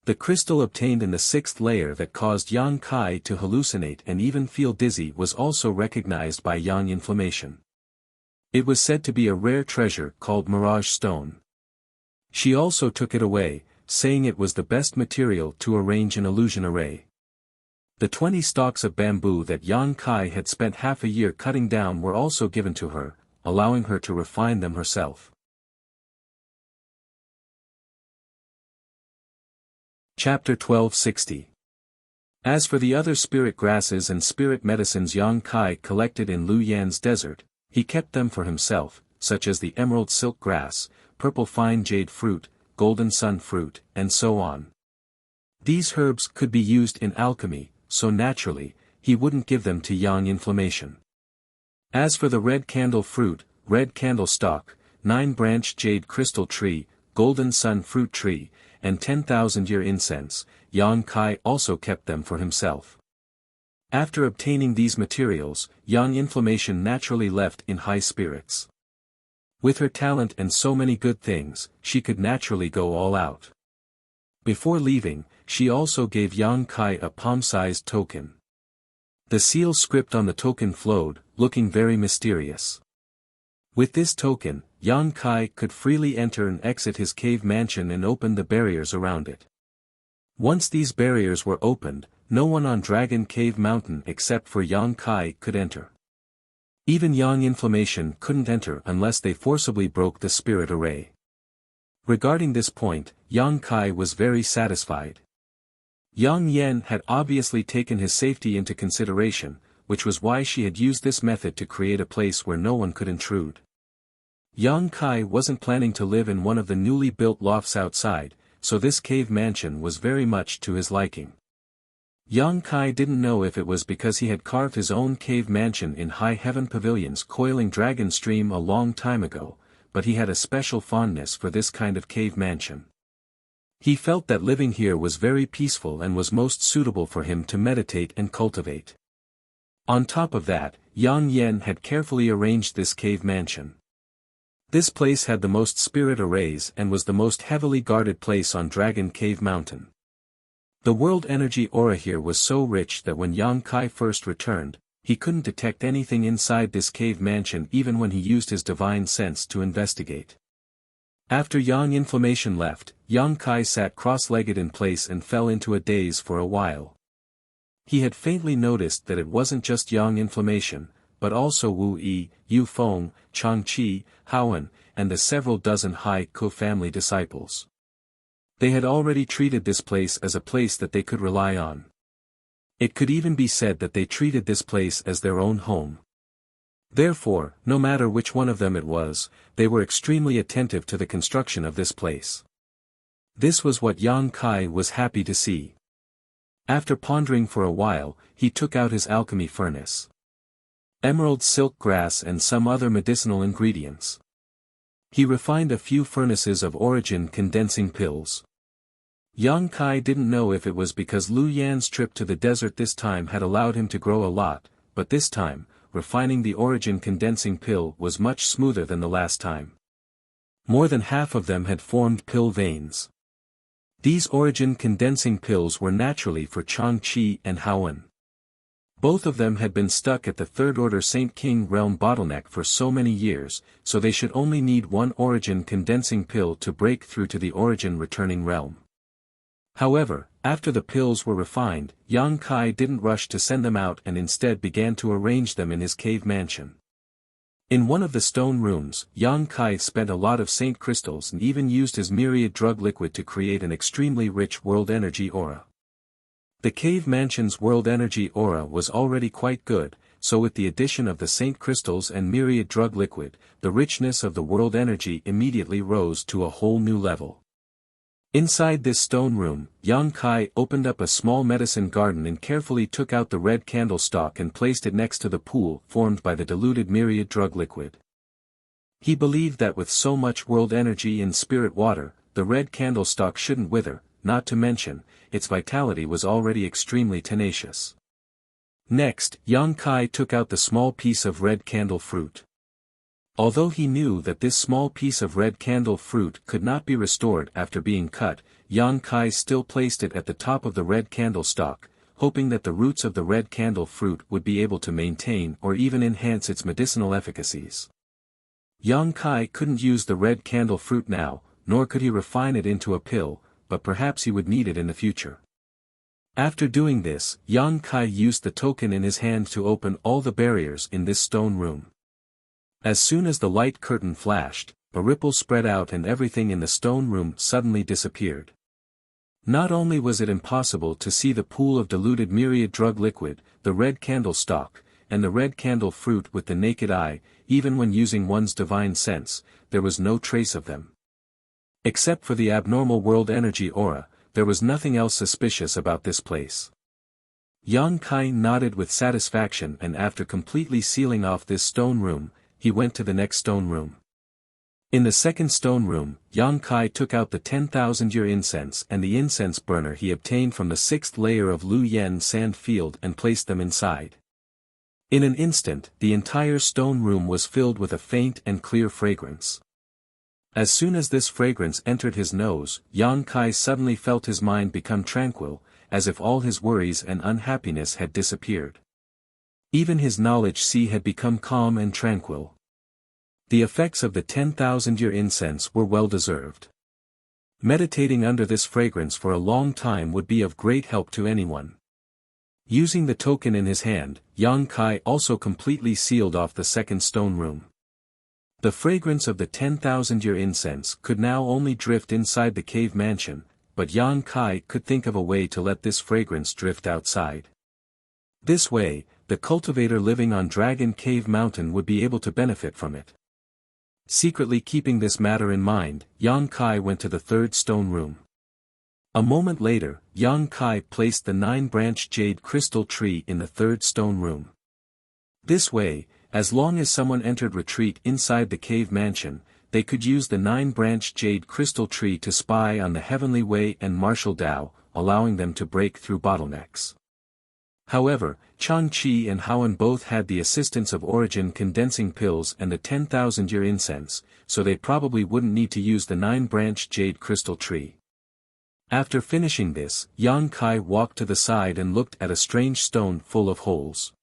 The crystal obtained in the 6th layer that caused Yang Kai to hallucinate and even feel dizzy was also recognized by Yang Inflammation. It was said to be a rare treasure called Mirage Stone. She also took it away, saying it was the best material to arrange an illusion array. The 20 stalks of bamboo that Yang Kai had spent half a year cutting down were also given to her, allowing her to refine them herself. Chapter 1260. As for the other spirit grasses and spirit medicines Yang Kai collected in Lu Yan's desert, he kept them for himself, such as the emerald silk grass, purple fine jade fruit, golden sun fruit, and so on. These herbs could be used in alchemy, so naturally, he wouldn't give them to Yang Inflammation. As for the red candle fruit, red candle stalk, 9-branched jade crystal tree, golden sun fruit tree, and 10,000-year incense, Yang Kai also kept them for himself. After obtaining these materials, Yang Inflammation naturally left in high spirits. With her talent and so many good things, she could naturally go all out. Before leaving, she also gave Yang Kai a palm-sized token. The seal script on the token flowed, looking very mysterious. With this token, Yang Kai could freely enter and exit his cave mansion and open the barriers around it. Once these barriers were opened, no one on Dragon Cave Mountain except for Yang Kai could enter. Even Yang Inflammation couldn't enter unless they forcibly broke the spirit array. Regarding this point, Yang Kai was very satisfied. Yang Yen had obviously taken his safety into consideration, which was why she had used this method to create a place where no one could intrude. Yang Kai wasn't planning to live in one of the newly built lofts outside, so this cave mansion was very much to his liking. Yang Kai didn't know if it was because he had carved his own cave mansion in High Heaven Pavilion's coiling dragon stream a long time ago, but he had a special fondness for this kind of cave mansion. He felt that living here was very peaceful and was most suitable for him to meditate and cultivate. On top of that, Yang Yen had carefully arranged this cave mansion. This place had the most spirit arrays and was the most heavily guarded place on Dragon Cave Mountain. The world energy aura here was so rich that when Yang Kai first returned, he couldn't detect anything inside this cave mansion even when he used his divine sense to investigate. After Yang Inflammation left, Yang Kai sat cross-legged in place and fell into a daze for a while. He had faintly noticed that it wasn't just Yang Inflammation, but also Wu Yi, Yu Feng, Chang Qi, Haowen, and the several dozen Hai Ko family disciples. They had already treated this place as a place that they could rely on. It could even be said that they treated this place as their own home. Therefore, no matter which one of them it was, they were extremely attentive to the construction of this place. This was what Yang Kai was happy to see. After pondering for a while, he took out his alchemy furnace. Emerald silk grass and some other medicinal ingredients. He refined a few furnaces of origin condensing pills. Yang Kai didn't know if it was because Lu Yan's trip to the desert this time had allowed him to grow a lot, but this time, refining the origin condensing pill was much smoother than the last time. More than half of them had formed pill veins. These origin condensing pills were naturally for Chang Qi and Haowen. Both of them had been stuck at the third-order Saint King realm bottleneck for so many years, so they should only need one origin condensing pill to break through to the origin returning realm. However, after the pills were refined, Yang Kai didn't rush to send them out and instead began to arrange them in his cave mansion. In one of the stone rooms, Yang Kai spent a lot of saint crystals and even used his myriad drug liquid to create an extremely rich world energy aura. The cave mansion's world energy aura was already quite good, so with the addition of the saint crystals and myriad drug liquid, the richness of the world energy immediately rose to a whole new level. Inside this stone room, Yang Kai opened up a small medicine garden and carefully took out the red candle stalk and placed it next to the pool formed by the diluted myriad drug liquid. He believed that with so much world energy in spirit water, the red candle stalk shouldn't wither, not to mention, its vitality was already extremely tenacious. Next, Yang Kai took out the small piece of red candle fruit. Although he knew that this small piece of red candle fruit could not be restored after being cut, Yang Kai still placed it at the top of the red candle stalk, hoping that the roots of the red candle fruit would be able to maintain or even enhance its medicinal efficacies. Yang Kai couldn't use the red candle fruit now, nor could he refine it into a pill, but perhaps he would need it in the future. After doing this, Yang Kai used the token in his hand to open all the barriers in this stone room. As soon as the light curtain flashed, a ripple spread out and everything in the stone room suddenly disappeared. Not only was it impossible to see the pool of diluted myriad drug liquid, the red candle stalk, and the red candle fruit with the naked eye, even when using one's divine sense, there was no trace of them. Except for the abnormal world energy aura, there was nothing else suspicious about this place. Yang Kai nodded with satisfaction, and after completely sealing off this stone room, he went to the next stone room. In the second stone room, Yang Kai took out the 10,000-year incense and the incense burner he obtained from the 6th layer of Lu Yen sand field and placed them inside. In an instant, the entire stone room was filled with a faint and clear fragrance. As soon as this fragrance entered his nose, Yang Kai suddenly felt his mind become tranquil, as if all his worries and unhappiness had disappeared. Even his knowledge sea had become calm and tranquil. The effects of the 10,000-year incense were well deserved. Meditating under this fragrance for a long time would be of great help to anyone. Using the token in his hand, Yang Kai also completely sealed off the second stone room. The fragrance of the 10,000-year incense could now only drift inside the cave mansion, but Yang Kai could think of a way to let this fragrance drift outside. This way, the cultivator living on Dragon Cave Mountain would be able to benefit from it. Secretly keeping this matter in mind, Yang Kai went to the third stone room. A moment later, Yang Kai placed the 9-branched jade crystal tree in the third stone room. This way, as long as someone entered retreat inside the cave mansion, they could use the 9-branched jade crystal tree to spy on the heavenly way and martial Tao, allowing them to break through bottlenecks. However, Chang-Chi and Haoan both had the assistance of origin condensing pills and the 10,000-year incense, so they probably wouldn't need to use the 9-branched jade crystal tree. After finishing this, Yang Kai walked to the side and looked at a strange stone full of holes.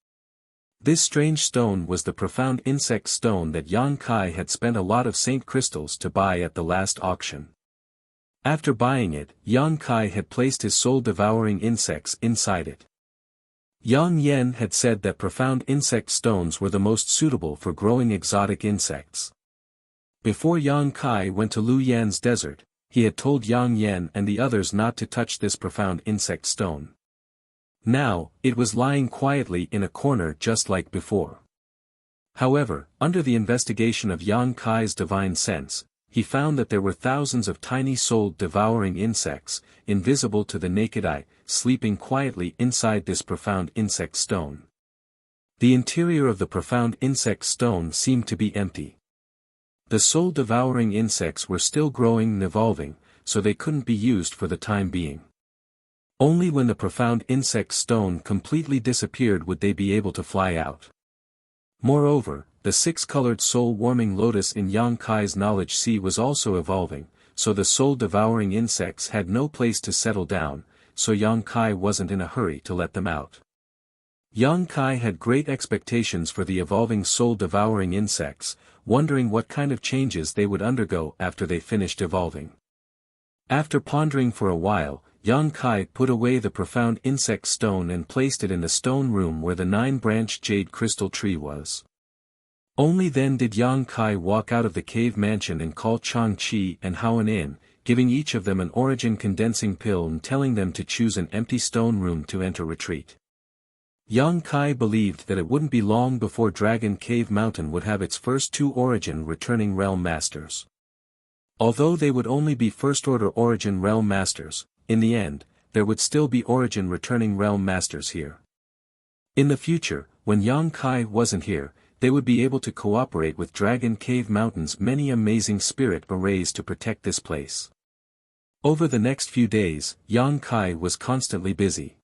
This strange stone was the profound insect stone that Yang Kai had spent a lot of saint crystals to buy at the last auction. After buying it, Yang Kai had placed his soul-devouring insects inside it. Yang Yen had said that profound insect stones were the most suitable for growing exotic insects. Before Yang Kai went to Lu Yan's desert, he had told Yang Yen and the others not to touch this profound insect stone. Now, it was lying quietly in a corner just like before. However, under the investigation of Yang Kai's divine sense, he found that there were thousands of tiny soul-devouring insects, invisible to the naked eye, sleeping quietly inside this profound insect stone. The interior of the profound insect stone seemed to be empty. The soul-devouring insects were still growing and evolving, so they couldn't be used for the time being. Only when the profound insect stone completely disappeared would they be able to fly out. Moreover, the 6-colored soul-warming lotus in Yang Kai's knowledge sea was also evolving, so the soul-devouring insects had no place to settle down, so Yang Kai wasn't in a hurry to let them out. Yang Kai had great expectations for the evolving soul-devouring insects, wondering what kind of changes they would undergo after they finished evolving. After pondering for a while, Yang Kai put away the profound insect stone and placed it in the stone room where the 9-branched jade crystal tree was. Only then did Yang Kai walk out of the cave mansion and call Chang Chi and Haoan in, giving each of them an origin condensing pill and telling them to choose an empty stone room to enter retreat. Yang Kai believed that it wouldn't be long before Dragon Cave Mountain would have its first 2 origin returning realm masters. Although they would only be first-order origin realm masters, in the end, there would still be origin returning realm masters here. In the future, when Yang Kai wasn't here, they would be able to cooperate with Dragon Cave Mountain's many amazing spirit arrays to protect this place. Over the next few days, Yang Kai was constantly busy.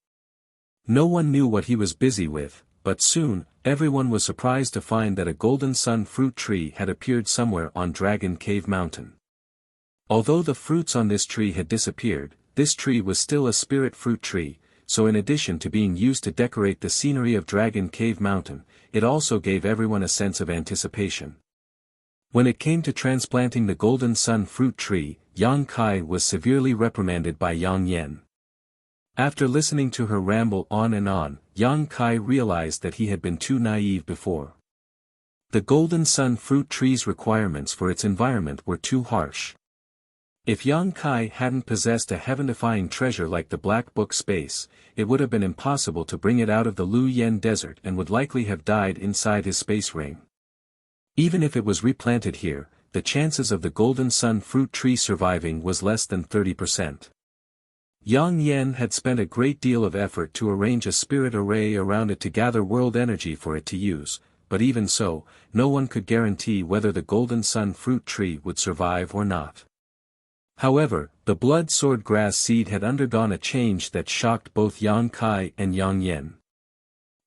No one knew what he was busy with, but soon, everyone was surprised to find that a golden sun fruit tree had appeared somewhere on Dragon Cave Mountain. Although the fruits on this tree had disappeared, this tree was still a spirit fruit tree, so in addition to being used to decorate the scenery of Dragon Cave Mountain, it also gave everyone a sense of anticipation. When it came to transplanting the golden sun fruit tree, Yang Kai was severely reprimanded by Yang Yen. After listening to her ramble on and on, Yang Kai realized that he had been too naive before. The golden sun fruit tree's requirements for its environment were too harsh. If Yang Kai hadn't possessed a heaven-defying treasure like the Black Book Space, it would have been impossible to bring it out of the Lu Yen Desert and would likely have died inside his space ring. Even if it was replanted here, the chances of the golden sun fruit tree surviving was less than 30%. Yang Yen had spent a great deal of effort to arrange a spirit array around it to gather world energy for it to use, but even so, no one could guarantee whether the golden sun fruit tree would survive or not. However, the blood sword grass seed had undergone a change that shocked both Yang Kai and Yang Yen.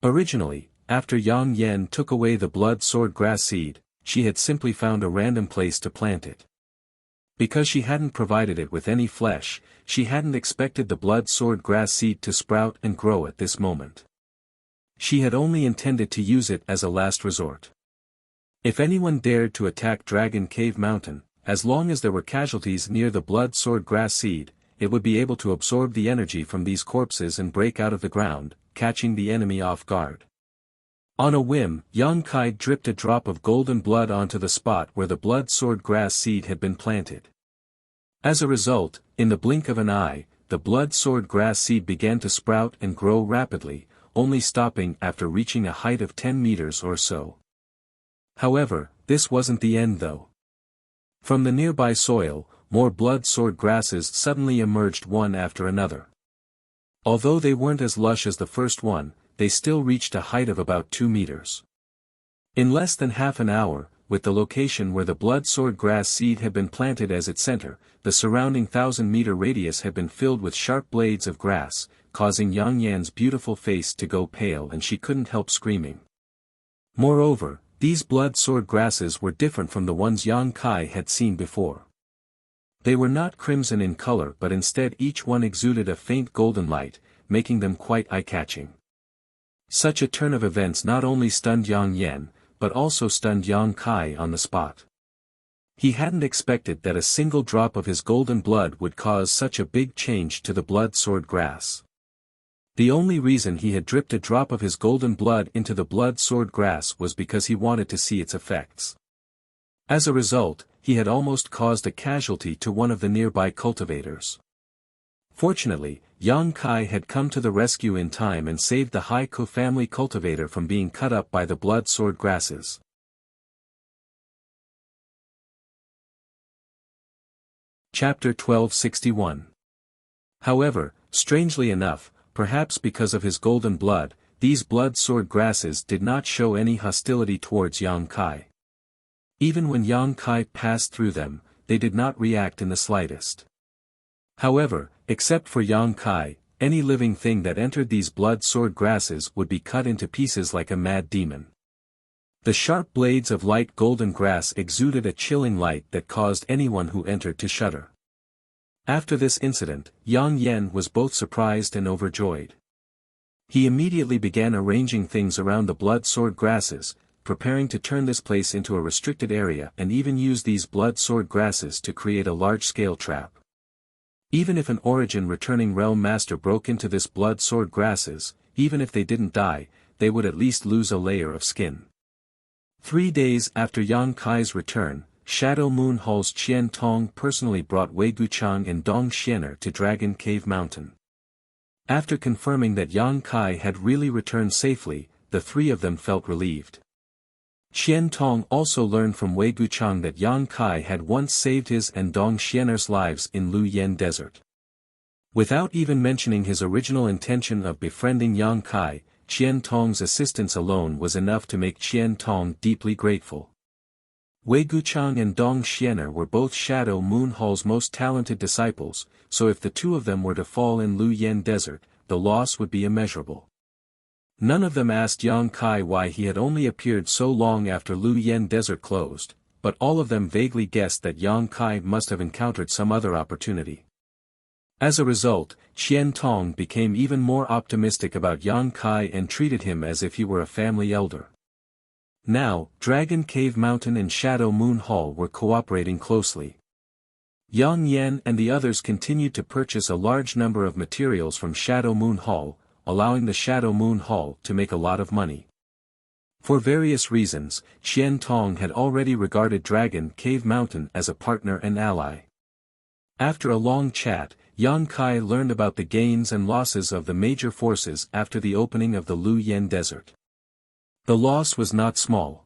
Originally, after Yang Yen took away the blood sword grass seed, she had simply found a random place to plant it. Because she hadn't provided it with any flesh, she hadn't expected the blood sword grass seed to sprout and grow at this moment. She had only intended to use it as a last resort. If anyone dared to attack Dragon Cave Mountain, as long as there were casualties near the blood sword grass seed, it would be able to absorb the energy from these corpses and break out of the ground, catching the enemy off guard. On a whim, Yang Kai dripped a drop of golden blood onto the spot where the blood sword grass seed had been planted. As a result, in the blink of an eye, the blood sword grass seed began to sprout and grow rapidly, only stopping after reaching a height of 10 meters or so. However, this wasn't the end though. From the nearby soil, more blood sword grasses suddenly emerged one after another. Although they weren't as lush as the first one, they still reached a height of about 2 meters. In less than half an hour, with the location where the blood sword grass seed had been planted as its center, the surrounding 1,000-meter radius had been filled with sharp blades of grass, causing Yang Yan's beautiful face to go pale and she couldn't help screaming. Moreover, these blood sword grasses were different from the ones Yang Kai had seen before. They were not crimson in color but instead each one exuded a faint golden light, making them quite eye-catching. Such a turn of events not only stunned Yang Yen, but also stunned Yang Kai on the spot. He hadn't expected that a single drop of his golden blood would cause such a big change to the blood sword grass. The only reason he had dripped a drop of his golden blood into the blood sword grass was because he wanted to see its effects. As a result, he had almost caused a casualty to one of the nearby cultivators. Fortunately, Yang Kai had come to the rescue in time and saved the Haiku family cultivator from being cut up by the blood sword grasses. Chapter 1261. However, strangely enough, perhaps because of his golden blood, these blood sword grasses did not show any hostility towards Yang Kai. Even when Yang Kai passed through them, they did not react in the slightest. However, except for Yang Kai, any living thing that entered these blood sword grasses would be cut into pieces like a mad demon. The sharp blades of light golden grass exuded a chilling light that caused anyone who entered to shudder. After this incident, Yang Yen was both surprised and overjoyed. He immediately began arranging things around the blood sword grasses, preparing to turn this place into a restricted area and even use these blood sword grasses to create a large-scale trap. Even if an origin returning realm master broke into this blood sword grasses, even if they didn't die, they would at least lose a layer of skin. 3 days after Yang Kai's return, Shadow Moon Hall's Qian Tong personally brought Wei Guchang and Dong Xianer to Dragon Cave Mountain. After confirming that Yang Kai had really returned safely, the three of them felt relieved. Qian Tong also learned from Wei Guchang that Yang Kai had once saved his and Dong Xianer's lives in Lu Yen Desert. Without even mentioning his original intention of befriending Yang Kai, Qian Tong's assistance alone was enough to make Qian Tong deeply grateful. Wei Guchang and Dong Xianer were both Shadow Moon Hall's most talented disciples, so if the two of them were to fall in Lu Yen Desert, the loss would be immeasurable. None of them asked Yang Kai why he had only appeared so long after Lu Yen Desert closed, but all of them vaguely guessed that Yang Kai must have encountered some other opportunity. As a result, Qian Tong became even more optimistic about Yang Kai and treated him as if he were a family elder. Now, Dragon Cave Mountain and Shadow Moon Hall were cooperating closely. Yang Yan and the others continued to purchase a large number of materials from Shadow Moon Hall, allowing the Shadow Moon Hall to make a lot of money. For various reasons, Qian Tong had already regarded Dragon Cave Mountain as a partner and ally. After a long chat, Yang Kai learned about the gains and losses of the major forces after the opening of the Lu Yen Desert. The loss was not small.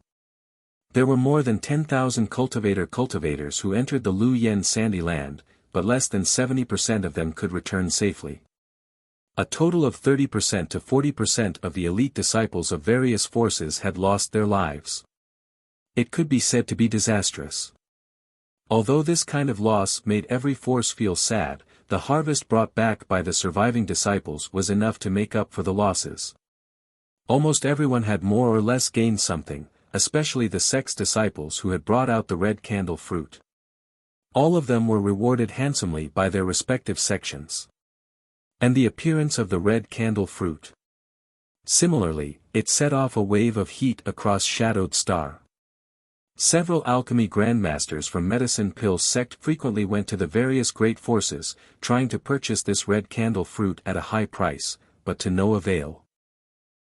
There were more than 10,000 cultivators who entered the Lu Yen sandy land, but less than 70% of them could return safely. A total of 30% to 40% of the elite disciples of various forces had lost their lives. It could be said to be disastrous. Although this kind of loss made every force feel sad, the harvest brought back by the surviving disciples was enough to make up for the losses. Almost everyone had more or less gained something, especially the sect's disciples who had brought out the red candle fruit. All of them were rewarded handsomely by their respective sections. And the appearance of the red candle fruit. Similarly, it set off a wave of heat across Shadowed Star. Several alchemy grandmasters from Medicine Pill sect frequently went to the various great forces, trying to purchase this red candle fruit at a high price, but to no avail.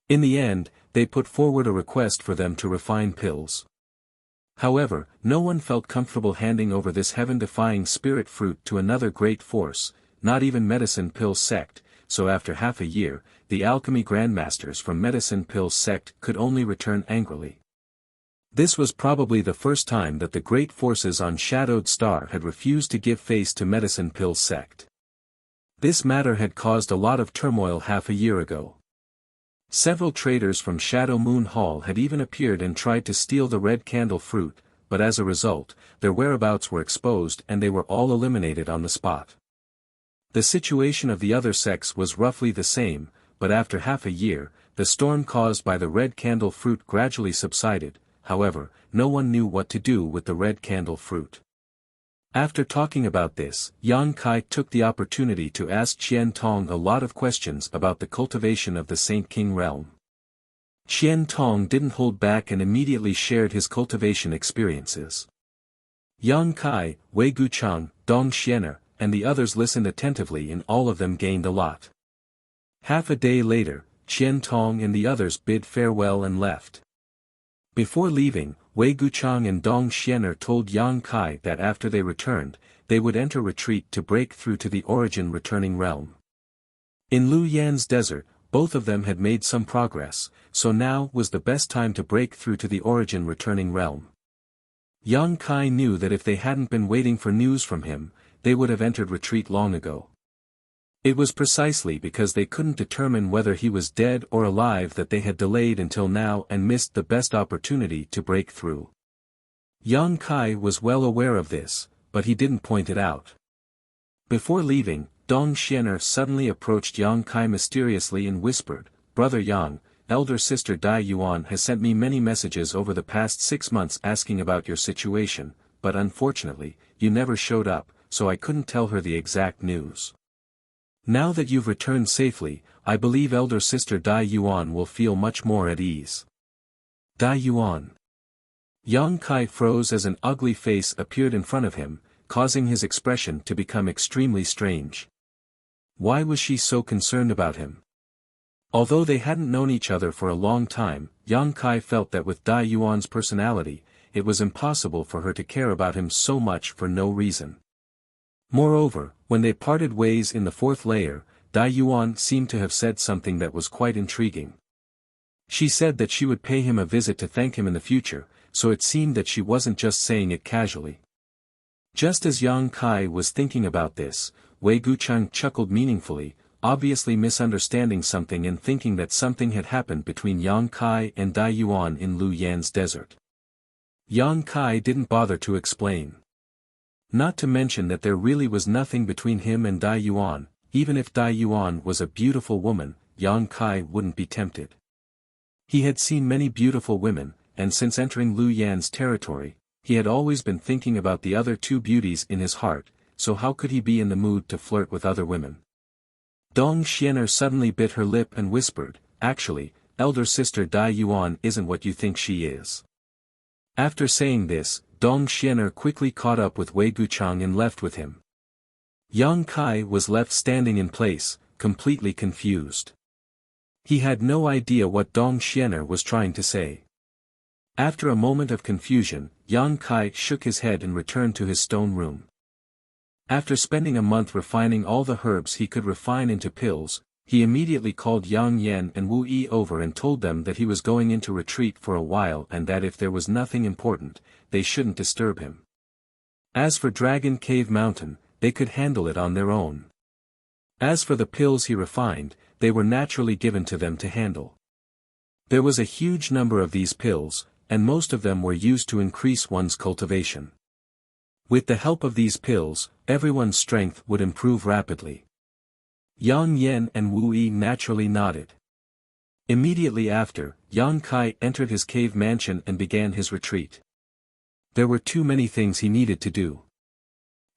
In the end, they put forward a request for them to refine pills. However, no one felt comfortable handing over this heaven-defying spirit fruit to another great force, not even Medicine Pill sect, so after half a year, the alchemy grandmasters from Medicine Pill sect could only return angrily. This was probably the first time that the great forces on Shadowed Star had refused to give face to Medicine Pill sect. This matter had caused a lot of turmoil half a year ago. Several traders from Shadow Moon Hall had even appeared and tried to steal the red candle fruit, but as a result, their whereabouts were exposed and they were all eliminated on the spot. The situation of the other sects was roughly the same, but after half a year, the storm caused by the red candle fruit gradually subsided. However, no one knew what to do with the red candle fruit. After talking about this, Yang Kai took the opportunity to ask Qian Tong a lot of questions about the cultivation of the Saint King realm. Qian Tong didn't hold back and immediately shared his cultivation experiences. Yang Kai, Wei Guchang, Dong Xianer, and the others listened attentively and all of them gained a lot. Half a day later, Qian Tong and the others bid farewell and left. Before leaving, Wei Guchang and Dong Xianer told Yang Kai that after they returned, they would enter retreat to break through to the origin returning realm. In Lu Yan's desert, both of them had made some progress, so now was the best time to break through to the origin returning realm. Yang Kai knew that if they hadn't been waiting for news from him, they would have entered retreat long ago. It was precisely because they couldn't determine whether he was dead or alive that they had delayed until now and missed the best opportunity to break through. Yang Kai was well aware of this, but he didn't point it out. Before leaving, Dong Xianer suddenly approached Yang Kai mysteriously and whispered, "Brother Yang, elder sister Dai Yuan has sent me many messages over the past 6 months asking about your situation, but unfortunately, you never showed up, so I couldn't tell her the exact news. Now that you've returned safely, I believe elder sister Dai Yuan will feel much more at ease. Dai Yuan. Yang Kai froze as an ugly face appeared in front of him, causing his expression to become extremely strange. Why was she so concerned about him? Although they hadn't known each other for a long time, Yang Kai felt that with Dai Yuan's personality, it was impossible for her to care about him so much for no reason. Moreover, when they parted ways in the fourth layer, Dai Yuan seemed to have said something that was quite intriguing. She said that she would pay him a visit to thank him in the future, so it seemed that she wasn't just saying it casually. Just as Yang Kai was thinking about this, Wei Gucheng chuckled meaningfully, obviously misunderstanding something and thinking that something had happened between Yang Kai and Dai Yuan in Lu Yan's desert. Yang Kai didn't bother to explain. Not to mention that there really was nothing between him and Dai Yuan. Even if Dai Yuan was a beautiful woman, Yang Kai wouldn't be tempted. He had seen many beautiful women, and since entering Lu Yan's territory, he had always been thinking about the other two beauties in his heart, so how could he be in the mood to flirt with other women? Dong Xianer suddenly bit her lip and whispered, "Actually, elder sister Dai Yuan isn't what you think she is." After saying this, Dong Xianer quickly caught up with Wei Gucheng and left with him. Yang Kai was left standing in place, completely confused. He had no idea what Dong Xianer was trying to say. After a moment of confusion, Yang Kai shook his head and returned to his stone room. After spending a month refining all the herbs he could refine into pills, he immediately called Yang Yan and Wu Yi over and told them that he was going into retreat for a while and that if there was nothing important, they shouldn't disturb him. As for Dragon Cave Mountain, they could handle it on their own. As for the pills he refined, they were naturally given to them to handle. There was a huge number of these pills, and most of them were used to increase one's cultivation. With the help of these pills, everyone's strength would improve rapidly. Yang Yan and Wu Yi naturally nodded. Immediately after, Yang Kai entered his cave mansion and began his retreat. There were too many things he needed to do.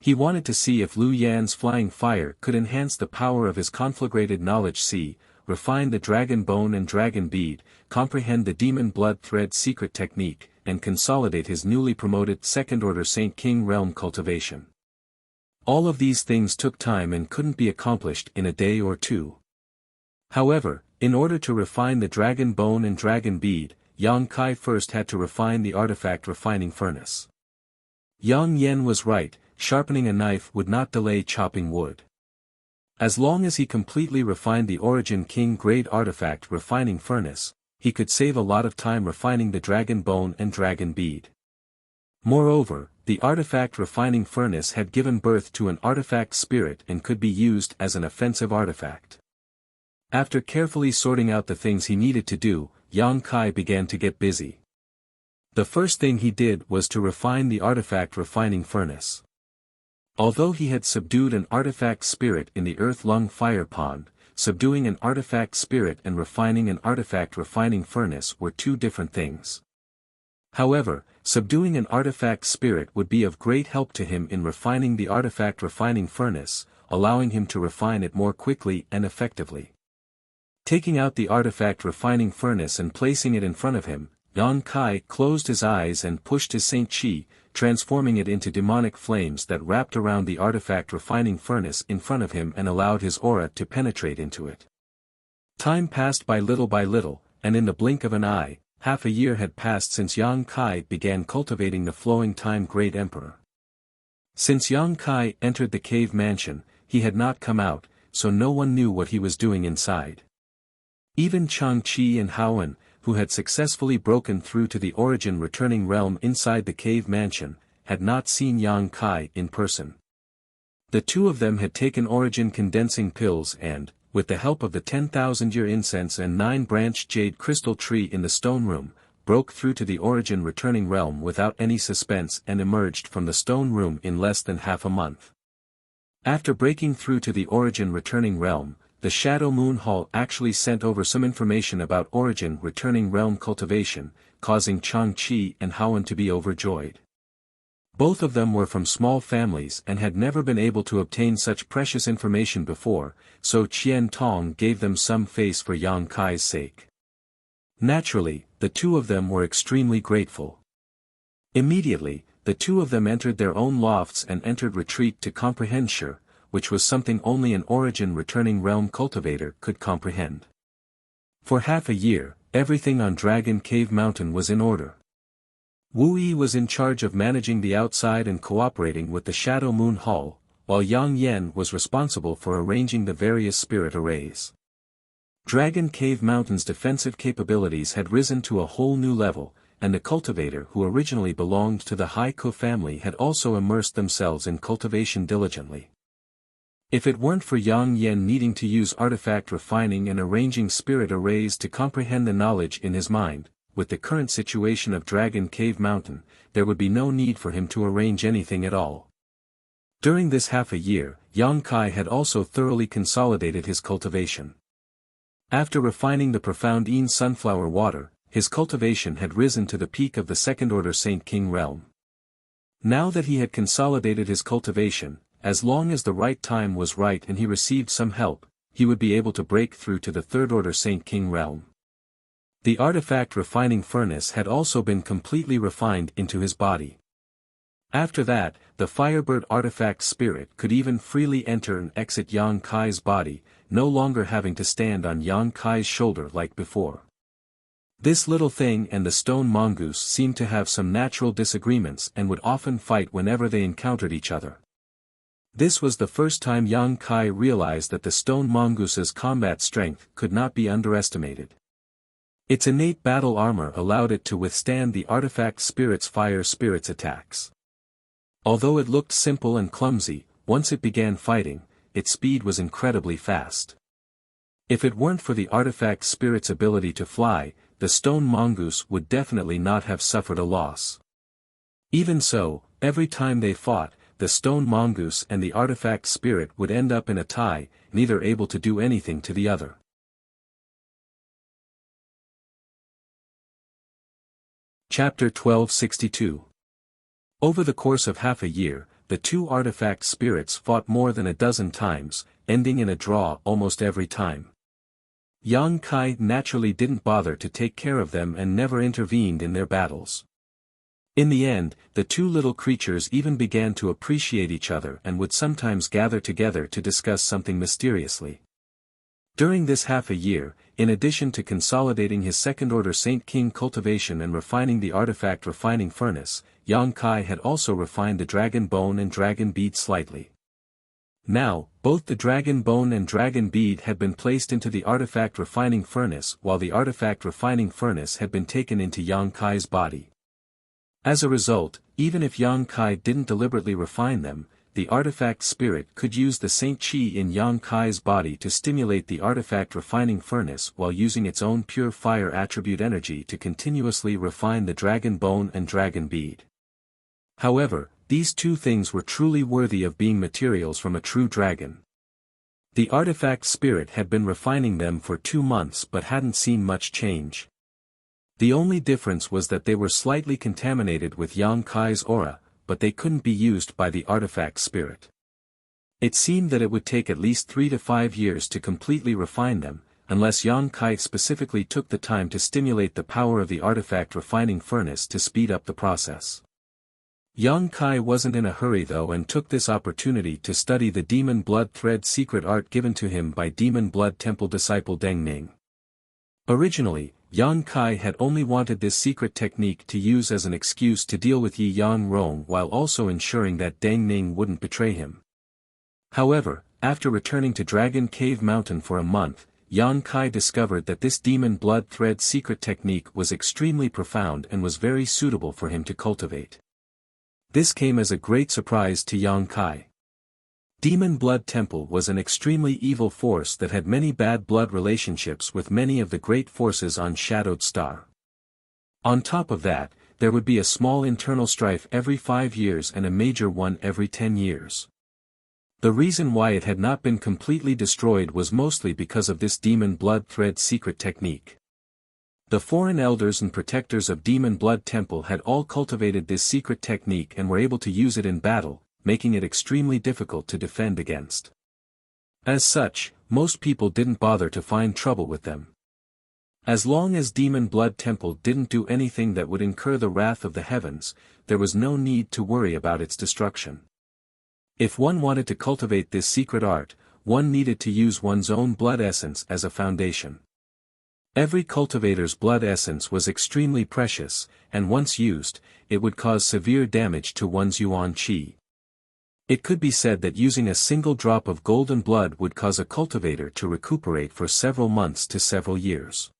He wanted to see if Lu Yan's flying fire could enhance the power of his conflagrated knowledge, refine the dragon bone and dragon bead, comprehend the demon blood thread secret technique, and consolidate his newly promoted second-order Saint King realm cultivation. All of these things took time and couldn't be accomplished in a day or two. However, in order to refine the dragon bone and dragon bead, Yang Kai first had to refine the artifact refining furnace. Yang Yan was right, sharpening a knife would not delay chopping wood. As long as he completely refined the Origin King grade artifact refining furnace, he could save a lot of time refining the dragon bone and dragon bead. Moreover, the artifact refining furnace had given birth to an artifact spirit and could be used as an offensive artifact. After carefully sorting out the things he needed to do, Yang Kai began to get busy. The first thing he did was to refine the artifact refining furnace. Although he had subdued an artifact spirit in the Earth Lung Fire Pond, subduing an artifact spirit and refining an artifact refining furnace were two different things. However, subduing an artifact spirit would be of great help to him in refining the artifact refining furnace, allowing him to refine it more quickly and effectively. Taking out the artifact refining furnace and placing it in front of him, Yang Kai closed his eyes and pushed his Saint Chi, transforming it into demonic flames that wrapped around the artifact refining furnace in front of him and allowed his aura to penetrate into it. Time passed by little, and in the blink of an eye, half a year had passed since Yang Kai began cultivating the Flowing Time Great Emperor. Since Yang Kai entered the cave mansion, he had not come out, so no one knew what he was doing inside. Even Chang Chi and Haoen, who had successfully broken through to the Origin returning realm inside the cave mansion, had not seen Yang Kai in person. The two of them had taken Origin condensing pills and, with the help of the 10,000-year incense and 9-branched jade crystal tree in the stone room, broke through to the Origin returning realm without any suspense and emerged from the stone room in less than half a month. After breaking through to the Origin returning realm, the Shadow Moon Hall actually sent over some information about Origin returning realm cultivation, causing Chang Chi and Haoen to be overjoyed. Both of them were from small families and had never been able to obtain such precious information before, so Qian Tong gave them some face for Yang Kai's sake. Naturally, the two of them were extremely grateful. Immediately, the two of them entered their own lofts and entered retreat to comprehend Shi, which was something only an origin-returning realm cultivator could comprehend. For half a year, everything on Dragon Cave Mountain was in order. Wu Yi was in charge of managing the outside and cooperating with the Shadow Moon Hall, while Yang Yen was responsible for arranging the various spirit arrays. Dragon Cave Mountain's defensive capabilities had risen to a whole new level, and the cultivator who originally belonged to the Haikou family had also immersed themselves in cultivation diligently. If it weren't for Yang Yen needing to use artifact refining and arranging spirit arrays to comprehend the knowledge in his mind, with the current situation of Dragon Cave Mountain, there would be no need for him to arrange anything at all. During this half a year, Yang Kai had also thoroughly consolidated his cultivation. After refining the profound Yin sunflower water, his cultivation had risen to the peak of the second-order Saint King realm. Now that he had consolidated his cultivation, as long as the right time was right and he received some help, he would be able to break through to the third-order Saint King realm. The artifact refining furnace had also been completely refined into his body. After that, the Firebird artifact spirit could even freely enter and exit Yang Kai's body, no longer having to stand on Yang Kai's shoulder like before. This little thing and the stone mongoose seemed to have some natural disagreements and would often fight whenever they encountered each other. This was the first time Yang Kai realized that the stone mongoose's combat strength could not be underestimated. Its innate battle armor allowed it to withstand the artifact spirit's fire spirit's attacks. Although it looked simple and clumsy, once it began fighting, its speed was incredibly fast. If it weren't for the artifact spirit's ability to fly, the stone mongoose would definitely not have suffered a loss. Even so, every time they fought, the stone mongoose and the artifact spirit would end up in a tie, neither able to do anything to the other. Chapter 1262. Over the course of half a year, the two artifact spirits fought more than a dozen times, ending in a draw almost every time. Yang Kai naturally didn't bother to take care of them and never intervened in their battles. In the end, the two little creatures even began to appreciate each other and would sometimes gather together to discuss something mysteriously. During this half a year, in addition to consolidating his second-order Saint King cultivation and refining the artifact refining furnace, Yang Kai had also refined the dragon bone and dragon bead slightly. Now, both the dragon bone and dragon bead had been placed into the artifact refining furnace while the artifact refining furnace had been taken into Yang Kai's body. As a result, even if Yang Kai didn't deliberately refine them, the artifact spirit could use the Saint Qi in Yang Kai's body to stimulate the artifact refining furnace while using its own pure fire attribute energy to continuously refine the dragon bone and dragon bead. However, these two things were truly worthy of being materials from a true dragon. The artifact spirit had been refining them for 2 months but hadn't seen much change. The only difference was that they were slightly contaminated with Yang Kai's aura, but they couldn't be used by the artifact spirit. It seemed that it would take at least 3 to 5 years to completely refine them, unless Yang Kai specifically took the time to stimulate the power of the artifact refining furnace to speed up the process. Yang Kai wasn't in a hurry though and took this opportunity to study the Demon Blood Thread secret art given to him by Demon Blood Temple disciple Deng Ning. Originally, Yang Kai had only wanted this secret technique to use as an excuse to deal with Yi Yang Rong while also ensuring that Deng Ning wouldn't betray him. However, after returning to Dragon Cave Mountain for a month, Yang Kai discovered that this Demon Blood Thread secret technique was extremely profound and was very suitable for him to cultivate. This came as a great surprise to Yang Kai. Demon Blood Temple was an extremely evil force that had many bad blood relationships with many of the great forces on Shadowed Star. On top of that, there would be a small internal strife every 5 years and a major one every 10 years. The reason why it had not been completely destroyed was mostly because of this Demon Blood Thread secret technique. The foreign elders and protectors of Demon Blood Temple had all cultivated this secret technique and were able to use it in battle, making it extremely difficult to defend against. As such, most people didn't bother to find trouble with them. As long as Demon Blood Temple didn't do anything that would incur the wrath of the heavens, there was no need to worry about its destruction. If one wanted to cultivate this secret art, one needed to use one's own blood essence as a foundation. Every cultivator's blood essence was extremely precious, and once used, it would cause severe damage to one's yuan qi. It could be said that using a single drop of golden blood would cause a cultivator to recuperate for several months to several years.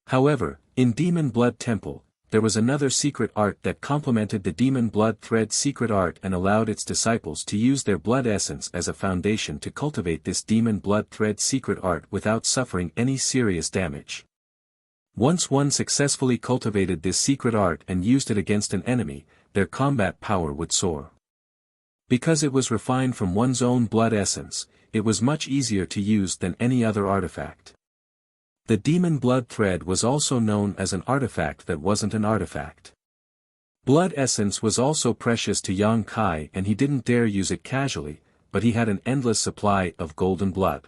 However, in Demon Blood Temple, there was another secret art that complemented the Demon Blood Thread secret art and allowed its disciples to use their blood essence as a foundation to cultivate this Demon Blood Thread secret art without suffering any serious damage. Once one successfully cultivated this secret art and used it against an enemy, their combat power would soar. Because it was refined from one's own blood essence, it was much easier to use than any other artifact. The Demon Blood Thread was also known as an artifact that wasn't an artifact. Blood essence was also precious to Yang Kai and he didn't dare use it casually, but he had an endless supply of golden blood.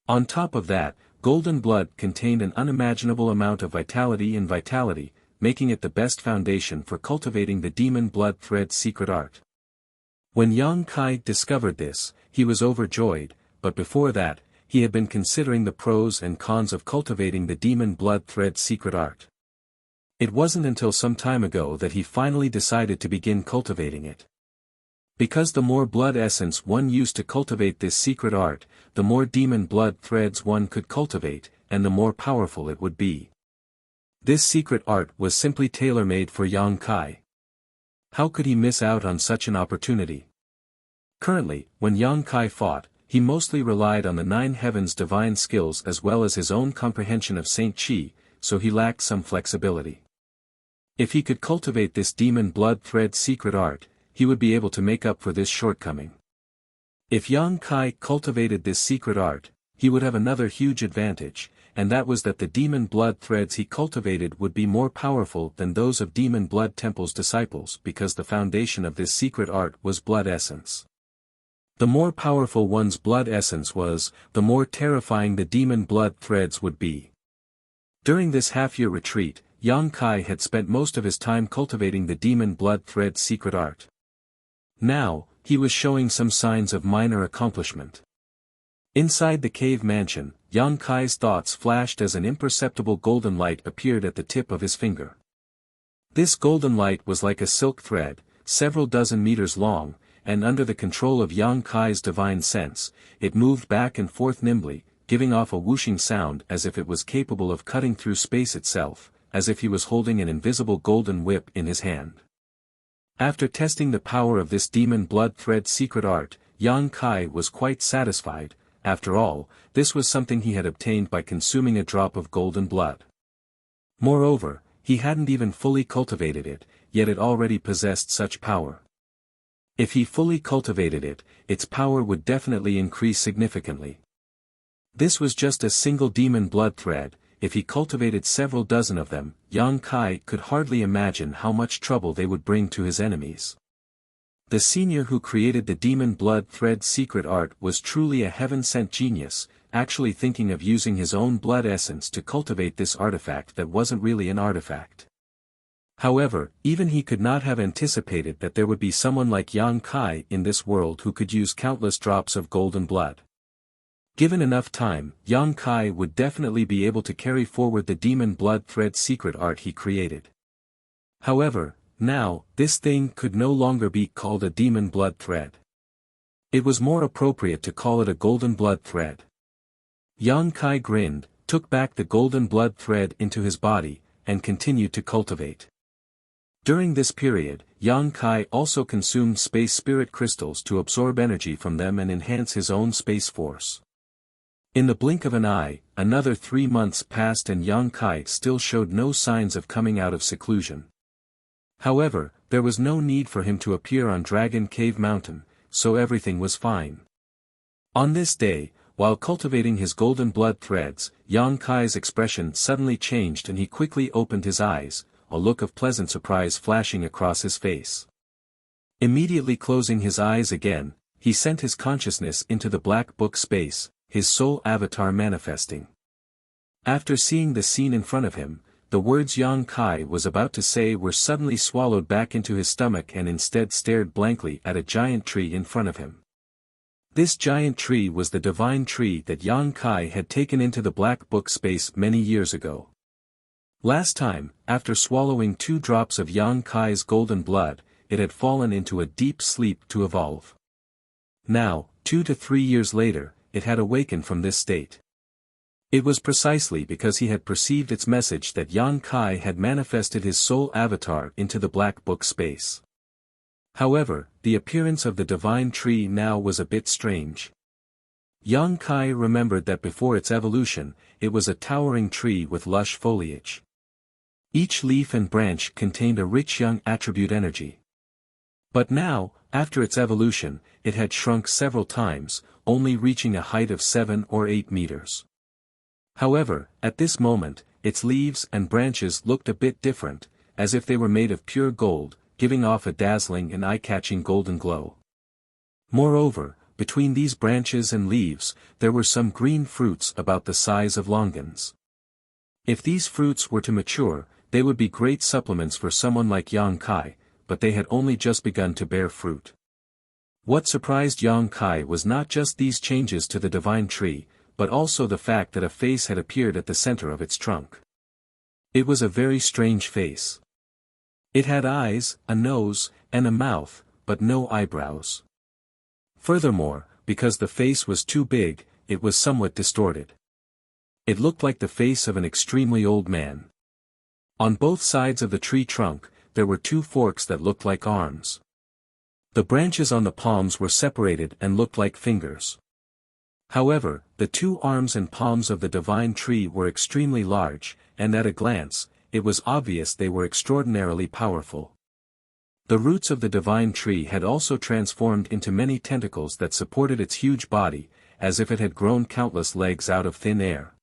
On top of that, golden blood contained an unimaginable amount of vitality, making it the best foundation for cultivating the Demon Blood Thread secret art. When Yang Kai discovered this, he was overjoyed, but before that, he had been considering the pros and cons of cultivating the Demon Blood Thread secret art. It wasn't until some time ago that he finally decided to begin cultivating it. Because the more blood essence one used to cultivate this secret art, the more demon blood threads one could cultivate, and the more powerful it would be. This secret art was simply tailor-made for Yang Kai. How could he miss out on such an opportunity? Currently, when Yang Kai fought, he mostly relied on the nine heavens' divine skills as well as his own comprehension of Saint Chi, so he lacked some flexibility. If he could cultivate this demon blood thread secret art, he would be able to make up for this shortcoming. If Yang Kai cultivated this secret art, he would have another huge advantage, and that was that the demon blood threads he cultivated would be more powerful than those of Demon Blood Temple's disciples because the foundation of this secret art was blood essence. The more powerful one's blood essence was, the more terrifying the demon blood threads would be. During this half-year retreat, Yang Kai had spent most of his time cultivating the demon blood thread secret art. Now, he was showing some signs of minor accomplishment. Inside the cave mansion, Yang Kai's thoughts flashed as an imperceptible golden light appeared at the tip of his finger. This golden light was like a silk thread, several dozen meters long, and under the control of Yang Kai's divine sense, it moved back and forth nimbly, giving off a whooshing sound as if it was capable of cutting through space itself, as if he was holding an invisible golden whip in his hand. After testing the power of this demon blood thread secret art, Yang Kai was quite satisfied. After all, this was something he had obtained by consuming a drop of golden blood. Moreover, he hadn't even fully cultivated it, yet it already possessed such power. If he fully cultivated it, its power would definitely increase significantly. This was just a single demon blood thread. If he cultivated several dozen of them, Yang Kai could hardly imagine how much trouble they would bring to his enemies. The senior who created the demon blood thread secret art was truly a heaven-sent genius, actually thinking of using his own blood essence to cultivate this artifact that wasn't really an artifact. However, even he could not have anticipated that there would be someone like Yang Kai in this world who could use countless drops of golden blood. Given enough time, Yang Kai would definitely be able to carry forward the demon blood thread secret art he created. However, now, this thing could no longer be called a demon blood thread. It was more appropriate to call it a golden blood thread. Yang Kai grinned, took back the golden blood thread into his body, and continued to cultivate. During this period, Yang Kai also consumed space spirit crystals to absorb energy from them and enhance his own space force. In the blink of an eye, another 3 months passed and Yang Kai still showed no signs of coming out of seclusion. However, there was no need for him to appear on Dragon Cave Mountain, so everything was fine. On this day, While cultivating his golden blood threads, Yang Kai's expression suddenly changed and he quickly opened his eyes, a look of pleasant surprise flashing across his face. Immediately closing his eyes again, he sent his consciousness into the black book space, his soul avatar manifesting. After seeing the scene in front of him, the words Yang Kai was about to say were suddenly swallowed back into his stomach and instead stared blankly at a giant tree in front of him. This giant tree was the divine tree that Yang Kai had taken into the black book space many years ago. Last time, after swallowing 2 drops of Yang Kai's golden blood, it had fallen into a deep sleep to evolve. Now, 2 to 3 years later, it had awakened from this state. It was precisely because he had perceived its message that Yang Kai had manifested his soul avatar into the black book space. However, the appearance of the divine tree now was a bit strange. Yang Kai remembered that before its evolution, it was a towering tree with lush foliage. Each leaf and branch contained a rich young attribute energy. But now, after its evolution, it had shrunk several times, only reaching a height of 7 or 8 meters. However, at this moment, its leaves and branches looked a bit different, as if they were made of pure gold, giving off a dazzling and eye-catching golden glow. Moreover, between these branches and leaves, there were some green fruits about the size of longans. If these fruits were to mature, they would be great supplements for someone like Yang Kai, but they had only just begun to bear fruit. What surprised Yang Kai was not just these changes to the divine tree, but also the fact that a face had appeared at the center of its trunk. It was a very strange face. It had eyes, a nose, and a mouth, but no eyebrows. Furthermore, because the face was too big, it was somewhat distorted. It looked like the face of an extremely old man. On both sides of the tree trunk, there were 2 forks that looked like arms. The branches on the palms were separated and looked like fingers. However, the 2 arms and palms of the divine tree were extremely large, and at a glance, it was obvious they were extraordinarily powerful. The roots of the divine tree had also transformed into many tentacles that supported its huge body, as if it had grown countless legs out of thin air.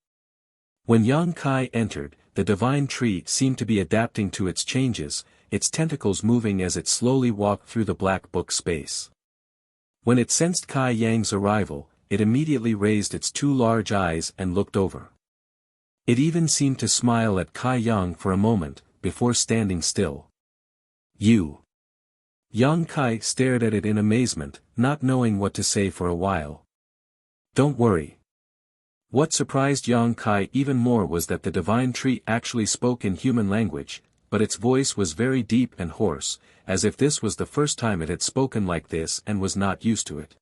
When Yang Kai entered, the divine tree seemed to be adapting to its changes, its tentacles moving as it slowly walked through the black book space. When it sensed Kai Yang's arrival, it immediately raised its 2 large eyes and looked over. It even seemed to smile at Kai Yang for a moment, before standing still. You. Yang Kai stared at it in amazement, not knowing what to say for a while. Don't worry. What surprised Yang Kai even more was that the divine tree actually spoke in human language, but its voice was very deep and hoarse, as if this was the first time it had spoken like this and was not used to it.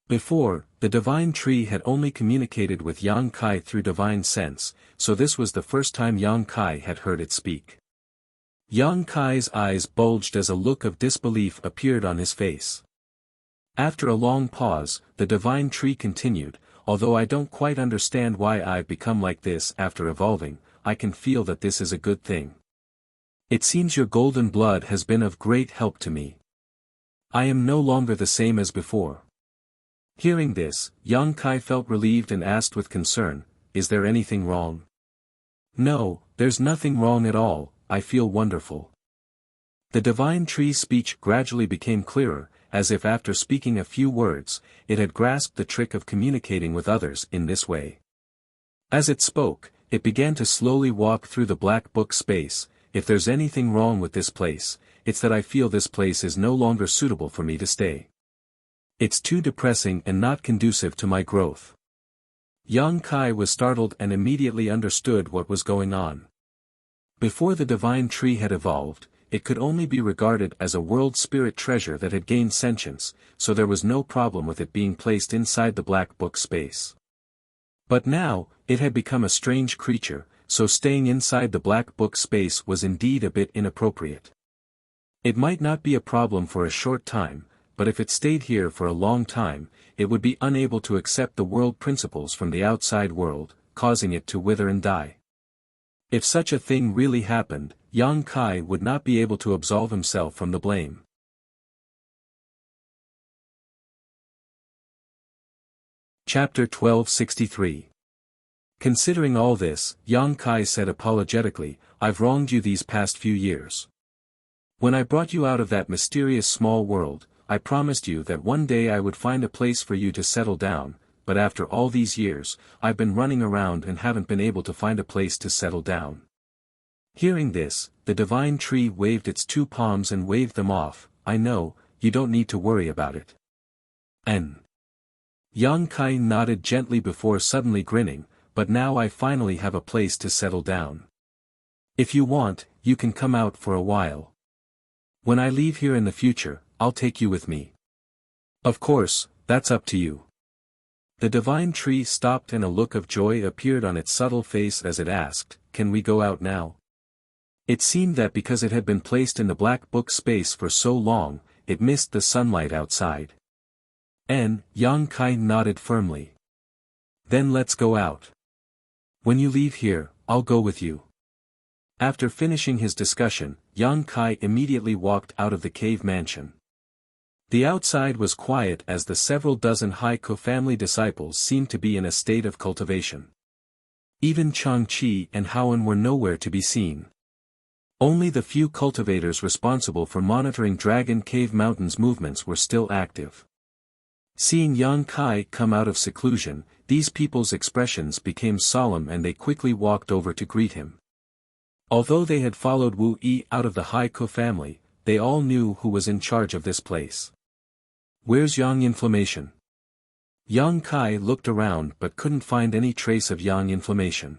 Before, the divine tree had only communicated with Yang Kai through divine sense, so this was the first time Yang Kai had heard it speak. Yang Kai's eyes bulged as a look of disbelief appeared on his face. After a long pause, the divine tree continued, although I don't quite understand why I've become like this after evolving, I can feel that this is a good thing. It seems your golden blood has been of great help to me. I am no longer the same as before. Hearing this, Yang Kai felt relieved and asked with concern, is there anything wrong? No, there's nothing wrong at all, I feel wonderful. The divine tree's speech gradually became clearer, as if after speaking a few words, it had grasped the trick of communicating with others in this way. As it spoke, it began to slowly walk through the black book space. If there's anything wrong with this place, it's that I feel this place is no longer suitable for me to stay. It's too depressing and not conducive to my growth. Yang Kai was startled and immediately understood what was going on. Before the divine tree had evolved, it could only be regarded as a world spirit treasure that had gained sentience, so there was no problem with it being placed inside the black book space. But now, it had become a strange creature, so staying inside the black book space was indeed a bit inappropriate. It might not be a problem for a short time, but if it stayed here for a long time, it would be unable to accept the world principles from the outside world, causing it to wither and die. If such a thing really happened, Yang Kai would not be able to absolve himself from the blame. Chapter 1263. Considering all this, Yang Kai said apologetically, I've wronged you these past few years. When I brought you out of that mysterious small world, I promised you that one day I would find a place for you to settle down, but after all these years, I've been running around and haven't been able to find a place to settle down. Hearing this, the divine tree waved its two palms and waved them off. I know, you don't need to worry about it. Yang Kai nodded gently before suddenly grinning, but now I finally have a place to settle down. If you want, you can come out for a while. When I leave here in the future, I'll take you with me. Of course, that's up to you. The divine tree stopped and a look of joy appeared on its subtle face as it asked, Can we go out now? It seemed that because it had been placed in the black book space for so long, it missed the sunlight outside. Yang Kai nodded firmly. Then let's go out. When you leave here, I'll go with you. After finishing his discussion, Yang Kai immediately walked out of the cave mansion. The outside was quiet as the several dozen Haiku family disciples seemed to be in a state of cultivation. Even Changqi and Haowen were nowhere to be seen. Only the few cultivators responsible for monitoring Dragon Cave Mountain's movements were still active. Seeing Yang Kai come out of seclusion, these people's expressions became solemn and they quickly walked over to greet him. Although they had followed Wu Yi out of the Haiku family, they all knew who was in charge of this place. Where's Yang Inflammation? Yang Kai looked around but couldn't find any trace of Yang Inflammation.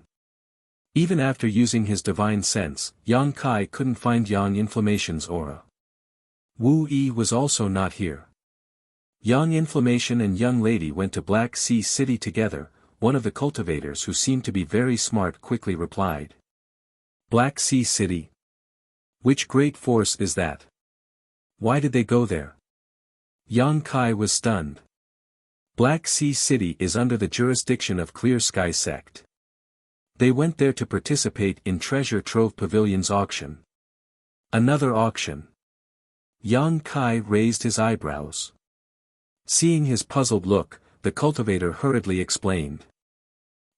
Even after using his divine sense, Yang Kai couldn't find Yang Inflammation's aura. Wu Yi was also not here. Yang Inflammation and Young Lady went to Black Sea City together. One of the cultivators who seemed to be very smart quickly replied. Black Sea City? Which great force is that? Why did they go there? Yang Kai was stunned. Black Sea City is under the jurisdiction of Clear Sky Sect. They went there to participate in Treasure Trove Pavilion's auction. Another auction. Yang Kai raised his eyebrows. Seeing his puzzled look, the cultivator hurriedly explained.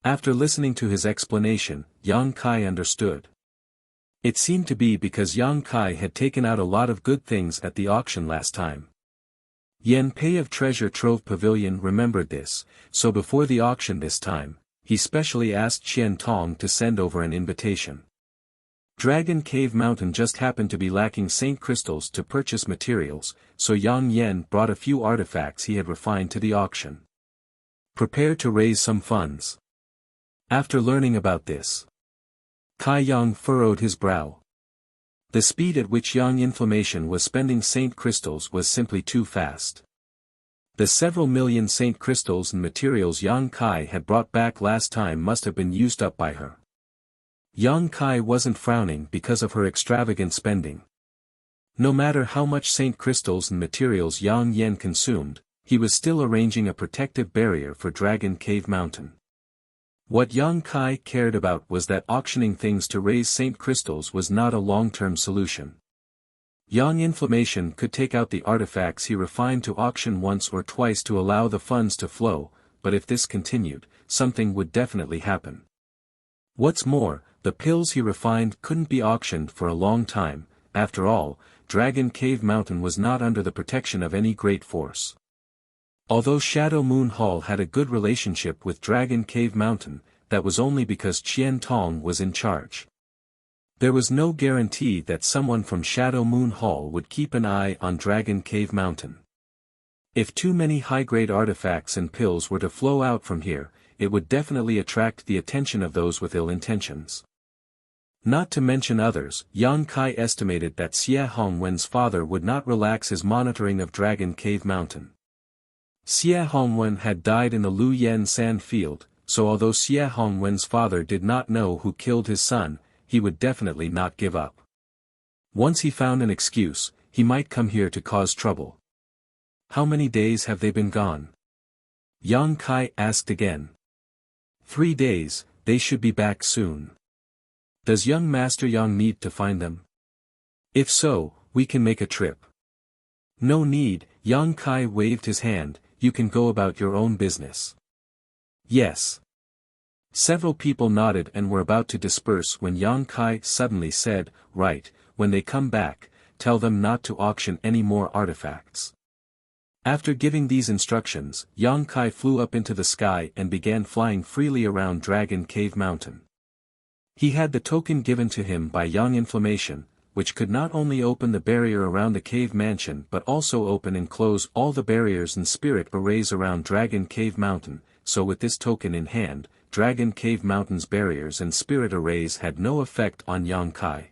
After listening to his explanation, Yang Kai understood. It seemed to be because Yang Kai had taken out a lot of good things at the auction last time. Yen Pei of Treasure Trove Pavilion remembered this, so before the auction this time, he specially asked Qian Tong to send over an invitation. Dragon Cave Mountain just happened to be lacking Saint Crystals to purchase materials, so Yang Yen brought a few artifacts he had refined to the auction. Prepare to raise some funds. After learning about this, Kai Yang furrowed his brow. The speed at which Yang Inflammation was spending Saint Crystals was simply too fast. The several million Saint Crystals and materials Yang Kai had brought back last time must have been used up by her. Yang Kai wasn't frowning because of her extravagant spending. No matter how much Saint Crystals and materials Yang Yen consumed, he was still arranging a protective barrier for Dragon Cave Mountain. What Yang Kai cared about was that auctioning things to raise Saint Crystals was not a long-term solution. Yang Inflammation could take out the artifacts he refined to auction once or twice to allow the funds to flow, but if this continued, something would definitely happen. What's more, the pills he refined couldn't be auctioned for a long time. After all, Dragon Cave Mountain was not under the protection of any great force. Although Shadow Moon Hall had a good relationship with Dragon Cave Mountain, that was only because Qian Tong was in charge. There was no guarantee that someone from Shadow Moon Hall would keep an eye on Dragon Cave Mountain. If too many high-grade artifacts and pills were to flow out from here, it would definitely attract the attention of those with ill intentions. Not to mention others, Yang Kai estimated that Xie Hongwen's father would not relax his monitoring of Dragon Cave Mountain. Xie Hongwen had died in the Lu Yen sand field, so although Xie Hongwen's father did not know who killed his son, he would definitely not give up. Once he found an excuse, he might come here to cause trouble. How many days have they been gone? Yang Kai asked again. 3 days, they should be back soon. Does young Master Yang need to find them? If so, we can make a trip. No need, Yang Kai waved his hand, you can go about your own business. Yes. Several people nodded and were about to disperse when Yang Kai suddenly said, "Right, when they come back, tell them not to auction any more artifacts." After giving these instructions, Yang Kai flew up into the sky and began flying freely around Dragon Cave Mountain. He had the token given to him by Yang Inflammation, which could not only open the barrier around the cave mansion but also open and close all the barriers and spirit arrays around Dragon Cave Mountain, so with this token in hand, Dragon Cave Mountain's barriers and spirit arrays had no effect on Yang Kai.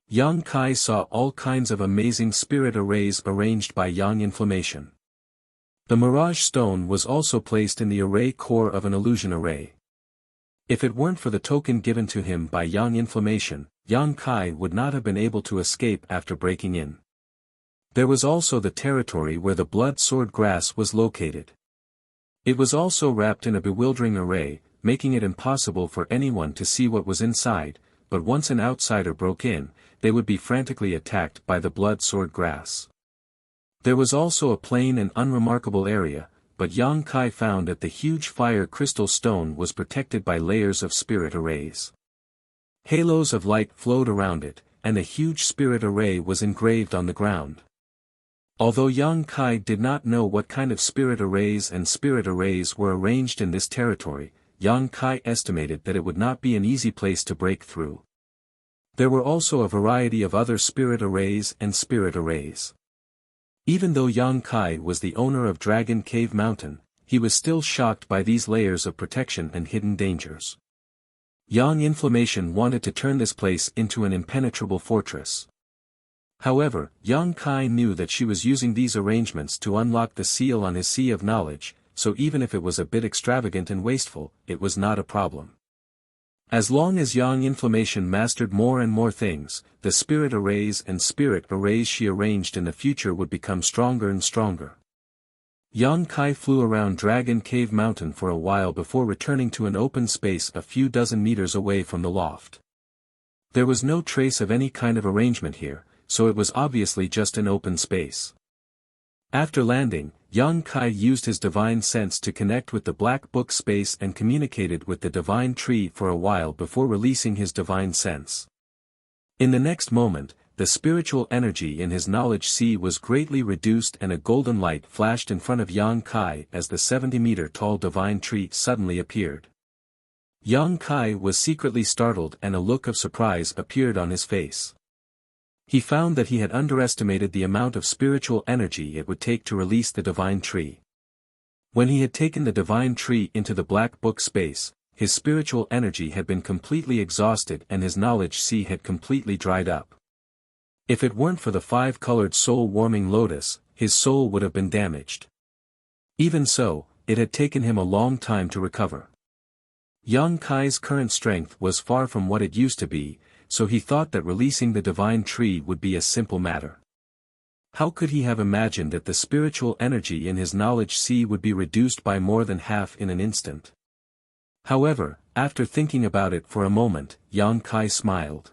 Yang Kai saw all kinds of amazing spirit arrays arranged by Yang Inflammation. The Mirage Stone was also placed in the array core of an illusion array. If it weren't for the token given to him by Yang Inflammation, Yang Kai would not have been able to escape after breaking in. There was also the territory where the blood sword grass was located. It was also wrapped in a bewildering array, making it impossible for anyone to see what was inside, but once an outsider broke in, they would be frantically attacked by the blood sword grass. There was also a plain and unremarkable area, but Yang Kai found that the huge fire crystal stone was protected by layers of spirit arrays. Halos of light flowed around it, and a huge spirit array was engraved on the ground. Although Yang Kai did not know what kind of spirit arrays were arranged in this territory, Yang Kai estimated that it would not be an easy place to break through. There were also a variety of other spirit arrays and spirit arrays. Even though Yang Kai was the owner of Dragon Cave Mountain, he was still shocked by these layers of protection and hidden dangers. Yang Inflammation wanted to turn this place into an impenetrable fortress. However, Yang Kai knew that she was using these arrangements to unlock the seal on his Sea of Knowledge, so even if it was a bit extravagant and wasteful, it was not a problem. As long as Yang Inflammation mastered more and more things, the spirit arrays and spirit arrays she arranged in the future would become stronger and stronger. Yang Kai flew around Dragon Cave Mountain for a while before returning to an open space a few dozen meters away from the loft. There was no trace of any kind of arrangement here, so it was obviously just an open space. After landing, Yang Kai used his divine sense to connect with the black book space and communicated with the divine tree for a while before releasing his divine sense. In the next moment, the spiritual energy in his knowledge sea was greatly reduced and a golden light flashed in front of Yang Kai as the 70-meter-tall divine tree suddenly appeared. Yang Kai was secretly startled and a look of surprise appeared on his face. He found that he had underestimated the amount of spiritual energy it would take to release the divine tree. When he had taken the divine tree into the black book space, his spiritual energy had been completely exhausted and his knowledge sea had completely dried up. If it weren't for the 5-colored soul-warming lotus, his soul would have been damaged. Even so, it had taken him a long time to recover. Yang Kai's current strength was far from what it used to be, so he thought that releasing the divine tree would be a simple matter. How could he have imagined that the spiritual energy in his knowledge sea would be reduced by more than half in an instant? However, after thinking about it for a moment, Yang Kai smiled.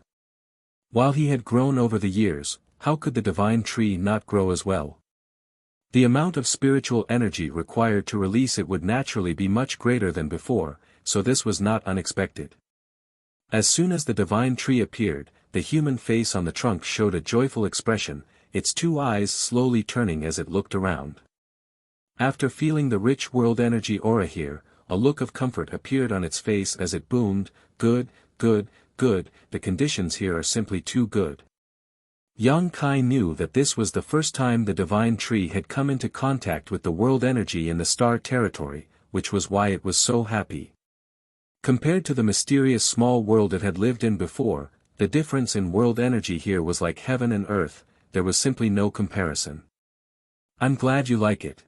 While he had grown over the years, how could the divine tree not grow as well? The amount of spiritual energy required to release it would naturally be much greater than before, so this was not unexpected. As soon as the divine tree appeared, the human face on the trunk showed a joyful expression, its 2 eyes slowly turning as it looked around. After feeling the rich world energy aura here, a look of comfort appeared on its face as it boomed, "Good, good, good, the conditions here are simply too good." Yang Kai knew that this was the first time the divine tree had come into contact with the world energy in the star territory, which was why it was so happy. Compared to the mysterious small world it had lived in before, the difference in world energy here was like heaven and earth, there was simply no comparison. "I'm glad you like it."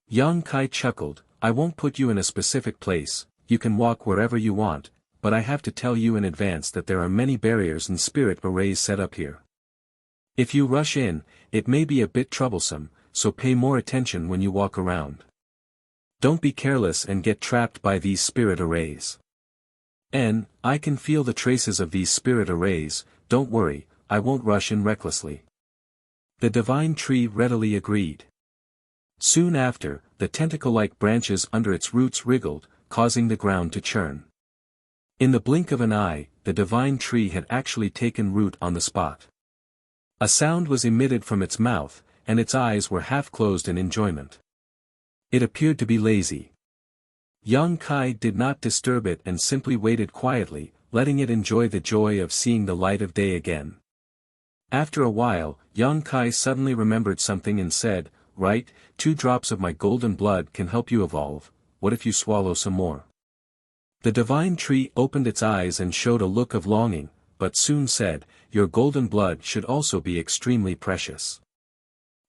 Yang Kai chuckled, "I won't put you in a specific place, you can walk wherever you want, but I have to tell you in advance that there are many barriers and spirit arrays set up here. If you rush in, it may be a bit troublesome, so pay more attention when you walk around. Don't be careless and get trapped by these spirit arrays. I can feel the traces of these spirit arrays, don't worry, I won't rush in recklessly." The divine tree readily agreed. Soon after, the tentacle-like branches under its roots wriggled, causing the ground to churn. In the blink of an eye, the divine tree had actually taken root on the spot. A sound was emitted from its mouth, and its eyes were half closed in enjoyment. It appeared to be lazy. Yang Kai did not disturb it and simply waited quietly, letting it enjoy the joy of seeing the light of day again. After a while, Yang Kai suddenly remembered something and said, "Right, 2 drops of my golden blood can help you evolve. What if you swallow some more?" The divine tree opened its eyes and showed a look of longing, but soon said, "Your golden blood should also be extremely precious.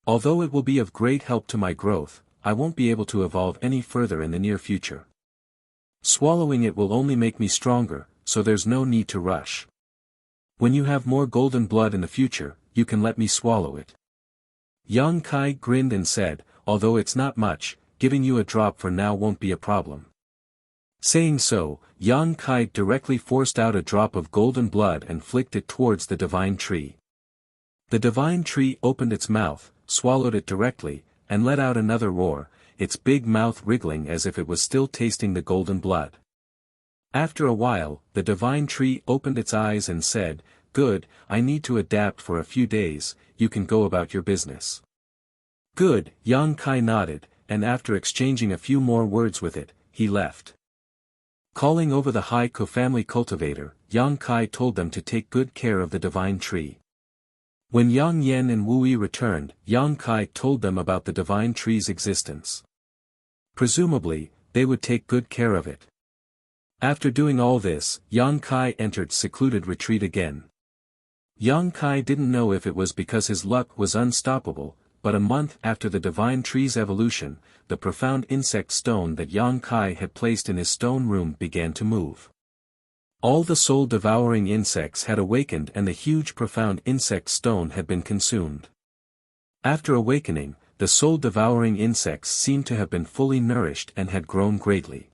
Although it will be of great help to my growth, I won't be able to evolve any further in the near future. Swallowing it will only make me stronger, so there's no need to rush. When you have more golden blood in the future, you can let me swallow it." Yang Kai grinned and said, "Although it's not much, giving you a drop for now won't be a problem." Saying so, Yang Kai directly forced out a drop of golden blood and flicked it towards the divine tree. The divine tree opened its mouth, swallowed it directly, and let out another roar, its big mouth wriggling as if it was still tasting the golden blood. After a while, the divine tree opened its eyes and said, "Good, I need to adapt for a few days, you can go about your business." "Good," Yang Kai nodded, and after exchanging a few more words with it, he left. Calling over the Haiko family cultivator, Yang Kai told them to take good care of the divine tree. When Yang Yen and Wu Yi returned, Yang Kai told them about the divine tree's existence. Presumably, they would take good care of it. After doing all this, Yang Kai entered secluded retreat again. Yang Kai didn't know if it was because his luck was unstoppable, but a month after the divine tree's evolution, the profound insect stone that Yang Kai had placed in his stone room began to move. All the soul-devouring insects had awakened and the huge profound insect stone had been consumed. After awakening, the soul-devouring insects seemed to have been fully nourished and had grown greatly.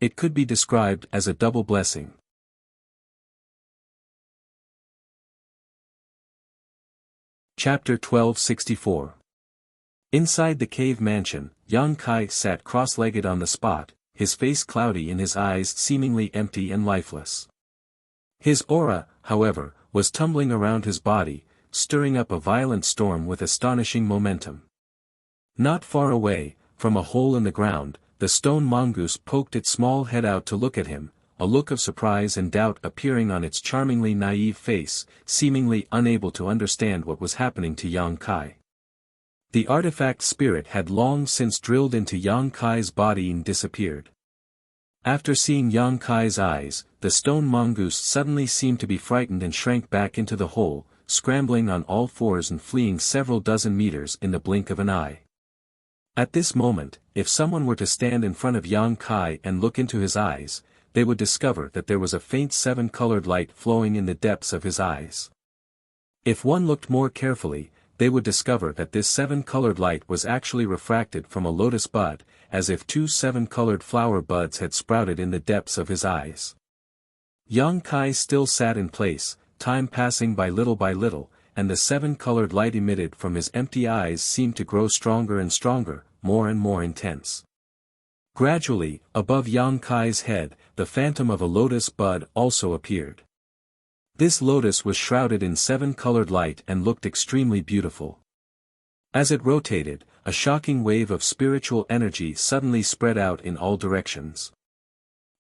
It could be described as a double blessing. Chapter 1264. Inside the cave mansion, Yang Kai sat cross-legged on the spot, his face cloudy and his eyes seemingly empty and lifeless. His aura, however, was tumbling around his body, stirring up a violent storm with astonishing momentum. Not far away, from a hole in the ground, the stone mongoose poked its small head out to look at him, a look of surprise and doubt appearing on its charmingly naive face, seemingly unable to understand what was happening to Yang Kai. The artifact spirit had long since drilled into Yang Kai's body and disappeared. After seeing Yang Kai's eyes, the stone mongoose suddenly seemed to be frightened and shrank back into the hole, scrambling on all fours and fleeing several dozen meters in the blink of an eye. At this moment, if someone were to stand in front of Yang Kai and look into his eyes, they would discover that there was a faint 7-colored light flowing in the depths of his eyes. If one looked more carefully, they would discover that this 7-colored light was actually refracted from a lotus bud, as if 2 7-colored flower buds had sprouted in the depths of his eyes. Yang Kai still sat in place, time passing by little, and the 7-colored light emitted from his empty eyes seemed to grow stronger and stronger, more and more intense. Gradually, above Yang Kai's head, the phantom of a lotus bud also appeared. This lotus was shrouded in 7-colored light and looked extremely beautiful. As it rotated, a shocking wave of spiritual energy suddenly spread out in all directions.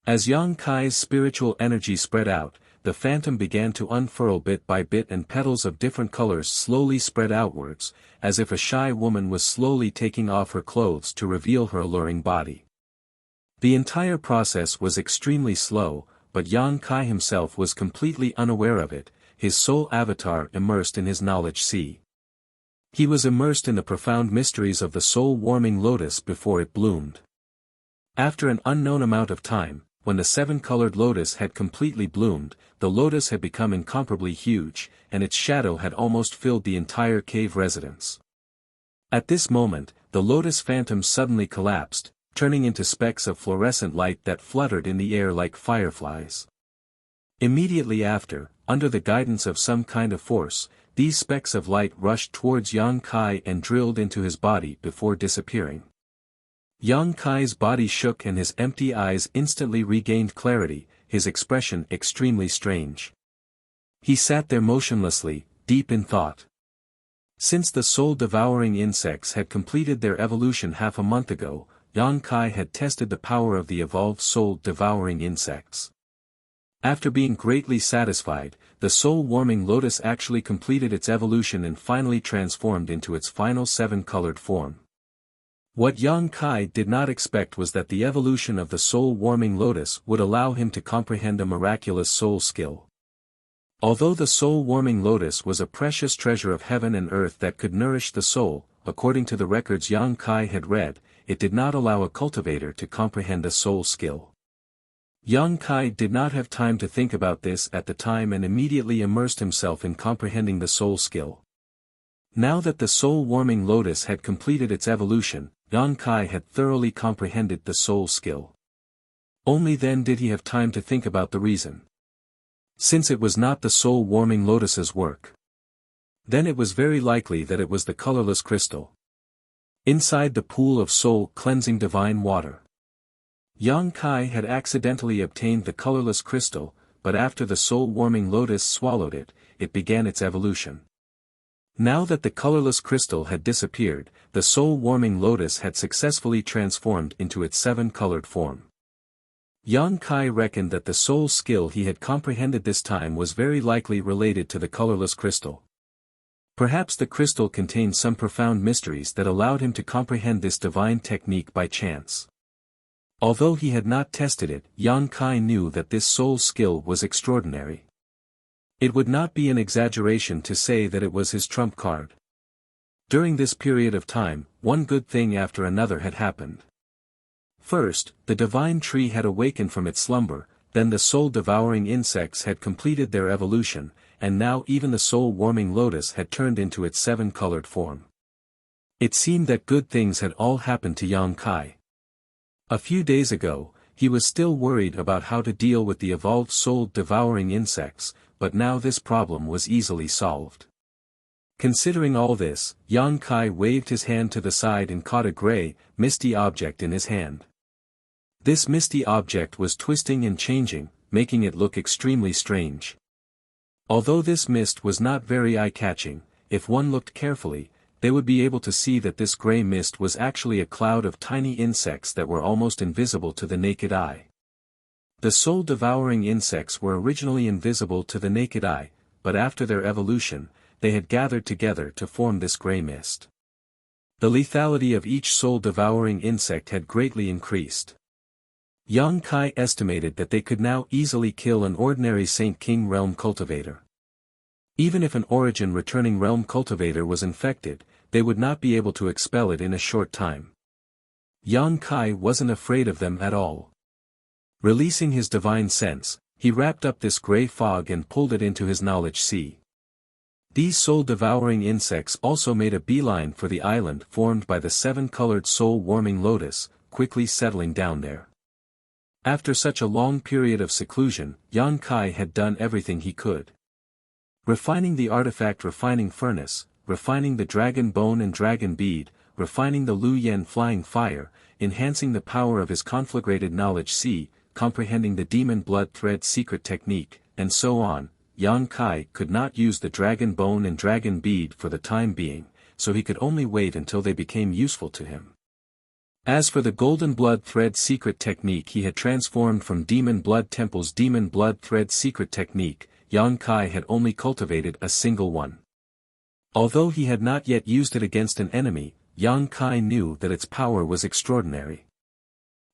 As Yang Kai's spiritual energy spread out, the phantom began to unfurl bit by bit and petals of different colors slowly spread outwards, as if a shy woman was slowly taking off her clothes to reveal her alluring body. The entire process was extremely slow, but Yang Kai himself was completely unaware of it, his soul avatar immersed in his knowledge sea. He was immersed in the profound mysteries of the soul-warming lotus before it bloomed. After an unknown amount of time, when the 7-colored lotus had completely bloomed, the lotus had become incomparably huge, and its shadow had almost filled the entire cave residence. At this moment, the lotus phantom suddenly collapsed, turning into specks of fluorescent light that fluttered in the air like fireflies. Immediately after, under the guidance of some kind of force, these specks of light rushed towards Yang Kai and drilled into his body before disappearing. Yang Kai's body shook and his empty eyes instantly regained clarity, his expression extremely strange. He sat there motionlessly, deep in thought. Since the soul-devouring insects had completed their evolution half a month ago, Yang Kai had tested the power of the evolved soul-devouring insects. After being greatly satisfied, the soul-warming lotus actually completed its evolution and finally transformed into its final seven-colored form. What Yang Kai did not expect was that the evolution of the soul-warming lotus would allow him to comprehend a miraculous soul skill. Although the soul-warming lotus was a precious treasure of heaven and earth that could nourish the soul, according to the records Yang Kai had read, it did not allow a cultivator to comprehend a soul skill. Yang Kai did not have time to think about this at the time and immediately immersed himself in comprehending the soul skill. Now that the soul-warming lotus had completed its evolution, Yang Kai had thoroughly comprehended the soul skill. Only then did he have time to think about the reason. Since it was not the soul-warming lotus's work, then it was very likely that it was the colorless crystal inside the pool of soul-cleansing divine water. Yang Kai had accidentally obtained the colorless crystal, but after the soul-warming lotus swallowed it, it began its evolution. Now that the colorless crystal had disappeared, the soul-warming lotus had successfully transformed into its seven-colored form. Yang Kai reckoned that the soul skill he had comprehended this time was very likely related to the colorless crystal. Perhaps the crystal contained some profound mysteries that allowed him to comprehend this divine technique by chance. Although he had not tested it, Yang Kai knew that this soul skill was extraordinary. It would not be an exaggeration to say that it was his trump card. During this period of time, one good thing after another had happened. First, the divine tree had awakened from its slumber, then the soul-devouring insects had completed their evolution, and now even the soul-warming lotus had turned into its seven-colored form. It seemed that good things had all happened to Yang Kai. A few days ago, he was still worried about how to deal with the evolved soul-devouring insects, but now this problem was easily solved. Considering all this, Yang Kai waved his hand to the side and caught a gray, misty object in his hand. This misty object was twisting and changing, making it look extremely strange. Although this mist was not very eye-catching, if one looked carefully, they would be able to see that this gray mist was actually a cloud of tiny insects that were almost invisible to the naked eye. The soul-devouring insects were originally invisible to the naked eye, but after their evolution, they had gathered together to form this gray mist. The lethality of each soul-devouring insect had greatly increased. Yang Kai estimated that they could now easily kill an ordinary Saint King realm cultivator. Even if an origin-returning realm cultivator was infected, they would not be able to expel it in a short time. Yang Kai wasn't afraid of them at all. Releasing his divine sense, he wrapped up this gray fog and pulled it into his knowledge sea. These soul-devouring insects also made a beeline for the island formed by the seven-colored soul-warming lotus, quickly settling down there. After such a long period of seclusion, Yang Kai had done everything he could. Refining the artifact refining furnace, refining the dragon bone and dragon bead, refining the Lu Yen flying fire, enhancing the power of his conflagrated knowledge sea, comprehending the demon blood thread secret technique, and so on, Yang Kai could not use the dragon bone and dragon bead for the time being, so he could only wait until they became useful to him. As for the golden blood thread secret technique, he had transformed from Demon Blood Temple's demon blood thread secret technique. Yang Kai had only cultivated a single one. Although he had not yet used it against an enemy, Yang Kai knew that its power was extraordinary.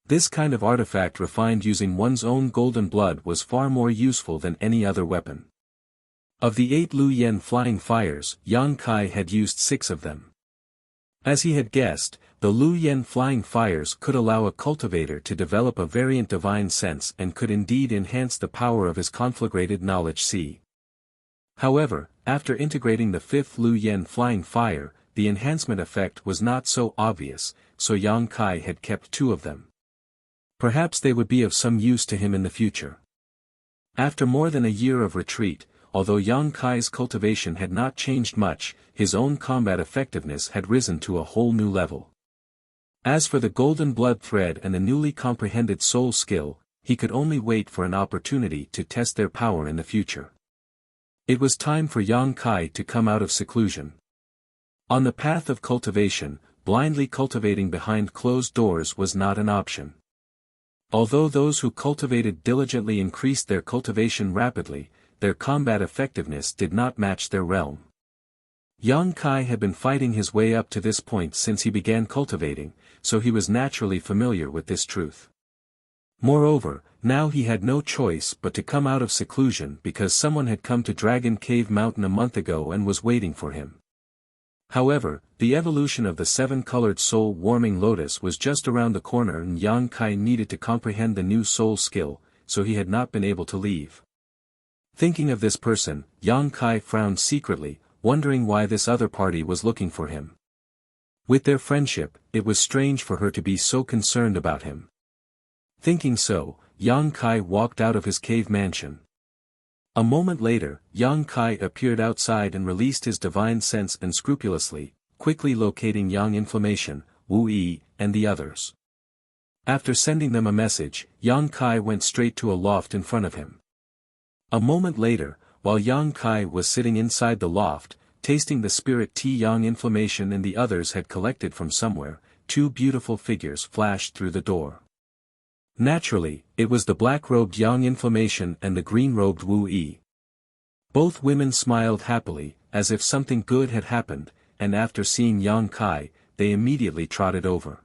This kind of artifact refined using one's own golden blood was far more useful than any other weapon. Of the 8 Lu Yen flying fires, Yang Kai had used 6 of them. As he had guessed, the Lu Yen flying fires could allow a cultivator to develop a variant divine sense and could indeed enhance the power of his conflagrated knowledge sea. However, after integrating the 5th Lu Yen flying fire, the enhancement effect was not so obvious, so Yang Kai had kept 2 of them. Perhaps they would be of some use to him in the future. After more than a year of retreat, although Yang Kai's cultivation had not changed much, his own combat effectiveness had risen to a whole new level. As for the golden blood thread and the newly comprehended soul skill, he could only wait for an opportunity to test their power in the future. It was time for Yang Kai to come out of seclusion. On the path of cultivation, blindly cultivating behind closed doors was not an option. Although those who cultivated diligently increased their cultivation rapidly, their combat effectiveness did not match their realm. Yang Kai had been fighting his way up to this point since he began cultivating, so he was naturally familiar with this truth. Moreover, now he had no choice but to come out of seclusion because someone had come to Dragon Cave Mountain a month ago and was waiting for him. However, the evolution of the seven-colored soul-warming lotus was just around the corner and Yang Kai needed to comprehend the new soul skill, so he had not been able to leave. Thinking of this person, Yang Kai frowned secretly, wondering why this other party was looking for him. With their friendship, it was strange for her to be so concerned about him. Thinking so, Yang Kai walked out of his cave mansion. A moment later, Yang Kai appeared outside and released his divine sense unscrupulously, quickly locating Yang Inflammation, Wu Yi, and the others. After sending them a message, Yang Kai went straight to a loft in front of him. A moment later, while Yang Kai was sitting inside the loft, tasting the spirit tea Yang Inflammation and the others had collected from somewhere, two beautiful figures flashed through the door. Naturally, it was the black-robed Yang Inflammation and the green-robed Wu Yi. Both women smiled happily, as if something good had happened, and after seeing Yang Kai, they immediately trotted over.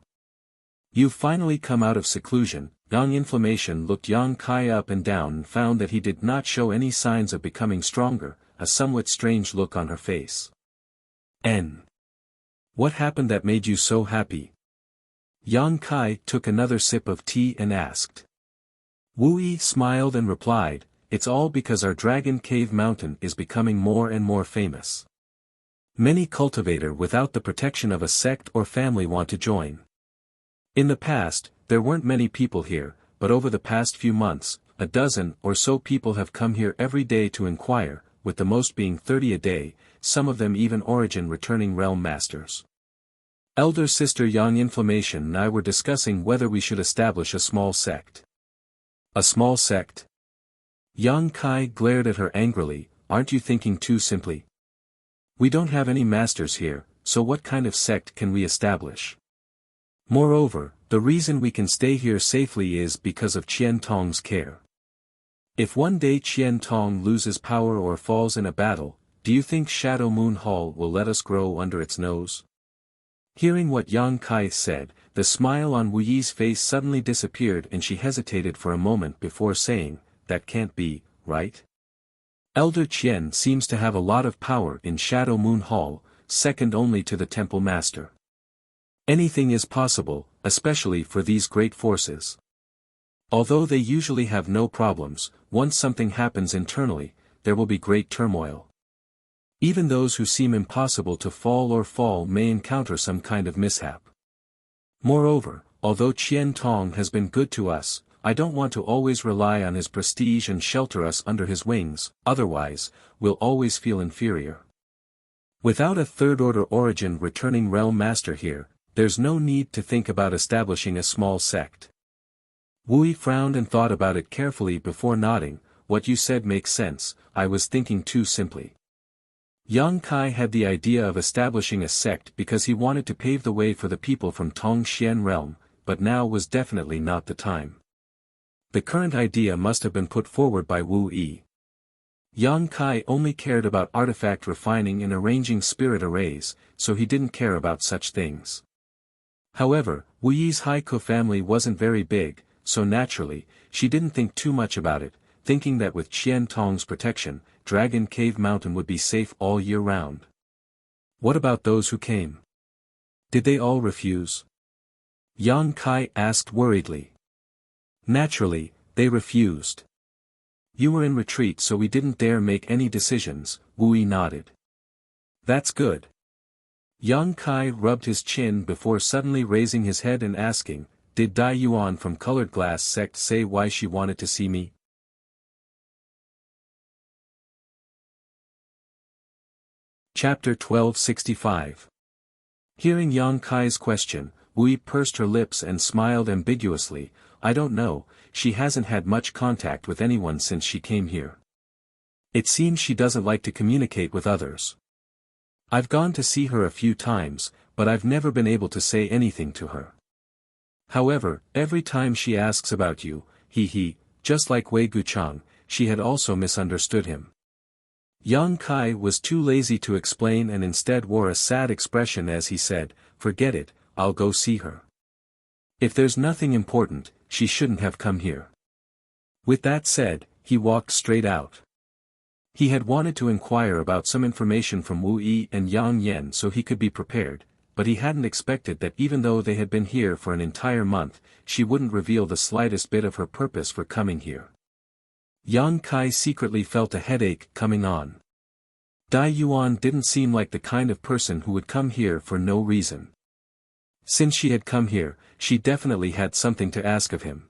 "You've finally come out of seclusion." Yang Inflammation looked Yang Kai up and down and found that he did not show any signs of becoming stronger, a somewhat strange look on her face. What happened that made you so happy?" Yang Kai took another sip of tea and asked. Wu Yi smiled and replied, "It's all because our Dragon Cave Mountain is becoming more and more famous. Many cultivators without the protection of a sect or family want to join. In the past, there weren't many people here, but over the past few months, a dozen or so people have come here every day to inquire, with the most being 30 a day, some of them even origin returning realm masters. Elder sister Yang Inflammation and I were discussing whether we should establish a small sect." "A small sect?" Yang Kai glared at her angrily, "Aren't you thinking too simply? We don't have any masters here, so what kind of sect can we establish? Moreover, the reason we can stay here safely is because of Qian Tong's care. If one day Qian Tong loses power or falls in a battle, do you think Shadow Moon Hall will let us grow under its nose?" Hearing what Yang Kai said, the smile on Wu Yi's face suddenly disappeared and she hesitated for a moment before saying, "That can't be, right? Elder Qian seems to have a lot of power in Shadow Moon Hall, second only to the Temple Master. Anything is possible, especially for these great forces. Although they usually have no problems, once something happens internally, there will be great turmoil. Even those who seem impossible to fall may encounter some kind of mishap. Moreover, although Qian Tong has been good to us, I don't want to always rely on his prestige and shelter us under his wings, otherwise, we'll always feel inferior. Without a third-order origin returning realm master here, there's no need to think about establishing a small sect." Wu Yi frowned and thought about it carefully before nodding. "What you said makes sense, I was thinking too simply." Yang Kai had the idea of establishing a sect because he wanted to pave the way for the people from Tongxian realm, but now was definitely not the time. The current idea must have been put forward by Wu Yi. Yang Kai only cared about artifact refining and arranging spirit arrays, so he didn't care about such things. However, Wu Yi's Haiku family wasn't very big, so naturally, she didn't think too much about it, thinking that with Qian Tong's protection, Dragon Cave Mountain would be safe all year round. What about those who came? Did they all refuse? Yang Kai asked worriedly. Naturally, they refused. You were in retreat so we didn't dare make any decisions, Wu Yi nodded. That's good. Yang Kai rubbed his chin before suddenly raising his head and asking, "Did Dai Yuan from Colored Glass sect say why she wanted to see me?" Chapter 1265. Hearing Yang Kai's question, Wu pursed her lips and smiled ambiguously. I don't know, she hasn't had much contact with anyone since she came here. It seems she doesn't like to communicate with others. I've gone to see her a few times, but I've never been able to say anything to her. However, every time she asks about you, just like Wei Guchang, she had also misunderstood him. Yang Kai was too lazy to explain and instead wore a sad expression as he said, "Forget it, I'll go see her. If there's nothing important, she shouldn't have come here." With that said, he walked straight out. He had wanted to inquire about some information from Wu Yi and Yang Yen so he could be prepared, but he hadn't expected that even though they had been here for an entire month, she wouldn't reveal the slightest bit of her purpose for coming here. Yang Kai secretly felt a headache coming on. Dai Yuan didn't seem like the kind of person who would come here for no reason. Since she had come here, she definitely had something to ask of him.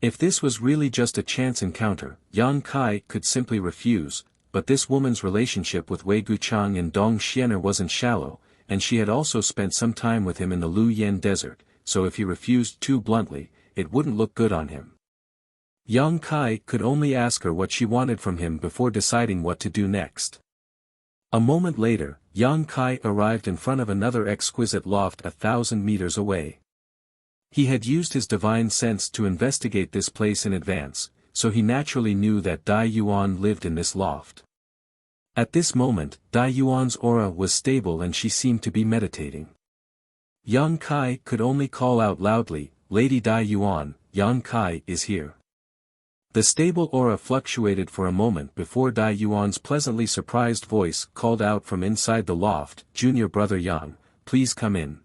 If this was really just a chance encounter, Yang Kai could simply refuse, but this woman's relationship with Wei Guchang and Dong Xianer wasn't shallow, and she had also spent some time with him in the Luyan desert, so if he refused too bluntly, it wouldn't look good on him. Yang Kai could only ask her what she wanted from him before deciding what to do next. A moment later, Yang Kai arrived in front of another exquisite loft 1,000 meters away. He had used his divine sense to investigate this place in advance, so he naturally knew that Dai Yuan lived in this loft. At this moment, Dai Yuan's aura was stable and she seemed to be meditating. Yang Kai could only call out loudly, "Lady Dai Yuan, Yang Kai is here." The stable aura fluctuated for a moment before Dai Yuan's pleasantly surprised voice called out from inside the loft, "Junior brother Yang, please come in."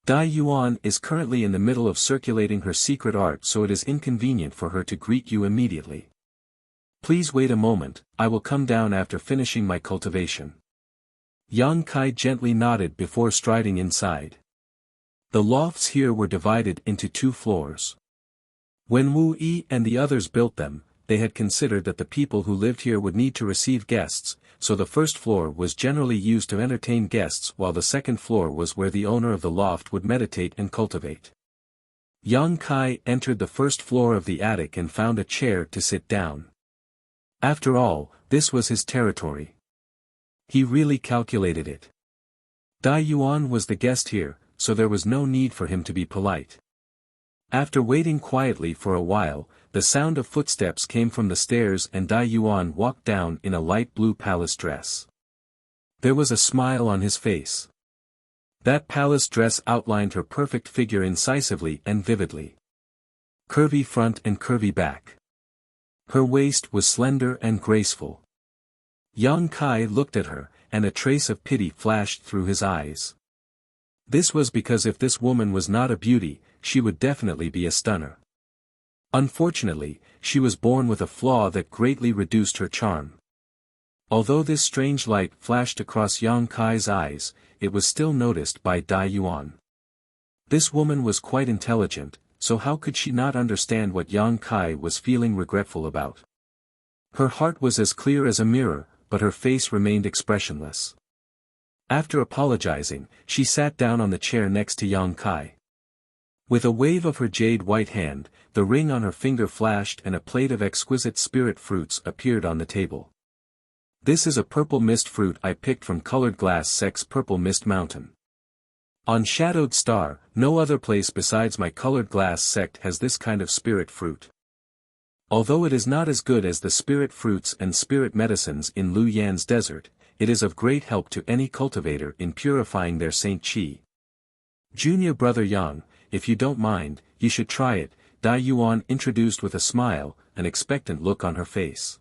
Dai Yuan is currently in the middle of circulating her secret art, so it is inconvenient for her to greet you immediately. Please wait a moment, I will come down after finishing my cultivation. Yang Kai gently nodded before striding inside. The lofts here were divided into 2 floors. When Wu Yi and the others built them, they had considered that the people who lived here would need to receive guests, so the first floor was generally used to entertain guests while the second floor was where the owner of the loft would meditate and cultivate. Yang Kai entered the first floor of the attic and found a chair to sit down. After all, this was his territory. He really calculated it. Dai Yuan was the guest here, so there was no need for him to be polite. After waiting quietly for a while, the sound of footsteps came from the stairs and Dai Yuan walked down in a light blue palace dress. There was a smile on his face. That palace dress outlined her perfect figure incisively and vividly. Curvy front and curvy back. Her waist was slender and graceful. Yang Kai looked at her, and a trace of pity flashed through his eyes. This was because if this woman was not a beauty, she would definitely be a stunner. Unfortunately, she was born with a flaw that greatly reduced her charm. Although this strange light flashed across Yang Kai's eyes, it was still noticed by Dai Yuan. This woman was quite intelligent, so how could she not understand what Yang Kai was feeling regretful about? Her heart was as clear as a mirror, but her face remained expressionless. After apologizing, she sat down on the chair next to Yang Kai. With a wave of her jade white hand, the ring on her finger flashed and a plate of exquisite spirit fruits appeared on the table. This is a purple mist fruit I picked from Colored Glass Sect's Purple Mist Mountain. On Shadowed Star, no other place besides my Colored Glass Sect has this kind of spirit fruit. Although it is not as good as the spirit fruits and spirit medicines in Lu Yan's desert, it is of great help to any cultivator in purifying their Saint Qi. Junior brother Yang, if you don't mind, you should try it, Dai Yuan introduced with a smile, an expectant look on her face.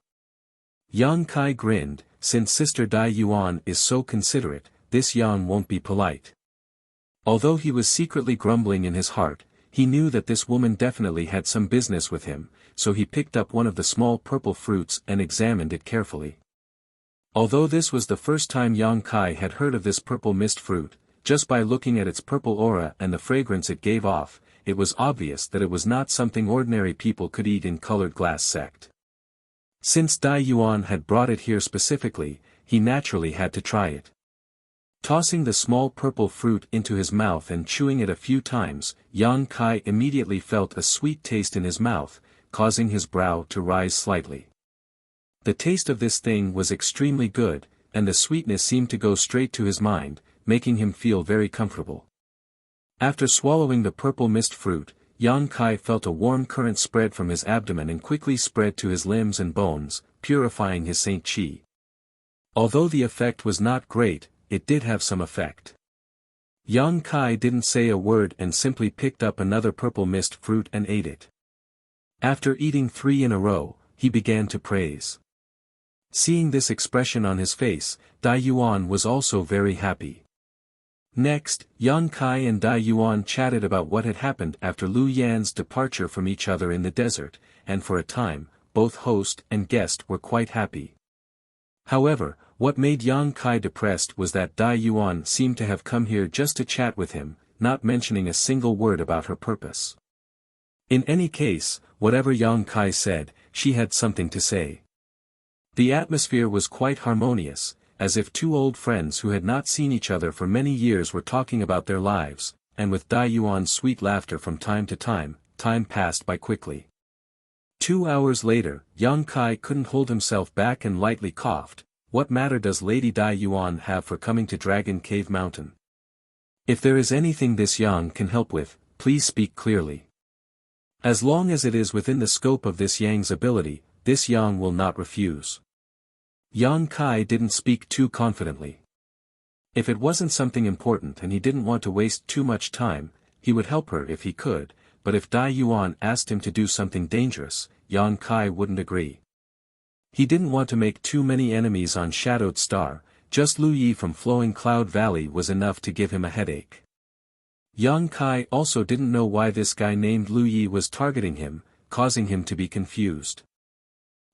Yang Kai grinned, since Sister Dai Yuan is so considerate, this Yang won't be polite. Although he was secretly grumbling in his heart, he knew that this woman definitely had some business with him, so he picked up one of the small purple fruits and examined it carefully. Although this was the first time Yang Kai had heard of this purple mist fruit, just by looking at its purple aura and the fragrance it gave off, it was obvious that it was not something ordinary people could eat in Colored Glass Sect. Since Dai Yuan had brought it here specifically, he naturally had to try it. Tossing the small purple fruit into his mouth and chewing it a few times, Yang Kai immediately felt a sweet taste in his mouth, causing his brow to rise slightly. The taste of this thing was extremely good, and the sweetness seemed to go straight to his mind, making him feel very comfortable. After swallowing the purple mist fruit, Yang Kai felt a warm current spread from his abdomen and quickly spread to his limbs and bones, purifying his Saint Qi. Although the effect was not great, it did have some effect. Yang Kai didn't say a word and simply picked up another purple mist fruit and ate it. After eating 3 in a row, he began to praise. Seeing this expression on his face, Dai Yuan was also very happy. Next, Yang Kai and Dai Yuan chatted about what had happened after Lu Yan's departure from each other in the desert, and for a time, both host and guest were quite happy. However, what made Yang Kai depressed was that Dai Yuan seemed to have come here just to chat with him, not mentioning a single word about her purpose. In any case, whatever Yang Kai said, she had something to say. The atmosphere was quite harmonious, as if two old friends who had not seen each other for many years were talking about their lives, and with Dai Yuan's sweet laughter from time to time passed by quickly. 2 hours later, Yang Kai couldn't hold himself back and lightly coughed. What matter does Lady Dai Yuan have for coming to Dragon Cave Mountain? If there is anything this Yang can help with, please speak clearly. As long as it is within the scope of this Yang's ability, this Yang will not refuse. Yang Kai didn't speak too confidently. If it wasn't something important and he didn't want to waste too much time, he would help her if he could, but if Dai Yuan asked him to do something dangerous, Yang Kai wouldn't agree. He didn't want to make too many enemies on Shadowed Star, just Lu Yi from Flowing Cloud Valley was enough to give him a headache. Yang Kai also didn't know why this guy named Lu Yi was targeting him, causing him to be confused.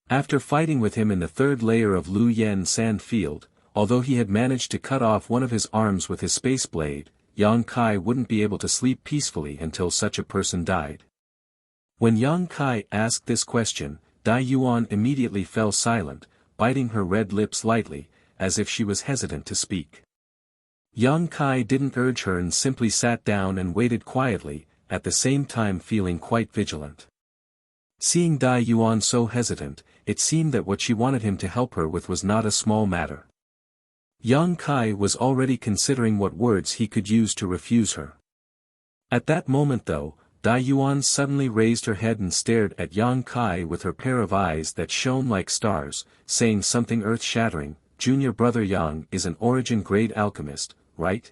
After fighting with him in the 3rd layer of Lu Yen sand field, although he had managed to cut off one of his arms with his space blade, Yang Kai wouldn't be able to sleep peacefully until such a person died. When Yang Kai asked this question, Dai Yuan immediately fell silent, biting her red lips lightly, as if she was hesitant to speak. Yang Kai didn't urge her and simply sat down and waited quietly, at the same time feeling quite vigilant. Seeing Dai Yuan so hesitant, it seemed that what she wanted him to help her with was not a small matter. Yang Kai was already considering what words he could use to refuse her. At that moment though, Dai Yuan suddenly raised her head and stared at Yang Kai with her pair of eyes that shone like stars, saying something earth-shattering. Junior brother Yang is an origin-grade alchemist, right?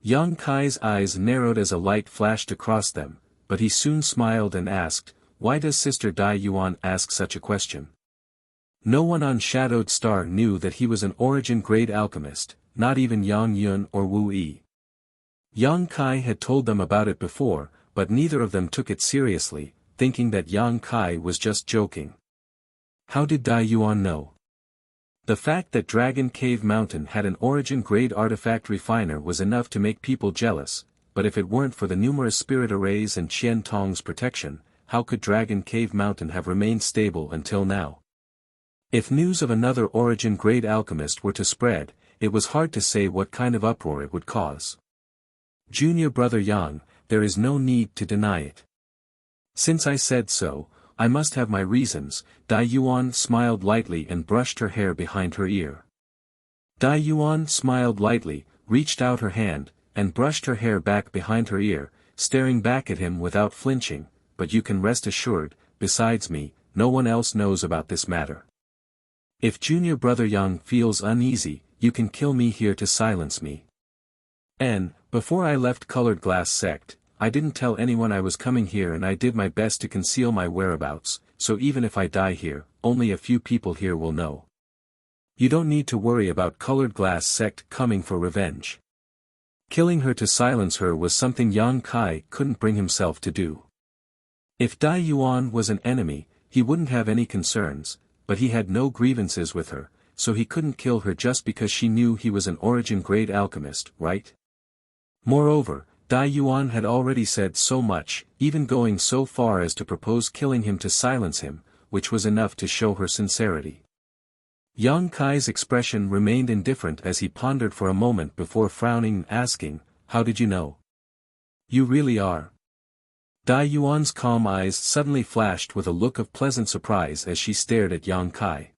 Yang Kai's eyes narrowed as a light flashed across them, but he soon smiled and asked, why does Sister Dai Yuan ask such a question? No one on Shadowed Star knew that he was an origin-grade alchemist, not even Yang Yun or Wu Yi. Yang Kai had told them about it before, but neither of them took it seriously, thinking that Yang Kai was just joking. How did Dai Yuan know? The fact that Dragon Cave Mountain had an origin-grade artifact refiner was enough to make people jealous, but if it weren't for the numerous spirit arrays and Qian Tong's protection, how could Dragon Cave Mountain have remained stable until now? If news of another origin-grade alchemist were to spread, it was hard to say what kind of uproar it would cause. Junior brother Yang, there is no need to deny it. Since I said so, I must have my reasons. Dai Yuan smiled lightly and brushed her hair behind her ear. Dai Yuan smiled lightly, reached out her hand, and brushed her hair back behind her ear, staring back at him without flinching. But you can rest assured, besides me, no one else knows about this matter. If junior brother Yang feels uneasy, you can kill me here to silence me. And, before I left Colored Glass Sect, I didn't tell anyone I was coming here and I did my best to conceal my whereabouts, so even if I die here, only a few people here will know. You don't need to worry about Colored Glass Sect coming for revenge. Killing her to silence her was something Yang Kai couldn't bring himself to do. If Dai Yuan was an enemy, he wouldn't have any concerns, but he had no grievances with her, so he couldn't kill her just because she knew he was an origin-grade alchemist, right? Moreover, Dai Yuan had already said so much, even going so far as to propose killing him to silence him, which was enough to show her sincerity. Yang Kai's expression remained indifferent as he pondered for a moment before frowning and asking, "How did you know? You really are." Dai Yuan's calm eyes suddenly flashed with a look of pleasant surprise as she stared at Yang Kai.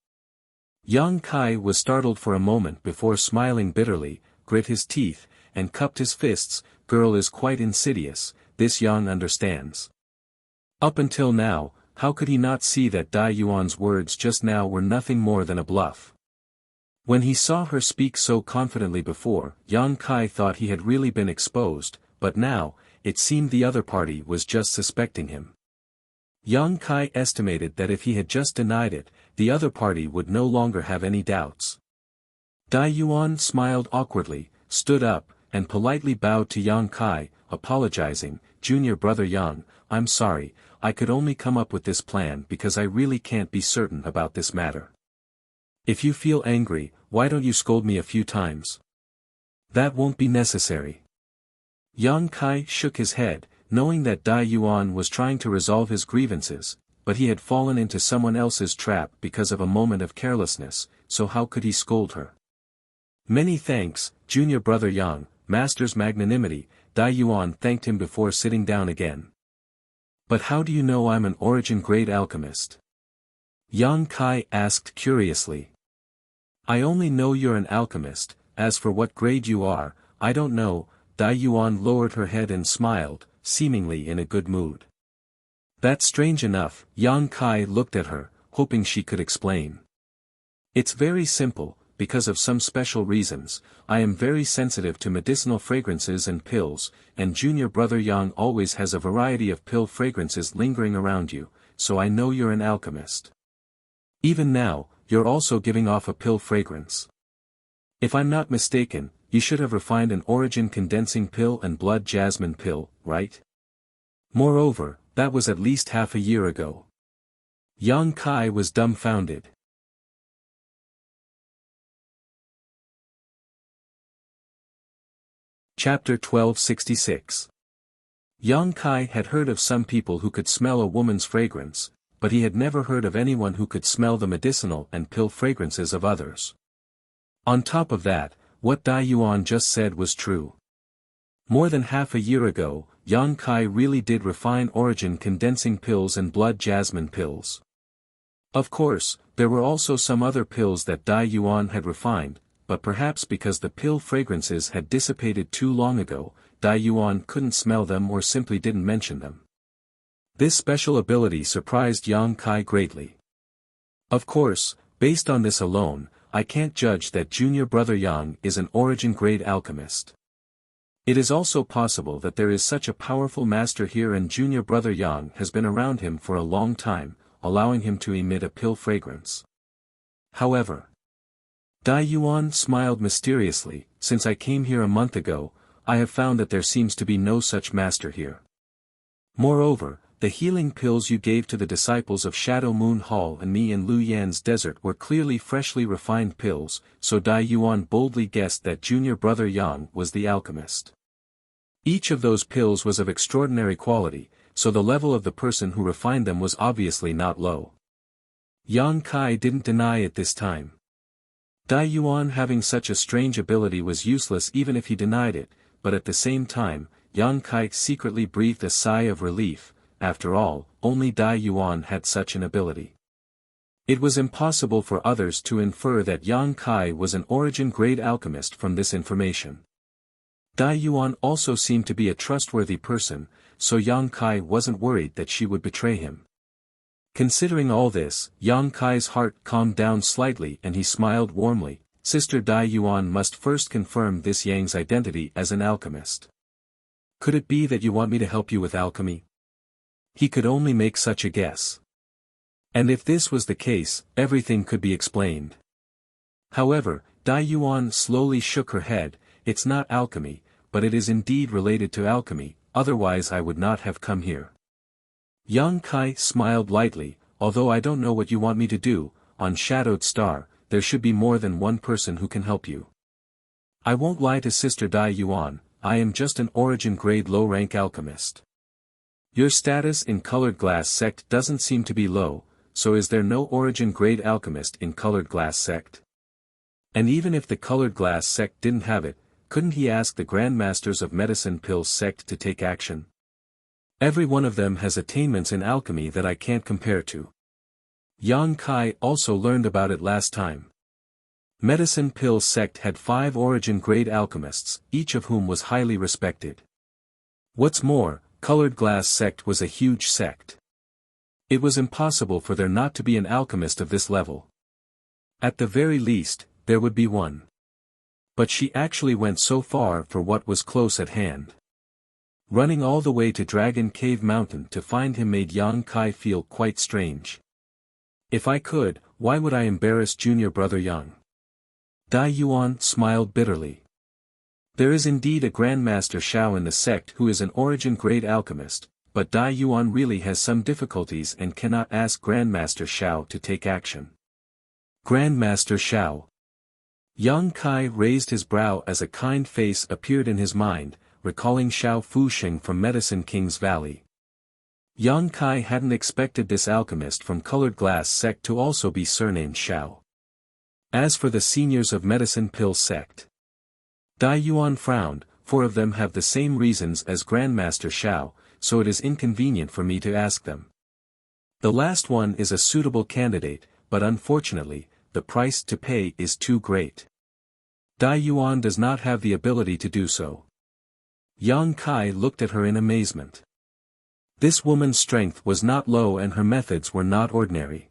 Yang Kai was startled for a moment before smiling bitterly, grit his teeth, and cupped his fists. "Girl is quite insidious, this Yang understands." Up until now, how could he not see that Dai Yuan's words just now were nothing more than a bluff? When he saw her speak so confidently before, Yang Kai thought he had really been exposed, but now, it seemed the other party was just suspecting him. Yang Kai estimated that if he had just denied it, the other party would no longer have any doubts. Dai Yuan smiled awkwardly, stood up, and politely bowed to Yang Kai, apologizing, "Junior brother Yang, I'm sorry, I could only come up with this plan because I really can't be certain about this matter. If you feel angry, why don't you scold me a few times?" "That won't be necessary." Yang Kai shook his head, knowing that Dai Yuan was trying to resolve his grievances, but he had fallen into someone else's trap because of a moment of carelessness, so how could he scold her? "Many thanks, junior brother Yang, master's magnanimity." Dai Yuan thanked him before sitting down again. "But how do you know I'm an origin-grade alchemist?" Yang Kai asked curiously. "I only know you're an alchemist, as for what grade you are, I don't know." Dai Yuan lowered her head and smiled, seemingly in a good mood. "That's strange enough." Yang Kai looked at her, hoping she could explain. "It's very simple, because of some special reasons, I am very sensitive to medicinal fragrances and pills, and junior brother Yang always has a variety of pill fragrances lingering around you, so I know you're an alchemist. Even now, you're also giving off a pill fragrance. If I'm not mistaken, you should have refined an origin condensing pill and blood jasmine pill, right? Moreover, that was at least half a year ago." Yang Kai was dumbfounded. Chapter 1266. Yang Kai had heard of some people who could smell a woman's fragrance, but he had never heard of anyone who could smell the medicinal and pill fragrances of others. On top of that, what Dai Yuan just said was true. More than half a year ago, Yang Kai really did refine origin condensing pills and blood jasmine pills. Of course, there were also some other pills that Dai Yuan had refined, but perhaps because the pill fragrances had dissipated too long ago, Dai Yuan couldn't smell them or simply didn't mention them. This special ability surprised Yang Kai greatly. Of course, based on this alone, I can't judge that junior brother Yang is an origin-grade alchemist. It is also possible that there is such a powerful master here and junior brother Yang has been around him for a long time, allowing him to emit a pill fragrance. However, Dai Yuan smiled mysteriously, "Since I came here a month ago, I have found that there seems to be no such master here. Moreover, the healing pills you gave to the disciples of Shadow Moon Hall and me in Lu Yan's desert were clearly freshly refined pills, so Dai Yuan boldly guessed that junior brother Yang was the alchemist. Each of those pills was of extraordinary quality, so the level of the person who refined them was obviously not low. Yang Kai didn't deny it this time. Dai Yuan having such a strange ability was useless even if he denied it, but at the same time, Yang Kai secretly breathed a sigh of relief. After all, only Dai Yuan had such an ability. It was impossible for others to infer that Yang Kai was an origin-grade alchemist from this information. Dai Yuan also seemed to be a trustworthy person, so Yang Kai wasn't worried that she would betray him. Considering all this, Yang Kai's heart calmed down slightly and he smiled warmly. "Sister Dai Yuan must first confirm this Yang's identity as an alchemist. Could it be that you want me to help you with alchemy?" He could only make such a guess. And if this was the case, everything could be explained. However, Dai Yuan slowly shook her head. "It's not alchemy, but it is indeed related to alchemy, otherwise I would not have come here." Yang Kai smiled lightly. "Although I don't know what you want me to do, on Shadowed Star, there should be more than one person who can help you. I won't lie to Sister Dai Yuan, I am just an origin-grade low-rank alchemist. Your status in Colored Glass sect doesn't seem to be low, so is there no origin grade alchemist in colored glass sect? And even if the colored glass sect didn't have it, couldn't he ask the grandmasters of medicine pill sect to take action? Every one of them has attainments in alchemy that I can't compare to. Yang Kai also learned about it last time. Medicine pill sect had 5 origin grade alchemists, each of whom was highly respected. What's more, colored glass sect was a huge sect. It was impossible for there not to be an alchemist of this level. At the very least, there would be one. But she actually went so far for what was close at hand. Running all the way to Dragon Cave Mountain to find him made Yang Kai feel quite strange. If I could, why would I embarrass junior brother Yang? Dai Yuan smiled bitterly. There is indeed a Grandmaster Shao in the sect who is an origin grade alchemist, but Dai Yuan really has some difficulties and cannot ask Grandmaster Shao to take action. Grandmaster Shao. Yang Kai raised his brow as a kind face appeared in his mind, recalling Shao Fusheng from Medicine King's Valley. Yang Kai hadn't expected this alchemist from colored glass sect to also be surnamed Shao. As for the seniors of Medicine Pill sect, Dai Yuan frowned. 4 of them have the same reasons as Grandmaster Shao, so it is inconvenient for me to ask them. The last one is a suitable candidate, but unfortunately, the price to pay is too great. Dai Yuan does not have the ability to do so. Yang Kai looked at her in amazement. This woman's strength was not low and her methods were not ordinary.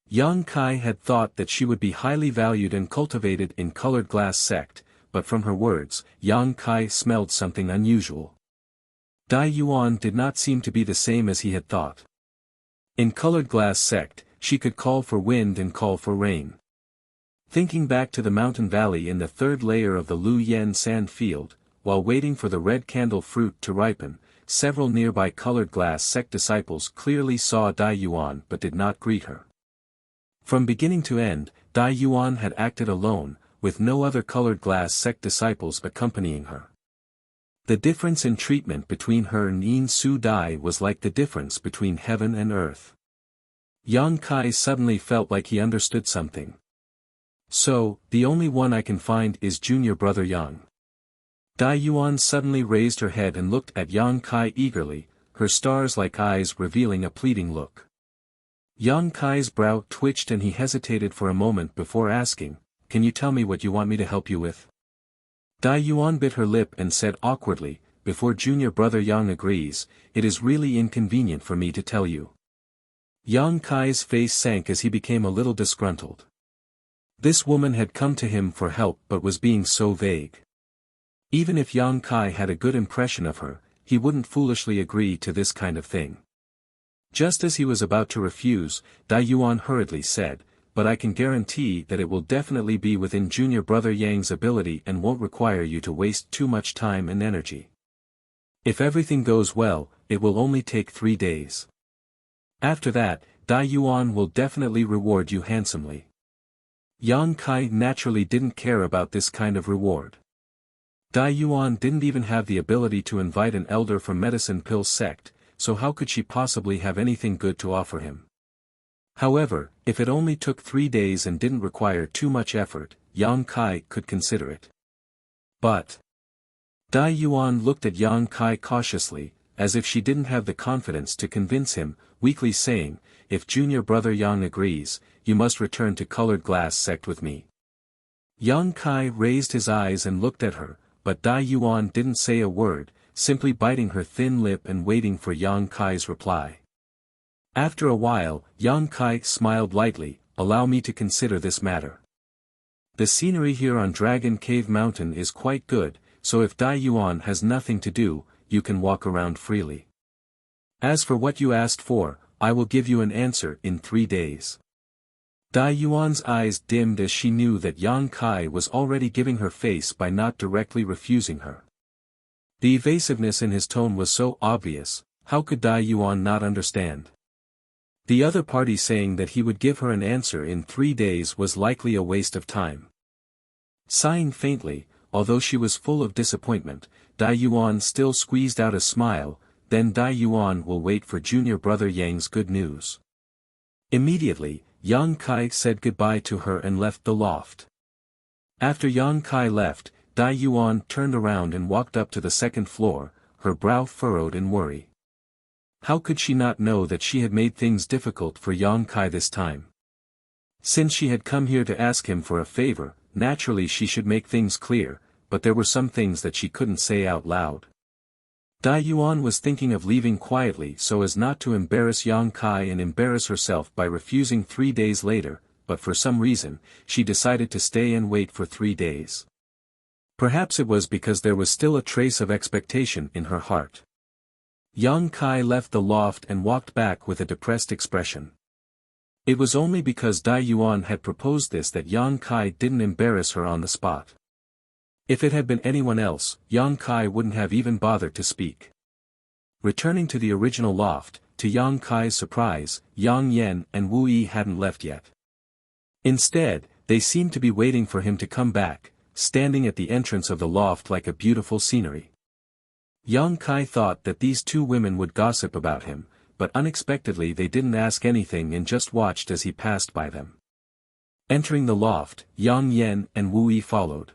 Yang Kai had thought that she would be highly valued and cultivated in colored glass sect, but from her words, Yang Kai smelled something unusual. Dai Yuan did not seem to be the same as he had thought. In colored glass sect, she could call for wind and call for rain. Thinking back to the mountain valley in the 3rd layer of the Lu Yen sand field, while waiting for the red candle fruit to ripen, several nearby colored glass sect disciples clearly saw Dai Yuan but did not greet her. From beginning to end, Dai Yuan had acted alone, with no other colored glass sect disciples accompanying her. The difference in treatment between her and Yin Su Dai was like the difference between heaven and earth. Yang Kai suddenly felt like he understood something. So, the only one I can find is junior brother Yang. Dai Yuan suddenly raised her head and looked at Yang Kai eagerly, her stars-like eyes revealing a pleading look. Yang Kai's brow twitched and he hesitated for a moment before asking, "Can you tell me what you want me to help you with?" Dai Yuan bit her lip and said awkwardly, "Before junior brother Yang agrees, it is really inconvenient for me to tell you." Yang Kai's face sank as he became a little disgruntled. This woman had come to him for help but was being so vague. Even if Yang Kai had a good impression of her, he wouldn't foolishly agree to this kind of thing. Just as he was about to refuse, Dai Yuan hurriedly said, "But I can guarantee that it will definitely be within junior brother Yang's ability and won't require you to waste too much time and energy. If everything goes well, it will only take 3 days. After that, Dai Yuan will definitely reward you handsomely." Yang Kai naturally didn't care about this kind of reward. Dai Yuan didn't even have the ability to invite an elder from Medicine Pill sect, so how could she possibly have anything good to offer him? However, if it only took 3 days and didn't require too much effort, Yang Kai could consider it. But Dai Yuan looked at Yang Kai cautiously, as if she didn't have the confidence to convince him, weakly saying, "If junior brother Yang agrees, you must return to colored glass sect with me." Yang Kai raised his eyes and looked at her, but Dai Yuan didn't say a word, simply biting her thin lip and waiting for Yang Kai's reply. After a while, Yang Kai smiled lightly, "Allow me to consider this matter. The scenery here on Dragon Cave Mountain is quite good, so if Dai Yuan has nothing to do, you can walk around freely. As for what you asked for, I will give you an answer in 3 days." Dai Yuan's eyes dimmed as she knew that Yang Kai was already giving her face by not directly refusing her. The evasiveness in his tone was so obvious, how could Dai Yuan not understand? The other party saying that he would give her an answer in 3 days was likely a waste of time. Sighing faintly, although she was full of disappointment, Dai Yuan still squeezed out a smile, "Then Dai Yuan will wait for junior brother Yang's good news." Immediately, Yang Kai said goodbye to her and left the loft. After Yang Kai left, Dai Yuan turned around and walked up to the second floor, her brow furrowed in worry. How could she not know that she had made things difficult for Yang Kai this time? Since she had come here to ask him for a favor, naturally she should make things clear, but there were some things that she couldn't say out loud. Dai Yuan was thinking of leaving quietly so as not to embarrass Yang Kai and embarrass herself by refusing 3 days later, but for some reason, she decided to stay and wait for 3 days. Perhaps it was because there was still a trace of expectation in her heart. Yang Kai left the loft and walked back with a depressed expression. It was only because Dai Yuan had proposed this that Yang Kai didn't embarrass her on the spot. If it had been anyone else, Yang Kai wouldn't have even bothered to speak. Returning to the original loft, to Yang Kai's surprise, Yang Yan and Wu Yi hadn't left yet. Instead, they seemed to be waiting for him to come back, standing at the entrance of the loft like a beautiful scenery. Yang Kai thought that these two women would gossip about him, but unexpectedly they didn't ask anything and just watched as he passed by them. Entering the loft, Yang Yan and Wu Yi followed.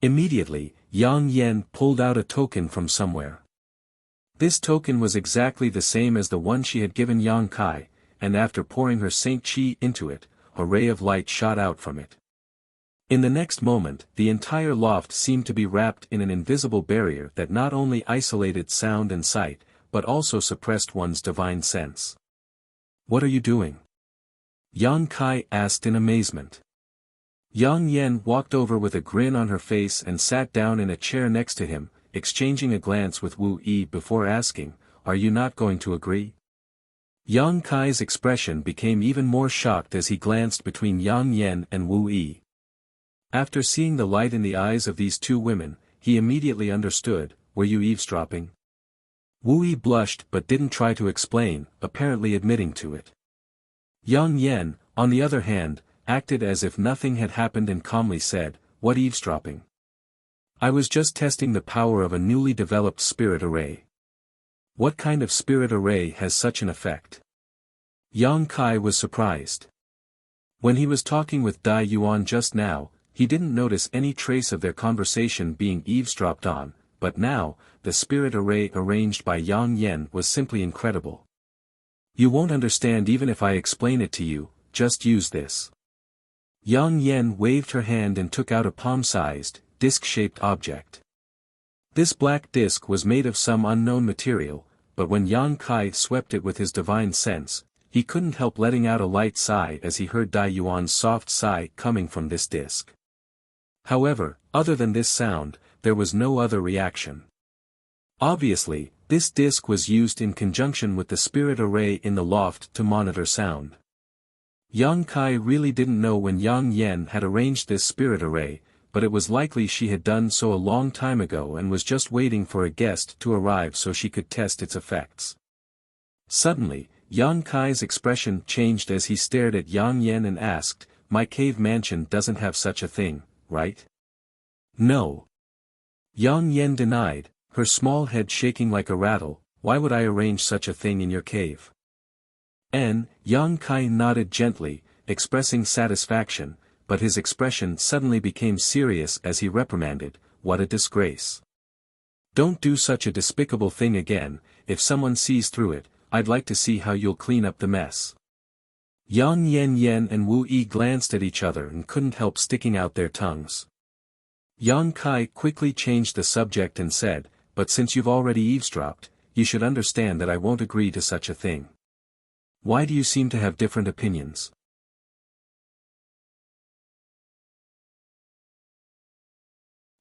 Immediately, Yang Yan pulled out a token from somewhere. This token was exactly the same as the one she had given Yang Kai, and after pouring her Saint Qi into it, a ray of light shot out from it. In the next moment, the entire loft seemed to be wrapped in an invisible barrier that not only isolated sound and sight, but also suppressed one's divine sense. "What are you doing?" Yang Kai asked in amazement. Yang Yan walked over with a grin on her face and sat down in a chair next to him, exchanging a glance with Wu Yi before asking, "Are you not going to agree?" Yang Kai's expression became even more shocked as he glanced between Yang Yan and Wu Yi. After seeing the light in the eyes of these two women, he immediately understood. "Were you eavesdropping?" Wu Yi blushed but didn't try to explain, apparently admitting to it. Yang Yan, on the other hand, acted as if nothing had happened and calmly said, "What eavesdropping? I was just testing the power of a newly developed spirit array." "What kind of spirit array has such an effect?" Yang Kai was surprised. When he was talking with Dai Yuan just now, he didn't notice any trace of their conversation being eavesdropped on, but now, the spirit array arranged by Yang Yan was simply incredible. "You won't understand even if I explain it to you, just use this." Yang Yan waved her hand and took out a palm-sized, disc-shaped object. This black disc was made of some unknown material, but when Yang Kai swept it with his divine sense, he couldn't help letting out a light sigh as he heard Dai Yuan's soft sigh coming from this disc. However, other than this sound, there was no other reaction. Obviously, this disc was used in conjunction with the spirit array in the loft to monitor sound. Yang Kai really didn't know when Yang Yan had arranged this spirit array, but it was likely she had done so a long time ago and was just waiting for a guest to arrive so she could test its effects. Suddenly, Yang Kai's expression changed as he stared at Yang Yan and asked, "My cave mansion doesn't have such a thing, right?" "No." Yang Yan denied, her small head shaking like a rattle. "Why would I arrange such a thing in your cave?" Yang Kai nodded gently, expressing satisfaction, but his expression suddenly became serious as he reprimanded, "What a disgrace. Don't do such a despicable thing again. If someone sees through it, I'd like to see how you'll clean up the mess." Yang Yan and Wu Yi glanced at each other and couldn't help sticking out their tongues. Yang Kai quickly changed the subject and said, "But since you've already eavesdropped, you should understand that I won't agree to such a thing. Why do you seem to have different opinions?"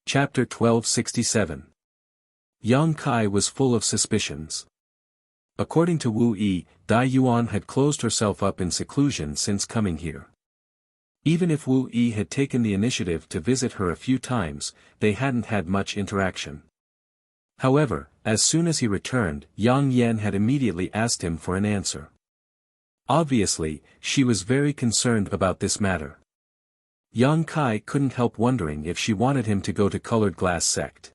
Chapter 1267. Yang Kai was full of suspicions. According to Wu Yi, Dai Yuan had closed herself up in seclusion since coming here. Even if Wu Yi had taken the initiative to visit her a few times, they hadn't had much interaction. However, as soon as he returned, Yang Yan had immediately asked him for an answer. Obviously, she was very concerned about this matter. Yang Kai couldn't help wondering if she wanted him to go to Colored Glass Sect.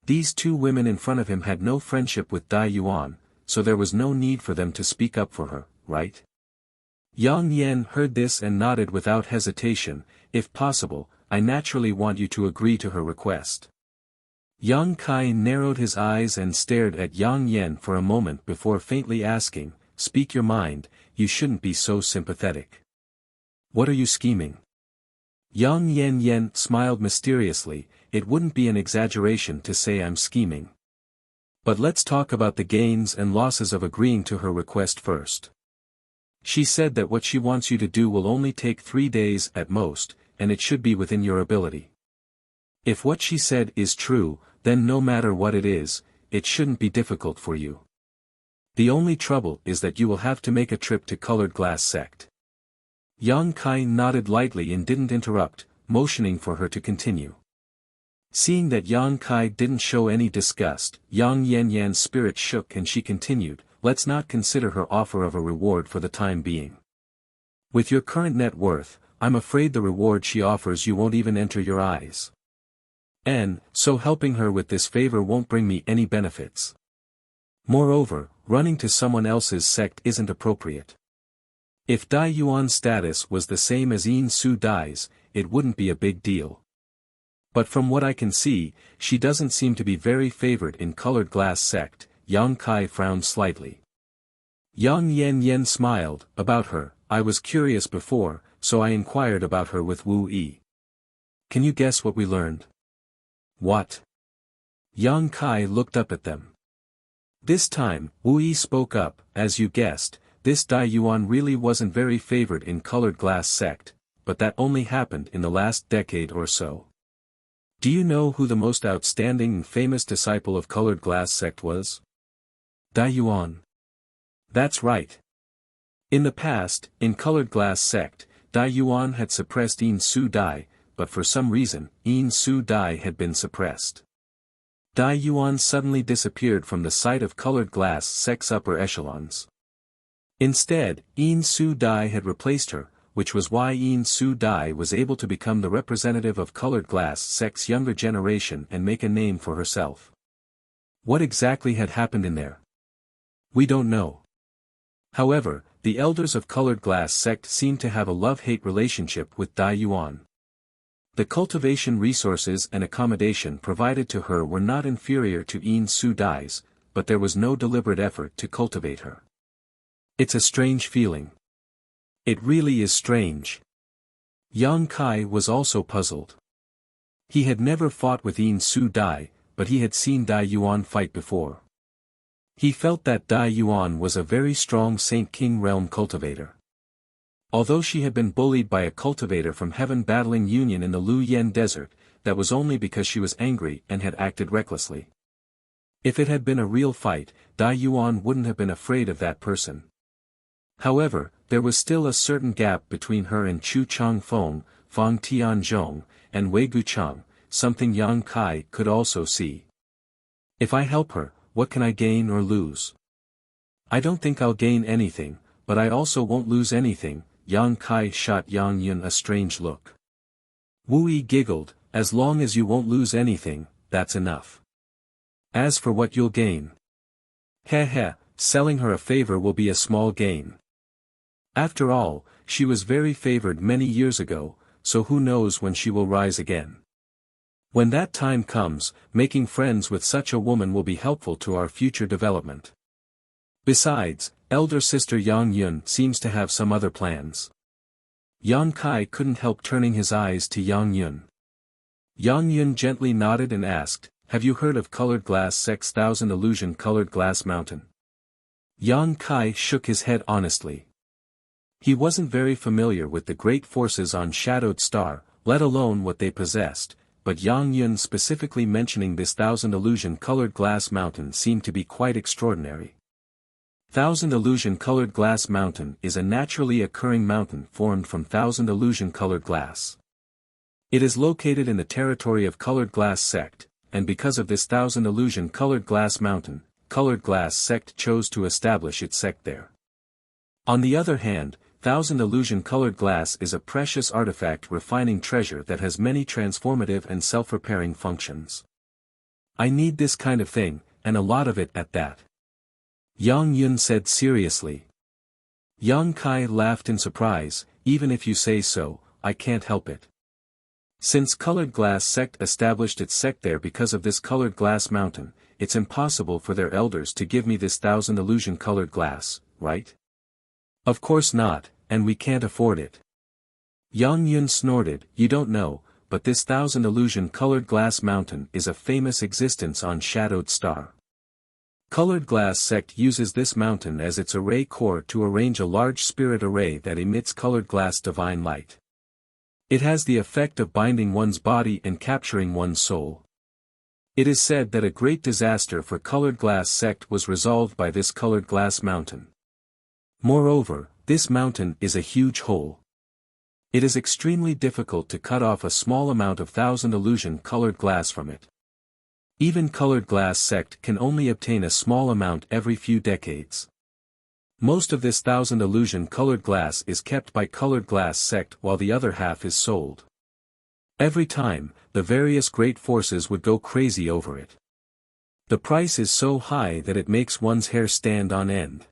These two women in front of him had no friendship with Dai Yuan, so there was no need for them to speak up for her, right? Yang Yan heard this and nodded without hesitation. If possible, I naturally want you to agree to her request. Yang Kai narrowed his eyes and stared at Yang Yan for a moment before faintly asking, "Speak your mind, you shouldn't be so sympathetic. What are you scheming?" Yang Yan smiled mysteriously. "It wouldn't be an exaggeration to say I'm scheming. But let's talk about the gains and losses of agreeing to her request first. She said that what she wants you to do will only take 3 days at most, and it should be within your ability. If what she said is true, then no matter what it is, it shouldn't be difficult for you. The only trouble is that you will have to make a trip to Colored Glass Sect." Yang Kai nodded lightly and didn't interrupt, motioning for her to continue. Seeing that Yang Kai didn't show any disgust, Yang Yan's spirit shook and she continued, "Let's not consider her offer of a reward for the time being. With your current net worth, I'm afraid the reward she offers you won't even enter your eyes. And, so helping her with this favor won't bring me any benefits. Moreover, running to someone else's sect isn't appropriate. If Dai Yuan's status was the same as Yin Su Dai's, it wouldn't be a big deal. But from what I can see, she doesn't seem to be very favored in Colored Glass Sect." Yang Kai frowned slightly. Yang Yan smiled. "About her, I was curious before, so I inquired about her with Wu Yi. Can you guess what we learned?" "What?" Yang Kai looked up at them. This time, Wu Yi spoke up. "As you guessed, this Dai Yuan really wasn't very favored in Colored Glass Sect, but that only happened in the last decade or so. Do you know who the most outstanding and famous disciple of Colored Glass Sect was? Dai Yuan. That's right. In the past, in Colored Glass Sect, Dai Yuan had suppressed Yin Su Dai, but for some reason, Yin Su Dai had been suppressed. Dai Yuan suddenly disappeared from the sight of Colored Glass Sect's upper echelons. Instead, Yin Su Dai had replaced her, which was why Yin Su Dai was able to become the representative of Colored Glass Sect's younger generation and make a name for herself. What exactly had happened in there? We don't know. However, the elders of Colored Glass Sect seemed to have a love-hate relationship with Dai Yuan. The cultivation resources and accommodation provided to her were not inferior to Yin Su Dai's, but there was no deliberate effort to cultivate her. It's a strange feeling. It really is strange. Yang Kai was also puzzled. He had never fought with Yin Su Dai, but he had seen Dai Yuan fight before. He felt that Dai Yuan was a very strong Saint King realm cultivator. Although she had been bullied by a cultivator from Heaven Battling Union in the Lu Yen Desert, that was only because she was angry and had acted recklessly. If it had been a real fight, Dai Yuan wouldn't have been afraid of that person. However, there was still a certain gap between her and Chu Changfeng, Fang Tianzhong, and Wei Guchang, something Yang Kai could also see. If I help her, what can I gain or lose? I don't think I'll gain anything, but I also won't lose anything. Yang Kai shot Yang Yun a strange look. Wu Yi giggled. As long as you won't lose anything, that's enough. As for what you'll gain. Heh, selling her a favor will be a small gain. After all, she was very favored many years ago, so who knows when she will rise again. When that time comes, making friends with such a woman will be helpful to our future development. Besides, elder sister Yang Yun seems to have some other plans. Yang Kai couldn't help turning his eyes to Yang Yun. Yang Yun gently nodded and asked, "Have you heard of Colored Glass Sect's Thousand Illusion Colored Glass Mountain?" Yang Kai shook his head honestly. He wasn't very familiar with the great forces on Shadowed Star, let alone what they possessed, but Yang Yun specifically mentioning this Thousand Illusion Colored Glass Mountain seemed to be quite extraordinary. Thousand Illusion Colored Glass Mountain is a naturally occurring mountain formed from thousand illusion colored glass. It is located in the territory of Colored Glass Sect, and because of this Thousand Illusion Colored Glass Mountain, Colored Glass Sect chose to establish its sect there. On the other hand, Thousand Illusion Colored Glass is a precious artifact refining treasure that has many transformative and self-repairing functions. I need this kind of thing, and a lot of it at that. Yang Yun said seriously. Yang Kai laughed in surprise. Even if you say so, I can't help it. Since Colored Glass Sect established its sect there because of this Colored Glass Mountain, it's impossible for their elders to give me this 1,000 illusion colored glass, right? Of course not, and we can't afford it. Yang Yun snorted. You don't know, but this 1,000 illusion colored glass mountain is a famous existence on Shadowed Star. Colored Glass Sect uses this mountain as its array core to arrange a large spirit array that emits colored glass divine light. It has the effect of binding one's body and capturing one's soul. It is said that a great disaster for Colored Glass Sect was resolved by this colored glass mountain. Moreover, this mountain is a huge hole. It is extremely difficult to cut off a small amount of 1,000 illusion colored glass from it. Even Colored Glass Sect can only obtain a small amount every few decades. Most of this 1,000 illusion colored glass is kept by Colored Glass Sect while the other half is sold. Every time, the various great forces would go crazy over it. The price is so high that it makes one's hair stand on end.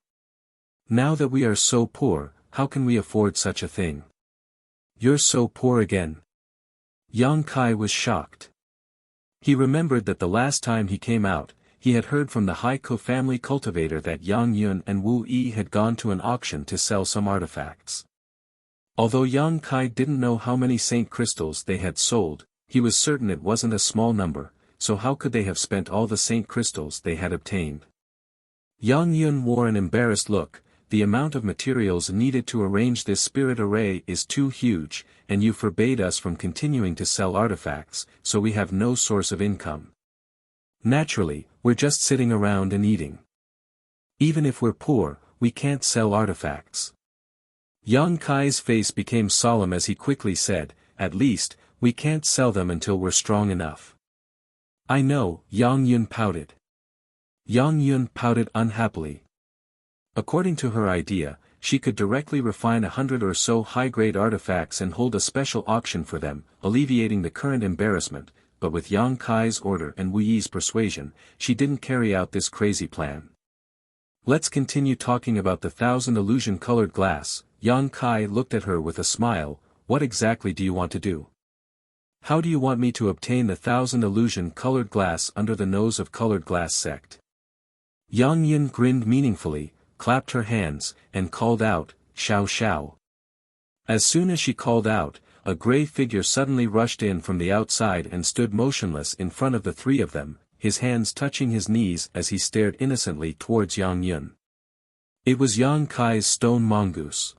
Now that we are so poor, how can we afford such a thing? You're so poor again. Yang Kai was shocked. He remembered that the last time he came out, he had heard from the Haiko family cultivator that Yang Yun and Wu Yi had gone to an auction to sell some artifacts. Although Yang Kai didn't know how many Saint Crystals they had sold, he was certain it wasn't a small number, so how could they have spent all the Saint Crystals they had obtained? Yang Yun wore an embarrassed look. The amount of materials needed to arrange this spirit array is too huge, and you forbade us from continuing to sell artifacts, so we have no source of income. Naturally, we're just sitting around and eating. Even if we're poor, we can't sell artifacts. Yang Kai's face became solemn as he quickly said, at least, we can't sell them until we're strong enough. I know, Yang Yun pouted. Yang Yun pouted unhappily. According to her idea, she could directly refine 100 or so high-grade artifacts and hold a special auction for them, alleviating the current embarrassment, but with Yang Kai's order and Wu Yi's persuasion, she didn't carry out this crazy plan. Let's continue talking about the 1,000 illusion colored glass. Yang Kai looked at her with a smile. What exactly do you want to do? How do you want me to obtain the 1,000 illusion colored glass under the nose of Colored Glass Sect? Yang Yun grinned meaningfully, clapped her hands, and called out, Xiao Xiao. As soon as she called out, a gray figure suddenly rushed in from the outside and stood motionless in front of the three of them, his hands touching his knees as he stared innocently towards Yang Yun. It was Yang Kai's stone mongoose.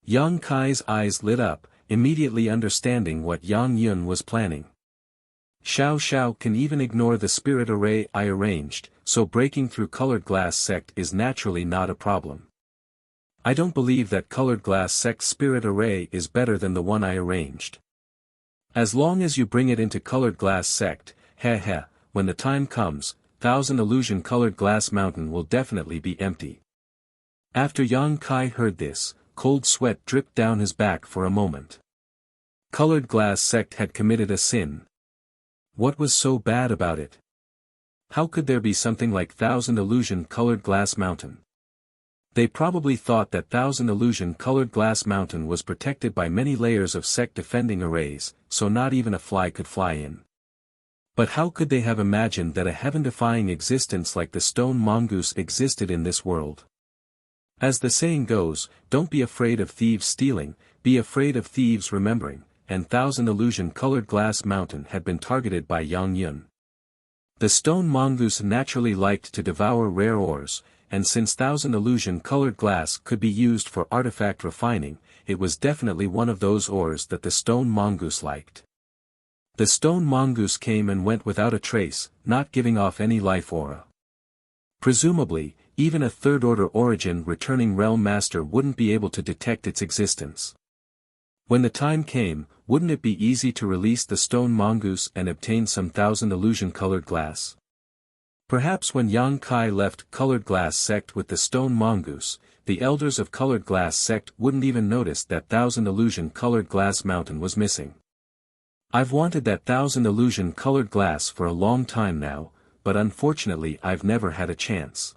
Yang Kai's eyes lit up, immediately understanding what Yang Yun was planning. Xiao Xiao can even ignore the spirit array I arranged, so breaking through Colored Glass Sect is naturally not a problem. I don't believe that Colored Glass Sect's spirit array is better than the one I arranged. As long as you bring it into Colored Glass Sect, when the time comes, 1,000 illusion colored glass mountain will definitely be empty. After Yang Kai heard this, cold sweat dripped down his back for a moment. Colored Glass Sect had committed a sin. What was so bad about it? How could there be something like 1,000 illusion colored glass mountain? They probably thought that 1,000 illusion colored glass mountain was protected by many layers of sect defending arrays, so not even a fly could fly in. But how could they have imagined that a heaven-defying existence like the stone mongoose existed in this world? As the saying goes, don't be afraid of thieves stealing, be afraid of thieves remembering, and 1,000 illusion colored glass mountain had been targeted by Yang Yun. The stone mongoose naturally liked to devour rare ores, and since 1,000 illusion colored glass could be used for artifact refining, it was definitely one of those ores that the stone mongoose liked. The stone mongoose came and went without a trace, not giving off any life aura. Presumably, even a third-order origin returning realm master wouldn't be able to detect its existence. When the time came, wouldn't it be easy to release the stone mongoose and obtain some 1,000 illusion-colored glass? Perhaps when Yang Kai left Colored Glass Sect with the stone mongoose, the elders of Colored Glass Sect wouldn't even notice that 1,000 illusion-colored glass mountain was missing. I've wanted that 1,000 illusion-colored glass for a long time now, but unfortunately I've never had a chance.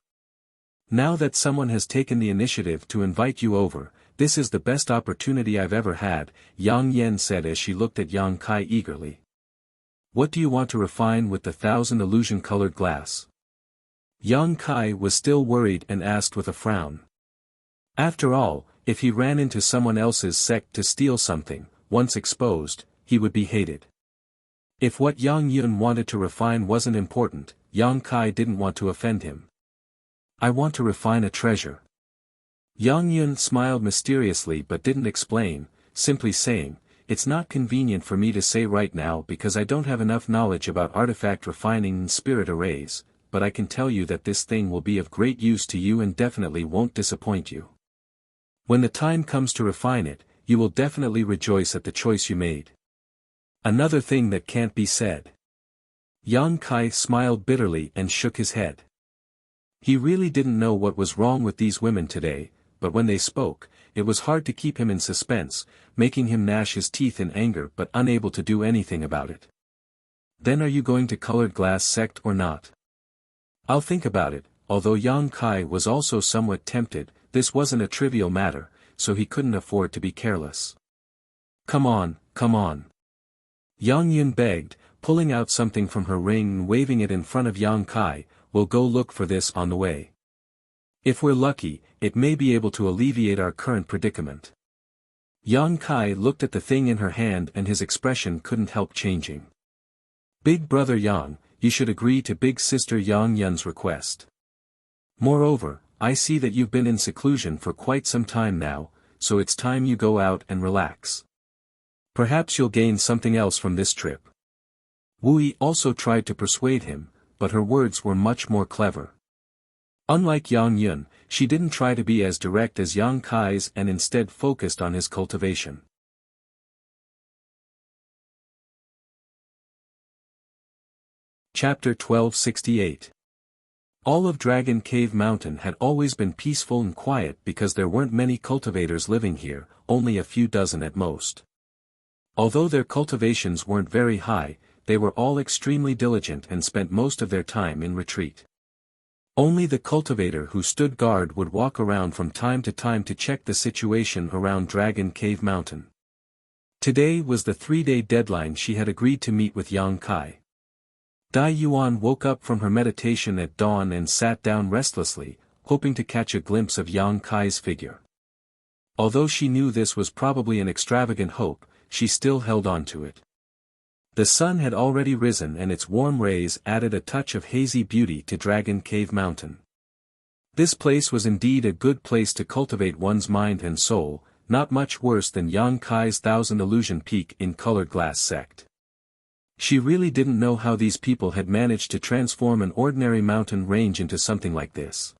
Now that someone has taken the initiative to invite you over, this is the best opportunity I've ever had, Yang Yen said as she looked at Yang Kai eagerly. What do you want to refine with the 1,000 illusion-colored glass? Yang Kai was still worried and asked with a frown. After all, if he ran into someone else's sect to steal something, once exposed, he would be hated. If what Yang Yun wanted to refine wasn't important, Yang Kai didn't want to offend him. I want to refine a treasure. Yang Yun smiled mysteriously but didn't explain, simply saying, it's not convenient for me to say right now because I don't have enough knowledge about artifact refining and spirit arrays, but I can tell you that this thing will be of great use to you and definitely won't disappoint you. When the time comes to refine it, you will definitely rejoice at the choice you made. Another thing that can't be said. Yang Kai smiled bitterly and shook his head. He really didn't know what was wrong with these women today, but when they spoke, it was hard to keep him in suspense, making him gnash his teeth in anger but unable to do anything about it. Then are you going to colored glass sect or not? I'll think about it. Although Yang Kai was also somewhat tempted, this wasn't a trivial matter, so he couldn't afford to be careless. Come on, come on. Yang Yun begged, pulling out something from her ring and waving it in front of Yang Kai, we'll go look for this on the way. If we're lucky, it may be able to alleviate our current predicament. Yang Kai looked at the thing in her hand and his expression couldn't help changing. Big brother Yang, you should agree to big sister Yang Yun's request. Moreover, I see that you've been in seclusion for quite some time now, so it's time you go out and relax. Perhaps you'll gain something else from this trip. Wu Yi also tried to persuade him, but her words were much more clever. Unlike Yang Yun, she didn't try to be as direct as Yang Kai's and instead focused on his cultivation. Chapter 1268. All of Dragon Cave Mountain had always been peaceful and quiet because there weren't many cultivators living here, only a few dozen at most. Although their cultivations weren't very high, they were all extremely diligent and spent most of their time in retreat. Only the cultivator who stood guard would walk around from time to time to check the situation around Dragon Cave Mountain. Today was the 3-day deadline she had agreed to meet with Yang Kai. Dai Yuan woke up from her meditation at dawn and sat down restlessly, hoping to catch a glimpse of Yang Kai's figure. Although she knew this was probably an extravagant hope, she still held on to it. The sun had already risen and its warm rays added a touch of hazy beauty to Dragon Cave Mountain. This place was indeed a good place to cultivate one's mind and soul, not much worse than Yang Kai's 1,000 Illusion Peak in Colored Glass sect. She really didn't know how these people had managed to transform an ordinary mountain range into something like this.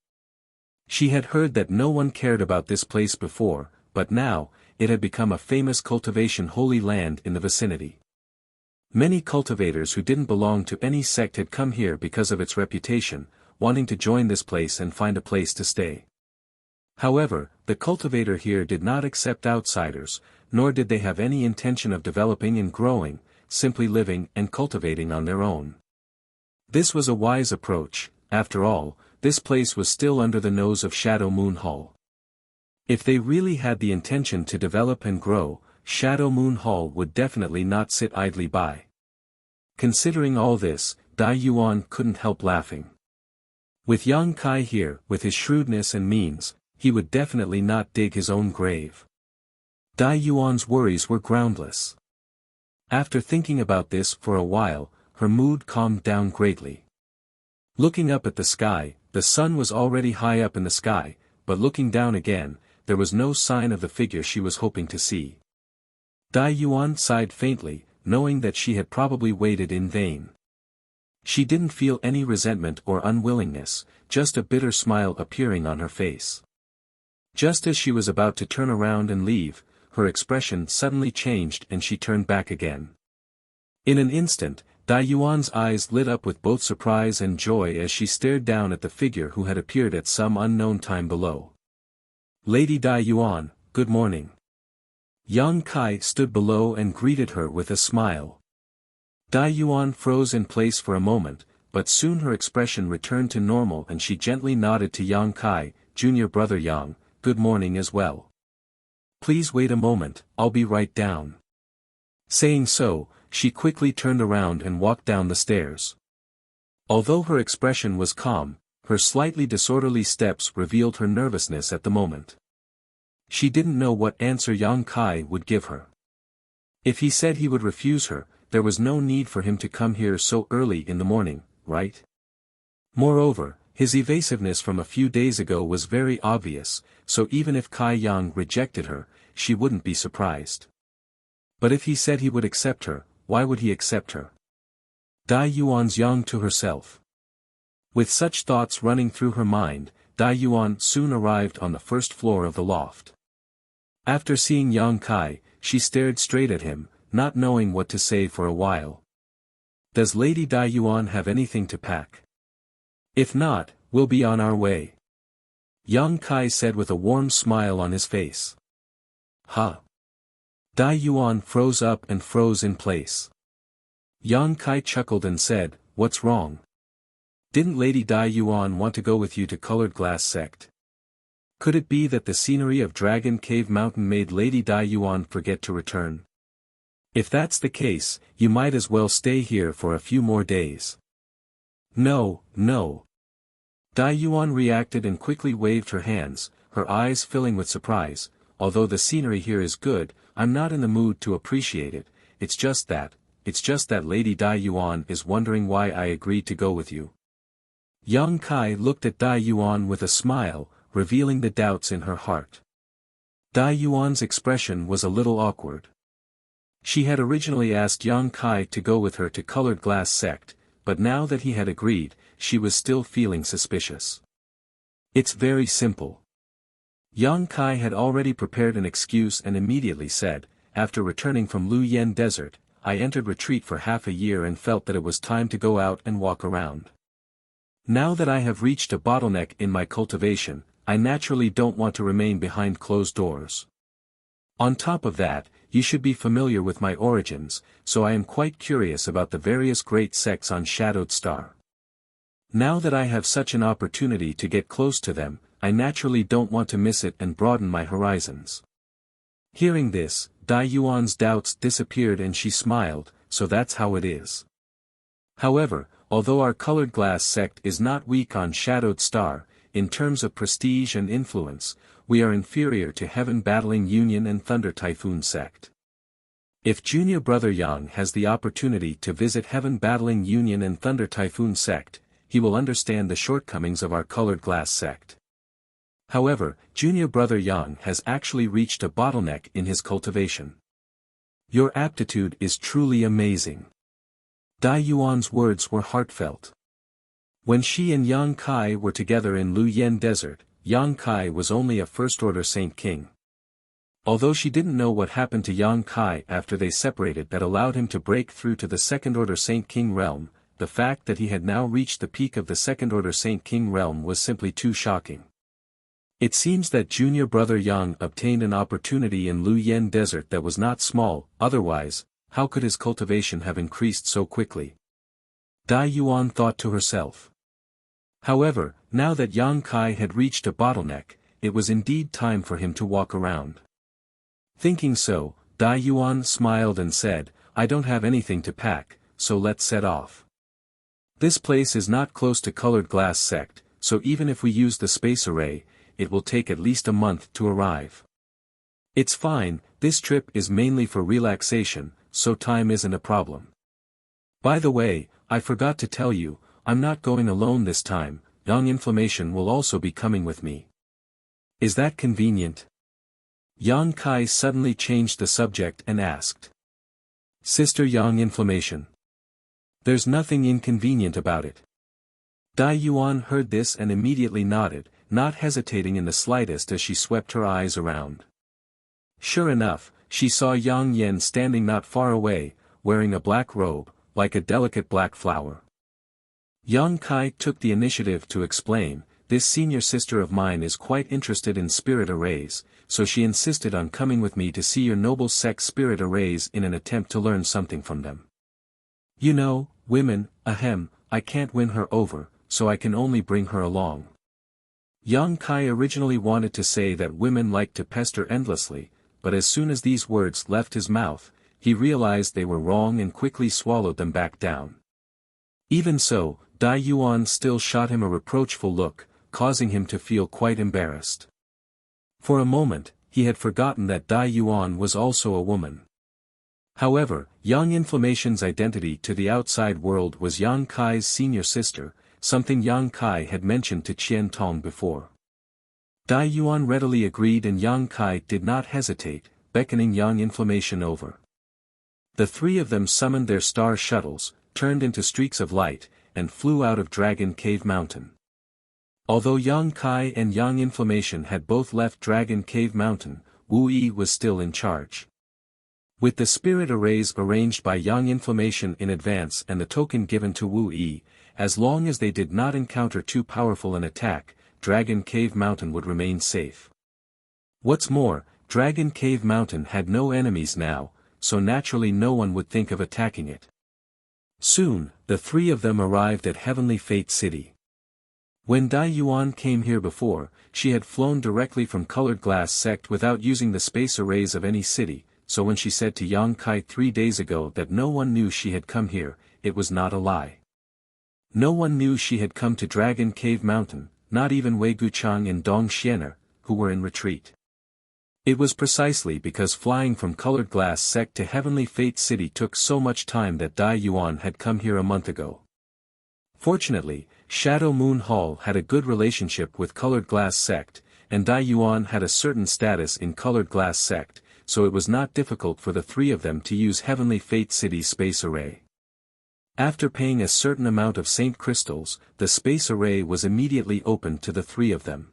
She had heard that no one cared about this place before, but now, it had become a famous cultivation holy land in the vicinity. Many cultivators who didn't belong to any sect had come here because of its reputation, wanting to join this place and find a place to stay. However, the cultivator here did not accept outsiders, nor did they have any intention of developing and growing, simply living and cultivating on their own. This was a wise approach. After all, this place was still under the nose of Shadow Moon Hall. If they really had the intention to develop and grow, Shadow Moon Hall would definitely not sit idly by. Considering all this, Dai Yuan couldn't help laughing. With Yang Kai here, with his shrewdness and means, he would definitely not dig his own grave. Dai Yuan's worries were groundless. After thinking about this for a while, her mood calmed down greatly. Looking up at the sky, the sun was already high up in the sky, but looking down again, there was no sign of the figure she was hoping to see. Dai Yuan sighed faintly, knowing that she had probably waited in vain. She didn't feel any resentment or unwillingness, just a bitter smile appearing on her face. Just as she was about to turn around and leave, her expression suddenly changed and she turned back again. In an instant, Dai Yuan's eyes lit up with both surprise and joy as she stared down at the figure who had appeared at some unknown time below. Lady Dai Yuan, good morning. Yang Kai stood below and greeted her with a smile. Dai Yuan froze in place for a moment, but soon her expression returned to normal and she gently nodded to Yang Kai, "Junior brother Yang, good morning as well. Please wait a moment, I'll be right down." Saying so, she quickly turned around and walked down the stairs. Although her expression was calm, her slightly disorderly steps revealed her nervousness at the moment. She didn't know what answer Yang Kai would give her. If he said he would refuse her, there was no need for him to come here so early in the morning, right? Moreover, his evasiveness from a few days ago was very obvious, so even if Kai Yang rejected her, she wouldn't be surprised. But if he said he would accept her, why would he accept her? Dai Yuan's Yang to herself. With such thoughts running through her mind, Dai Yuan soon arrived on the first floor of the loft. After seeing Yang Kai, she stared straight at him, not knowing what to say for a while. "Does Lady Dai Yuan have anything to pack? If not, we'll be on our way," Yang Kai said with a warm smile on his face. "Huh?" Dai Yuan froze up and froze in place. Yang Kai chuckled and said, "What's wrong? Didn't Lady Dai Yuan want to go with you to Colored Glass Sect? Could it be that the scenery of Dragon Cave Mountain made Lady Dai Yuan forget to return? If that's the case, you might as well stay here for a few more days." "No, no." Dai Yuan reacted and quickly waved her hands, her eyes filling with surprise. "Although the scenery here is good, I'm not in the mood to appreciate it. It's just that Lady Dai Yuan is wondering why I agreed to go with you." Yang Kai looked at Dai Yuan with a smile, revealing the doubts in her heart. Dai Yuan's expression was a little awkward. She had originally asked Yang Kai to go with her to Colored Glass Sect, but now that he had agreed, she was still feeling suspicious. "It's very simple." Yang Kai had already prepared an excuse and immediately said, "After returning from Lu Yen Desert, I entered retreat for half a year and felt that it was time to go out and walk around. Now that I have reached a bottleneck in my cultivation, I naturally don't want to remain behind closed doors. On top of that, you should be familiar with my origins, so I am quite curious about the various great sects on Shadowed Star. Now that I have such an opportunity to get close to them, I naturally don't want to miss it and broaden my horizons." Hearing this, Dai Yuan's doubts disappeared and she smiled, "So that's how it is. However, although our Colored Glass Sect is not weak on Shadowed Star, in terms of prestige and influence, we are inferior to Heaven Battling Union and Thunder Typhoon Sect. If Junior Brother Yang has the opportunity to visit Heaven Battling Union and Thunder Typhoon Sect, he will understand the shortcomings of our Colored Glass Sect. However, Junior Brother Yang has actually reached a bottleneck in his cultivation. Your aptitude is truly amazing." Dai Yuan's words were heartfelt. When she and Yang Kai were together in Lu Yen Desert, Yang Kai was only a first-order Saint King. Although she didn't know what happened to Yang Kai after they separated that allowed him to break through to the second-order Saint King realm, the fact that he had now reached the peak of the second-order Saint King realm was simply too shocking. It seems that Junior Brother Yang obtained an opportunity in Lu Yen Desert that was not small, otherwise, how could his cultivation have increased so quickly? Dai Yuan thought to herself. However, now that Yang Kai had reached a bottleneck, it was indeed time for him to walk around. Thinking so, Dai Yuan smiled and said, "I don't have anything to pack, so let's set off. This place is not close to Colored Glass Sect, so even if we use the space array, it will take at least a month to arrive. It's fine, this trip is mainly for relaxation, so time isn't a problem. By the way, I forgot to tell you, I'm not going alone this time, Yang Inflammation will also be coming with me. Is that convenient?" Yang Kai suddenly changed the subject and asked. "Sister Yang Inflammation. There's nothing inconvenient about it." Dai Yuan heard this and immediately nodded, not hesitating in the slightest as she swept her eyes around. Sure enough, she saw Yang Yen standing not far away, wearing a black robe, like a delicate black flower. Yang Kai took the initiative to explain, "This senior sister of mine is quite interested in spirit arrays, so she insisted on coming with me to see your noble sect spirit arrays in an attempt to learn something from them. You know, women, I can't win her over, so I can only bring her along. Yang Kai originally wanted to say that women like to pester endlessly, but as soon as these words left his mouth, he realized they were wrong and quickly swallowed them back down. Even so, Dai Yuan still shot him a reproachful look, causing him to feel quite embarrassed. For a moment, he had forgotten that Dai Yuan was also a woman. However, Yang Inflammation's identity to the outside world was Yang Kai's senior sister, something Yang Kai had mentioned to Qian Tong before. Dai Yuan readily agreed and Yang Kai did not hesitate, beckoning Yang Inflammation over. The three of them summoned their star shuttles, turned into streaks of light, and flew out of Dragon Cave Mountain. Although Yang Kai and Yang Inflammation had both left Dragon Cave Mountain, Wu Yi was still in charge. With the spirit arrays arranged by Yang Inflammation in advance and the token given to Wu Yi, as long as they did not encounter too powerful an attack, Dragon Cave Mountain would remain safe. What's more, Dragon Cave Mountain had no enemies now, so naturally no one would think of attacking it. Soon, the three of them arrived at Heavenly Fate City. When Dai Yuan came here before, she had flown directly from Colored Glass Sect without using the space arrays of any city, so when she said to Yang Kai 3 days ago that no one knew she had come here, it was not a lie. No one knew she had come to Dragon Cave Mountain, not even Wei Guchang and Dong Xiener, who were in retreat. It was precisely because flying from Colored Glass Sect to Heavenly Fate City took so much time that Dai Yuan had come here a month ago. Fortunately, Shadow Moon Hall had a good relationship with Colored Glass Sect, and Dai Yuan had a certain status in Colored Glass Sect, so it was not difficult for the three of them to use Heavenly Fate City's space array. After paying a certain amount of Saint Crystals, the space array was immediately opened to the three of them.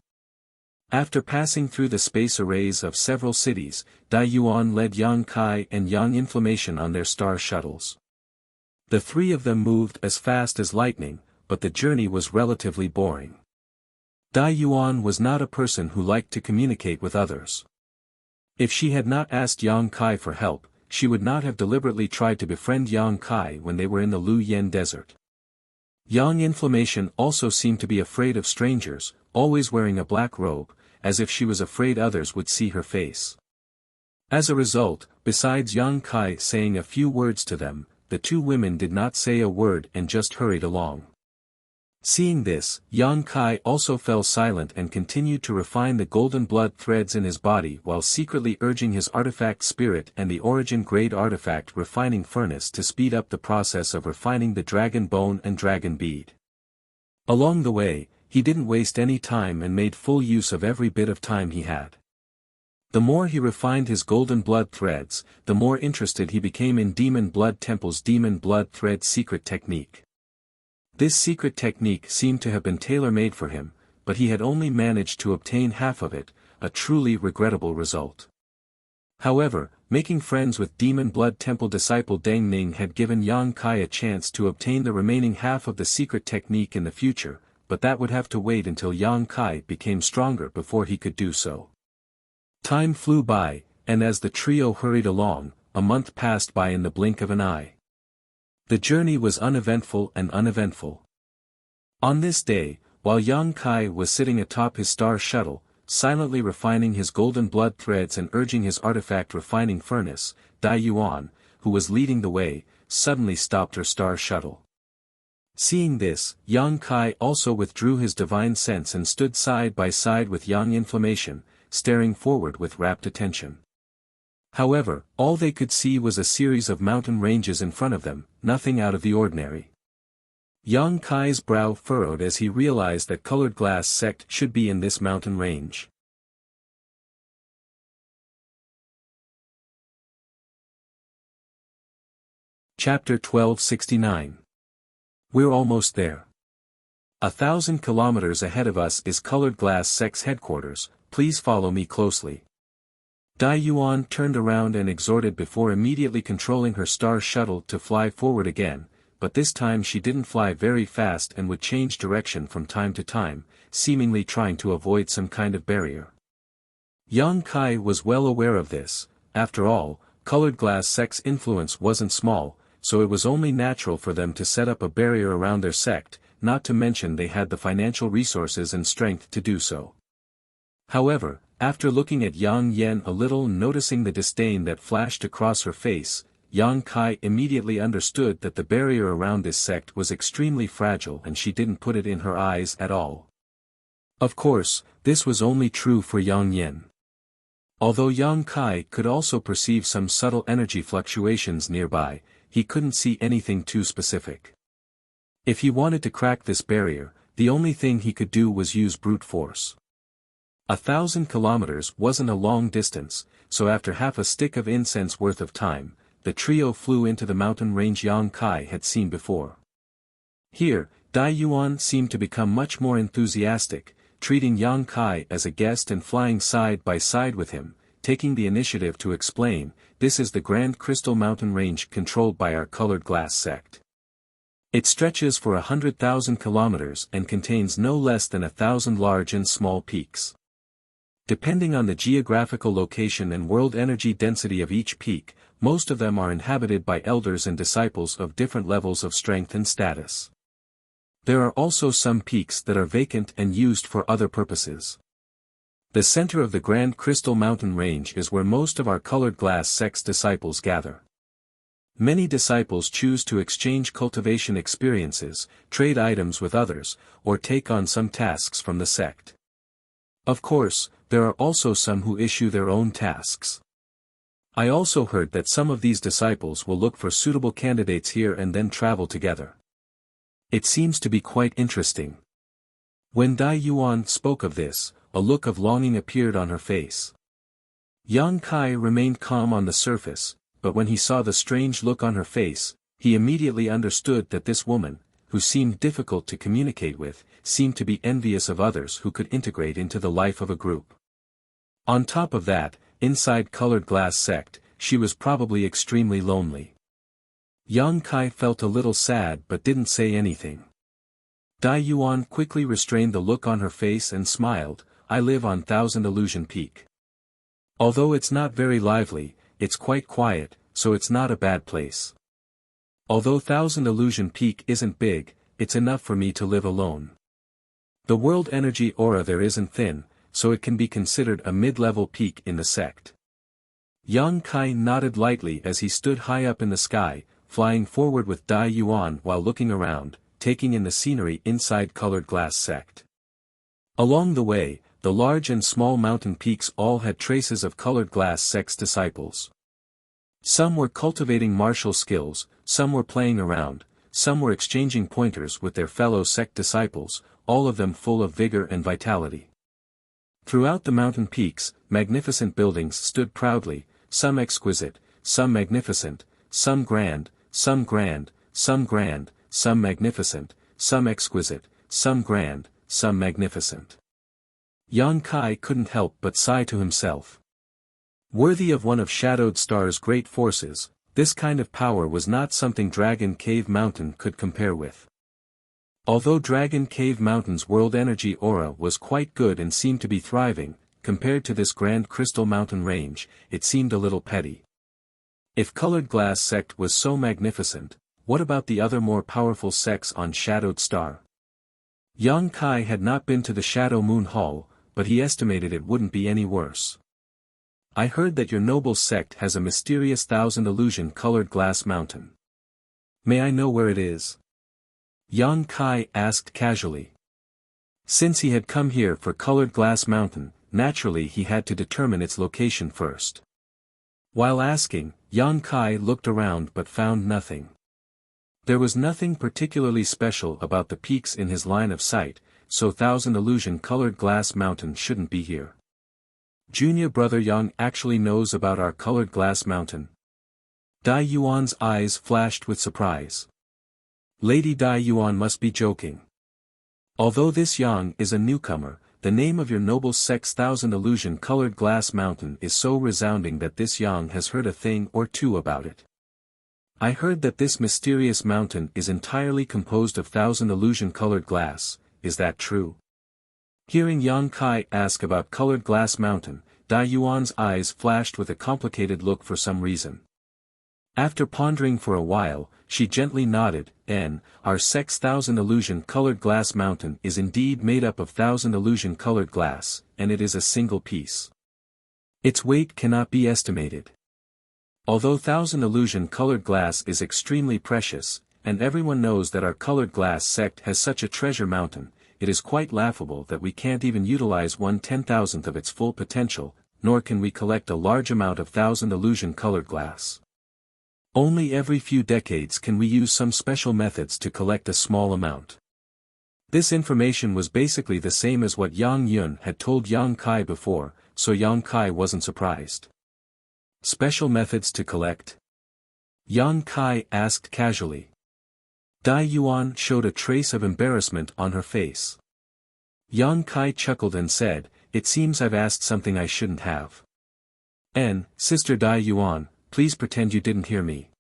After passing through the space arrays of several cities, Dai Yuan led Yang Kai and Yang Inflammation on their star shuttles. The three of them moved as fast as lightning, but the journey was relatively boring. Dai Yuan was not a person who liked to communicate with others. If she had not asked Yang Kai for help, she would not have deliberately tried to befriend Yang Kai when they were in the Lu Yen Desert. Yang Inflammation also seemed to be afraid of strangers, always wearing a black robe, as if she was afraid others would see her face. As a result, besides Yang Kai saying a few words to them, the two women did not say a word and just hurried along. Seeing this, Yang Kai also fell silent and continued to refine the golden blood threads in his body while secretly urging his artifact spirit and the origin-grade artifact refining furnace to speed up the process of refining the dragon bone and dragon bead. Along the way, he didn't waste any time and made full use of every bit of time he had. The more he refined his golden blood threads, the more interested he became in Demon Blood Temple's Demon Blood Thread secret technique. This secret technique seemed to have been tailor-made for him, but he had only managed to obtain half of it, a truly regrettable result. However, making friends with Demon Blood Temple disciple Deng Ning had given Yang Kai a chance to obtain the remaining half of the secret technique in the future, but that would have to wait until Yang Kai became stronger before he could do so. Time flew by, and as the trio hurried along, a month passed by in the blink of an eye. The journey was uneventful and uneventful. On this day, while Yang Kai was sitting atop his star shuttle, silently refining his golden blood threads and urging his artifact refining furnace, Dai Yuan, who was leading the way, suddenly stopped her star shuttle. Seeing this, Yang Kai also withdrew his divine sense and stood side by side with Yang Inflammation, staring forward with rapt attention. However, all they could see was a series of mountain ranges in front of them, nothing out of the ordinary. Yang Kai's brow furrowed as he realized that Colored Glass Sect should be in this mountain range. Chapter 1269. We're almost there. 1,000 kilometers ahead of us is Colored Glass Sect's headquarters, please follow me closely. Dai Yuan turned around and exhorted before immediately controlling her star shuttle to fly forward again, but this time she didn't fly very fast and would change direction from time to time, seemingly trying to avoid some kind of barrier. Yang Kai was well aware of this. After all, Colored Glass Sect's influence wasn't small, so it was only natural for them to set up a barrier around their sect, not to mention they had the financial resources and strength to do so. However, after looking at Yang Yan a little and noticing the disdain that flashed across her face, Yang Kai immediately understood that the barrier around this sect was extremely fragile and she didn't put it in her eyes at all. Of course, this was only true for Yang Yan. Although Yang Kai could also perceive some subtle energy fluctuations nearby, he couldn't see anything too specific. If he wanted to crack this barrier, the only thing he could do was use brute force. 1,000 kilometers wasn't a long distance, so after half a stick of incense worth of time, the trio flew into the mountain range Yang Kai had seen before. Here, Dai Yuan seemed to become much more enthusiastic, treating Yang Kai as a guest and flying side by side with him, taking the initiative to explain, "This is the Grand Crystal Mountain Range controlled by our colored glass sect. It stretches for 100,000 kilometers and contains no less than 1,000 large and small peaks. Depending on the geographical location and world energy density of each peak, most of them are inhabited by elders and disciples of different levels of strength and status. There are also some peaks that are vacant and used for other purposes. The center of the Grand Crystal Mountain Range is where most of our colored glass sect's disciples gather. Many disciples choose to exchange cultivation experiences, trade items with others, or take on some tasks from the sect. Of course, there are also some who issue their own tasks. I also heard that some of these disciples will look for suitable candidates here and then travel together. It seems to be quite interesting." When Dai Yuan spoke of this, a look of longing appeared on her face. Yang Kai remained calm on the surface, but when he saw the strange look on her face, he immediately understood that this woman, who seemed difficult to communicate with, seemed to be envious of others who could integrate into the life of a group. On top of that, inside colored glass sect, she was probably extremely lonely. Yang Kai felt a little sad but didn't say anything. Dai Yuan quickly restrained the look on her face and smiled, "I live on Thousand Illusion Peak. Although it's not very lively, it's quite quiet, so it's not a bad place. Although Thousand Illusion Peak isn't big, it's enough for me to live alone. The world energy aura there isn't thin, so it can be considered a mid-level peak in the sect." Yang Kai nodded lightly as he stood high up in the sky, flying forward with Dai Yuan while looking around, taking in the scenery inside colored glass sect. Along the way, the large and small mountain peaks all had traces of colored glass sect's disciples. Some were cultivating martial skills, some were playing around, some were exchanging pointers with their fellow sect disciples, all of them full of vigor and vitality. Throughout the mountain peaks, magnificent buildings stood proudly, some exquisite, some magnificent, some grand, some grand, some grand, some magnificent, some exquisite, some grand, some magnificent. Yang Kai couldn't help but sigh to himself. Worthy of one of Shadowed Star's great forces, this kind of power was not something Dragon Cave Mountain could compare with. Although Dragon Cave Mountain's world energy aura was quite good and seemed to be thriving, compared to this Grand Crystal Mountain Range, it seemed a little petty. If Colored Glass Sect was so magnificent, what about the other more powerful sects on Shadowed Star? Yang Kai had not been to the Shadow Moon Hall, but he estimated it wouldn't be any worse. "I heard that your noble sect has a mysterious Thousand Illusion colored glass mountain. May I know where it is?" Yang Kai asked casually. Since he had come here for Colored Glass Mountain, naturally he had to determine its location first. While asking, Yang Kai looked around but found nothing. There was nothing particularly special about the peaks in his line of sight, so Thousand Illusion Colored Glass Mountain shouldn't be here. Junior brother Yang actually knows about our Colored Glass Mountain. Dai Yuan's eyes flashed with surprise. Lady Dai Yuan must be joking. Although this Yang is a newcomer, the name of your noble sect's Thousand Illusion Colored Glass Mountain is so resounding that this Yang has heard a thing or two about it. I heard that this mysterious mountain is entirely composed of Thousand Illusion colored glass, is that true? Hearing Yang Kai ask about Colored Glass Mountain, Dai Yuan's eyes flashed with a complicated look for some reason. After pondering for a while, she gently nodded, our sect's 1,000 illusion-colored glass mountain is indeed made up of 1,000 illusion-colored glass, and it is a single piece. Its weight cannot be estimated. Although 1,000 illusion-colored glass is extremely precious, and everyone knows that our colored glass sect has such a treasure mountain, it is quite laughable that we can't even utilize 1/10,000th of its full potential, nor can we collect a large amount of 1,000 illusion-colored glass. Only every few decades can we use some special methods to collect a small amount. This information was basically the same as what Yang Yun had told Yang Kai before, so Yang Kai wasn't surprised. Special methods to collect? Yang Kai asked casually. Dai Yuan showed a trace of embarrassment on her face. Yang Kai chuckled and said, "It seems I've asked something I shouldn't have." Sister Dai Yuan, please pretend you didn't hear me.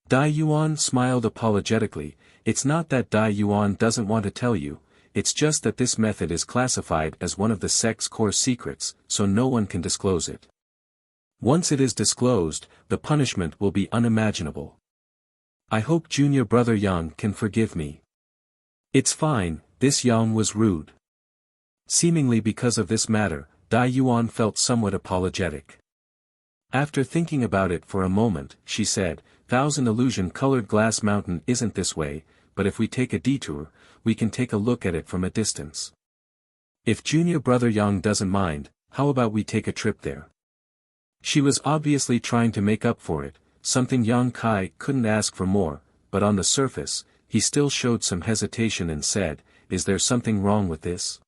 Dai Yuan smiled apologetically. It's not that Dai Yuan doesn't want to tell you, it's just that this method is classified as one of the sect's core secrets, so no one can disclose it. Once it is disclosed, the punishment will be unimaginable. I hope junior brother Yang can forgive me. It's fine, this Yang was rude. Seemingly because of this matter, Dai Yuan felt somewhat apologetic. After thinking about it for a moment, she said, 1,000 illusion-colored glass mountain isn't this way, but if we take a detour, we can take a look at it from a distance. If junior brother Yang doesn't mind, how about we take a trip there? She was obviously trying to make up for it, something Yang Kai couldn't ask for more, but on the surface, he still showed some hesitation and said, "Is there something wrong with this?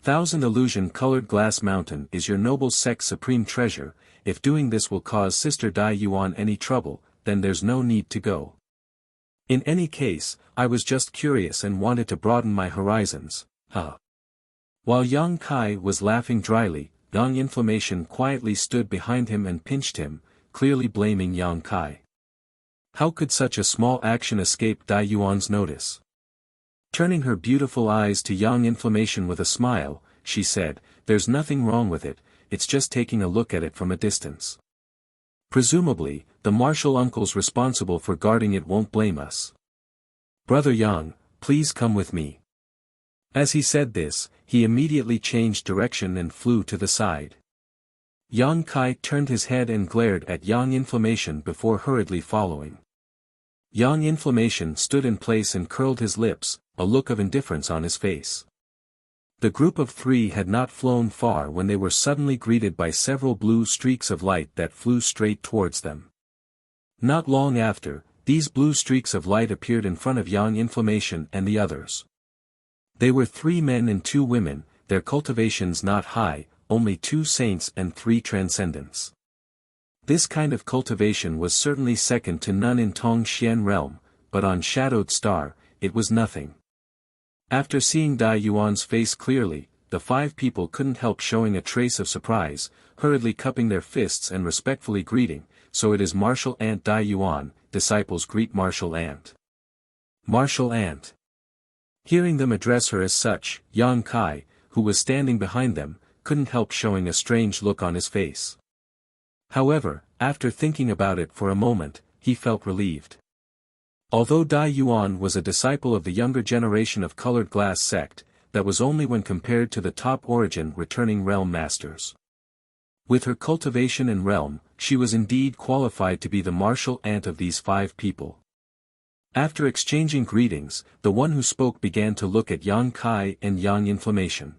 1,000 illusion-colored glass mountain is your noble sect's supreme treasure. If doing this will cause Sister Dai Yuan any trouble, then there's no need to go. In any case, I was just curious and wanted to broaden my horizons, huh?" While Yang Kai was laughing dryly, Yang Inflammation quietly stood behind him and pinched him, clearly blaming Yang Kai. How could such a small action escape Dai Yuan's notice? Turning her beautiful eyes to Yang Inflammation with a smile, she said, "There's nothing wrong with it, it's just taking a look at it from a distance. Presumably, the martial uncles responsible for guarding it won't blame us. Brother Yang, please come with me." As he said this, he immediately changed direction and flew to the side. Yang Kai turned his head and glared at Yang Inflammation before hurriedly following. Yang Inflammation stood in place and curled his lips, a look of indifference on his face. The group of three had not flown far when they were suddenly greeted by several blue streaks of light that flew straight towards them. Not long after, these blue streaks of light appeared in front of Yang Inflammation and the others. They were 3 men and 2 women, their cultivations not high, only 2 saints and 3 transcendents. This kind of cultivation was certainly second to none in Tong Xian realm, but on Shadowed Star, it was nothing. After seeing Dai Yuan's face clearly, the 5 people couldn't help showing a trace of surprise, hurriedly cupping their fists and respectfully greeting, "So it is Martial Ant Dai Yuan, disciples greet Martial Ant." Martial Ant. Hearing them address her as such, Yang Kai, who was standing behind them, couldn't help showing a strange look on his face. However, after thinking about it for a moment, he felt relieved. Although Dai Yuan was a disciple of the younger generation of colored glass sect, that was only when compared to the top origin returning realm masters. With her cultivation and realm, she was indeed qualified to be the martial ant of these 5 people. After exchanging greetings, the one who spoke began to look at Yang Kai and Yang Inflammation.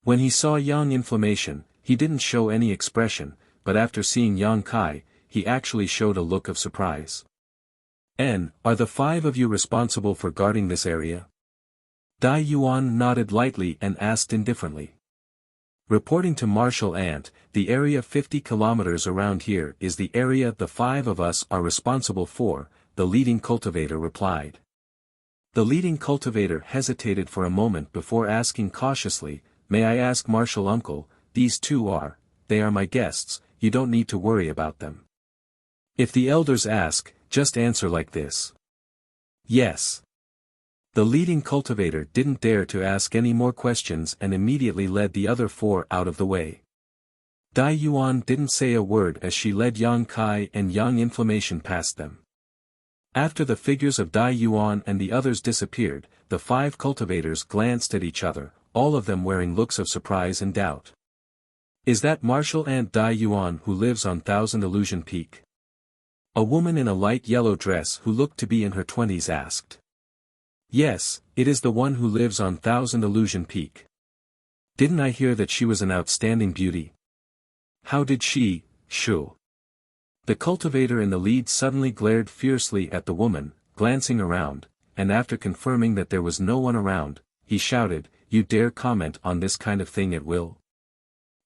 When he saw Yang Inflammation, he didn't show any expression, but after seeing Yang Kai, he actually showed a look of surprise. Are the 5 of you responsible for guarding this area?" Dai Yuan nodded lightly and asked indifferently. "Reporting to Martial Ant, the area 50 kilometers around here is the area the 5 of us are responsible for," the leading cultivator replied. The leading cultivator hesitated for a moment before asking cautiously, "May I ask Martial Uncle, these 2 they are my guests, you don't need to worry about them. If the elders ask, just answer like this. Yes." The leading cultivator didn't dare to ask any more questions and immediately led the other 4 out of the way. Dai Yuan didn't say a word as she led Yang Kai and Yang Inflammation past them. After the figures of Dai Yuan and the others disappeared, the 5 cultivators glanced at each other, all of them wearing looks of surprise and doubt. Is that Martial Ant Dai Yuan who lives on Thousand Illusion Peak? A woman in a light yellow dress who looked to be in her 20s asked. Yes, it is the one who lives on Thousand Illusion Peak. Didn't I hear that she was an outstanding beauty? How did she, Shu? The cultivator in the lead suddenly glared fiercely at the woman, glancing around, and after confirming that there was no one around, he shouted, "You dare comment on this kind of thing at will?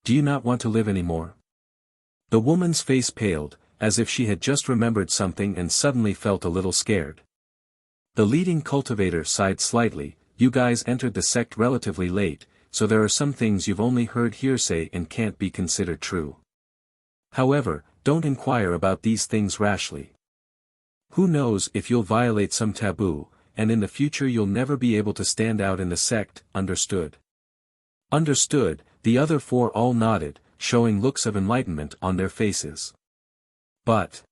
Do you not want to live anymore?" The woman's face paled, as if she had just remembered something and suddenly felt a little scared. The leading cultivator sighed slightly. "You guys entered the sect relatively late, so there are some things you've only heard hearsay and can't be considered true. However, don't inquire about these things rashly. Who knows if you'll violate some taboo, and in the future you'll never be able to stand out in the sect, understood?" Understood, the other 4 all nodded, showing looks of enlightenment on their faces. But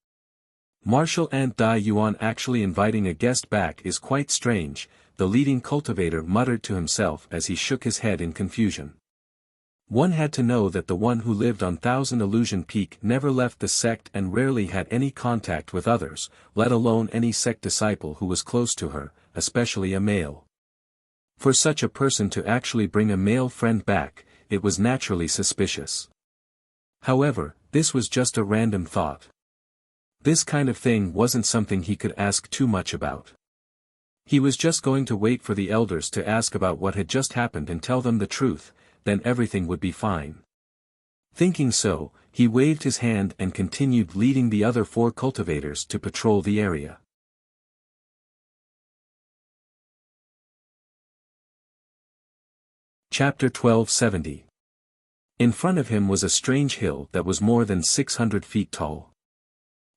Martial Ant Dai Yuan actually inviting a guest back is quite strange, the leading cultivator muttered to himself as he shook his head in confusion. One had to know that the one who lived on Thousand Illusion Peak never left the sect and rarely had any contact with others, let alone any sect disciple who was close to her, especially a male. For such a person to actually bring a male friend back, it was naturally suspicious. However, this was just a random thought. This kind of thing wasn't something he could ask too much about. He was just going to wait for the elders to ask about what had just happened and tell them the truth, then everything would be fine. Thinking so, he waved his hand and continued leading the other 4 cultivators to patrol the area. Chapter 1270. In front of him was a strange hill that was more than 600 feet tall.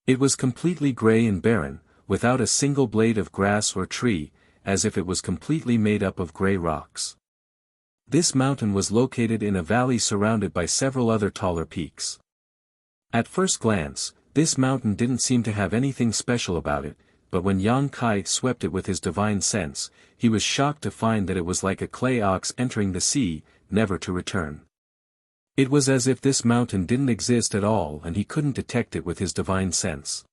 It was completely gray and barren, without a single blade of grass or tree, as if it was completely made up of gray rocks. This mountain was located in a valley surrounded by several other taller peaks. At first glance, this mountain didn't seem to have anything special about it, but when Yang Kai swept it with his divine sense, he was shocked to find that it was like a clay ox entering the sea, never to return. It was as if this mountain didn't exist at all and he couldn't detect it with his divine sense.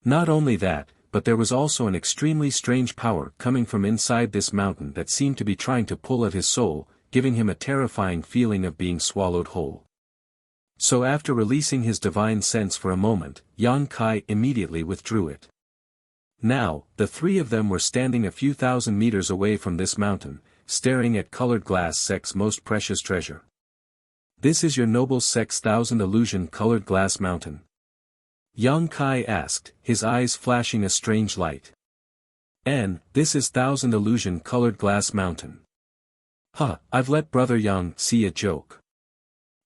Not only that, but there was also an extremely strange power coming from inside this mountain that seemed to be trying to pull at his soul, giving him a terrifying feeling of being swallowed whole. So after releasing his divine sense for a moment, Yang Kai immediately withdrew it. Now, the 3 of them were standing a few thousand meters away from this mountain, staring at Colored Glass Sect's most precious treasure. "This is your noble sect's Thousand Illusion Colored Glass Mountain?" Yang Kai asked, his eyes flashing a strange light. This is Thousand Illusion Colored Glass Mountain. Huh, I've let Brother Yang see a joke.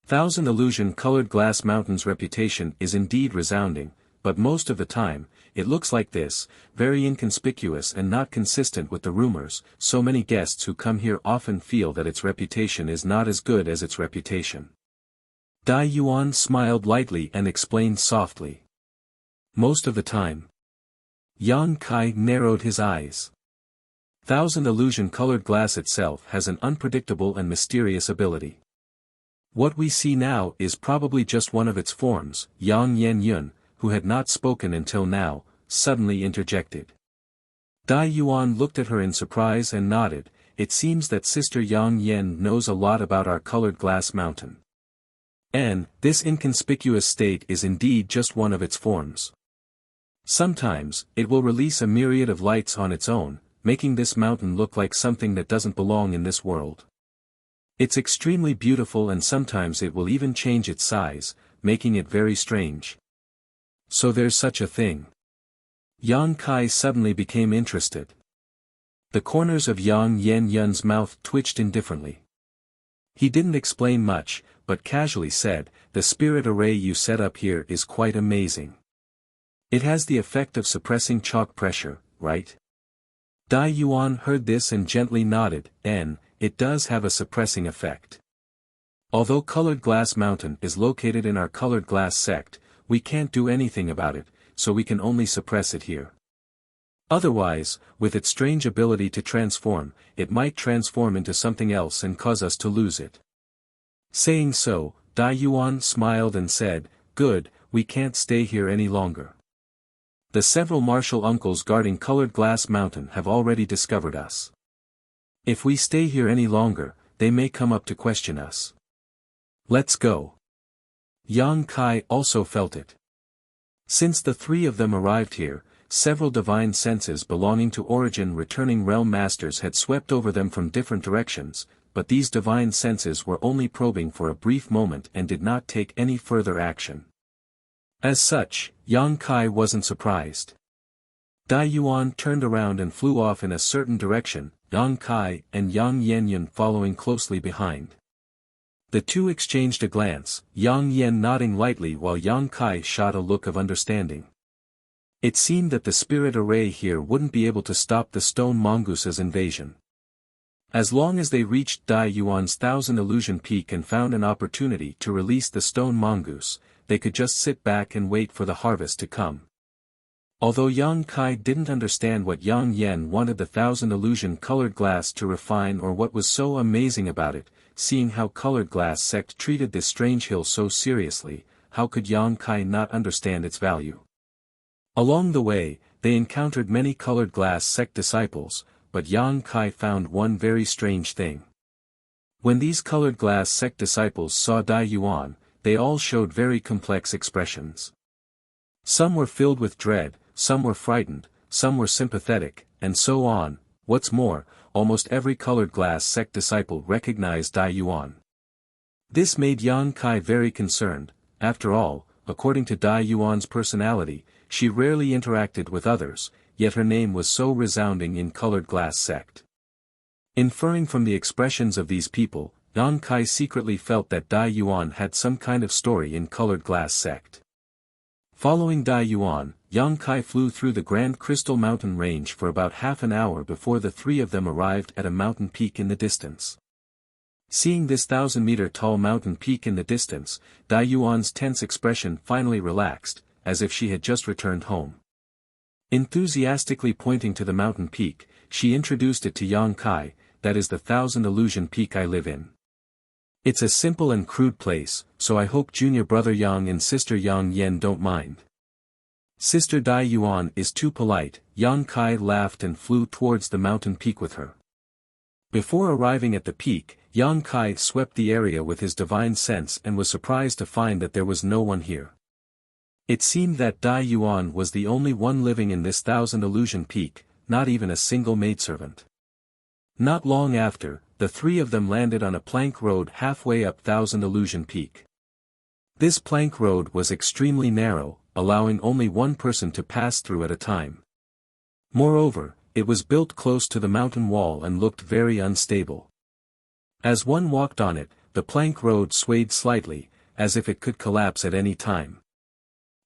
Thousand Illusion Colored Glass Mountain's reputation is indeed resounding, but most of the time, it looks like this, very inconspicuous and not consistent with the rumors. So many guests who come here often feel that its reputation is not as good as its reputation. Dai Yuan smiled lightly and explained softly. Most of the time. Yang Kai narrowed his eyes. Thousand Illusion Colored Glass itself has an unpredictable and mysterious ability. What we see now is probably just one of its forms. Yang Yen Yun, who had not spoken until now, suddenly interjected. Dai Yuan looked at her in surprise and nodded. It seems that Sister Yang Yen knows a lot about our Colored Glass Mountain. This inconspicuous state is indeed just one of its forms. Sometimes, it will release a myriad of lights on its own, making this mountain look like something that doesn't belong in this world. It's extremely beautiful and sometimes it will even change its size, making it very strange. So there's such a thing. Yang Kai suddenly became interested. The corners of Yang Yen Yun's mouth twitched indifferently. He didn't explain much, but casually said, "The spirit array you set up here is quite amazing. It has the effect of suppressing chalk pressure, right?" Dai Yuan heard this and gently nodded. It does have a suppressing effect. Although Colored Glass Mountain is located in our Colored Glass sect, we can't do anything about it, so we can only suppress it here. Otherwise, with its strange ability to transform, it might transform into something else and cause us to lose it. Saying so, Dai Yuan smiled and said, "Good, we can't stay here any longer. The several martial uncles guarding Colored Glass Mountain have already discovered us. If we stay here any longer, they may come up to question us. Let's go." Yang Kai also felt it. Since the three of them arrived here, several divine senses belonging to Origin returning realm masters had swept over them from different directions, but these divine senses were only probing for a brief moment and did not take any further action. As such, Yang Kai wasn't surprised. Dai Yuan turned around and flew off in a certain direction, Yang Kai and Yang Yanyan following closely behind. The two exchanged a glance, Yang Yan nodding lightly while Yang Kai shot a look of understanding. It seemed that the spirit array here wouldn't be able to stop the stone mongoose's invasion. As long as they reached Dai Yuan's Thousand Illusion Peak and found an opportunity to release the stone mongoose, they could just sit back and wait for the harvest to come. Although Yang Kai didn't understand what Yang Yan wanted the Thousand Illusion colored glass to refine or what was so amazing about it, seeing how Colored Glass sect treated this strange hill so seriously, how could Yang Kai not understand its value? Along the way, they encountered many Colored Glass sect disciples, but Yang Kai found one very strange thing. When these Colored Glass sect disciples saw Dai Yuan, they all showed very complex expressions. Some were filled with dread, some were frightened, some were sympathetic, and so on. What's more, almost every Colored Glass sect disciple recognized Dai Yuan. This made Yang Kai very concerned. After all, according to Dai Yuan's personality, she rarely interacted with others, yet her name was so resounding in Colored Glass sect. Inferring from the expressions of these people, Yang Kai secretly felt that Dai Yuan had some kind of story in Colored Glass sect. Following Dai Yuan, Yang Kai flew through the Grand Crystal Mountain range for about half an hour before the three of them arrived at a mountain peak in the distance. Seeing this 1,000-meter tall mountain peak in the distance, Dai Yuan's tense expression finally relaxed, as if she had just returned home. Enthusiastically pointing to the mountain peak, she introduced it to Yang Kai, "That is the 1,000 Illusion Peak I live in. It's a simple and crude place, so I hope junior brother Yang and sister Yang Yan don't mind." Sister Dai Yuan is too polite. Yang Kai laughed and flew towards the mountain peak with her. Before arriving at the peak, Yang Kai swept the area with his divine sense and was surprised to find that there was no one here. It seemed that Dai Yuan was the only one living in this 1,000 Illusion Peak, not even a single maidservant. Not long after, the three of them landed on a plank road halfway up 1,000 Illusion Peak. This plank road was extremely narrow, allowing only one person to pass through at a time. Moreover, it was built close to the mountain wall and looked very unstable. As one walked on it, the plank road swayed slightly, as if it could collapse at any time.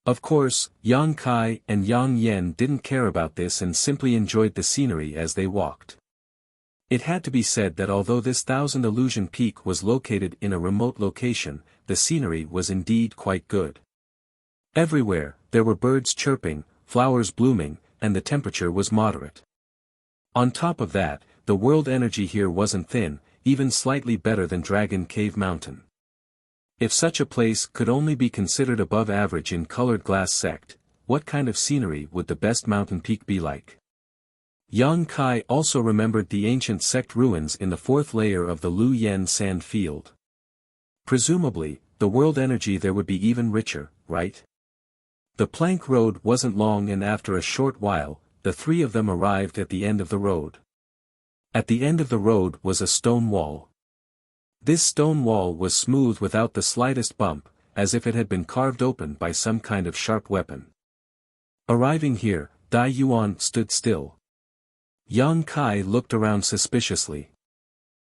Of course, Yang Kai and Yang Yan didn't care about this and simply enjoyed the scenery as they walked. It had to be said that although this 1,000 Illusion Peak was located in a remote location, the scenery was indeed quite good. Everywhere, there were birds chirping, flowers blooming, and the temperature was moderate. On top of that, the world energy here wasn't thin, even slightly better than Dragon Cave Mountain. If such a place could only be considered above average in Colored Glass sect, what kind of scenery would the best mountain peak be like? Yang Kai also remembered the ancient sect ruins in the fourth layer of the Lu Yen sand field. Presumably, the world energy there would be even richer, right? The plank road wasn't long and after a short while, the three of them arrived at the end of the road. At the end of the road was a stone wall. This stone wall was smooth without the slightest bump, as if it had been carved open by some kind of sharp weapon. Arriving here, Dai Yuan stood still. Yang Kai looked around suspiciously.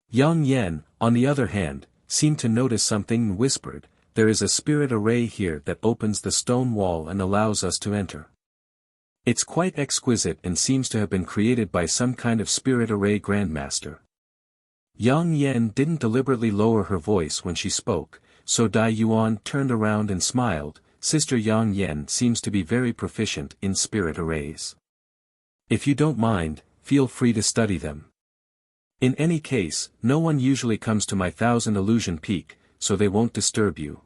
Yang Yan, on the other hand, seemed to notice something and whispered, "There is a spirit array here that opens the stone wall and allows us to enter. It's quite exquisite and seems to have been created by some kind of spirit array grandmaster." Yang Yan didn't deliberately lower her voice when she spoke, so Dai Yuan turned around and smiled. Sister Yang Yan seems to be very proficient in spirit arrays. If you don't mind, feel free to study them. In any case, no one usually comes to my 1000 illusion peak, so they won't disturb you.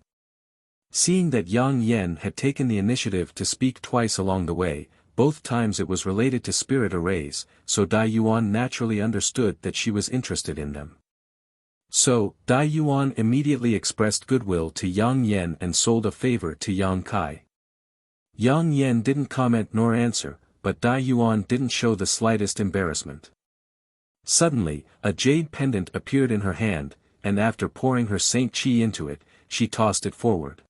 Seeing that Yang Yan had taken the initiative to speak twice along the way, both times it was related to spirit arrays, so Dai Yuan naturally understood that she was interested in them. So, Dai Yuan immediately expressed goodwill to Yang Yan and sold a favor to Yang Kai. Yang Yan didn't comment nor answer, but Dai Yuan didn't show the slightest embarrassment. Suddenly, a jade pendant appeared in her hand, and after pouring her Saint Qi into it, she tossed it forward.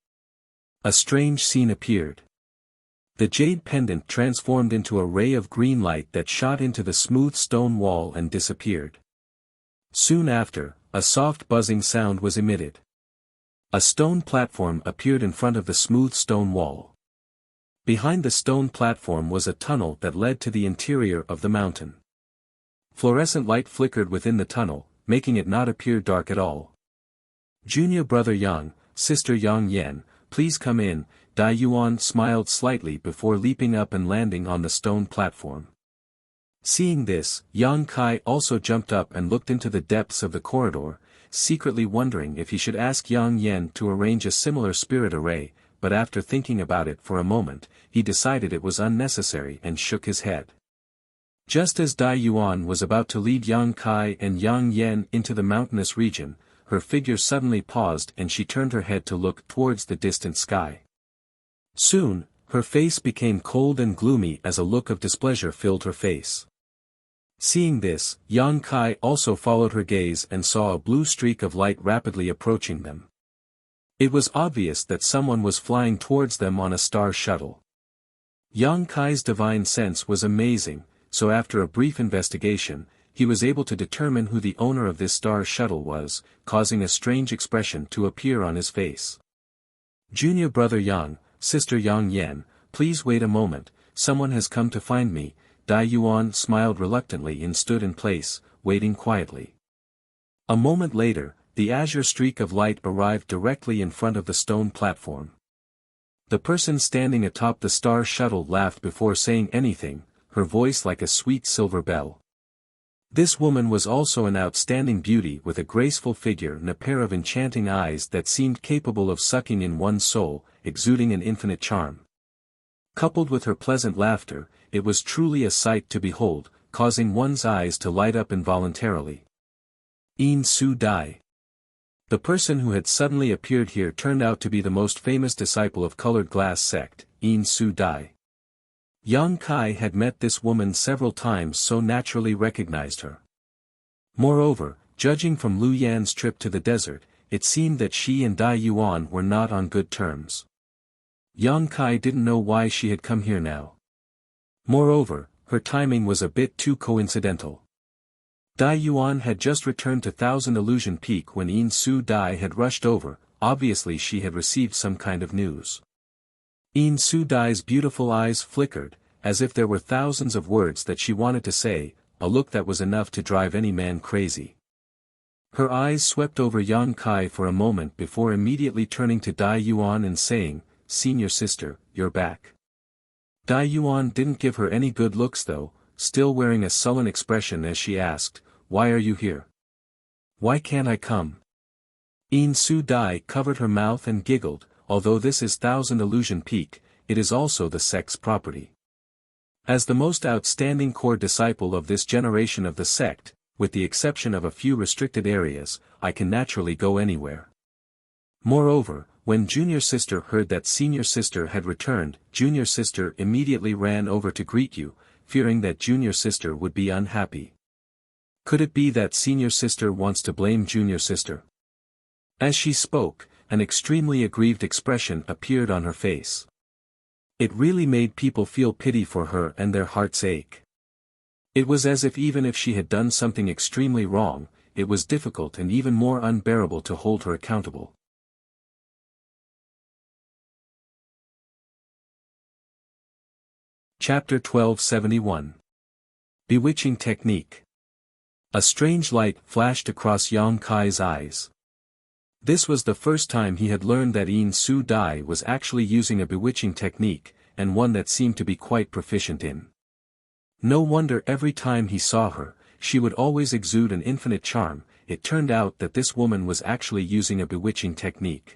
A strange scene appeared. The jade pendant transformed into a ray of green light that shot into the smooth stone wall and disappeared. Soon after, a soft buzzing sound was emitted. A stone platform appeared in front of the smooth stone wall. Behind the stone platform was a tunnel that led to the interior of the mountain. Fluorescent light flickered within the tunnel, making it not appear dark at all. Junior brother Yang, sister Yang Yan, please come in. Dai Yuan smiled slightly before leaping up and landing on the stone platform. Seeing this, Yang Kai also jumped up and looked into the depths of the corridor, secretly wondering if he should ask Yang Yan to arrange a similar spirit array, but after thinking about it for a moment, he decided it was unnecessary and shook his head. Just as Dai Yuan was about to lead Yang Kai and Yang Yan into the mountainous region, her figure suddenly paused and she turned her head to look towards the distant sky. Soon, her face became cold and gloomy as a look of displeasure filled her face. Seeing this, Yang Kai also followed her gaze and saw a blue streak of light rapidly approaching them. It was obvious that someone was flying towards them on a star shuttle. Yang Kai's divine sense was amazing, so after a brief investigation, he was able to determine who the owner of this star shuttle was, causing a strange expression to appear on his face. Junior brother Yang, sister Yang Yan, please wait a moment, someone has come to find me. Dai Yuan smiled reluctantly and stood in place, waiting quietly. A moment later, the azure streak of light arrived directly in front of the stone platform. The person standing atop the star shuttle laughed before saying anything, her voice like a sweet silver bell. This woman was also an outstanding beauty with a graceful figure and a pair of enchanting eyes that seemed capable of sucking in one's soul, exuding an infinite charm. Coupled with her pleasant laughter, it was truly a sight to behold, causing one's eyes to light up involuntarily. In Su Dai. The person who had suddenly appeared here turned out to be the most famous disciple of colored glass sect, In Su Dai. Yang Kai had met this woman several times so naturally recognized her. Moreover, judging from Lu Yan's trip to the desert, it seemed that she and Dai Yuan were not on good terms. Yang Kai didn't know why she had come here now. Moreover, her timing was a bit too coincidental. Dai Yuan had just returned to Thousand Illusion Peak when In Su Dai had rushed over, obviously she had received some kind of news. In Su Dai's beautiful eyes flickered, as if there were thousands of words that she wanted to say, a look that was enough to drive any man crazy. Her eyes swept over Yang Kai for a moment before immediately turning to Dai Yuan and saying, "Senior sister, you're back." Dai Yuan didn't give her any good looks though, still wearing a sullen expression as she asked, "Why are you here? Why can't I come?" In Su Dai covered her mouth and giggled, although this is Thousand Illusion Peak, it is also the sect's property. As the most outstanding core disciple of this generation of the sect, with the exception of a few restricted areas, I can naturally go anywhere. Moreover, when junior sister heard that senior sister had returned, junior sister immediately ran over to greet you, fearing that junior sister would be unhappy. Could it be that senior sister wants to blame junior sister? As she spoke, an extremely aggrieved expression appeared on her face. It really made people feel pity for her and their hearts ache. It was as if even if she had done something extremely wrong, it was difficult and even more unbearable to hold her accountable. Chapter 1271. Bewitching Technique. A strange light flashed across Yang Kai's eyes. This was the first time he had learned that Yin Su Dai was actually using a bewitching technique, and one that seemed to be quite proficient in. No wonder every time he saw her, she would always exude an infinite charm. It turned out that this woman was actually using a bewitching technique.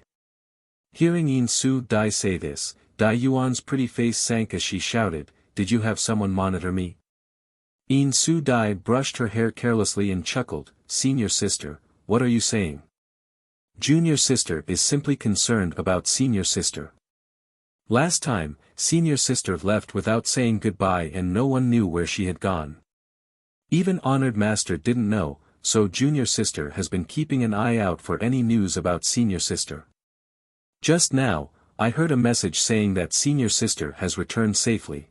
Hearing Yin Su Dai say this, Dai Yuan's pretty face sank as she shouted, "Did you have someone monitor me?" Yin Su Dai brushed her hair carelessly and chuckled, "Senior sister, what are you saying? Junior sister is simply concerned about senior sister. Last time, senior sister left without saying goodbye and no one knew where she had gone. Even honored master didn't know, so junior sister has been keeping an eye out for any news about senior sister. Just now, I heard a message saying that senior sister has returned safely.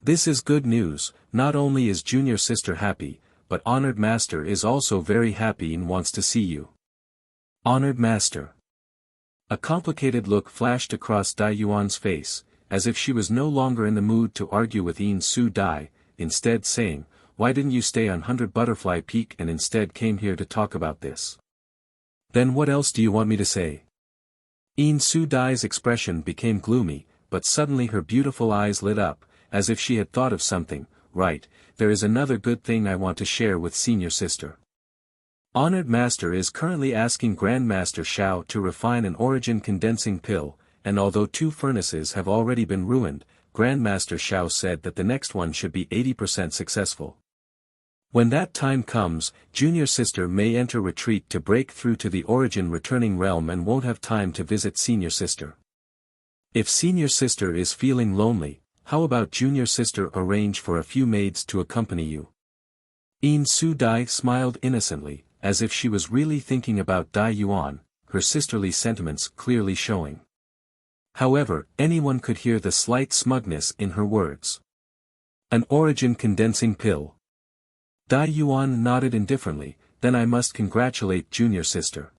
This is good news. Not only is junior sister happy, but honored master is also very happy and wants to see you." Honored master. A complicated look flashed across Dai Yuan's face, as if she was no longer in the mood to argue with Yin Su Dai, instead saying, "Why didn't you stay on 100 Butterfly Peak and instead came here to talk about this? Then what else do you want me to say?" Yin Su Dai's expression became gloomy, but suddenly her beautiful eyes lit up, as if she had thought of something. "Right, there is another good thing I want to share with senior sister. Honored Master is currently asking Grandmaster Shao to refine an origin condensing pill, and although 2 furnaces have already been ruined, Grandmaster Shao said that the next one should be 80% successful. When that time comes, junior sister may enter retreat to break through to the origin returning realm and won't have time to visit senior sister. If senior sister is feeling lonely, how about junior sister arrange for a few maids to accompany you?" Yin Su Dai smiled innocently, as if she was really thinking about Dai Yuan, her sisterly sentiments clearly showing. However, anyone could hear the slight smugness in her words. "An origin condensing pill." Dai Yuan nodded indifferently, "Then I must congratulate junior sister.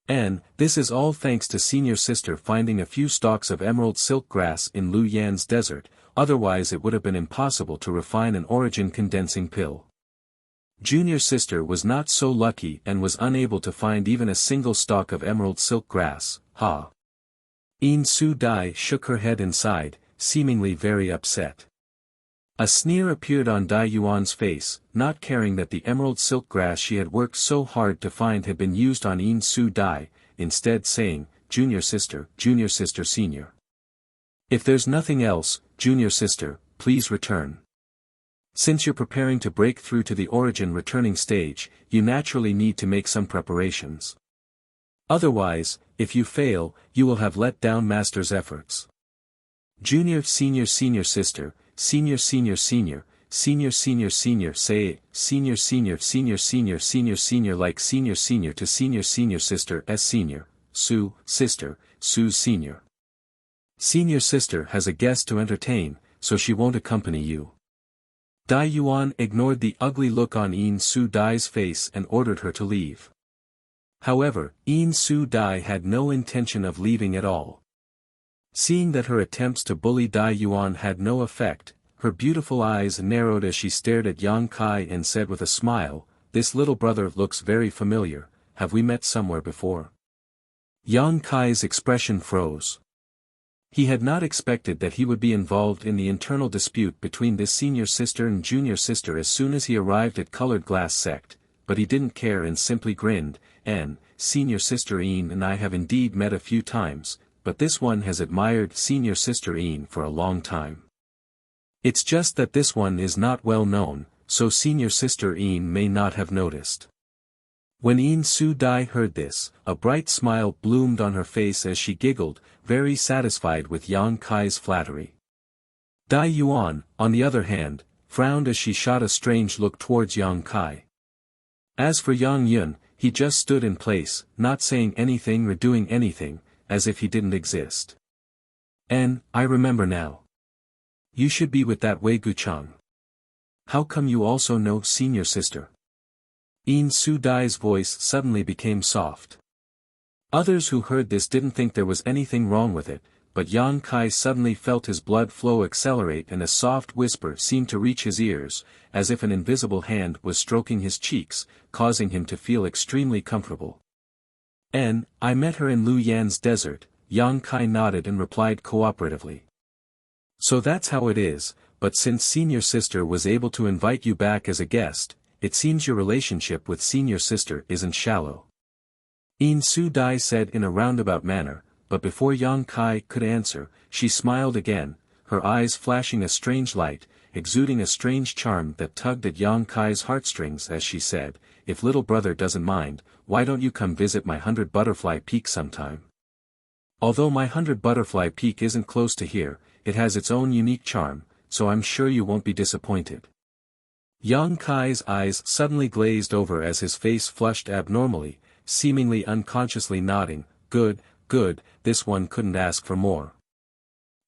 And, this is all thanks to senior sister finding a few stalks of emerald silk grass in Lu Yan's desert, otherwise it would have been impossible to refine an origin condensing pill. Junior sister was not so lucky and was unable to find even a single stalk of emerald silk grass, ha." Yin Su Dai shook her head and sighed, seemingly very upset. A sneer appeared on Dai Yuan's face, not caring that the emerald silk grass she had worked so hard to find had been used on Yin Su Dai, instead saying, junior sister, senior. "If there's nothing else, junior sister, please return. Since you're preparing to break through to the origin returning stage, you naturally need to make some preparations. Otherwise, if you fail, you will have let down master's efforts. Junior senior sister, senior say, senior like senior to senior sister s senior, Su's senior. Senior sister has a guest to entertain, so she won't accompany you." Dai Yuan ignored the ugly look on Yin Su Dai's face and ordered her to leave. However, Yin Su Dai had no intention of leaving at all. Seeing that her attempts to bully Dai Yuan had no effect, her beautiful eyes narrowed as she stared at Yang Kai and said with a smile, "This little brother looks very familiar, have we met somewhere before?" Yang Kai's expression froze. He had not expected that he would be involved in the internal dispute between this senior sister and junior sister as soon as he arrived at Colored Glass Sect, but he didn't care and simply grinned, "And, senior sister Yin and I have indeed met a few times, but this one has admired senior sister Yin for a long time. It's just that this one is not well known, so senior sister Yin may not have noticed." When Yin Su Dai heard this, a bright smile bloomed on her face as she giggled, very satisfied with Yang Kai's flattery. Dai Yuan, on the other hand, frowned as she shot a strange look towards Yang Kai. As for Yang Yun, he just stood in place, not saying anything or doing anything, as if he didn't exist. "And, I remember now. You should be with that Wei Guchang. How come you also know senior sister?" Yin Su Dai's voice suddenly became soft. Others who heard this didn't think there was anything wrong with it, but Yang Kai suddenly felt his blood flow accelerate and a soft whisper seemed to reach his ears, as if an invisible hand was stroking his cheeks, causing him to feel extremely comfortable. I met her in Lu Yan's desert," Yang Kai nodded and replied cooperatively. "So that's how it is, but since senior sister was able to invite you back as a guest, it seems your relationship with senior sister isn't shallow." In Su Dai said in a roundabout manner, but before Yang Kai could answer, she smiled again, her eyes flashing a strange light, exuding a strange charm that tugged at Yang Kai's heartstrings as she said, "If little brother doesn't mind, why don't you come visit my 100 Butterfly Peak sometime? Although my 100 Butterfly Peak isn't close to here, it has its own unique charm, so I'm sure you won't be disappointed." Yang Kai's eyes suddenly glazed over as his face flushed abnormally, seemingly unconsciously nodding, "Good, good, this one couldn't ask for more."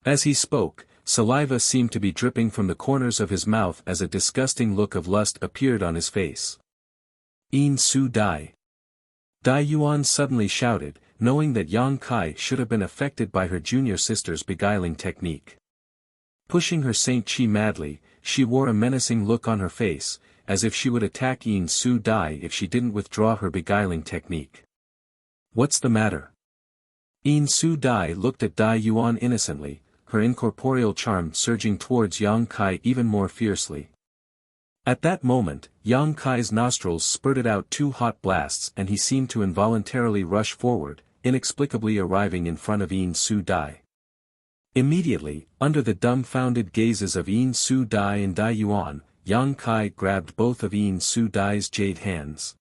As he spoke, saliva seemed to be dripping from the corners of his mouth as a disgusting look of lust appeared on his face. "In Su Dai." Dai Yuan suddenly shouted, knowing that Yang Kai should have been affected by her junior sister's beguiling technique. Pushing her Saint Chi madly, she wore a menacing look on her face, as if she would attack In Su Dai if she didn't withdraw her beguiling technique. "What's the matter?" In Su Dai looked at Dai Yuan innocently, her incorporeal charm surging towards Yang Kai even more fiercely. At that moment, Yang Kai's nostrils spurted out 2 hot blasts and he seemed to involuntarily rush forward, inexplicably arriving in front of In Su Dai. Immediately, under the dumbfounded gazes of In Su Dai and Dai Yuan, Yang Kai grabbed both of In Su Dai's jade hands.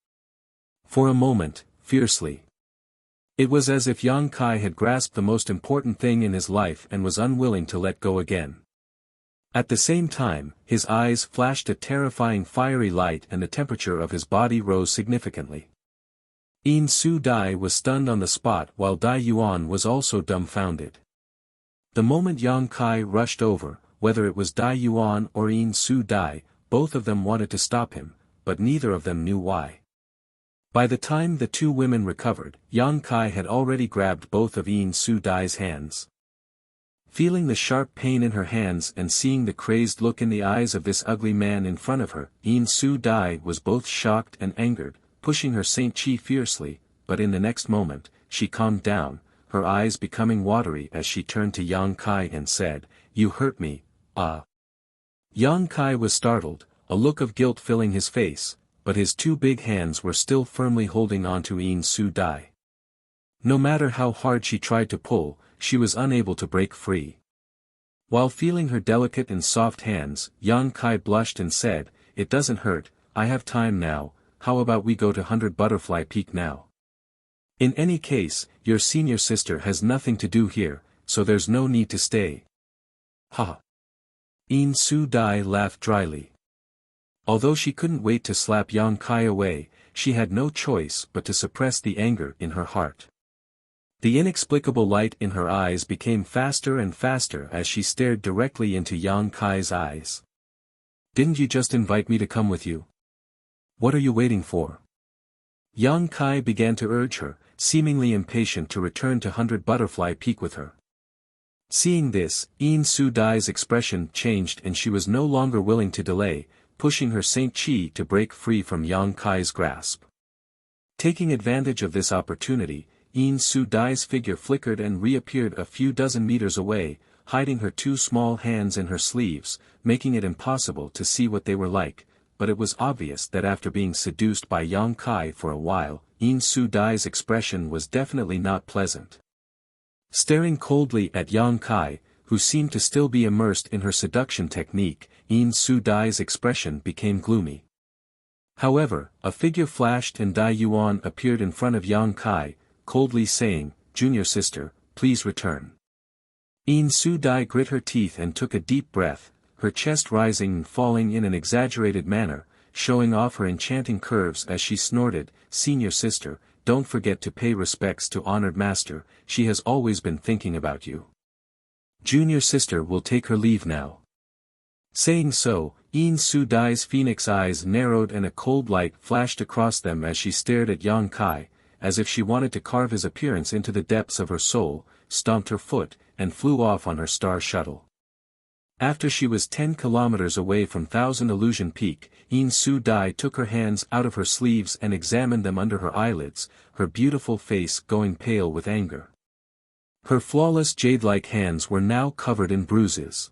For a moment, fiercely. It was as if Yang Kai had grasped the most important thing in his life and was unwilling to let go again. At the same time, his eyes flashed a terrifying fiery light and the temperature of his body rose significantly. In Su Dai was stunned on the spot while Dai Yuan was also dumbfounded. The moment Yang Kai rushed over, whether it was Dai Yuan or In Su Dai, both of them wanted to stop him, but neither of them knew why. By the time the 2 women recovered, Yang Kai had already grabbed both of In Su Dai's hands. Feeling the sharp pain in her hands and seeing the crazed look in the eyes of this ugly man in front of her, In Su Dai was both shocked and angered, pushing her Saint Chi fiercely, but in the next moment, she calmed down, her eyes becoming watery as she turned to Yang Kai and said, "You hurt me, ah." Yang Kai was startled, a look of guilt filling his face, but his 2 big hands were still firmly holding onto In Su Dai. No matter how hard she tried to pull, she was unable to break free. While feeling her delicate and soft hands, Yang Kai blushed and said, "It doesn't hurt, I have time now, how about we go to 100 Butterfly Peak now? In any case, your senior sister has nothing to do here, so there's no need to stay." "Ha!" In Su Dai laughed dryly. Although she couldn't wait to slap Yang Kai away, she had no choice but to suppress the anger in her heart. The inexplicable light in her eyes became faster and faster as she stared directly into Yang Kai's eyes. "Didn't you just invite me to come with you? What are you waiting for?" Yang Kai began to urge her, seemingly impatient to return to 100 Butterfly Peak with her. Seeing this, In Su Dai's expression changed and she was no longer willing to delay, pushing her Saint Chi to break free from Yang Kai's grasp. Taking advantage of this opportunity, In Su Dai's figure flickered and reappeared a few dozen meters away, hiding her 2 small hands in her sleeves, making it impossible to see what they were like, but it was obvious that after being seduced by Yang Kai for a while, In Su Dai's expression was definitely not pleasant. Staring coldly at Yang Kai, who seemed to still be immersed in her seduction technique, In Su Dai's expression became gloomy. However, a figure flashed and Dai Yuan appeared in front of Yang Kai, coldly saying, "Junior sister, please return." In Su Dai grit her teeth and took a deep breath, her chest rising and falling in an exaggerated manner, showing off her enchanting curves as she snorted, "Senior sister, don't forget to pay respects to honored master, she has always been thinking about you. Junior sister will take her leave now." Saying so, In Su Dai's phoenix eyes narrowed and a cold light flashed across them as she stared at Yang Kai, as if she wanted to carve his appearance into the depths of her soul, stomped her foot, and flew off on her star shuttle. After she was 10 kilometers away from Thousand Illusion Peak, Yin Su Dai took her hands out of her sleeves and examined them under her eyelids, her beautiful face going pale with anger. Her flawless jade-like hands were now covered in bruises.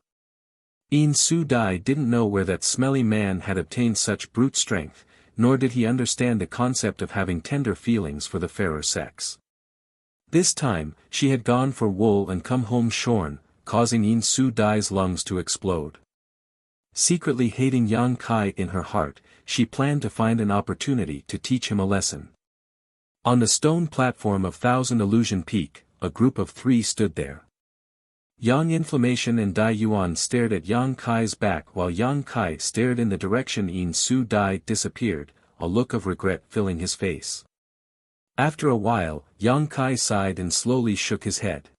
Yin Su Dai didn't know where that smelly man had obtained such brute strength, nor did he understand the concept of having tender feelings for the fairer sex. This time, she had gone for wool and come home shorn, causing Yin Su Dai's lungs to explode. Secretly hating Yang Kai in her heart, she planned to find an opportunity to teach him a lesson. On the stone platform of Thousand Illusion Peak, a group of 3 stood there. Yang Inflammation and Dai Yuan stared at Yang Kai's back while Yang Kai stared in the direction Yin Su Dai disappeared, a look of regret filling his face. After a while, Yang Kai sighed and slowly shook his head.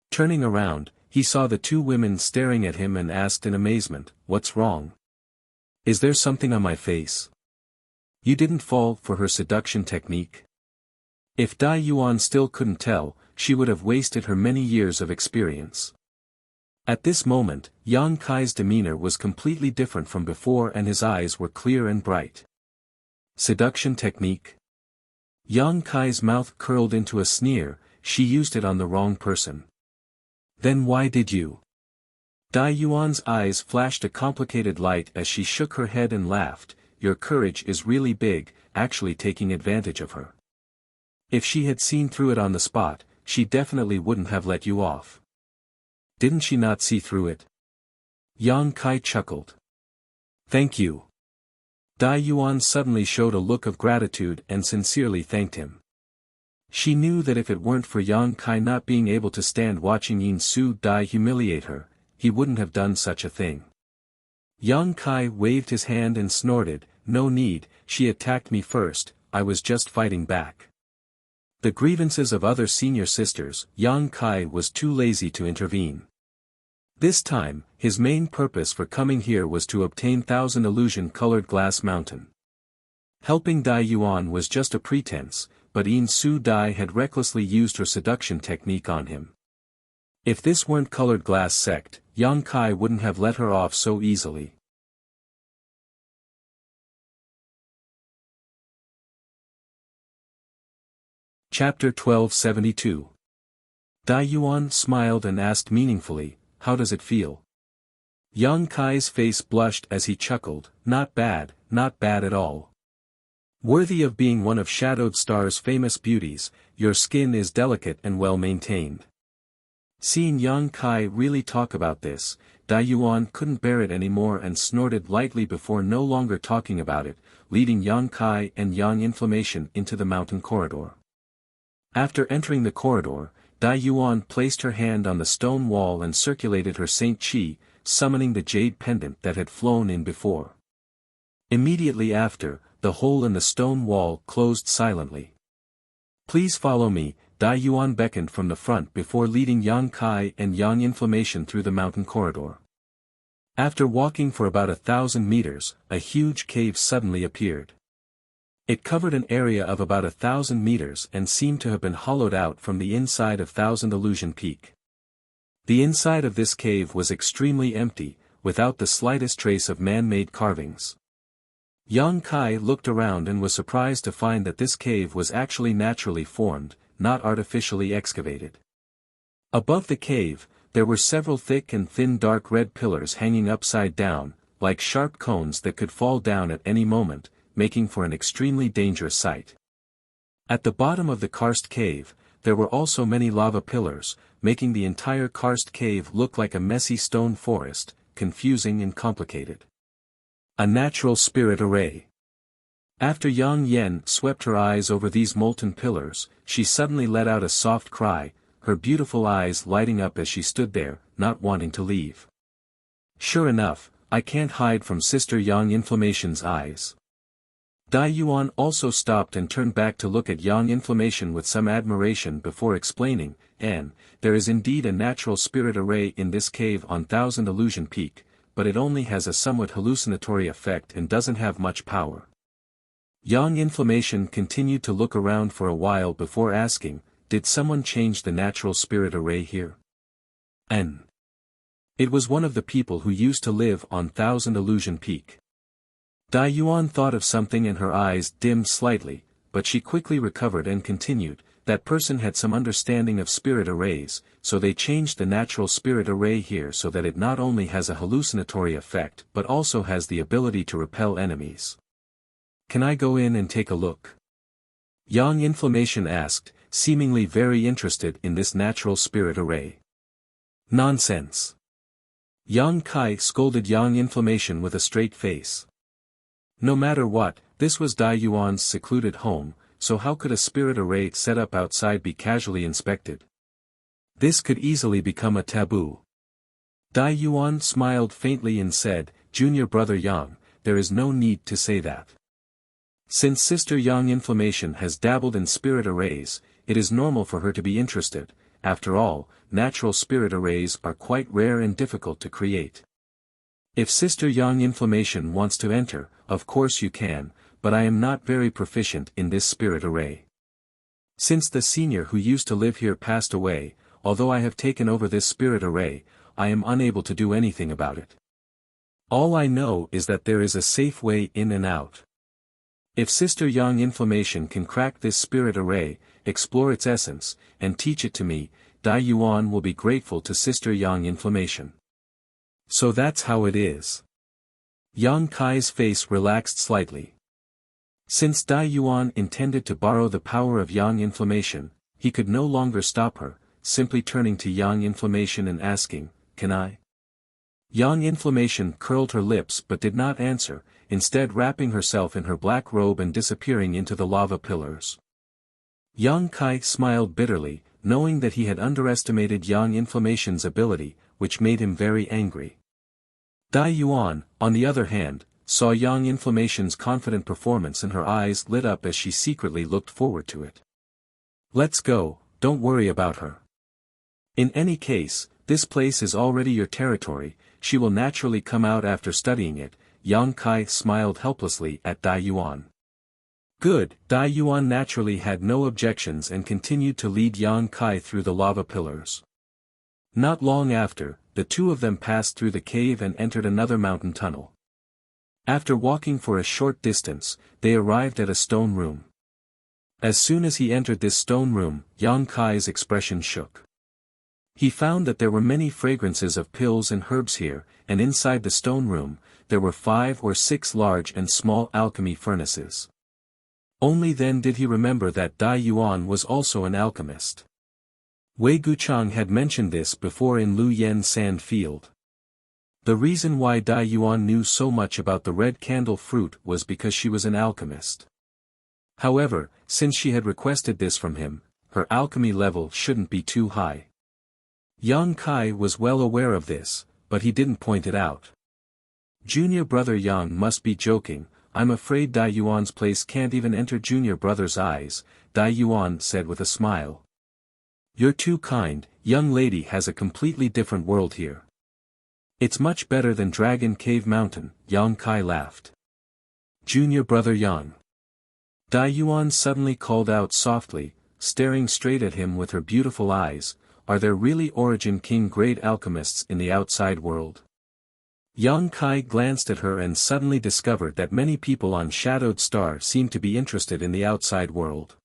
Turning around, he saw the 2 women staring at him and asked in amazement, "What's wrong? Is there something on my face? You didn't fall for her seduction technique?" If Dai Yuan still couldn't tell, she would have wasted her many years of experience. At this moment, Yang Kai's demeanor was completely different from before and his eyes were clear and bright. Seduction technique? Yang Kai's mouth curled into a sneer, she used it on the wrong person. Then why did you? Dai Yuan's eyes flashed a complicated light as she shook her head and laughed, "Your courage is really big, actually taking advantage of her. If she had seen through it on the spot, she definitely wouldn't have let you off." "Didn't she not see through it?" Yang Kai chuckled. "Thank you." Dai Yuan suddenly showed a look of gratitude and sincerely thanked him. She knew that if it weren't for Yang Kai not being able to stand watching Yin Su Dai humiliate her, he wouldn't have done such a thing. Yang Kai waved his hand and snorted, "No need, she attacked me first, I was just fighting back." The grievances of other senior sisters, Yang Kai was too lazy to intervene. This time, his main purpose for coming here was to obtain Thousand Illusion-colored glass mountain. Helping Dai Yuan was just a pretense, but Yin Su Dai had recklessly used her seduction technique on him. If this weren't colored glass sect, Yang Kai wouldn't have let her off so easily. Chapter 1272. Dai Yuan smiled and asked meaningfully, "How does it feel?" Yang Kai's face blushed as he chuckled, not bad at all. "Worthy of being one of Shadowed Star's famous beauties, your skin is delicate and well maintained." Seeing Yang Kai really talk about this, Dai Yuan couldn't bear it anymore and snorted lightly before no longer talking about it, leading Yang Kai and Yang Inflammation into the mountain corridor. After entering the corridor, Dai Yuan placed her hand on the stone wall and circulated her Saint Qi, summoning the jade pendant that had flown in before. Immediately after, the hole in the stone wall closed silently. "Please follow me," Dai Yuan beckoned from the front before leading Yang Kai and Yang Inflammation through the mountain corridor. After walking for about 1,000 meters, a huge cave suddenly appeared. It covered an area of about 1,000 meters and seemed to have been hollowed out from the inside of Thousand Illusion Peak. The inside of this cave was extremely empty, without the slightest trace of man-made carvings. Yang Kai looked around and was surprised to find that this cave was actually naturally formed, not artificially excavated. Above the cave, there were several thick and thin dark red pillars hanging upside down, like sharp cones that could fall down at any moment, making for an extremely dangerous sight. At the bottom of the karst cave, there were also many lava pillars, making the entire karst cave look like a messy stone forest, confusing and complicated. A natural spirit array. After Yang Yen swept her eyes over these molten pillars, she suddenly let out a soft cry, her beautiful eyes lighting up as she stood there, not wanting to leave. Sure enough, I can't hide from Sister Yang Inflammation's eyes. Dai Yuan also stopped and turned back to look at Yang Inflammation with some admiration before explaining, "And, there is indeed a natural spirit array in this cave on Thousand Illusion Peak, but it only has a somewhat hallucinatory effect and doesn't have much power." Yang Inflammation continued to look around for a while before asking, "Did someone change the natural spirit array here?" N. It was one of the people who used to live on Thousand Illusion Peak. Dai Yuan thought of something and her eyes dimmed slightly, but she quickly recovered and continued, that person had some understanding of spirit arrays, so they changed the natural spirit array here so that it not only has a hallucinatory effect but also has the ability to repel enemies. Can I go in and take a look? Yang Inflammation asked, seemingly very interested in this natural spirit array. Nonsense. Yang Kai scolded Yang Inflammation with a straight face. No matter what, this was Dai Yuan's secluded home, so how could a spirit array set up outside be casually inspected? This could easily become a taboo. Dai Yuan smiled faintly and said, Junior brother Yang, there is no need to say that. Since Sister Yang Inflammation has dabbled in spirit arrays, it is normal for her to be interested. After all, natural spirit arrays are quite rare and difficult to create. If Sister Yang Inflammation wants to enter, of course you can, but I am not very proficient in this spirit array. Since the senior who used to live here passed away, although I have taken over this spirit array, I am unable to do anything about it. All I know is that there is a safe way in and out. If Sister Yang Inflammation can crack this spirit array, explore its essence, and teach it to me, Dai Yuan will be grateful to Sister Yang Inflammation. So that's how it is. Yang Kai's face relaxed slightly. Since Dai Yuan intended to borrow the power of Yang Inflammation, he could no longer stop her, simply turning to Yang Inflammation and asking, Can I? Yang Inflammation curled her lips but did not answer, instead wrapping herself in her black robe and disappearing into the lava pillars. Yang Kai smiled bitterly, knowing that he had underestimated Yang Inflammation's ability, which made him very angry. Dai Yuan, on the other hand, saw Yang Inflammation's confident performance and her eyes lit up as she secretly looked forward to it. Let's go, don't worry about her. In any case, this place is already your territory, she will naturally come out after studying it. Yang Kai smiled helplessly at Dai Yuan. Good, Dai Yuan naturally had no objections and continued to lead Yang Kai through the lava pillars. Not long after, the two of them passed through the cave and entered another mountain tunnel. After walking for a short distance, they arrived at a stone room. As soon as he entered this stone room, Yang Kai's expression shook. He found that there were many fragrances of pills and herbs here, and inside the stone room, there were 5 or 6 large and small alchemy furnaces. Only then did he remember that Dai Yuan was also an alchemist. Wei Guchang had mentioned this before in Lu Yen Sand Field. The reason why Dai Yuan knew so much about the red candle fruit was because she was an alchemist. However, since she had requested this from him, her alchemy level shouldn't be too high. Yang Kai was well aware of this, but he didn't point it out. Junior brother Yang must be joking, I'm afraid Dai Yuan's place can't even enter junior brother's eyes, Dai Yuan said with a smile. You're too kind, young lady has a completely different world here. It's much better than Dragon Cave Mountain, Yang Kai laughed. Junior brother Yang. Dai Yuan suddenly called out softly, staring straight at him with her beautiful eyes, are there really Origin King grade alchemists in the outside world? Yang Kai glanced at her and suddenly discovered that many people on Shadowed Star seemed to be interested in the outside world.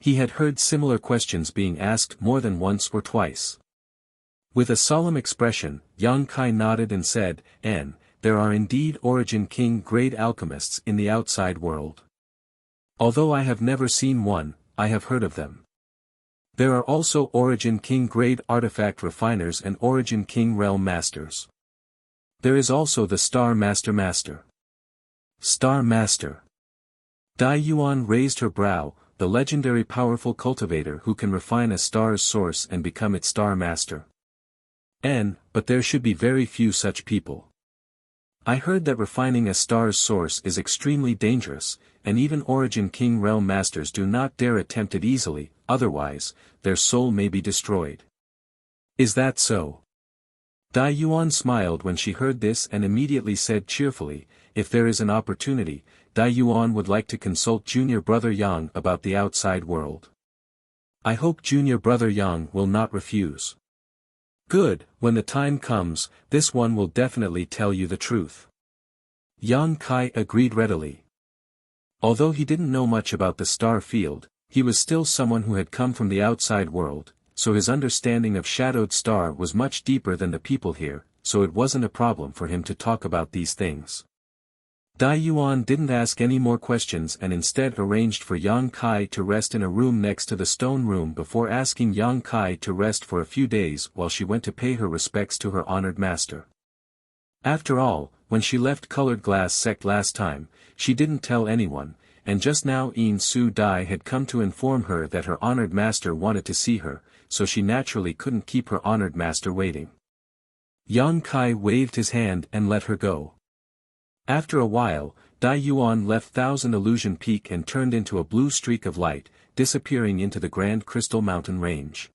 He had heard similar questions being asked more than once or twice. With a solemn expression, Yang Kai nodded and said, there are indeed Origin King grade alchemists in the outside world. Although I have never seen one, I have heard of them. There are also Origin King grade artifact refiners and Origin King realm masters. There is also the Star Master. Star Master. Dai Yuan raised her brow, the legendary powerful cultivator who can refine a star's source and become its Star Master. But there should be very few such people. I heard that refining a star's source is extremely dangerous, and even Origin King realm masters do not dare attempt it easily, otherwise, their soul may be destroyed. Is that so? Dai Yuan smiled when she heard this and immediately said cheerfully, if there is an opportunity, Dai Yuan would like to consult junior brother Yang about the outside world. I hope junior brother Yang will not refuse. Good, when the time comes, this one will definitely tell you the truth. Yang Kai agreed readily. Although he didn't know much about the star field, he was still someone who had come from the outside world, so his understanding of Shadowed Star was much deeper than the people here, so it wasn't a problem for him to talk about these things. Dai Yuan didn't ask any more questions and instead arranged for Yang Kai to rest in a room next to the stone room before asking Yang Kai to rest for a few days while she went to pay her respects to her honored master. After all, when she left Colored Glass Sect last time, she didn't tell anyone, and just now Yin Su Dai had come to inform her that her honored master wanted to see her, so she naturally couldn't keep her honored master waiting. Yang Kai waved his hand and let her go. After a while, Dai Yuan left Thousand Illusion Peak and turned into a blue streak of light, disappearing into the Grand Crystal Mountain Range.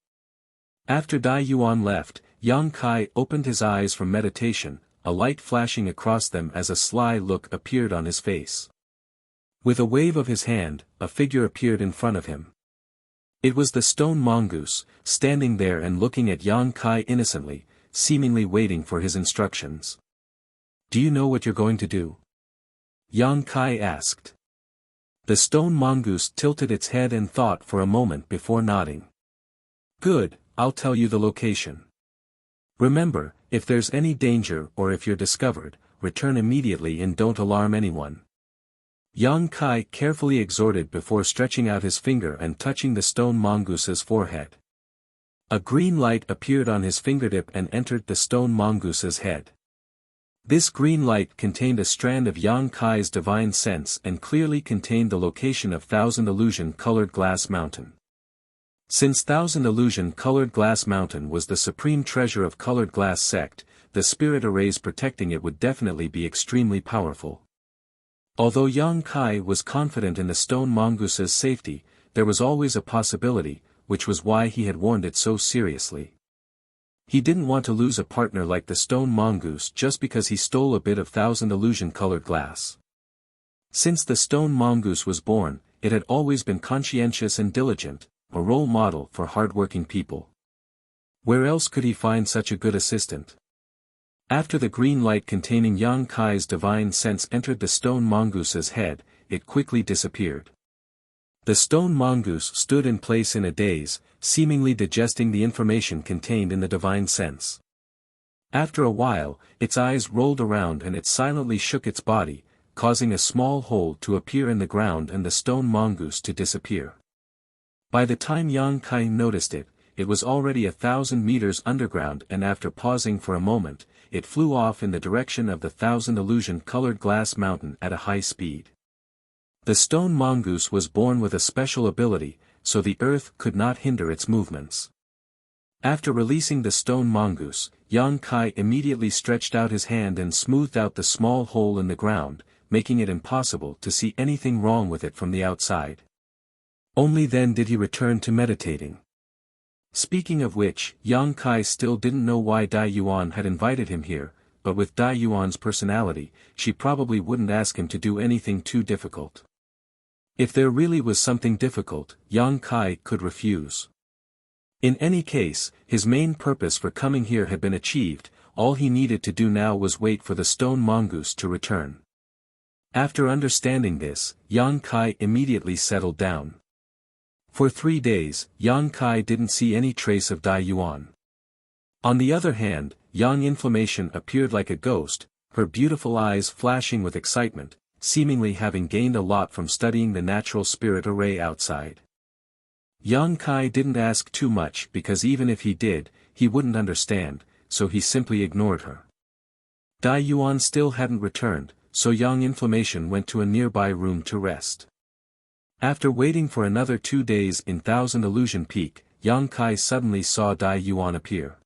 After Dai Yuan left, Yang Kai opened his eyes from meditation, a light flashing across them as a sly look appeared on his face. With a wave of his hand, a figure appeared in front of him. It was the stone mongoose, standing there and looking at Yang Kai innocently, seemingly waiting for his instructions. Do you know what you're going to do? Yang Kai asked. The stone mongoose tilted its head and thought for a moment before nodding. Good, I'll tell you the location. Remember, if there's any danger or if you're discovered, return immediately and don't alarm anyone. Yang Kai carefully exhorted before stretching out his finger and touching the stone mongoose's forehead. A green light appeared on his fingertip and entered the stone mongoose's head. This green light contained a strand of Yang Kai's divine sense and clearly contained the location of Thousand Illusion Colored Glass Mountain. Since Thousand Illusion Colored Glass Mountain was the supreme treasure of Colored Glass Sect, the spirit arrays protecting it would definitely be extremely powerful. Although Yang Kai was confident in the stone mongoose's safety, there was always a possibility, which was why he had warned it so seriously. He didn't want to lose a partner like the stone mongoose just because he stole a bit of Thousand Illusion Colored Glass. Since the stone mongoose was born, it had always been conscientious and diligent, a role model for hard-working people. Where else could he find such a good assistant? After the green light containing Yang Kai's divine sense entered the stone mongoose's head, it quickly disappeared. The stone mongoose stood in place in a daze, seemingly digesting the information contained in the divine sense. After a while, its eyes rolled around and it silently shook its body, causing a small hole to appear in the ground and the stone mongoose to disappear. By the time Yang Kai noticed it, it was already 1,000 meters underground and after pausing for a moment, it flew off in the direction of the Thousand Illusion Colored Glass Mountain at a high speed. The stone mongoose was born with a special ability, so the earth could not hinder its movements. After releasing the stone mongoose, Yang Kai immediately stretched out his hand and smoothed out the small hole in the ground, making it impossible to see anything wrong with it from the outside. Only then did he return to meditating. Speaking of which, Yang Kai still didn't know why Dai Yuan had invited him here, but with Dai Yuan's personality, she probably wouldn't ask him to do anything too difficult. If there really was something difficult, Yang Kai could refuse. In any case, his main purpose for coming here had been achieved, all he needed to do now was wait for the stone mongoose to return. After understanding this, Yang Kai immediately settled down. For 3 days, Yang Kai didn't see any trace of Dai Yuan. On the other hand, Yang Inflammation appeared like a ghost, her beautiful eyes flashing with excitement, seemingly having gained a lot from studying the natural spirit array outside. Yang Kai didn't ask too much because even if he did, he wouldn't understand, so he simply ignored her. Dai Yuan still hadn't returned, so Yang Inflammation went to a nearby room to rest. After waiting for another 2 days in Thousand Illusion Peak, Yang Kai suddenly saw Dai Yuan appear.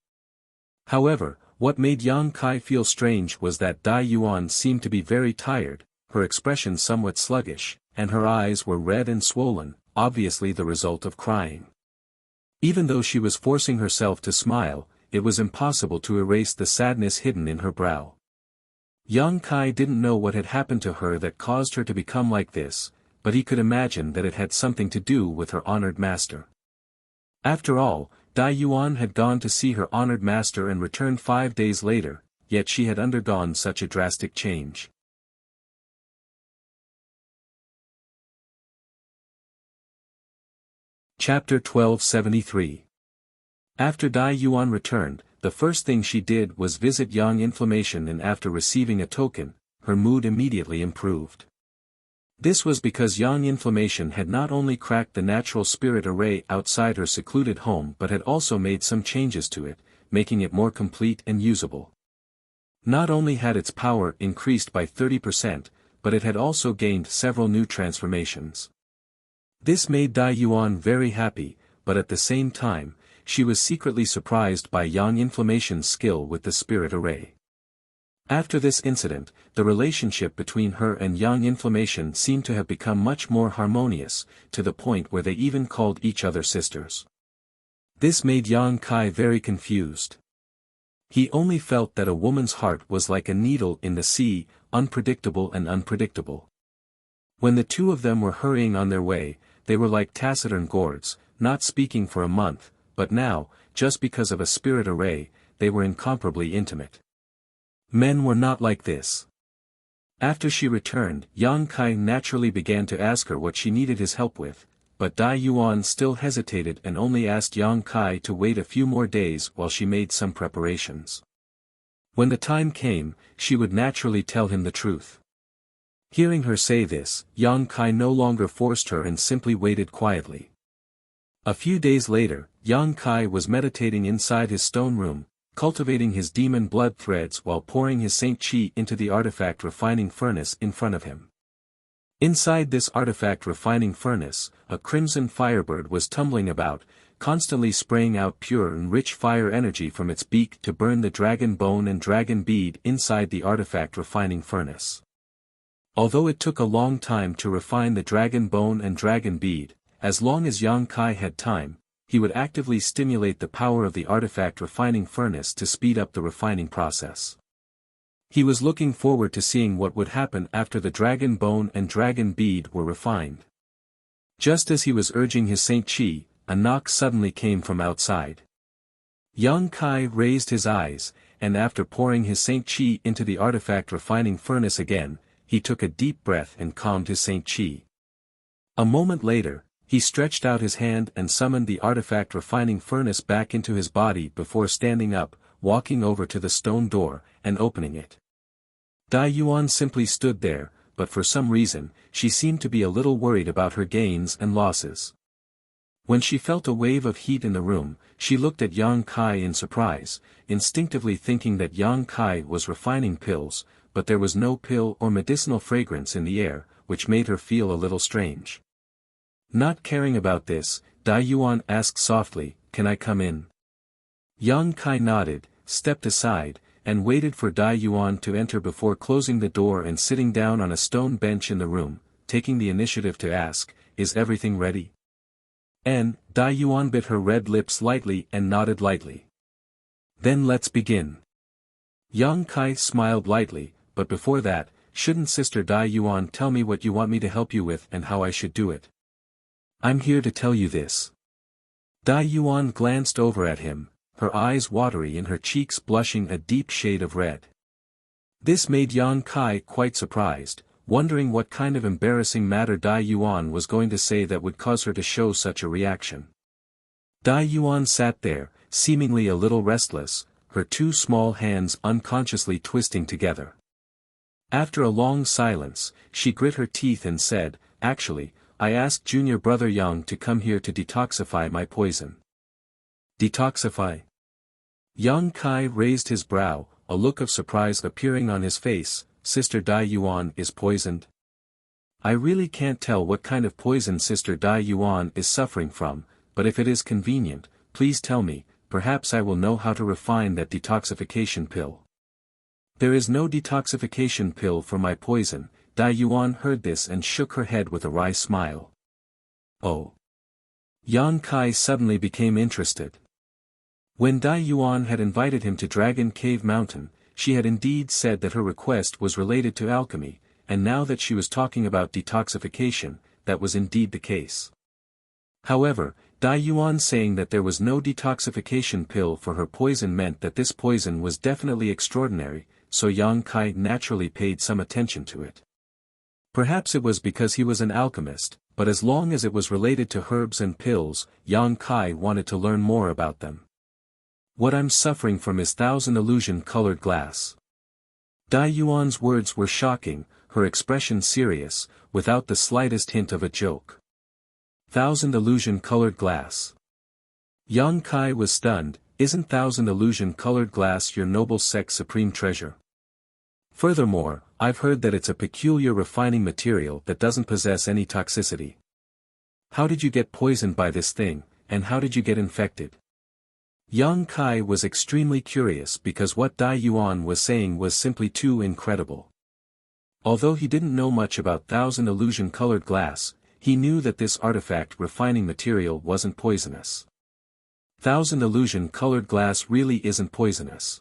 However, what made Yang Kai feel strange was that Dai Yuan seemed to be very tired, her expression somewhat sluggish, and her eyes were red and swollen, obviously the result of crying. Even though she was forcing herself to smile, it was impossible to erase the sadness hidden in her brow. Yang Kai didn't know what had happened to her that caused her to become like this, but he could imagine that it had something to do with her honored master. After all, Dai Yuan had gone to see her honored master and returned 5 days later, yet she had undergone such a drastic change. Chapter 1273. After Dai Yuan returned, the first thing she did was visit Yang Inflammation, and after receiving a token, her mood immediately improved. This was because Yang Inflammation had not only cracked the natural spirit array outside her secluded home but had also made some changes to it, making it more complete and usable. Not only had its power increased by 30%, but it had also gained several new transformations. This made Dai Yuan very happy, but at the same time, she was secretly surprised by Yang Inflammation's skill with the spirit array. After this incident, the relationship between her and Yang Inflammation seemed to have become much more harmonious, to the point where they even called each other sisters. This made Yang Kai very confused. He only felt that a woman's heart was like a needle in the sea, unpredictable and unpredictable. When the two of them were hurrying on their way, they were like taciturn gourds, not speaking for a month, but now, just because of a spirit array, they were incomparably intimate. Men were not like this. After she returned, Yang Kai naturally began to ask her what she needed his help with, but Dai Yuan still hesitated and only asked Yang Kai to wait a few more days while she made some preparations. When the time came, she would naturally tell him the truth. Hearing her say this, Yang Kai no longer forced her and simply waited quietly. A few days later, Yang Kai was meditating inside his stone room, cultivating his demon blood threads while pouring his Saint Qi into the artifact refining furnace in front of him. Inside this artifact refining furnace, a crimson firebird was tumbling about, constantly spraying out pure and rich fire energy from its beak to burn the dragon bone and dragon bead inside the artifact refining furnace. Although it took a long time to refine the dragon bone and dragon bead, as long as Yang Kai had time, he would actively stimulate the power of the artifact refining furnace to speed up the refining process. He was looking forward to seeing what would happen after the dragon bone and dragon bead were refined. Just as he was urging his Saint Qi, a knock suddenly came from outside. Yang Kai raised his eyes, and after pouring his Saint Qi into the artifact refining furnace again, he took a deep breath and calmed his Saint Qi. A moment later, he stretched out his hand and summoned the artifact refining furnace back into his body before standing up, walking over to the stone door, and opening it. Dai Yuan simply stood there, but for some reason, she seemed to be a little worried about her gains and losses. When she felt a wave of heat in the room, she looked at Yang Kai in surprise, instinctively thinking that Yang Kai was refining pills, but there was no pill or medicinal fragrance in the air, which made her feel a little strange. Not caring about this, Dai Yuan asked softly, "Can I come in?" Yang Kai nodded, stepped aside, and waited for Dai Yuan to enter before closing the door and sitting down on a stone bench in the room, taking the initiative to ask, "Is everything ready?" Dai Yuan bit her red lips lightly and nodded lightly. "Then let's begin." Yang Kai smiled lightly, "But before that, shouldn't Sister Dai Yuan tell me what you want me to help you with and how I should do it?" "I'm here to tell you this." Dai Yuan glanced over at him, her eyes watery and her cheeks blushing a deep shade of red. This made Yang Kai quite surprised, wondering what kind of embarrassing matter Dai Yuan was going to say that would cause her to show such a reaction. Dai Yuan sat there, seemingly a little restless, her two small hands unconsciously twisting together. After a long silence, she grit her teeth and said, "Actually, I asked junior brother Yang to come here to detoxify my poison." "Detoxify?" Yang Kai raised his brow, a look of surprise appearing on his face. "Sister Dai Yuan is poisoned?" "I really can't tell what kind of poison Sister Dai Yuan is suffering from, but if it is convenient, please tell me, perhaps I will know how to refine that detoxification pill." "There is no detoxification pill for my poison." Dai Yuan heard this and shook her head with a wry smile. "Oh." Yang Kai suddenly became interested. When Dai Yuan had invited him to Dragon Cave Mountain, she had indeed said that her request was related to alchemy, and now that she was talking about detoxification, that was indeed the case. However, Dai Yuan saying that there was no detoxification pill for her poison meant that this poison was definitely extraordinary, so Yang Kai naturally paid some attention to it. Perhaps it was because he was an alchemist, but as long as it was related to herbs and pills, Yang Kai wanted to learn more about them. What I'm suffering from is thousand illusion-colored glass. Dai Yuan's words were shocking, her expression serious, without the slightest hint of a joke. Thousand illusion-colored glass. Yang Kai was stunned. Isn't thousand illusion-colored glass your noble sex supreme treasure? Furthermore, I've heard that it's a peculiar refining material that doesn't possess any toxicity. How did you get poisoned by this thing, and how did you get infected? Yang Kai was extremely curious because what Dai Yuan was saying was simply too incredible. Although he didn't know much about thousand illusion-colored glass, he knew that this artifact refining material wasn't poisonous. Thousand illusion-colored glass really isn't poisonous.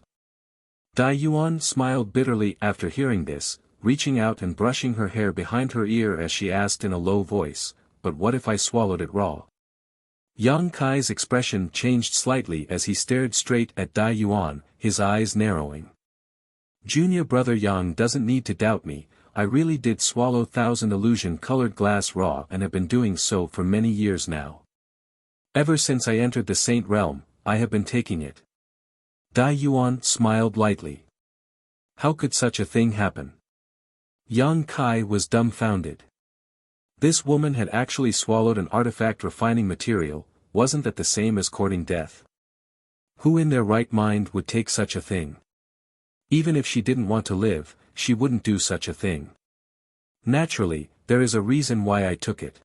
Dai Yuan smiled bitterly after hearing this, reaching out and brushing her hair behind her ear as she asked in a low voice, "But what if I swallowed it raw?" Yang Kai's expression changed slightly as he stared straight at Dai Yuan, his eyes narrowing. "Junior brother Yang doesn't need to doubt me, I really did swallow thousand illusion-colored glass raw and have been doing so for many years now. Ever since I entered the Saint Realm, I have been taking it." Dai Yuan smiled lightly. How could such a thing happen? Yang Kai was dumbfounded. This woman had actually swallowed an artifact refining material. Wasn't that the same as courting death? Who in their right mind would take such a thing? Even if she didn't want to live, she wouldn't do such a thing. Naturally, there is a reason why I took it.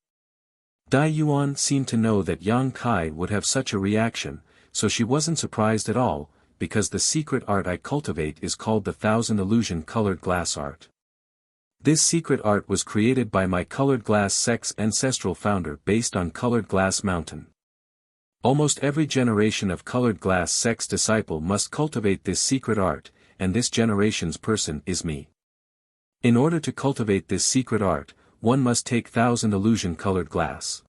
Dai Yuan seemed to know that Yang Kai would have such a reaction, so she wasn't surprised at all, because the secret art I cultivate is called the thousand illusion-colored glass art. This secret art was created by my colored glass sect's ancestral founder based on Colored Glass Mountain. Almost every generation of Colored Glass sect's disciple must cultivate this secret art, and this generation's person is me. In order to cultivate this secret art, one must take thousand illusion-colored glass.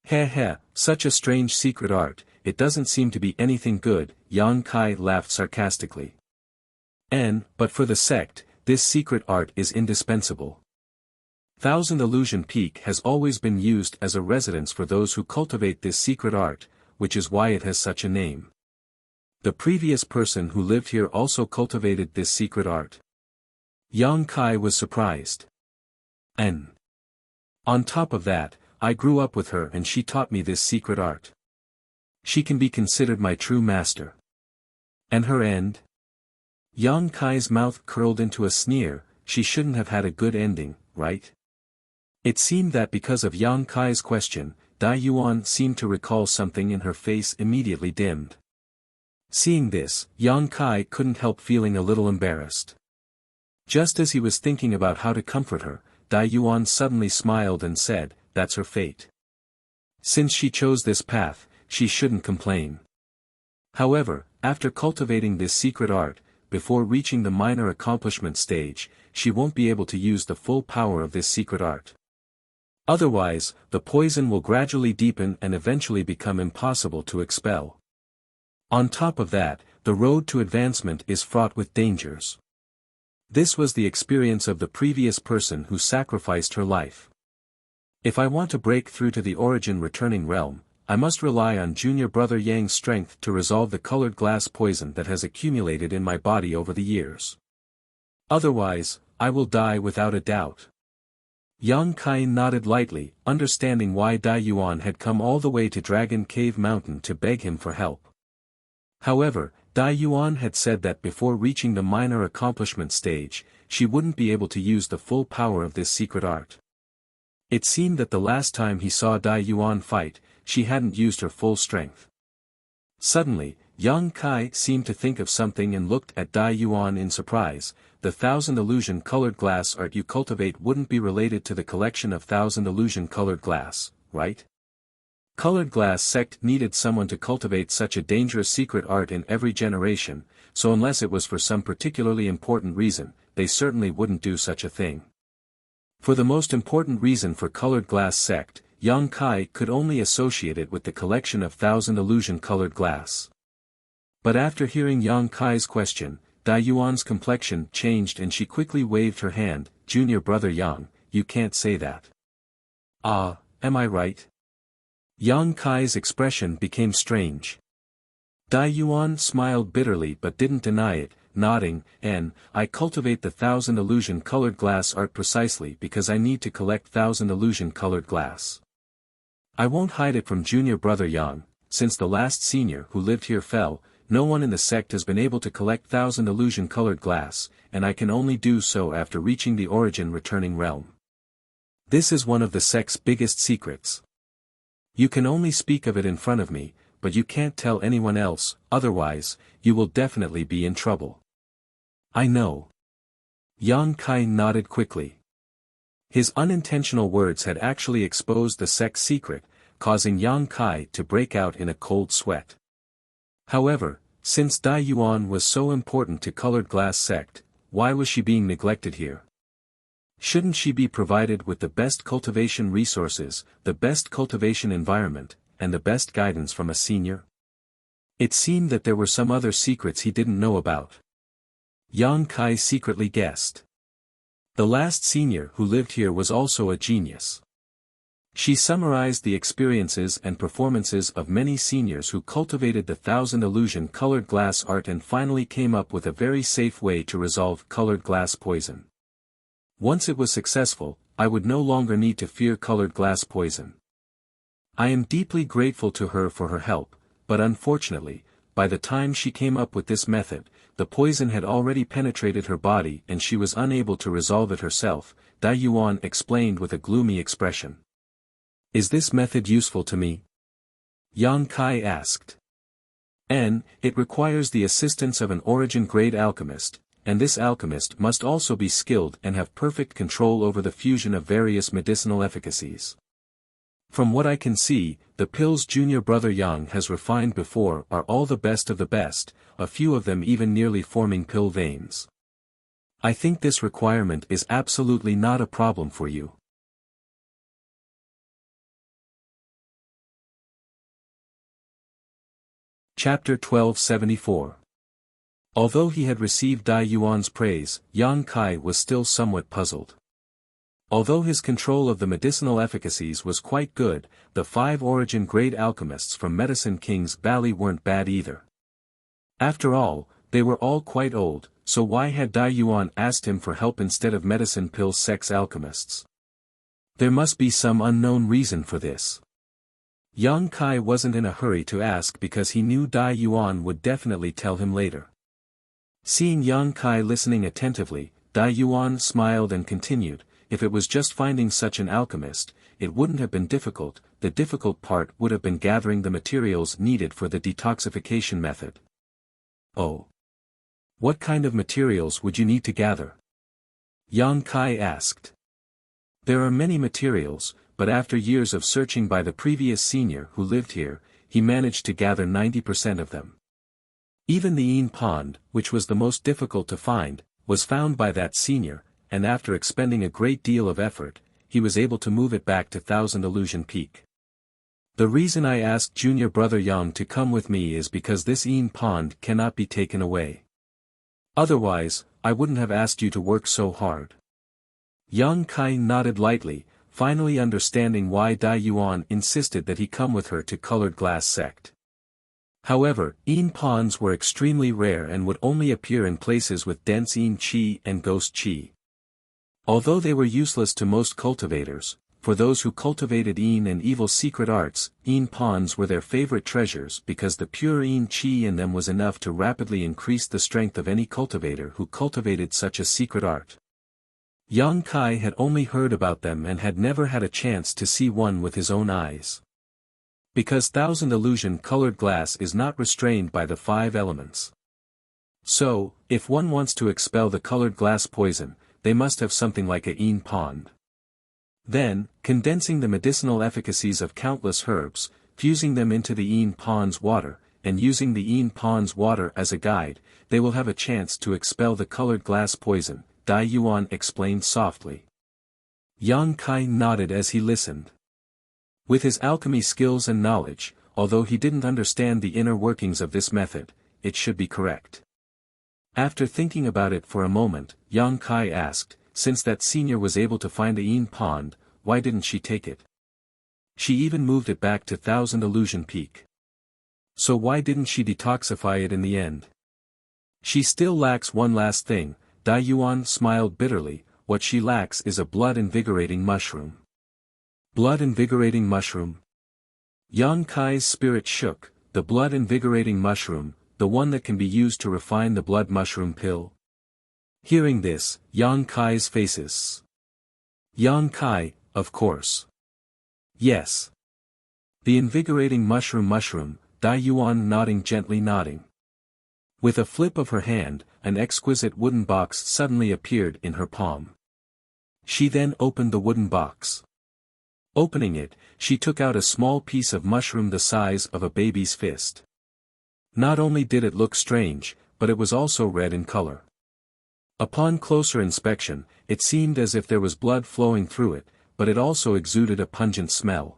Heh, such a strange secret art, it doesn't seem to be anything good, Yang Kai laughed sarcastically. But for the sect, this secret art is indispensable. Thousand Illusion Peak has always been used as a residence for those who cultivate this secret art, which is why it has such a name. The previous person who lived here also cultivated this secret art. Yang Kai was surprised. On top of that, I grew up with her and she taught me this secret art. She can be considered my true master. And her end? Yang Kai's mouth curled into a sneer. She shouldn't have had a good ending, right? It seemed that because of Yang Kai's question, Dai Yuan seemed to recall something and her face immediately dimmed. Seeing this, Yang Kai couldn't help feeling a little embarrassed. Just as he was thinking about how to comfort her, Dai Yuan suddenly smiled and said, "That's her fate. Since she chose this path, she shouldn't complain." However, after cultivating this secret art, before reaching the minor accomplishment stage, she won't be able to use the full power of this secret art. Otherwise, the poison will gradually deepen and eventually become impossible to expel. On top of that, the road to advancement is fraught with dangers. This was the experience of the previous person who sacrificed her life. If I want to break through to the origin returning realm, I must rely on junior brother Yang's strength to resolve the colored glass poison that has accumulated in my body over the years. Otherwise, I will die without a doubt. Yang Kai nodded lightly, understanding why Dai Yuan had come all the way to Dragon Cave Mountain to beg him for help. However, Dai Yuan had said that before reaching the minor accomplishment stage, she wouldn't be able to use the full power of this secret art. It seemed that the last time he saw Dai Yuan fight, she hadn't used her full strength. Suddenly, Yang Kai seemed to think of something and looked at Dai Yuan in surprise. "The thousand illusion-colored glass art you cultivate wouldn't be related to the collection of thousand illusion-colored glass, right? Colored Glass sect needed someone to cultivate such a dangerous secret art in every generation, so unless it was for some particularly important reason, they certainly wouldn't do such a thing." For the most important reason for Colored Glass sect, Yang Kai could only associate it with the collection of thousand illusion-colored glass. But after hearing Yang Kai's question, Dai Yuan's complexion changed and she quickly waved her hand. Junior brother Yang, you can't say that. Ah, am I right? Yang Kai's expression became strange. Dai Yuan smiled bitterly but didn't deny it, nodding, I cultivate the thousand illusion-colored glass art precisely because I need to collect thousand illusion-colored glass. I won't hide it from junior brother Yang. Since the last senior who lived here fell, no one in the sect has been able to collect thousand illusion-colored glass, and I can only do so after reaching the origin returning realm. This is one of the sect's biggest secrets. You can only speak of it in front of me, but you can't tell anyone else, otherwise, you will definitely be in trouble. I know. Yang Kai nodded quickly. His unintentional words had actually exposed the sect's secret, causing Yang Kai to break out in a cold sweat. However, since Dai Yuan was so important to Colored Glass sect, why was she being neglected here? Shouldn't she be provided with the best cultivation resources, the best cultivation environment, and the best guidance from a senior? It seemed that there were some other secrets he didn't know about. Yang Kai secretly guessed. The last senior who lived here was also a genius. She summarized the experiences and performances of many seniors who cultivated the thousand illusion-colored glass art and finally came up with a very safe way to resolve colored glass poison. Once it was successful, I would no longer need to fear colored glass poison. I am deeply grateful to her for her help, but unfortunately, by the time she came up with this method, the poison had already penetrated her body and she was unable to resolve it herself, Dai Yuan explained with a gloomy expression. Is this method useful to me? Yang Kai asked. It requires the assistance of an origin-grade alchemist, and this alchemist must also be skilled and have perfect control over the fusion of various medicinal efficacies. From what I can see, the pills junior brother Yang has refined before are all the best of the best, a few of them even nearly forming pill veins. I think this requirement is absolutely not a problem for you. Chapter 1274. Although he had received Dai Yuan's praise, Yang Kai was still somewhat puzzled. Although his control of the medicinal efficacies was quite good, the 5 origin-grade alchemists from Medicine King's Valley weren't bad either. After all, they were all quite old, so why had Dai Yuan asked him for help instead of medicine pill sect's alchemists? There must be some unknown reason for this. Yang Kai wasn't in a hurry to ask because he knew Dai Yuan would definitely tell him later. Seeing Yang Kai listening attentively, Dai Yuan smiled and continued, if it was just finding such an alchemist, it wouldn't have been difficult, the difficult part would have been gathering the materials needed for the detoxification method. Oh. What kind of materials would you need to gather? Yang Kai asked. There are many materials, but after years of searching by the previous senior who lived here, he managed to gather 90% of them. Even the Yin Pond, which was the most difficult to find, was found by that senior, and after expending a great deal of effort, he was able to move it back to Thousand Illusion Peak. The reason I asked junior brother Yang to come with me is because this Yin Pond cannot be taken away. Otherwise, I wouldn't have asked you to work so hard. Yang Kai nodded lightly, finally understanding why Dai Yuan insisted that he come with her to Colored Glass sect. However, Yin Ponds were extremely rare and would only appear in places with dense Yin Qi and Ghost Qi. Although they were useless to most cultivators, for those who cultivated Yin and evil secret arts, Yin Ponds were their favorite treasures because the pure Yin Qi in them was enough to rapidly increase the strength of any cultivator who cultivated such a secret art. Yang Kai had only heard about them and had never had a chance to see one with his own eyes. Because Thousand Illusion colored glass is not restrained by the 5 elements. So, if one wants to expel the colored glass poison, they must have something like a Yin Pond. Then, condensing the medicinal efficacies of countless herbs, fusing them into the Yin Pond's water, and using the Yin Pond's water as a guide, they will have a chance to expel the colored glass poison, Dai Yuan explained softly. Yang Kai nodded as he listened. With his alchemy skills and knowledge, although he didn't understand the inner workings of this method, it should be correct. After thinking about it for a moment, Yang Kai asked, since that senior was able to find a yin pond, why didn't she take it? She even moved it back to Thousand Illusion Peak. So why didn't she detoxify it in the end? She still lacks one last thing. Dai Yuan smiled bitterly. What she lacks is a blood-invigorating mushroom. Blood-invigorating mushroom? Yang Kai's spirit shook. The blood-invigorating mushroom, the one that can be used to refine the blood mushroom pill? Hearing this, Yang Kai's faces. Yang Kai, of course. Yes. The invigorating mushroom, Dai Yuan gently nodding. With a flip of her hand, an exquisite wooden box suddenly appeared in her palm. She then opened the wooden box. Opening it, she took out a small piece of mushroom the size of a baby's fist. Not only did it look strange, but it was also red in color. Upon closer inspection, it seemed as if there was blood flowing through it, but it also exuded a pungent smell.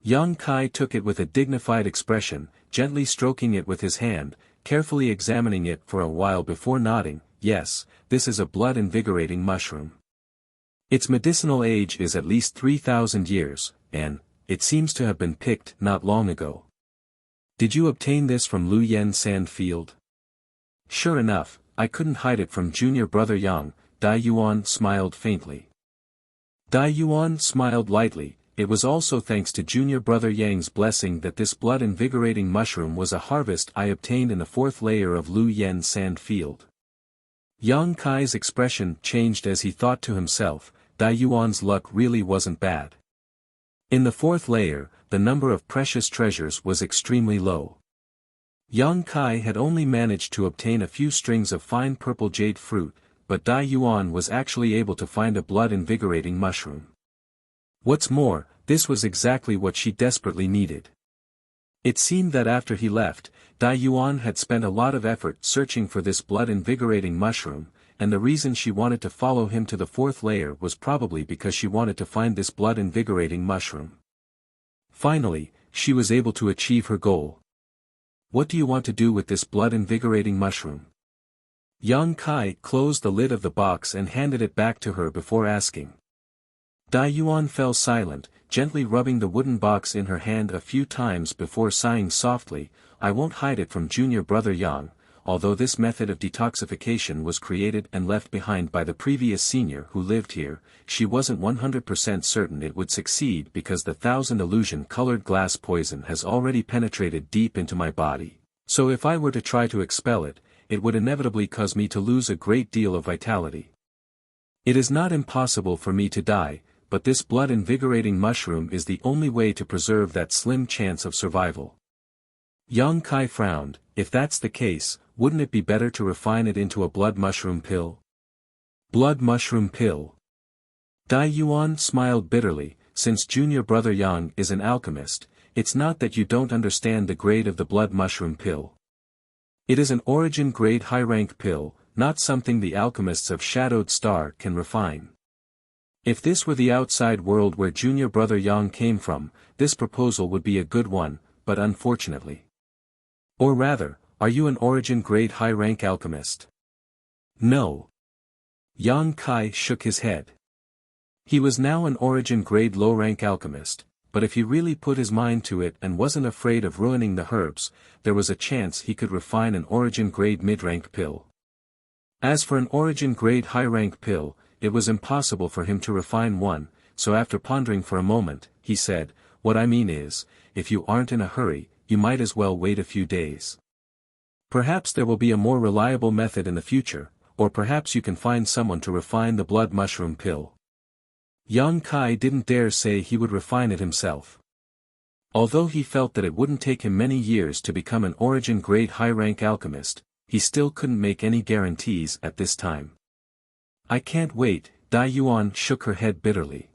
Yang Kai took it with a dignified expression, gently stroking it with his hand, carefully examining it for a while before nodding. Yes, this is a blood-invigorating mushroom. Its medicinal age is at least 3,000 years, and it seems to have been picked not long ago. Did you obtain this from Lu Yen Sand Field? Sure enough, I couldn't hide it from junior brother Yang. Dai Yuan smiled faintly. Dai Yuan smiled lightly. It was also thanks to junior brother Yang's blessing that this blood-invigorating mushroom was a harvest I obtained in the 4th layer of Lu Yen Sand Field. Yang Kai's expression changed as he thought to himself, Dai Yuan's luck really wasn't bad. In the 4th layer, the number of precious treasures was extremely low. Yang Kai had only managed to obtain a few strings of fine purple jade fruit, but Dai Yuan was actually able to find a blood-invigorating mushroom. What's more, this was exactly what she desperately needed. It seemed that after he left, Dai Yuan had spent a lot of effort searching for this blood-invigorating mushroom, and the reason she wanted to follow him to the 4th layer was probably because she wanted to find this blood-invigorating mushroom. Finally, she was able to achieve her goal. What do you want to do with this blood-invigorating mushroom? Yang Kai closed the lid of the box and handed it back to her before asking. Dai Yuan fell silent, gently rubbing the wooden box in her hand a few times before sighing softly. I won't hide it from junior brother Yang. Although this method of detoxification was created and left behind by the previous senior who lived here, she wasn't 100% certain it would succeed because the 1000 illusion-colored glass poison has already penetrated deep into my body. So if I were to try to expel it, it would inevitably cause me to lose a great deal of vitality. It is not impossible for me to die, but this blood-invigorating mushroom is the only way to preserve that slim chance of survival. Yang Kai frowned. If that's the case, wouldn't it be better to refine it into a blood mushroom pill? Blood mushroom pill. Dai Yuan smiled bitterly. Since junior brother Yang is an alchemist, it's not that you don't understand the grade of the blood mushroom pill. It is an origin-grade high-rank pill, not something the alchemists of Shadowed Star can refine. If this were the outside world where junior brother Yang came from, this proposal would be a good one, but unfortunately. Or rather, are you an origin-grade high-rank alchemist? No. Yang Kai shook his head. He was now an origin-grade low-rank alchemist, but if he really put his mind to it and wasn't afraid of ruining the herbs, there was a chance he could refine an origin-grade mid-rank pill. As for an origin-grade high-rank pill, it was impossible for him to refine one, so after pondering for a moment, he said, what I mean is, if you aren't in a hurry, you might as well wait a few days. Perhaps there will be a more reliable method in the future, or perhaps you can find someone to refine the blood mushroom pill. Yang Kai didn't dare say he would refine it himself. Although he felt that it wouldn't take him many years to become an origin-grade high-rank alchemist, he still couldn't make any guarantees at this time. I can't wait, Dai Yuan shook her head bitterly.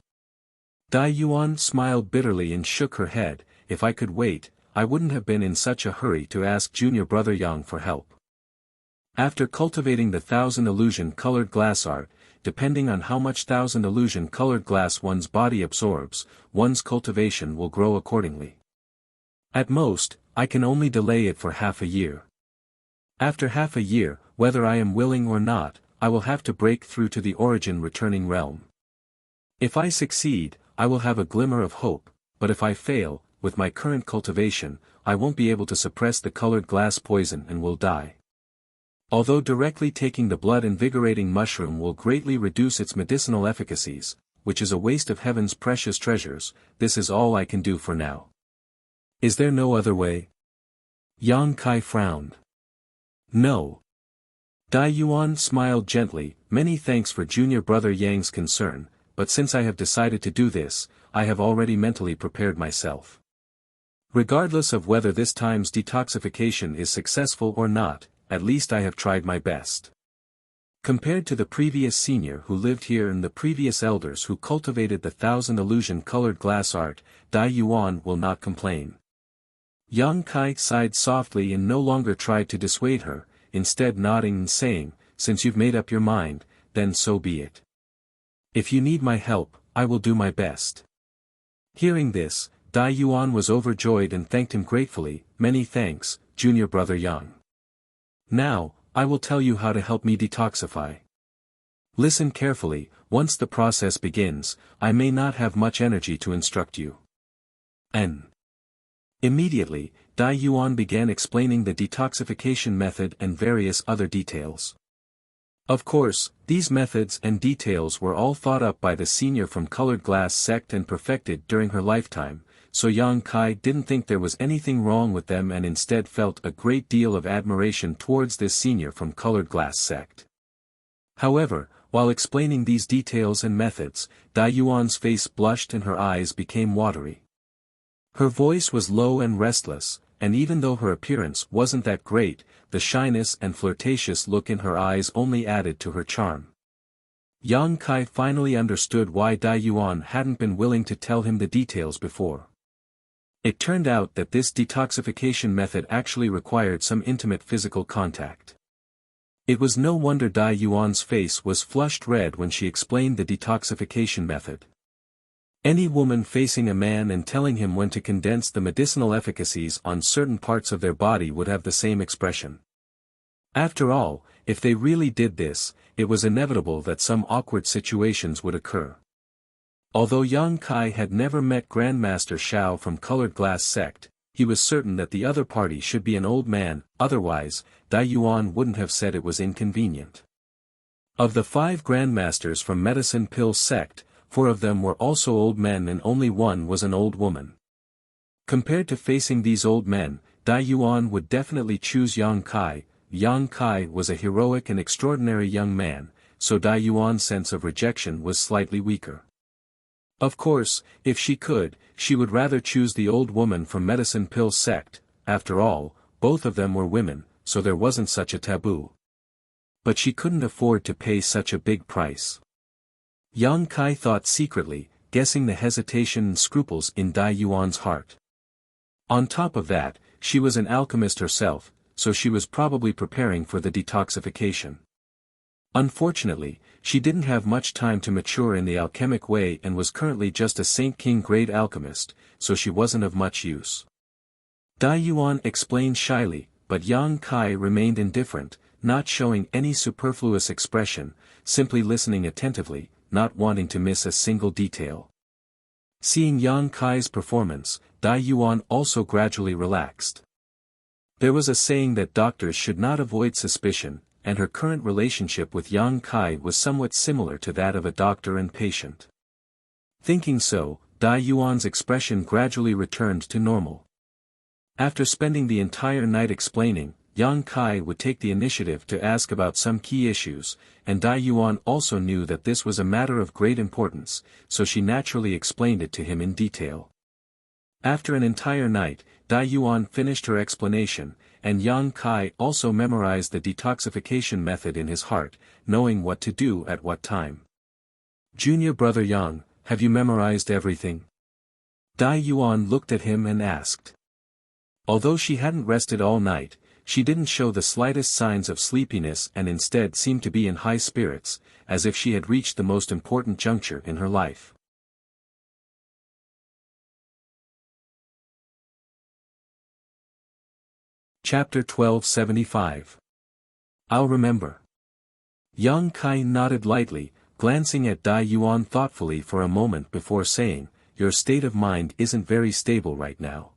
Dai Yuan smiled bitterly and shook her head. If I could wait, I wouldn't have been in such a hurry to ask junior brother Yang for help. After cultivating the 1000 illusion-colored glass art, depending on how much thousand illusion colored glass one's body absorbs, one's cultivation will grow accordingly. At most, I can only delay it for half a year. After half a year, whether I am willing or not, I will have to break through to the origin returning realm. If I succeed, I will have a glimmer of hope, but if I fail, with my current cultivation, I won't be able to suppress the colored glass poison and will die. Although directly taking the blood-invigorating mushroom will greatly reduce its medicinal efficacies, which is a waste of heaven's precious treasures, this is all I can do for now. Is there no other way? Yang Kai frowned. No. Dai Yuan smiled gently, many thanks for junior brother Yang's concern, but since I have decided to do this, I have already mentally prepared myself. Regardless of whether this time's detoxification is successful or not, at least I have tried my best. Compared to the previous senior who lived here and the previous elders who cultivated the thousand illusion-colored glass art, Dai Yuan will not complain. Yang Kai sighed softly and no longer tried to dissuade her, instead nodding and saying, "Since you've made up your mind, then so be it. If you need my help, I will do my best." Hearing this, Dai Yuan was overjoyed and thanked him gratefully, "Many thanks, junior brother Yang. Now, I will tell you how to help me detoxify. Listen carefully, once the process begins, I may not have much energy to instruct you." Immediately, Dai Yuan began explaining the detoxification method and various other details. Of course, these methods and details were all thought up by the senior from Colored Glass sect and perfected during her lifetime, so Yang Kai didn't think there was anything wrong with them and instead felt a great deal of admiration towards this senior from Colored Glass sect. However, while explaining these details and methods, Dai Yuan's face blushed and her eyes became watery. Her voice was low and restless, and even though her appearance wasn't that great, the shyness and flirtatious look in her eyes only added to her charm. Yang Kai finally understood why Dai Yuan hadn't been willing to tell him the details before. It turned out that this detoxification method actually required some intimate physical contact. It was no wonder Dai Yuan's face was flushed red when she explained the detoxification method. Any woman facing a man and telling him when to condense the medicinal efficacies on certain parts of their body would have the same expression. After all, if they really did this, it was inevitable that some awkward situations would occur. Although Yang Kai had never met Grandmaster Shao from Colored Glass sect, he was certain that the other party should be an old man, otherwise, Dai Yuan wouldn't have said it was inconvenient. Of the 5 Grandmasters from Medicine Pill sect, 4 of them were also old men and only one was an old woman. Compared to facing these old men, Dai Yuan would definitely choose Yang Kai. Yang Kai was a heroic and extraordinary young man, so Dai Yuan's sense of rejection was slightly weaker. Of course, if she could, she would rather choose the old woman from Medicine Pill sect. After all, both of them were women, so there wasn't such a taboo. But she couldn't afford to pay such a big price. Yang Kai thought secretly, guessing the hesitation and scruples in Dai Yuan's heart. On top of that, she was an alchemist herself, so she was probably preparing for the detoxification. Unfortunately, she didn't have much time to mature in the alchemic way and was currently just a Saint King grade alchemist, so she wasn't of much use. Dai Yuan explained shyly, but Yang Kai remained indifferent, not showing any superfluous expression, simply listening attentively, not wanting to miss a single detail. Seeing Yang Kai's performance, Dai Yuan also gradually relaxed. There was a saying that doctors should not avoid suspicion, and her current relationship with Yang Kai was somewhat similar to that of a doctor and patient. Thinking so, Dai Yuan's expression gradually returned to normal. After spending the entire night explaining, Yang Kai would take the initiative to ask about some key issues, and Dai Yuan also knew that this was a matter of great importance, so she naturally explained it to him in detail. After an entire night, Dai Yuan finished her explanation, and Yang Kai also memorized the detoxification method in his heart, knowing what to do at what time. "Junior brother Yang, have you memorized everything?" Dai Yuan looked at him and asked. Although she hadn't rested all night, she didn't show the slightest signs of sleepiness and instead seemed to be in high spirits, as if she had reached the most important juncture in her life. Chapter 1275. I'll remember. Yang Kai nodded lightly, glancing at Dai Yuan thoughtfully for a moment before saying, "Your state of mind isn't very stable right now.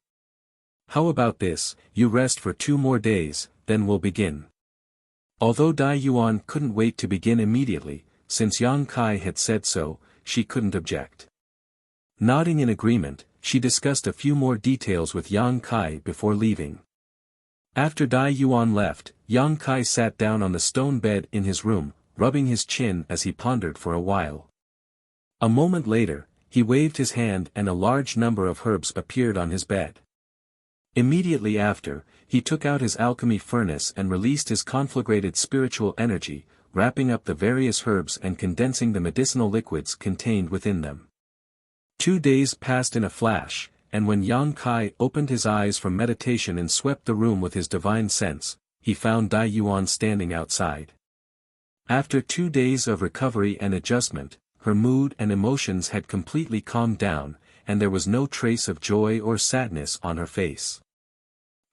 How about this, you rest for 2 more days, then we'll begin." Although Dai Yuan couldn't wait to begin immediately, since Yang Kai had said so, she couldn't object. Nodding in agreement, she discussed a few more details with Yang Kai before leaving. After Dai Yuan left, Yang Kai sat down on the stone bed in his room, rubbing his chin as he pondered for a while. A moment later, he waved his hand and a large number of herbs appeared on his bed. Immediately after, he took out his alchemy furnace and released his conflagrated spiritual energy, wrapping up the various herbs and condensing the medicinal liquids contained within them. 2 days passed in a flash, and when Yang Kai opened his eyes from meditation and swept the room with his divine sense, he found Dai Yuan standing outside. After 2 days of recovery and adjustment, her mood and emotions had completely calmed down, and there was no trace of joy or sadness on her face.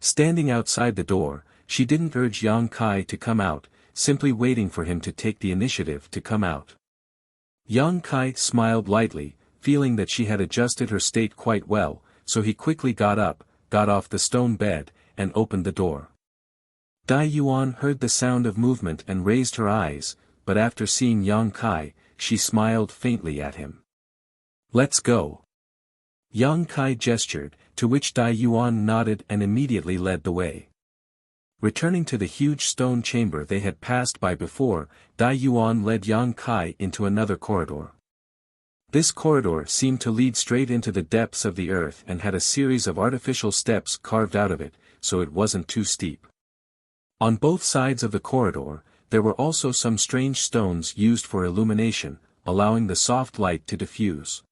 Standing outside the door, she didn't urge Yang Kai to come out, simply waiting for him to take the initiative to come out. Yang Kai smiled lightly, feeling that she had adjusted her state quite well, so he quickly got up, got off the stone bed, and opened the door. Dai Yuan heard the sound of movement and raised her eyes, but after seeing Yang Kai, she smiled faintly at him. "Let's go." Yang Kai gestured, to which Dai Yuan nodded and immediately led the way. Returning to the huge stone chamber they had passed by before, Dai Yuan led Yang Kai into another corridor. This corridor seemed to lead straight into the depths of the earth and had a series of artificial steps carved out of it, so it wasn't too steep. On both sides of the corridor, there were also some strange stones used for illumination, allowing the soft light to diffuse.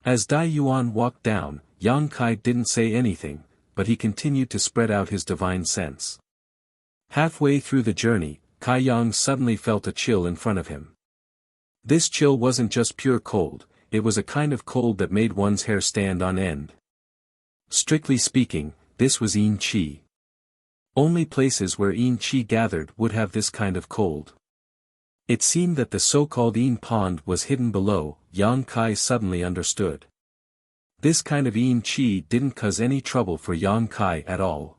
As Dai Yuan walked down, Yang Kai didn't say anything, but he continued to spread out his divine sense. Halfway through the journey, Kai Yang suddenly felt a chill in front of him. This chill wasn't just pure cold, it was a kind of cold that made one's hair stand on end. Strictly speaking, this was Yin Qi. Only places where Yin Qi gathered would have this kind of cold. It seemed that the so-called Yin pond was hidden below. Yang Kai suddenly understood. This kind of Yin Qi didn't cause any trouble for Yang Kai at all.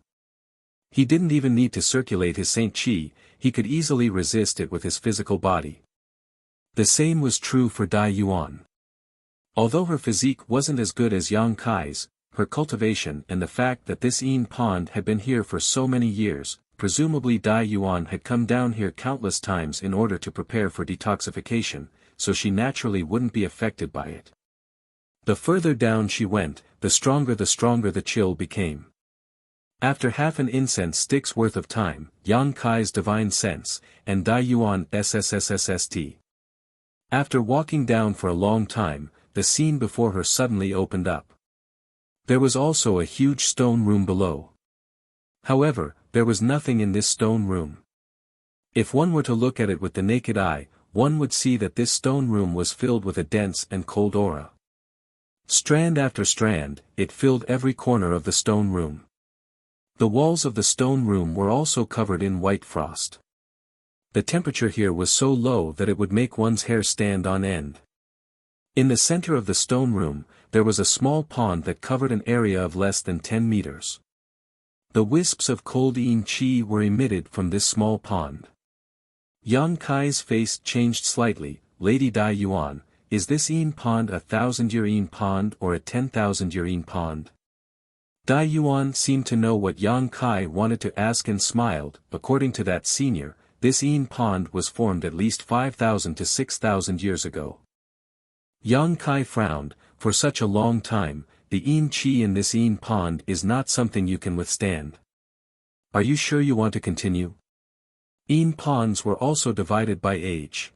He didn't even need to circulate his Saint Qi, he could easily resist it with his physical body. The same was true for Dai Yuan. Although her physique wasn't as good as Yang Kai's, her cultivation and the fact that this Yin pond had been here for so many years, presumably Dai Yuan had come down here countless times in order to prepare for detoxification, so she naturally wouldn't be affected by it. The further down she went, the stronger the chill became. After half an incense stick's worth of time, Yang Kai's divine sense, and Dai Yuan SSSSST. After walking down for a long time, the scene before her suddenly opened up. There was also a huge stone room below. However, there was nothing in this stone room. If one were to look at it with the naked eye, one would see that this stone room was filled with a dense and cold aura. Strand after strand, it filled every corner of the stone room. The walls of the stone room were also covered in white frost. The temperature here was so low that it would make one's hair stand on end. In the center of the stone room, there was a small pond that covered an area of less than 10 meters. The wisps of cold Yin Qi were emitted from this small pond. Yang Kai's face changed slightly. "Lady Dai Yuan, is this Yin pond a 1,000-year Yin pond or a 10,000-year Yin pond?" Dai Yuan seemed to know what Yang Kai wanted to ask and smiled. According to that senior, this Yin pond was formed at least 5,000 to 6,000 years ago. Yang Kai frowned. For such a long time, the Yin Qi in this Yin pond is not something you can withstand. Are you sure you want to continue? Yin ponds were also divided by age.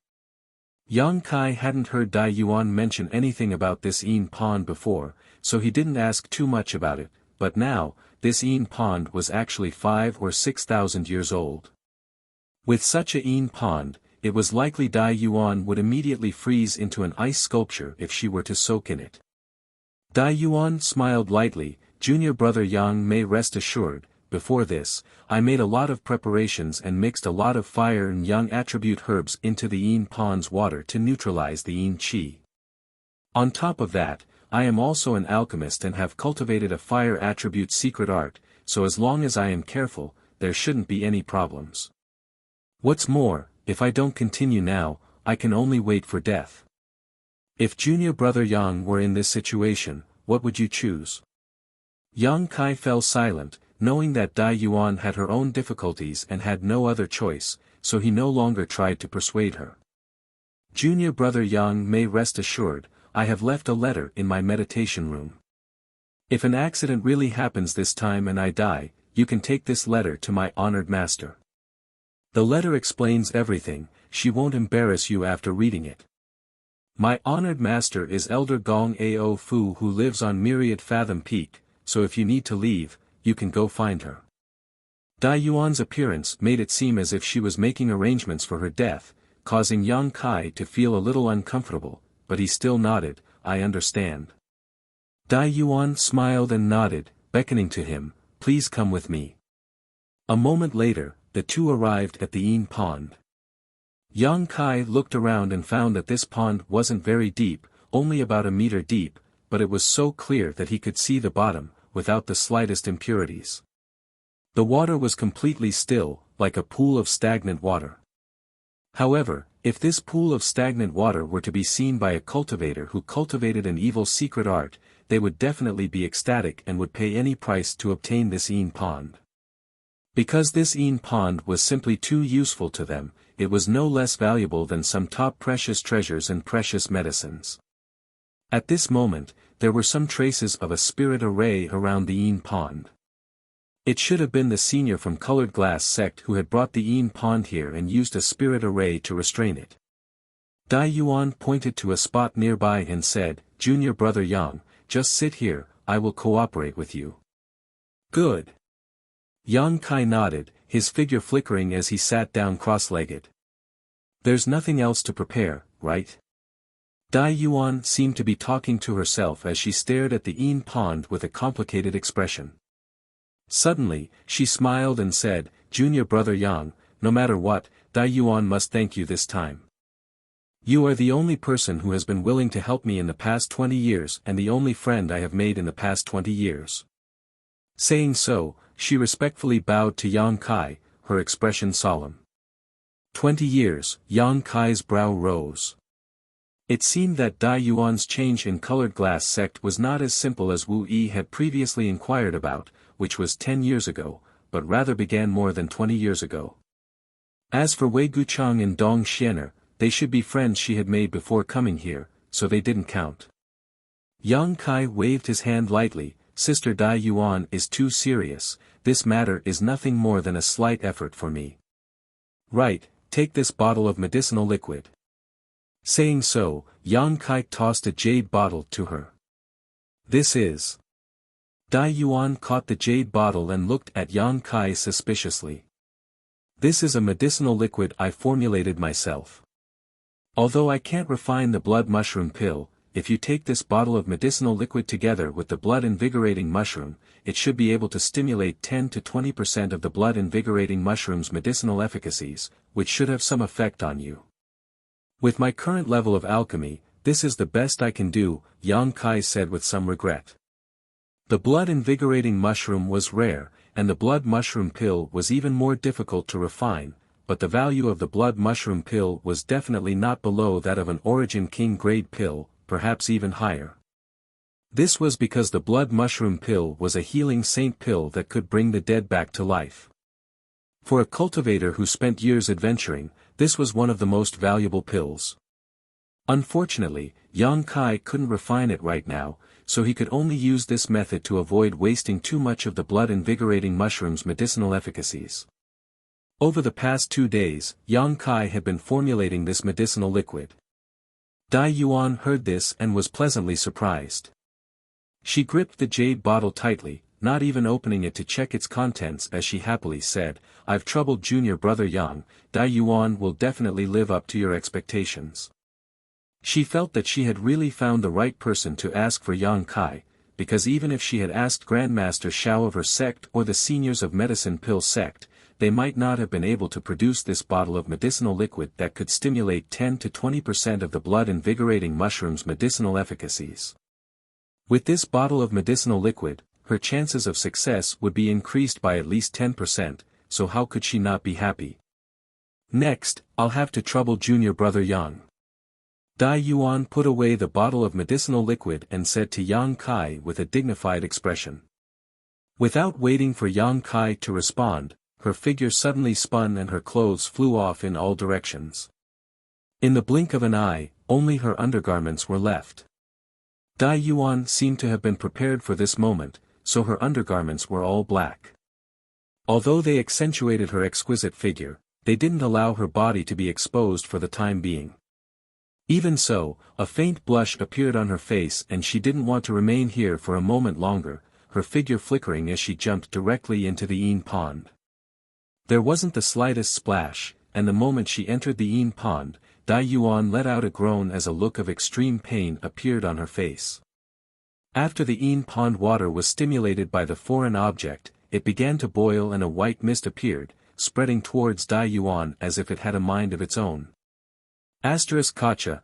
Yang Kai hadn't heard Dai Yuan mention anything about this Yin pond before, so he didn't ask too much about it, but now, this Yin pond was actually 5 or 6,000 years old. With such a Yin pond, it was likely Dai Yuan would immediately freeze into an ice sculpture if she were to soak in it. Dai Yuan smiled lightly. Junior brother Yang may rest assured, before this, I made a lot of preparations and mixed a lot of fire and yang attribute herbs into the Yin pond's water to neutralize the Yin qi. On top of that, I am also an alchemist and have cultivated a fire attribute secret art, so as long as I am careful, there shouldn't be any problems. What's more, if I don't continue now, I can only wait for death. If junior brother Yang were in this situation, what would you choose? Yang Kai fell silent, knowing that Dai Yuan had her own difficulties and had no other choice, so he no longer tried to persuade her. Junior brother Yang may rest assured, I have left a letter in my meditation room. If an accident really happens this time and I die, you can take this letter to my honored master. The letter explains everything, she won't embarrass you after reading it. My honored master is Elder Gong Ao Fu who lives on Myriad Fathom Peak, so if you need to leave, you can go find her. Dai Yuan's appearance made it seem as if she was making arrangements for her death, causing Yang Kai to feel a little uncomfortable, but he still nodded, I understand. Dai Yuan smiled and nodded, beckoning to him, please come with me. A moment later, the two arrived at the Yin pond. Yang Kai looked around and found that this pond wasn't very deep, only about a meter deep, but it was so clear that he could see the bottom, without the slightest impurities. The water was completely still, like a pool of stagnant water. However, if this pool of stagnant water were to be seen by a cultivator who cultivated an evil secret art, they would definitely be ecstatic and would pay any price to obtain this Yin pond. Because this Yin pond was simply too useful to them, it was no less valuable than some top precious treasures and precious medicines. At this moment, there were some traces of a spirit array around the Yin pond. It should have been the senior from Colored Glass sect who had brought the Yin pond here and used a spirit array to restrain it. Dai Yuan pointed to a spot nearby and said, Junior brother Yang, just sit here, I will cooperate with you. Good. Yang Kai nodded, his figure flickering as he sat down cross-legged. There's nothing else to prepare, right? Dai Yuan seemed to be talking to herself as she stared at the Yin pond with a complicated expression. Suddenly, she smiled and said, Junior brother Yang, no matter what, Dai Yuan must thank you this time. You are the only person who has been willing to help me in the past 20 years and the only friend I have made in the past 20 years. Saying so, she respectfully bowed to Yang Kai, her expression solemn. 20 years, Yang Kai's brow rose. It seemed that Dai Yuan's change in Colored Glass sect was not as simple as Wu Yi had previously inquired about, which was 10 years ago, but rather began more than 20 years ago. As for Wei Guchang and Dong Xianer, they should be friends she had made before coming here, so they didn't count. Yang Kai waved his hand lightly, Sister Dai Yuan is too serious, this matter is nothing more than a slight effort for me. Right, take this bottle of medicinal liquid. Saying so, Yang Kai tossed a jade bottle to her. This is. Dai Yuan caught the jade bottle and looked at Yang Kai suspiciously. This is a medicinal liquid I formulated myself. Although I can't refine the blood mushroom pill, if you take this bottle of medicinal liquid together with the blood invigorating mushroom, it should be able to stimulate 10 to 20% of the blood invigorating mushroom's medicinal efficacies, which should have some effect on you. With my current level of alchemy, this is the best I can do, Yang Kai said with some regret. The blood invigorating mushroom was rare, and the blood mushroom pill was even more difficult to refine, but the value of the blood mushroom pill was definitely not below that of an Origin King grade pill, perhaps even higher. This was because the blood mushroom pill was a healing saint pill that could bring the dead back to life. For a cultivator who spent years adventuring, this was one of the most valuable pills. Unfortunately, Yang Kai couldn't refine it right now, so he could only use this method to avoid wasting too much of the blood invigorating mushroom's medicinal efficacies. Over the past 2 days, Yang Kai had been formulating this medicinal liquid. Dai Yuan heard this and was pleasantly surprised. She gripped the jade bottle tightly, not even opening it to check its contents as she happily said, "I've troubled junior brother Yang, Dai Yuan will definitely live up to your expectations." She felt that she had really found the right person to ask for Yang Kai, because even if she had asked Grandmaster Shao of her sect or the seniors of Medicine Pill sect, they might not have been able to produce this bottle of medicinal liquid that could stimulate 10 to 20% of the blood-invigorating mushroom's medicinal efficacies. With this bottle of medicinal liquid, her chances of success would be increased by at least 10%, so how could she not be happy? Next, I'll have to trouble junior brother Yang. Dai Yuan put away the bottle of medicinal liquid and said to Yang Kai with a dignified expression. Without waiting for Yang Kai to respond, her figure suddenly spun and her clothes flew off in all directions. In the blink of an eye, only her undergarments were left. Dai Yuan seemed to have been prepared for this moment, so her undergarments were all black. Although they accentuated her exquisite figure, they didn't allow her body to be exposed for the time being. Even so, a faint blush appeared on her face and she didn't want to remain here for a moment longer, her figure flickering as she jumped directly into the Yin pond. There wasn't the slightest splash, and the moment she entered the Yin pond, Dai Yuan let out a groan as a look of extreme pain appeared on her face. After the Yin pond water was stimulated by the foreign object, it began to boil and a white mist appeared, spreading towards Dai Yuan as if it had a mind of its own. Gotcha,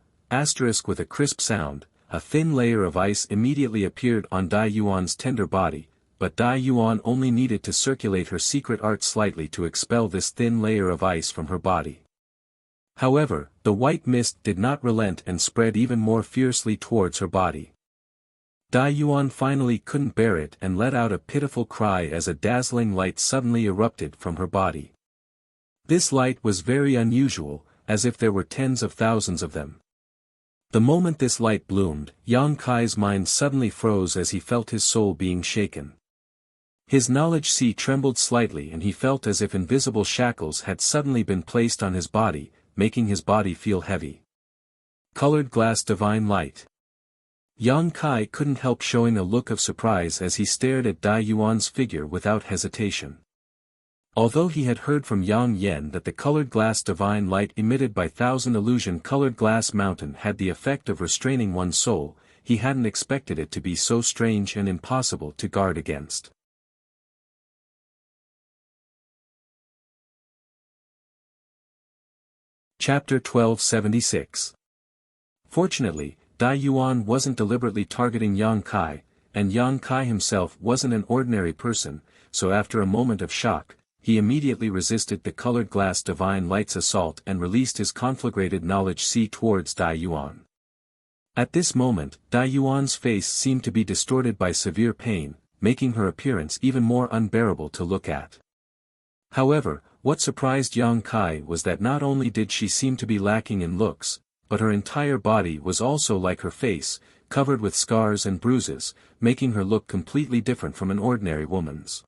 with a crisp sound, a thin layer of ice immediately appeared on Dai Yuan's tender body, but Dai Yuan only needed to circulate her secret art slightly to expel this thin layer of ice from her body. However, the white mist did not relent and spread even more fiercely towards her body. Dai Yuan finally couldn't bear it and let out a pitiful cry as a dazzling light suddenly erupted from her body. This light was very unusual, as if there were tens of thousands of them. The moment this light bloomed, Yang Kai's mind suddenly froze as he felt his soul being shaken. His knowledge sea trembled slightly and he felt as if invisible shackles had suddenly been placed on his body, making his body feel heavy. Colored glass divine light. Yang Kai couldn't help showing a look of surprise as he stared at Dai Yuan's figure without hesitation. Although he had heard from Yang Yen that the colored glass divine light emitted by Thousand Illusion Colored Glass Mountain had the effect of restraining one's soul, he hadn't expected it to be so strange and impossible to guard against. Chapter 1276. Fortunately, Dai Yuan wasn't deliberately targeting Yang Kai, and Yang Kai himself wasn't an ordinary person, so after a moment of shock, he immediately resisted the colored glass divine light's assault and released his conflagrated knowledge sea towards Dai Yuan. At this moment, Dai Yuan's face seemed to be distorted by severe pain, making her appearance even more unbearable to look at. However, what surprised Yang Kai was that not only did she seem to be lacking in looks, but her entire body was also like her face, covered with scars and bruises, making her look completely different from an ordinary woman's.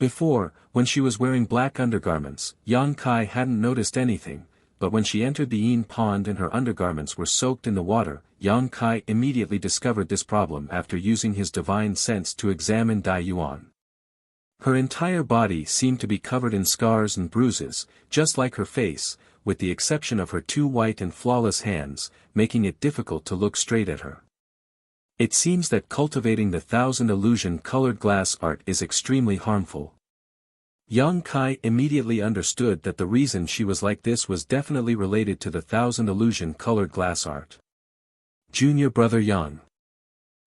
Before, when she was wearing black undergarments, Yang Kai hadn't noticed anything, but when she entered the Yin pond and her undergarments were soaked in the water, Yang Kai immediately discovered this problem after using his divine sense to examine Dai Yuan. Her entire body seemed to be covered in scars and bruises, just like her face, with the exception of her two white and flawless hands, making it difficult to look straight at her. It seems that cultivating the Thousand Illusion Colored Glass art is extremely harmful. Yang Kai immediately understood that the reason she was like this was definitely related to the Thousand Illusion Colored Glass art. Junior brother Yang.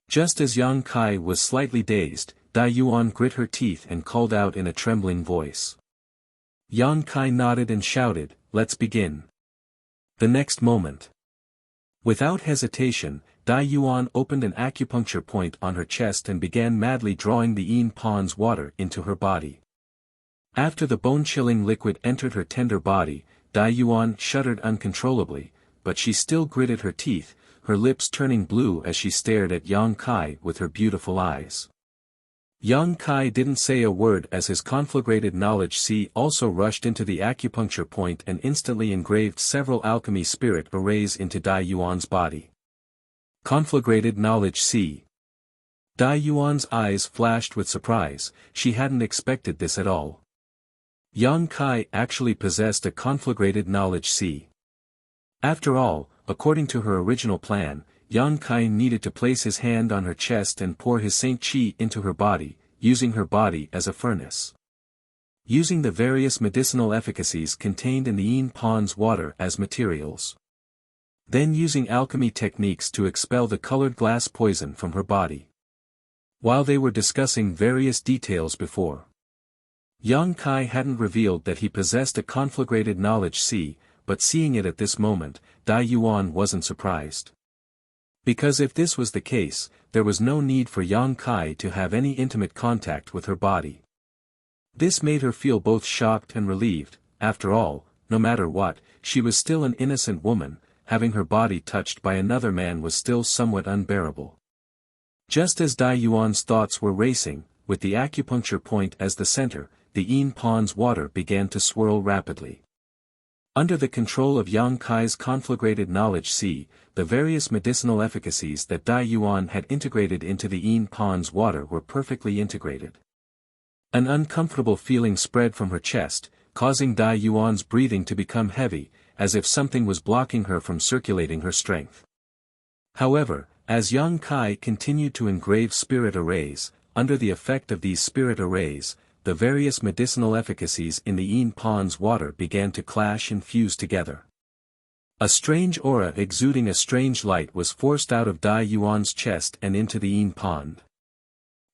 Just as Yang Kai was slightly dazed, Dai Yuan grit her teeth and called out in a trembling voice. Yang Kai nodded and shouted, "Let's begin." The next moment. Without hesitation, Dai Yuan opened an acupuncture point on her chest and began madly drawing the Yin pond's water into her body. After the bone-chilling liquid entered her tender body, Dai Yuan shuddered uncontrollably, but she still gritted her teeth, her lips turning blue as she stared at Yang Kai with her beautiful eyes. Yang Kai didn't say a word as his conflagrated knowledge sea also rushed into the acupuncture point and instantly engraved several alchemy spirit arrays into Dai Yuan's body. Conflagrated knowledge sea. Dai Yuan's eyes flashed with surprise. She hadn't expected this at all. Yang Kai actually possessed a conflagrated knowledge sea. After all, according to her original plan, Yang Kai needed to place his hand on her chest and pour his Saint Qi into her body, using her body as a furnace. Using the various medicinal efficacies contained in the Yin Pond's water as materials. Then using alchemy techniques to expel the colored glass poison from her body. While they were discussing various details before, Yang Kai hadn't revealed that he possessed a conflagrated knowledge sea, but seeing it at this moment, Dai Yuan wasn't surprised. Because if this was the case, there was no need for Yang Kai to have any intimate contact with her body. This made her feel both shocked and relieved. After all, no matter what, she was still an innocent woman. Having her body touched by another man was still somewhat unbearable. Just as Dai Yuan's thoughts were racing, with the acupuncture point as the center, the Yin Pond's water began to swirl rapidly. Under the control of Yang Kai's conflagrated knowledge sea, the various medicinal efficacies that Dai Yuan had integrated into the Yin Pond's water were perfectly integrated. An uncomfortable feeling spread from her chest, causing Dai Yuan's breathing to become heavy, as if something was blocking her from circulating her strength. However, as Yang Kai continued to engrave spirit arrays, under the effect of these spirit arrays, the various medicinal efficacies in the Yin Pond's water began to clash and fuse together. A strange aura exuding a strange light was forced out of Dai Yuan's chest and into the Yin Pond.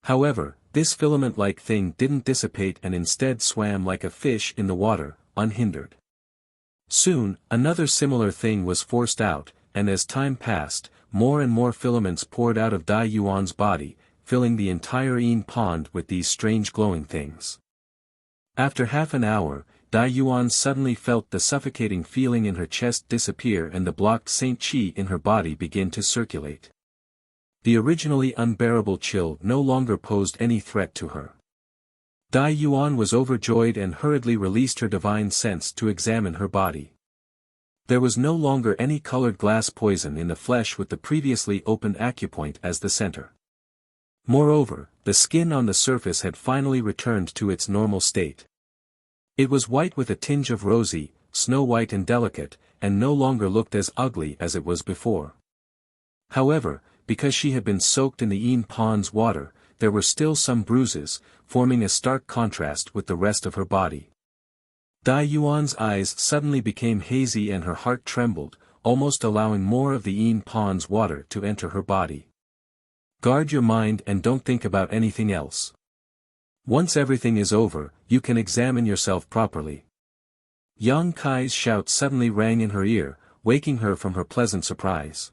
However, this filament-like thing didn't dissipate and instead swam like a fish in the water, unhindered. Soon, another similar thing was forced out, and as time passed, more and more filaments poured out of Dai Yuan's body, filling the entire Yin Pond with these strange glowing things. After half an hour, Dai Yuan suddenly felt the suffocating feeling in her chest disappear and the blocked Saint Qi in her body begin to circulate. The originally unbearable chill no longer posed any threat to her. Dai Yuan was overjoyed and hurriedly released her divine sense to examine her body. There was no longer any colored glass poison in the flesh with the previously opened acupoint as the center. Moreover, the skin on the surface had finally returned to its normal state. It was white with a tinge of rosy, snow-white and delicate, and no longer looked as ugly as it was before. However, because she had been soaked in the Yin Pond's water, there were still some bruises, forming a stark contrast with the rest of her body. Dai Yuan's eyes suddenly became hazy and her heart trembled, almost allowing more of the Yin Pond's water to enter her body. Guard your mind and don't think about anything else. Once everything is over, you can examine yourself properly. Yang Kai's shout suddenly rang in her ear, waking her from her pleasant surprise.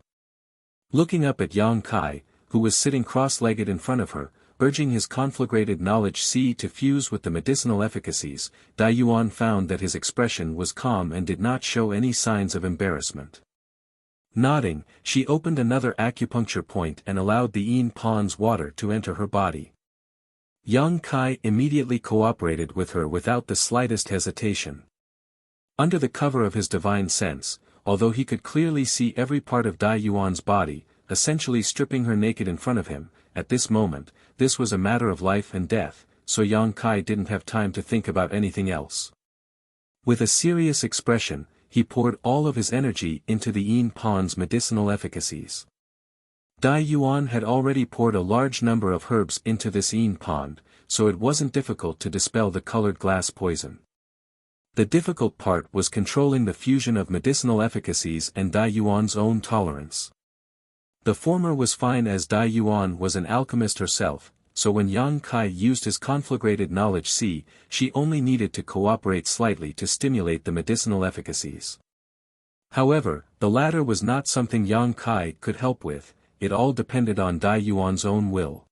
Looking up at Yang Kai, who was sitting cross-legged in front of her, urging his conflagrated knowledge sea to fuse with the medicinal efficacies, Dai Yuan found that his expression was calm and did not show any signs of embarrassment. Nodding, she opened another acupuncture point and allowed the Yin Pond's water to enter her body. Yang Kai immediately cooperated with her without the slightest hesitation. Under the cover of his divine sense, although he could clearly see every part of Dai Yuan's body, essentially stripping her naked in front of him, at this moment, this was a matter of life and death, so Yang Kai didn't have time to think about anything else. With a serious expression, he poured all of his energy into the Yin Pond's medicinal efficacies. Dai Yuan had already poured a large number of herbs into this Yin Pond, so it wasn't difficult to dispel the colored glass poison. The difficult part was controlling the fusion of medicinal efficacies and Dai Yuan's own tolerance. The former was fine as Dai Yuan was an alchemist herself, so when Yang Kai used his conflagrated knowledge sea, she only needed to cooperate slightly to stimulate the medicinal efficacies. However, the latter was not something Yang Kai could help with, it all depended on Dai Yuan's own will.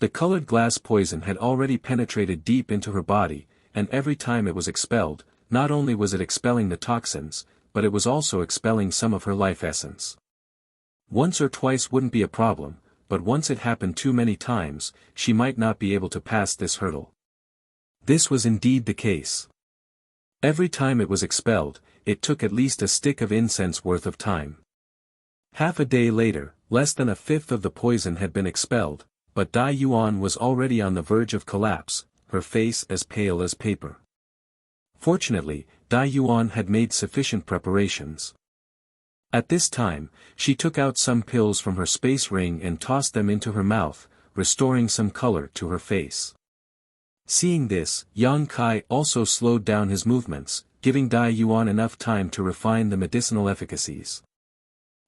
The colored glass poison had already penetrated deep into her body, and every time it was expelled, not only was it expelling the toxins, but it was also expelling some of her life essence. Once or twice wouldn't be a problem, but once it happened too many times, she might not be able to pass this hurdle. This was indeed the case. Every time it was expelled, it took at least a stick of incense worth of time. Half a day later, less than a fifth of the poison had been expelled, but Dai Yuan was already on the verge of collapse, her face as pale as paper. Fortunately, Dai Yuan had made sufficient preparations. At this time, she took out some pills from her space ring and tossed them into her mouth, restoring some color to her face. Seeing this, Yang Kai also slowed down his movements, giving Dai Yuan enough time to refine the medicinal efficacies.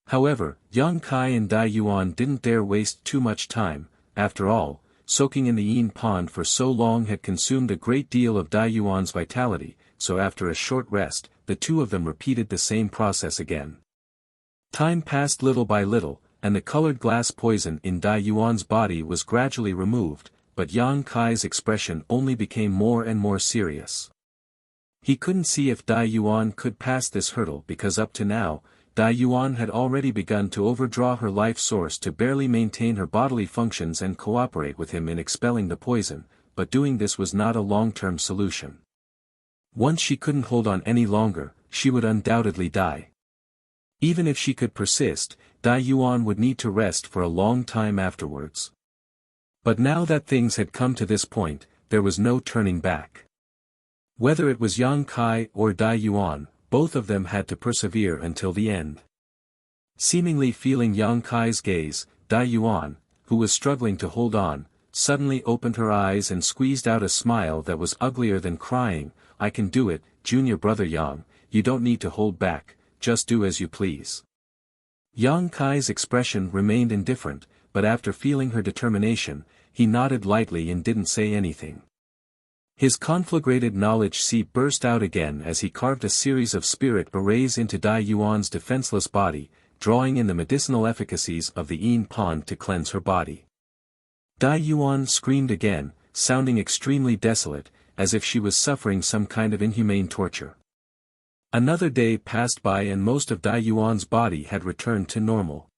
However, Yang Kai and Dai Yuan didn't dare waste too much time. After all, soaking in the Yin pond for so long had consumed a great deal of Dai Yuan's vitality, so after a short rest, the two of them repeated the same process again. Time passed little by little, and the colored glass poison in Dai Yuan's body was gradually removed, but Yang Kai's expression only became more and more serious. He couldn't see if Dai Yuan could pass this hurdle because up to now, Dai Yuan had already begun to overdraw her life source to barely maintain her bodily functions and cooperate with him in expelling the poison, but doing this was not a long-term solution. Once she couldn't hold on any longer, she would undoubtedly die. Even if she could persist, Dai Yuan would need to rest for a long time afterwards. But now that things had come to this point, there was no turning back. Whether it was Yang Kai or Dai Yuan, both of them had to persevere until the end. Seemingly feeling Yang Kai's gaze, Dai Yuan, who was struggling to hold on, suddenly opened her eyes and squeezed out a smile that was uglier than crying. "I can do it, junior brother Yang, you don't need to hold back, just do as you please." Yang Kai's expression remained indifferent, but after feeling her determination, he nodded lightly and didn't say anything. His conflagrated knowledge sea burst out again as he carved a series of spirit arrays into Dai Yuan's defenseless body, drawing in the medicinal efficacies of the Yin pond to cleanse her body. Dai Yuan screamed again, sounding extremely desolate, as if she was suffering some kind of inhumane torture. Another day passed by and most of Dai Yuan's body had returned to normal.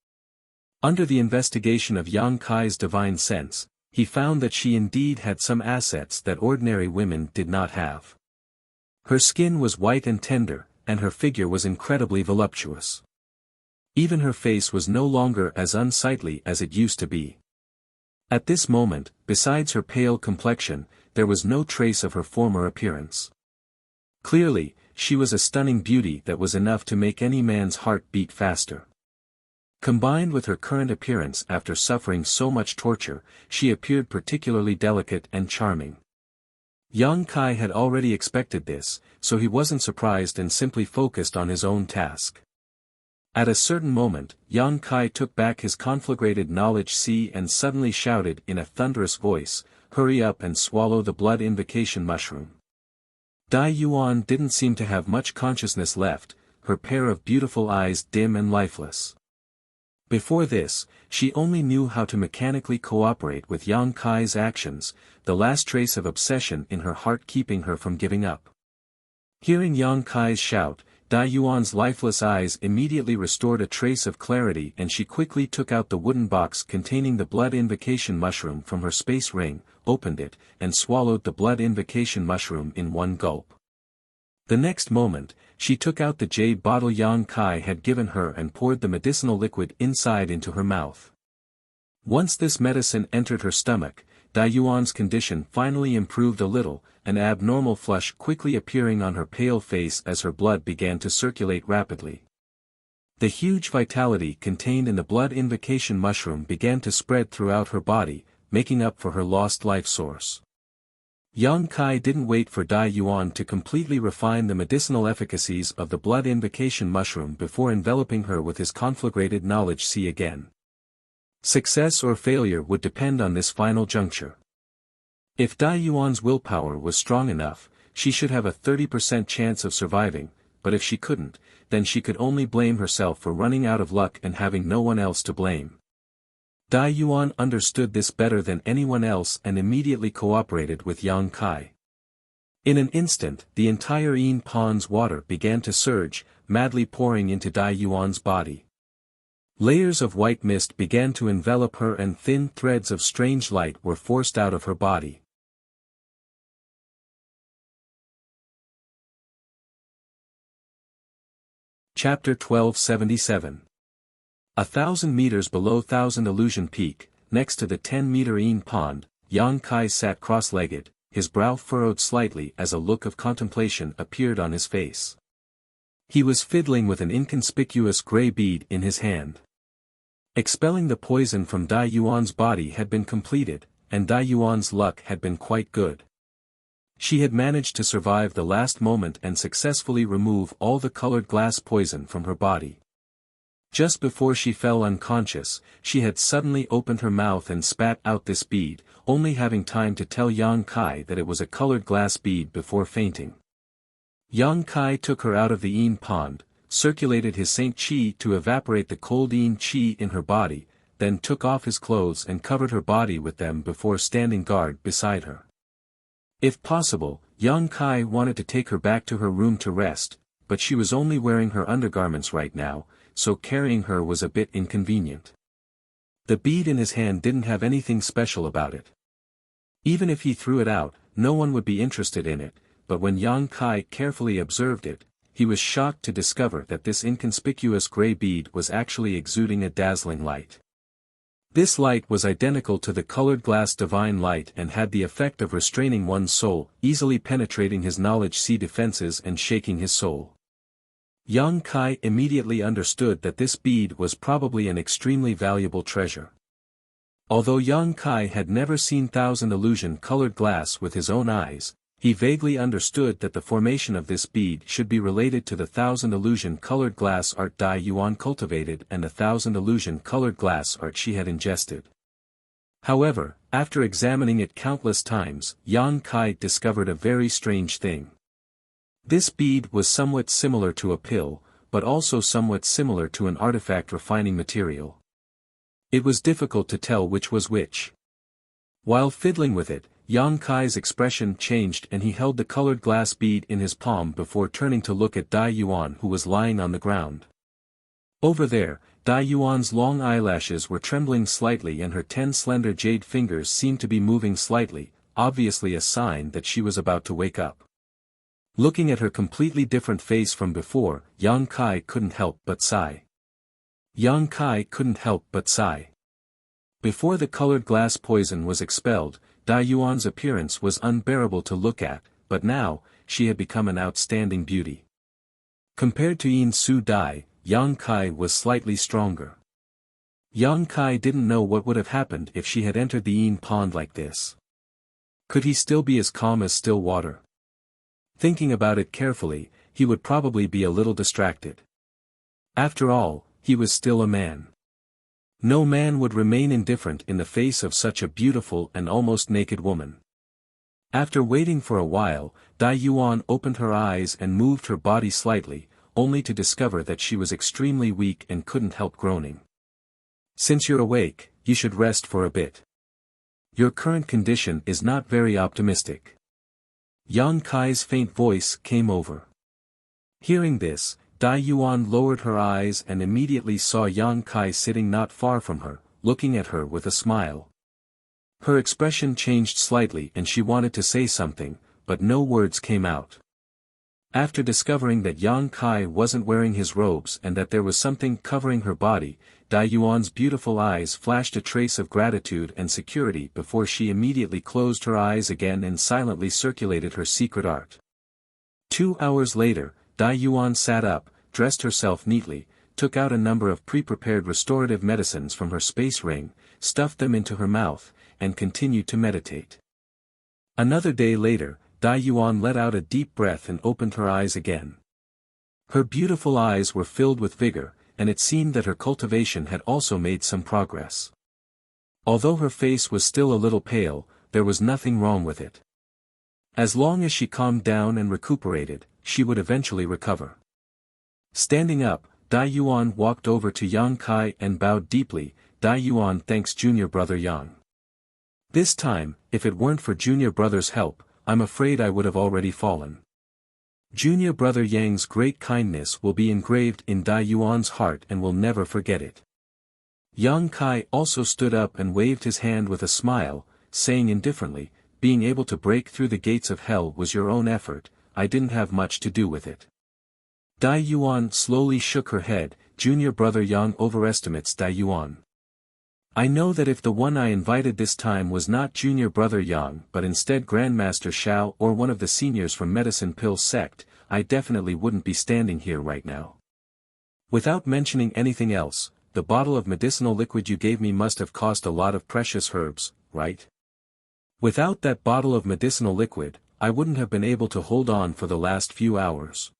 Under the investigation of Yang Kai's divine sense, he found that she indeed had some assets that ordinary women did not have. Her skin was white and tender, and her figure was incredibly voluptuous. Even her face was no longer as unsightly as it used to be. At this moment, besides her pale complexion, there was no trace of her former appearance. Clearly, she was a stunning beauty that was enough to make any man's heart beat faster. Combined with her current appearance after suffering so much torture, she appeared particularly delicate and charming. Yang Kai had already expected this, so he wasn't surprised and simply focused on his own task. At a certain moment, Yang Kai took back his conflagrated knowledge sea and suddenly shouted in a thunderous voice, "Hurry up and swallow the blood invocation mushroom." Dai Yuan didn't seem to have much consciousness left, her pair of beautiful eyes dim and lifeless. Before this, she only knew how to mechanically cooperate with Yang Kai's actions, the last trace of obsession in her heart keeping her from giving up. Hearing Yang Kai's shout, Dai Yuan's lifeless eyes immediately restored a trace of clarity and she quickly took out the wooden box containing the blood invocation mushroom from her space ring, opened it, and swallowed the blood invocation mushroom in one gulp. The next moment, she took out the jade bottle Yang Kai had given her and poured the medicinal liquid inside into her mouth. Once this medicine entered her stomach, Dai Yuan's condition finally improved a little, an abnormal flush quickly appearing on her pale face as her blood began to circulate rapidly. The huge vitality contained in the blood invocation mushroom began to spread throughout her body, making up for her lost life source. Yang Kai didn't wait for Dai Yuan to completely refine the medicinal efficacies of the blood invocation mushroom before enveloping her with his conflagrated knowledge sea again. Success or failure would depend on this final juncture. If Dai Yuan's willpower was strong enough, she should have a 30% chance of surviving, but if she couldn't, then she could only blame herself for running out of luck and having no one else to blame. Dai Yuan understood this better than anyone else and immediately cooperated with Yang Kai. In an instant, the entire Yin pond's water began to surge, madly pouring into Dai Yuan's body. Layers of white mist began to envelop her and thin threads of strange light were forced out of her body. Chapter 1277. 1,000 meters below Thousand Illusion Peak, next to the 10-meter Yin pond, Yang Kai sat cross-legged, his brow furrowed slightly as a look of contemplation appeared on his face. He was fiddling with an inconspicuous gray bead in his hand. Expelling the poison from Dai Yuan's body had been completed, and Dai Yuan's luck had been quite good. She had managed to survive the last moment and successfully remove all the colored glass poison from her body. Just before she fell unconscious, she had suddenly opened her mouth and spat out this bead, only having time to tell Yang Kai that it was a colored glass bead before fainting. Yang Kai took her out of the Yin pond, circulated his Saint Qi to evaporate the cold Yin Qi in her body, then took off his clothes and covered her body with them before standing guard beside her. If possible, Yang Kai wanted to take her back to her room to rest, but she was only wearing her undergarments right now, so carrying her was a bit inconvenient. The bead in his hand didn't have anything special about it. Even if he threw it out, no one would be interested in it, but when Yang Kai carefully observed it, he was shocked to discover that this inconspicuous gray bead was actually exuding a dazzling light. This light was identical to the colored glass divine light and had the effect of restraining one's soul, easily penetrating his knowledge-sea defenses and shaking his soul. Yang Kai immediately understood that this bead was probably an extremely valuable treasure. Although Yang Kai had never seen thousand illusion colored glass with his own eyes, he vaguely understood that the formation of this bead should be related to the thousand illusion colored glass art Dai Yuan cultivated and the thousand illusion colored glass art she had ingested. However, after examining it countless times, Yang Kai discovered a very strange thing. This bead was somewhat similar to a pill, but also somewhat similar to an artifact refining material. It was difficult to tell which was which. While fiddling with it, Yang Kai's expression changed and he held the colored glass bead in his palm before turning to look at Dai Yuan who was lying on the ground. Over there, Dai Yuan's long eyelashes were trembling slightly and her 10 slender jade fingers seemed to be moving slightly, obviously a sign that she was about to wake up. Looking at her completely different face from before, Yang Kai couldn't help but sigh. Yang Kai couldn't help but sigh. Before the colored glass poison was expelled, Dai Yuan's appearance was unbearable to look at, but now, she had become an outstanding beauty. Compared to Yin Su Dai, Yang Kai was slightly stronger. Yang Kai didn't know what would have happened if she had entered the Yin pond like this. Could he still be as calm as still water? Thinking about it carefully, he would probably be a little distracted. After all, he was still a man. No man would remain indifferent in the face of such a beautiful and almost naked woman. After waiting for a while, Dai Yuan opened her eyes and moved her body slightly, only to discover that she was extremely weak and couldn't help groaning. "Since you're awake, you should rest for a bit. Your current condition is not very optimistic." Yang Kai's faint voice came over. Hearing this, Dai Yuan lowered her eyes and immediately saw Yang Kai sitting not far from her, looking at her with a smile. Her expression changed slightly and she wanted to say something, but no words came out. After discovering that Yang Kai wasn't wearing his robes and that there was something covering her body, Dai Yuan's beautiful eyes flashed a trace of gratitude and security before she immediately closed her eyes again and silently circulated her secret art. 2 hours later, Dai Yuan sat up, dressed herself neatly, took out a number of pre-prepared restorative medicines from her space ring, stuffed them into her mouth, and continued to meditate. Another day later, Dai Yuan let out a deep breath and opened her eyes again. Her beautiful eyes were filled with vigor, and it seemed that her cultivation had also made some progress. Although her face was still a little pale, there was nothing wrong with it. As long as she calmed down and recuperated, she would eventually recover. Standing up, Dai Yuan walked over to Yang Kai and bowed deeply. "Dai Yuan thanks junior brother Yang. This time, if it weren't for junior brother's help, I'm afraid I would have already fallen. Junior brother Yang's great kindness will be engraved in Dai Yuan's heart and will never forget it." Yang Kai also stood up and waved his hand with a smile, saying indifferently, "Being able to break through the gates of hell was your own effort, I didn't have much to do with it." Dai Yuan slowly shook her head. "Junior brother Yang overestimates Dai Yuan. I know that if the one I invited this time was not Junior Brother Yang but instead Grandmaster Shao or one of the seniors from Medicine Pill sect, I definitely wouldn't be standing here right now. Without mentioning anything else, the bottle of medicinal liquid you gave me must have cost a lot of precious herbs, right? Without that bottle of medicinal liquid, I wouldn't have been able to hold on for the last few hours.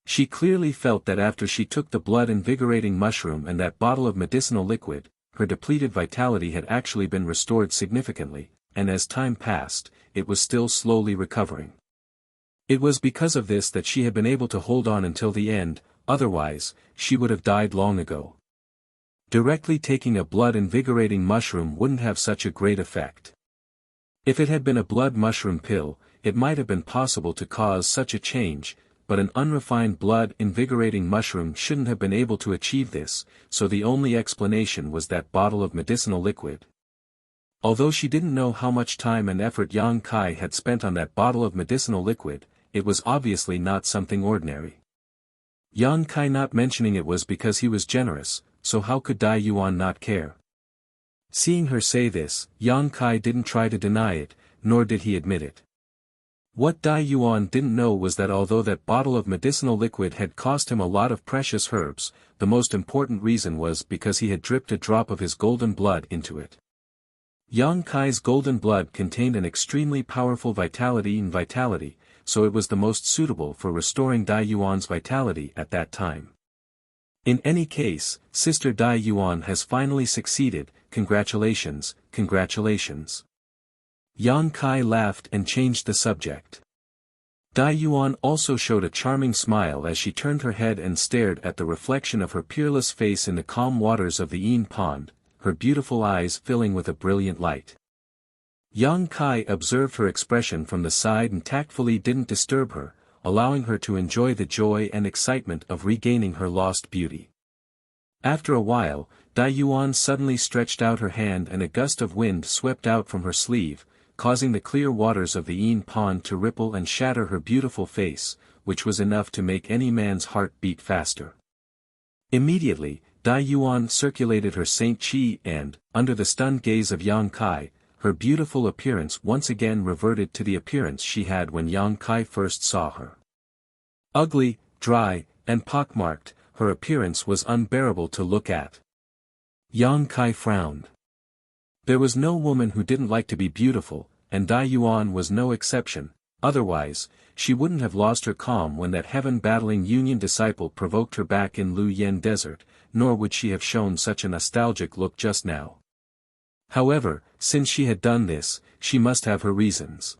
She clearly felt that after she took the blood-invigorating mushroom and that bottle of medicinal liquid, her depleted vitality had actually been restored significantly, and as time passed, it was still slowly recovering. It was because of this that she had been able to hold on until the end, otherwise, she would have died long ago. Directly taking a blood-invigorating mushroom wouldn't have such a great effect. If it had been a blood mushroom pill, it might have been possible to cause such a change, but an unrefined blood-invigorating mushroom shouldn't have been able to achieve this, so the only explanation was that bottle of medicinal liquid. Although she didn't know how much time and effort Yang Kai had spent on that bottle of medicinal liquid, it was obviously not something ordinary. Yang Kai not mentioning it was because he was generous, so how could Dai Yuan not care? Seeing her say this, Yang Kai didn't try to deny it, nor did he admit it. What Dai Yuan didn't know was that although that bottle of medicinal liquid had cost him a lot of precious herbs, the most important reason was because he had dripped a drop of his golden blood into it. Yang Kai's golden blood contained an extremely powerful vitality, so it was the most suitable for restoring Dai Yuan's vitality at that time. In any case, Sister Dai Yuan has finally succeeded, congratulations, congratulations. Yang Kai laughed and changed the subject. Dai Yuan also showed a charming smile as she turned her head and stared at the reflection of her peerless face in the calm waters of the Yin Pond, her beautiful eyes filling with a brilliant light. Yang Kai observed her expression from the side and tactfully didn't disturb her, allowing her to enjoy the joy and excitement of regaining her lost beauty. After a while, Dai Yuan suddenly stretched out her hand and a gust of wind swept out from her sleeve, causing the clear waters of the Yin Pond to ripple and shatter her beautiful face, which was enough to make any man's heart beat faster. Immediately, Dai Yuan circulated her Saint Qi and, under the stunned gaze of Yang Kai, her beautiful appearance once again reverted to the appearance she had when Yang Kai first saw her. Ugly, dry, and pockmarked, her appearance was unbearable to look at. Yang Kai frowned. There was no woman who didn't like to be beautiful, and Dai Yuan was no exception, otherwise, she wouldn't have lost her calm when that heaven-battling Union disciple provoked her back in Lu Yen Desert, nor would she have shown such a nostalgic look just now. However, since she had done this, she must have her reasons.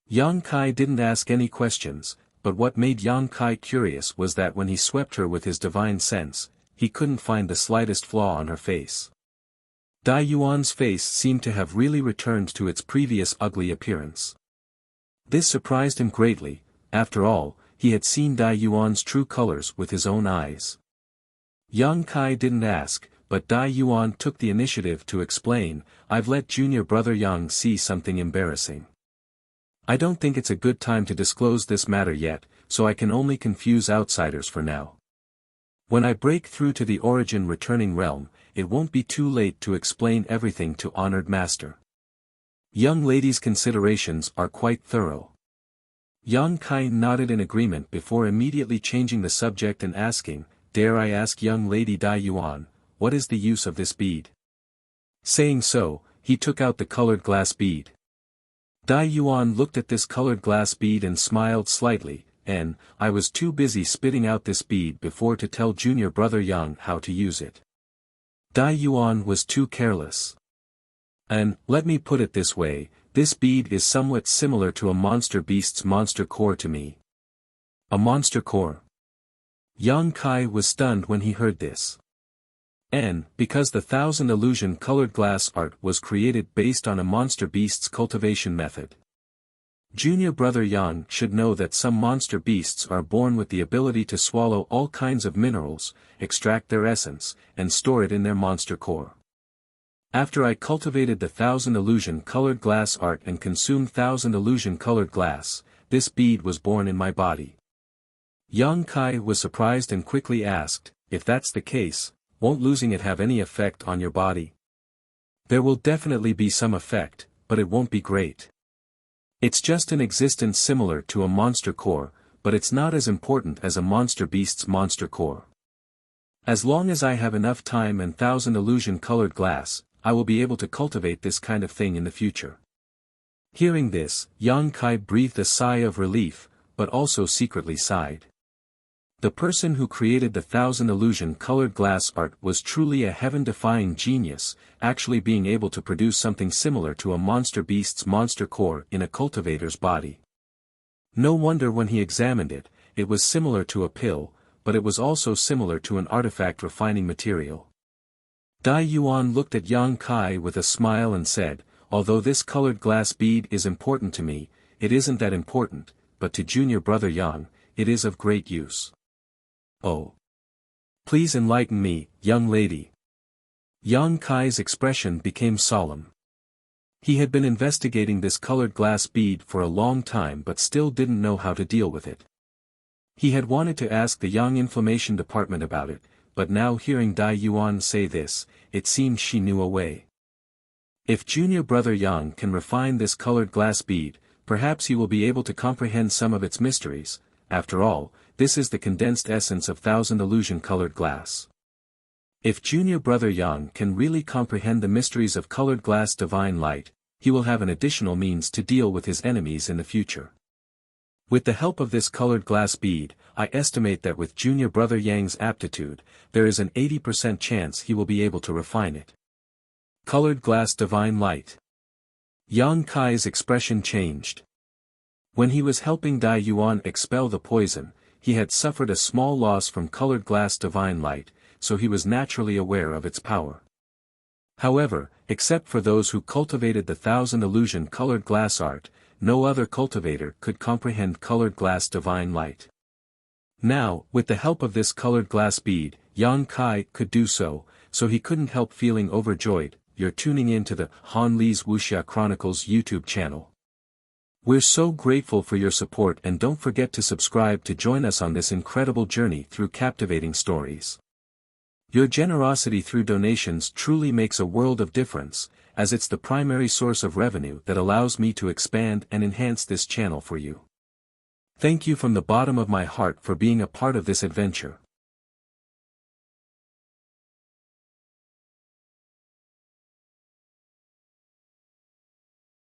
Yang Kai didn't ask any questions, but what made Yang Kai curious was that when he swept her with his divine sense, he couldn't find the slightest flaw on her face. Dai Yuan's face seemed to have really returned to its previous ugly appearance. This surprised him greatly. After all, he had seen Dai Yuan's true colors with his own eyes. Yang Kai didn't ask, but Dai Yuan took the initiative to explain, "I've let Junior Brother Yang see something embarrassing. I don't think it's a good time to disclose this matter yet, so I can only confuse outsiders for now. When I break through to the origin returning realm, it won't be too late to explain everything to honored master. Young lady's considerations are quite thorough." Yang Kai nodded in agreement before immediately changing the subject and asking, "Dare I ask young lady Dai Yuan, what is the use of this bead?" Saying so, he took out the colored glass bead. Dai Yuan looked at this colored glass bead and smiled slightly, and, "I was too busy spitting out this bead before to tell Junior Brother Yang how to use it." Dai Yuan was too careless. "And, let me put it this way, this bead is somewhat similar to a monster beast's monster core to me." A monster core? Yang Kai was stunned when he heard this. And, because the 1,000 illusion colored glass art was created based on a monster beast's cultivation method. Junior Brother Yang should know that some monster beasts are born with the ability to swallow all kinds of minerals, extract their essence, and store it in their monster core. After I cultivated the 1,000 illusion colored glass art and consumed 1,000 illusion colored glass, this bead was born in my body. Yang Kai was surprised and quickly asked, "If that's the case, won't losing it have any effect on your body?" There will definitely be some effect, but it won't be great. It's just an existence similar to a monster core, but it's not as important as a monster beast's monster core. As long as I have enough time and 1,000 illusion-colored glass, I will be able to cultivate this kind of thing in the future. Hearing this, Yang Kai breathed a sigh of relief, but also secretly sighed. The person who created the 1,000 illusion-colored glass art was truly a heaven-defying genius, actually being able to produce something similar to a monster beast's monster core in a cultivator's body. No wonder when he examined it, it was similar to a pill, but it was also similar to an artifact refining material. Dai Yuan looked at Yang Kai with a smile and said, although this colored glass bead is important to me, it isn't that important, but to junior brother Yang, it is of great use. Oh. Please enlighten me, young lady. Yang Kai's expression became solemn. He had been investigating this colored glass bead for a long time but still didn't know how to deal with it. He had wanted to ask the Yang Information Department about it, but now hearing Dai Yuan say this, it seemed she knew a way. If junior brother Yang can refine this colored glass bead, perhaps he will be able to comprehend some of its mysteries. After all, this is the condensed essence of 1,000 illusion-colored glass. If junior brother Yang can really comprehend the mysteries of colored glass divine light, he will have an additional means to deal with his enemies in the future. With the help of this colored glass bead, I estimate that with junior brother Yang's aptitude, there is an 80% chance he will be able to refine it. Colored glass divine light. Yang Kai's expression changed. When he was helping Dai Yuan expel the poison, he had suffered a small loss from colored glass divine light, so he was naturally aware of its power. However, except for those who cultivated the 1,000 illusion-colored glass art, no other cultivator could comprehend colored glass divine light. Now, with the help of this colored glass bead, Yang Kai could do so he couldn't help feeling overjoyed. You're tuning in to the Han Li's Wuxia Chronicles YouTube channel. We're so grateful for your support, and don't forget to subscribe to join us on this incredible journey through captivating stories. Your generosity through donations truly makes a world of difference, as it's the primary source of revenue that allows me to expand and enhance this channel for you. Thank you from the bottom of my heart for being a part of this adventure.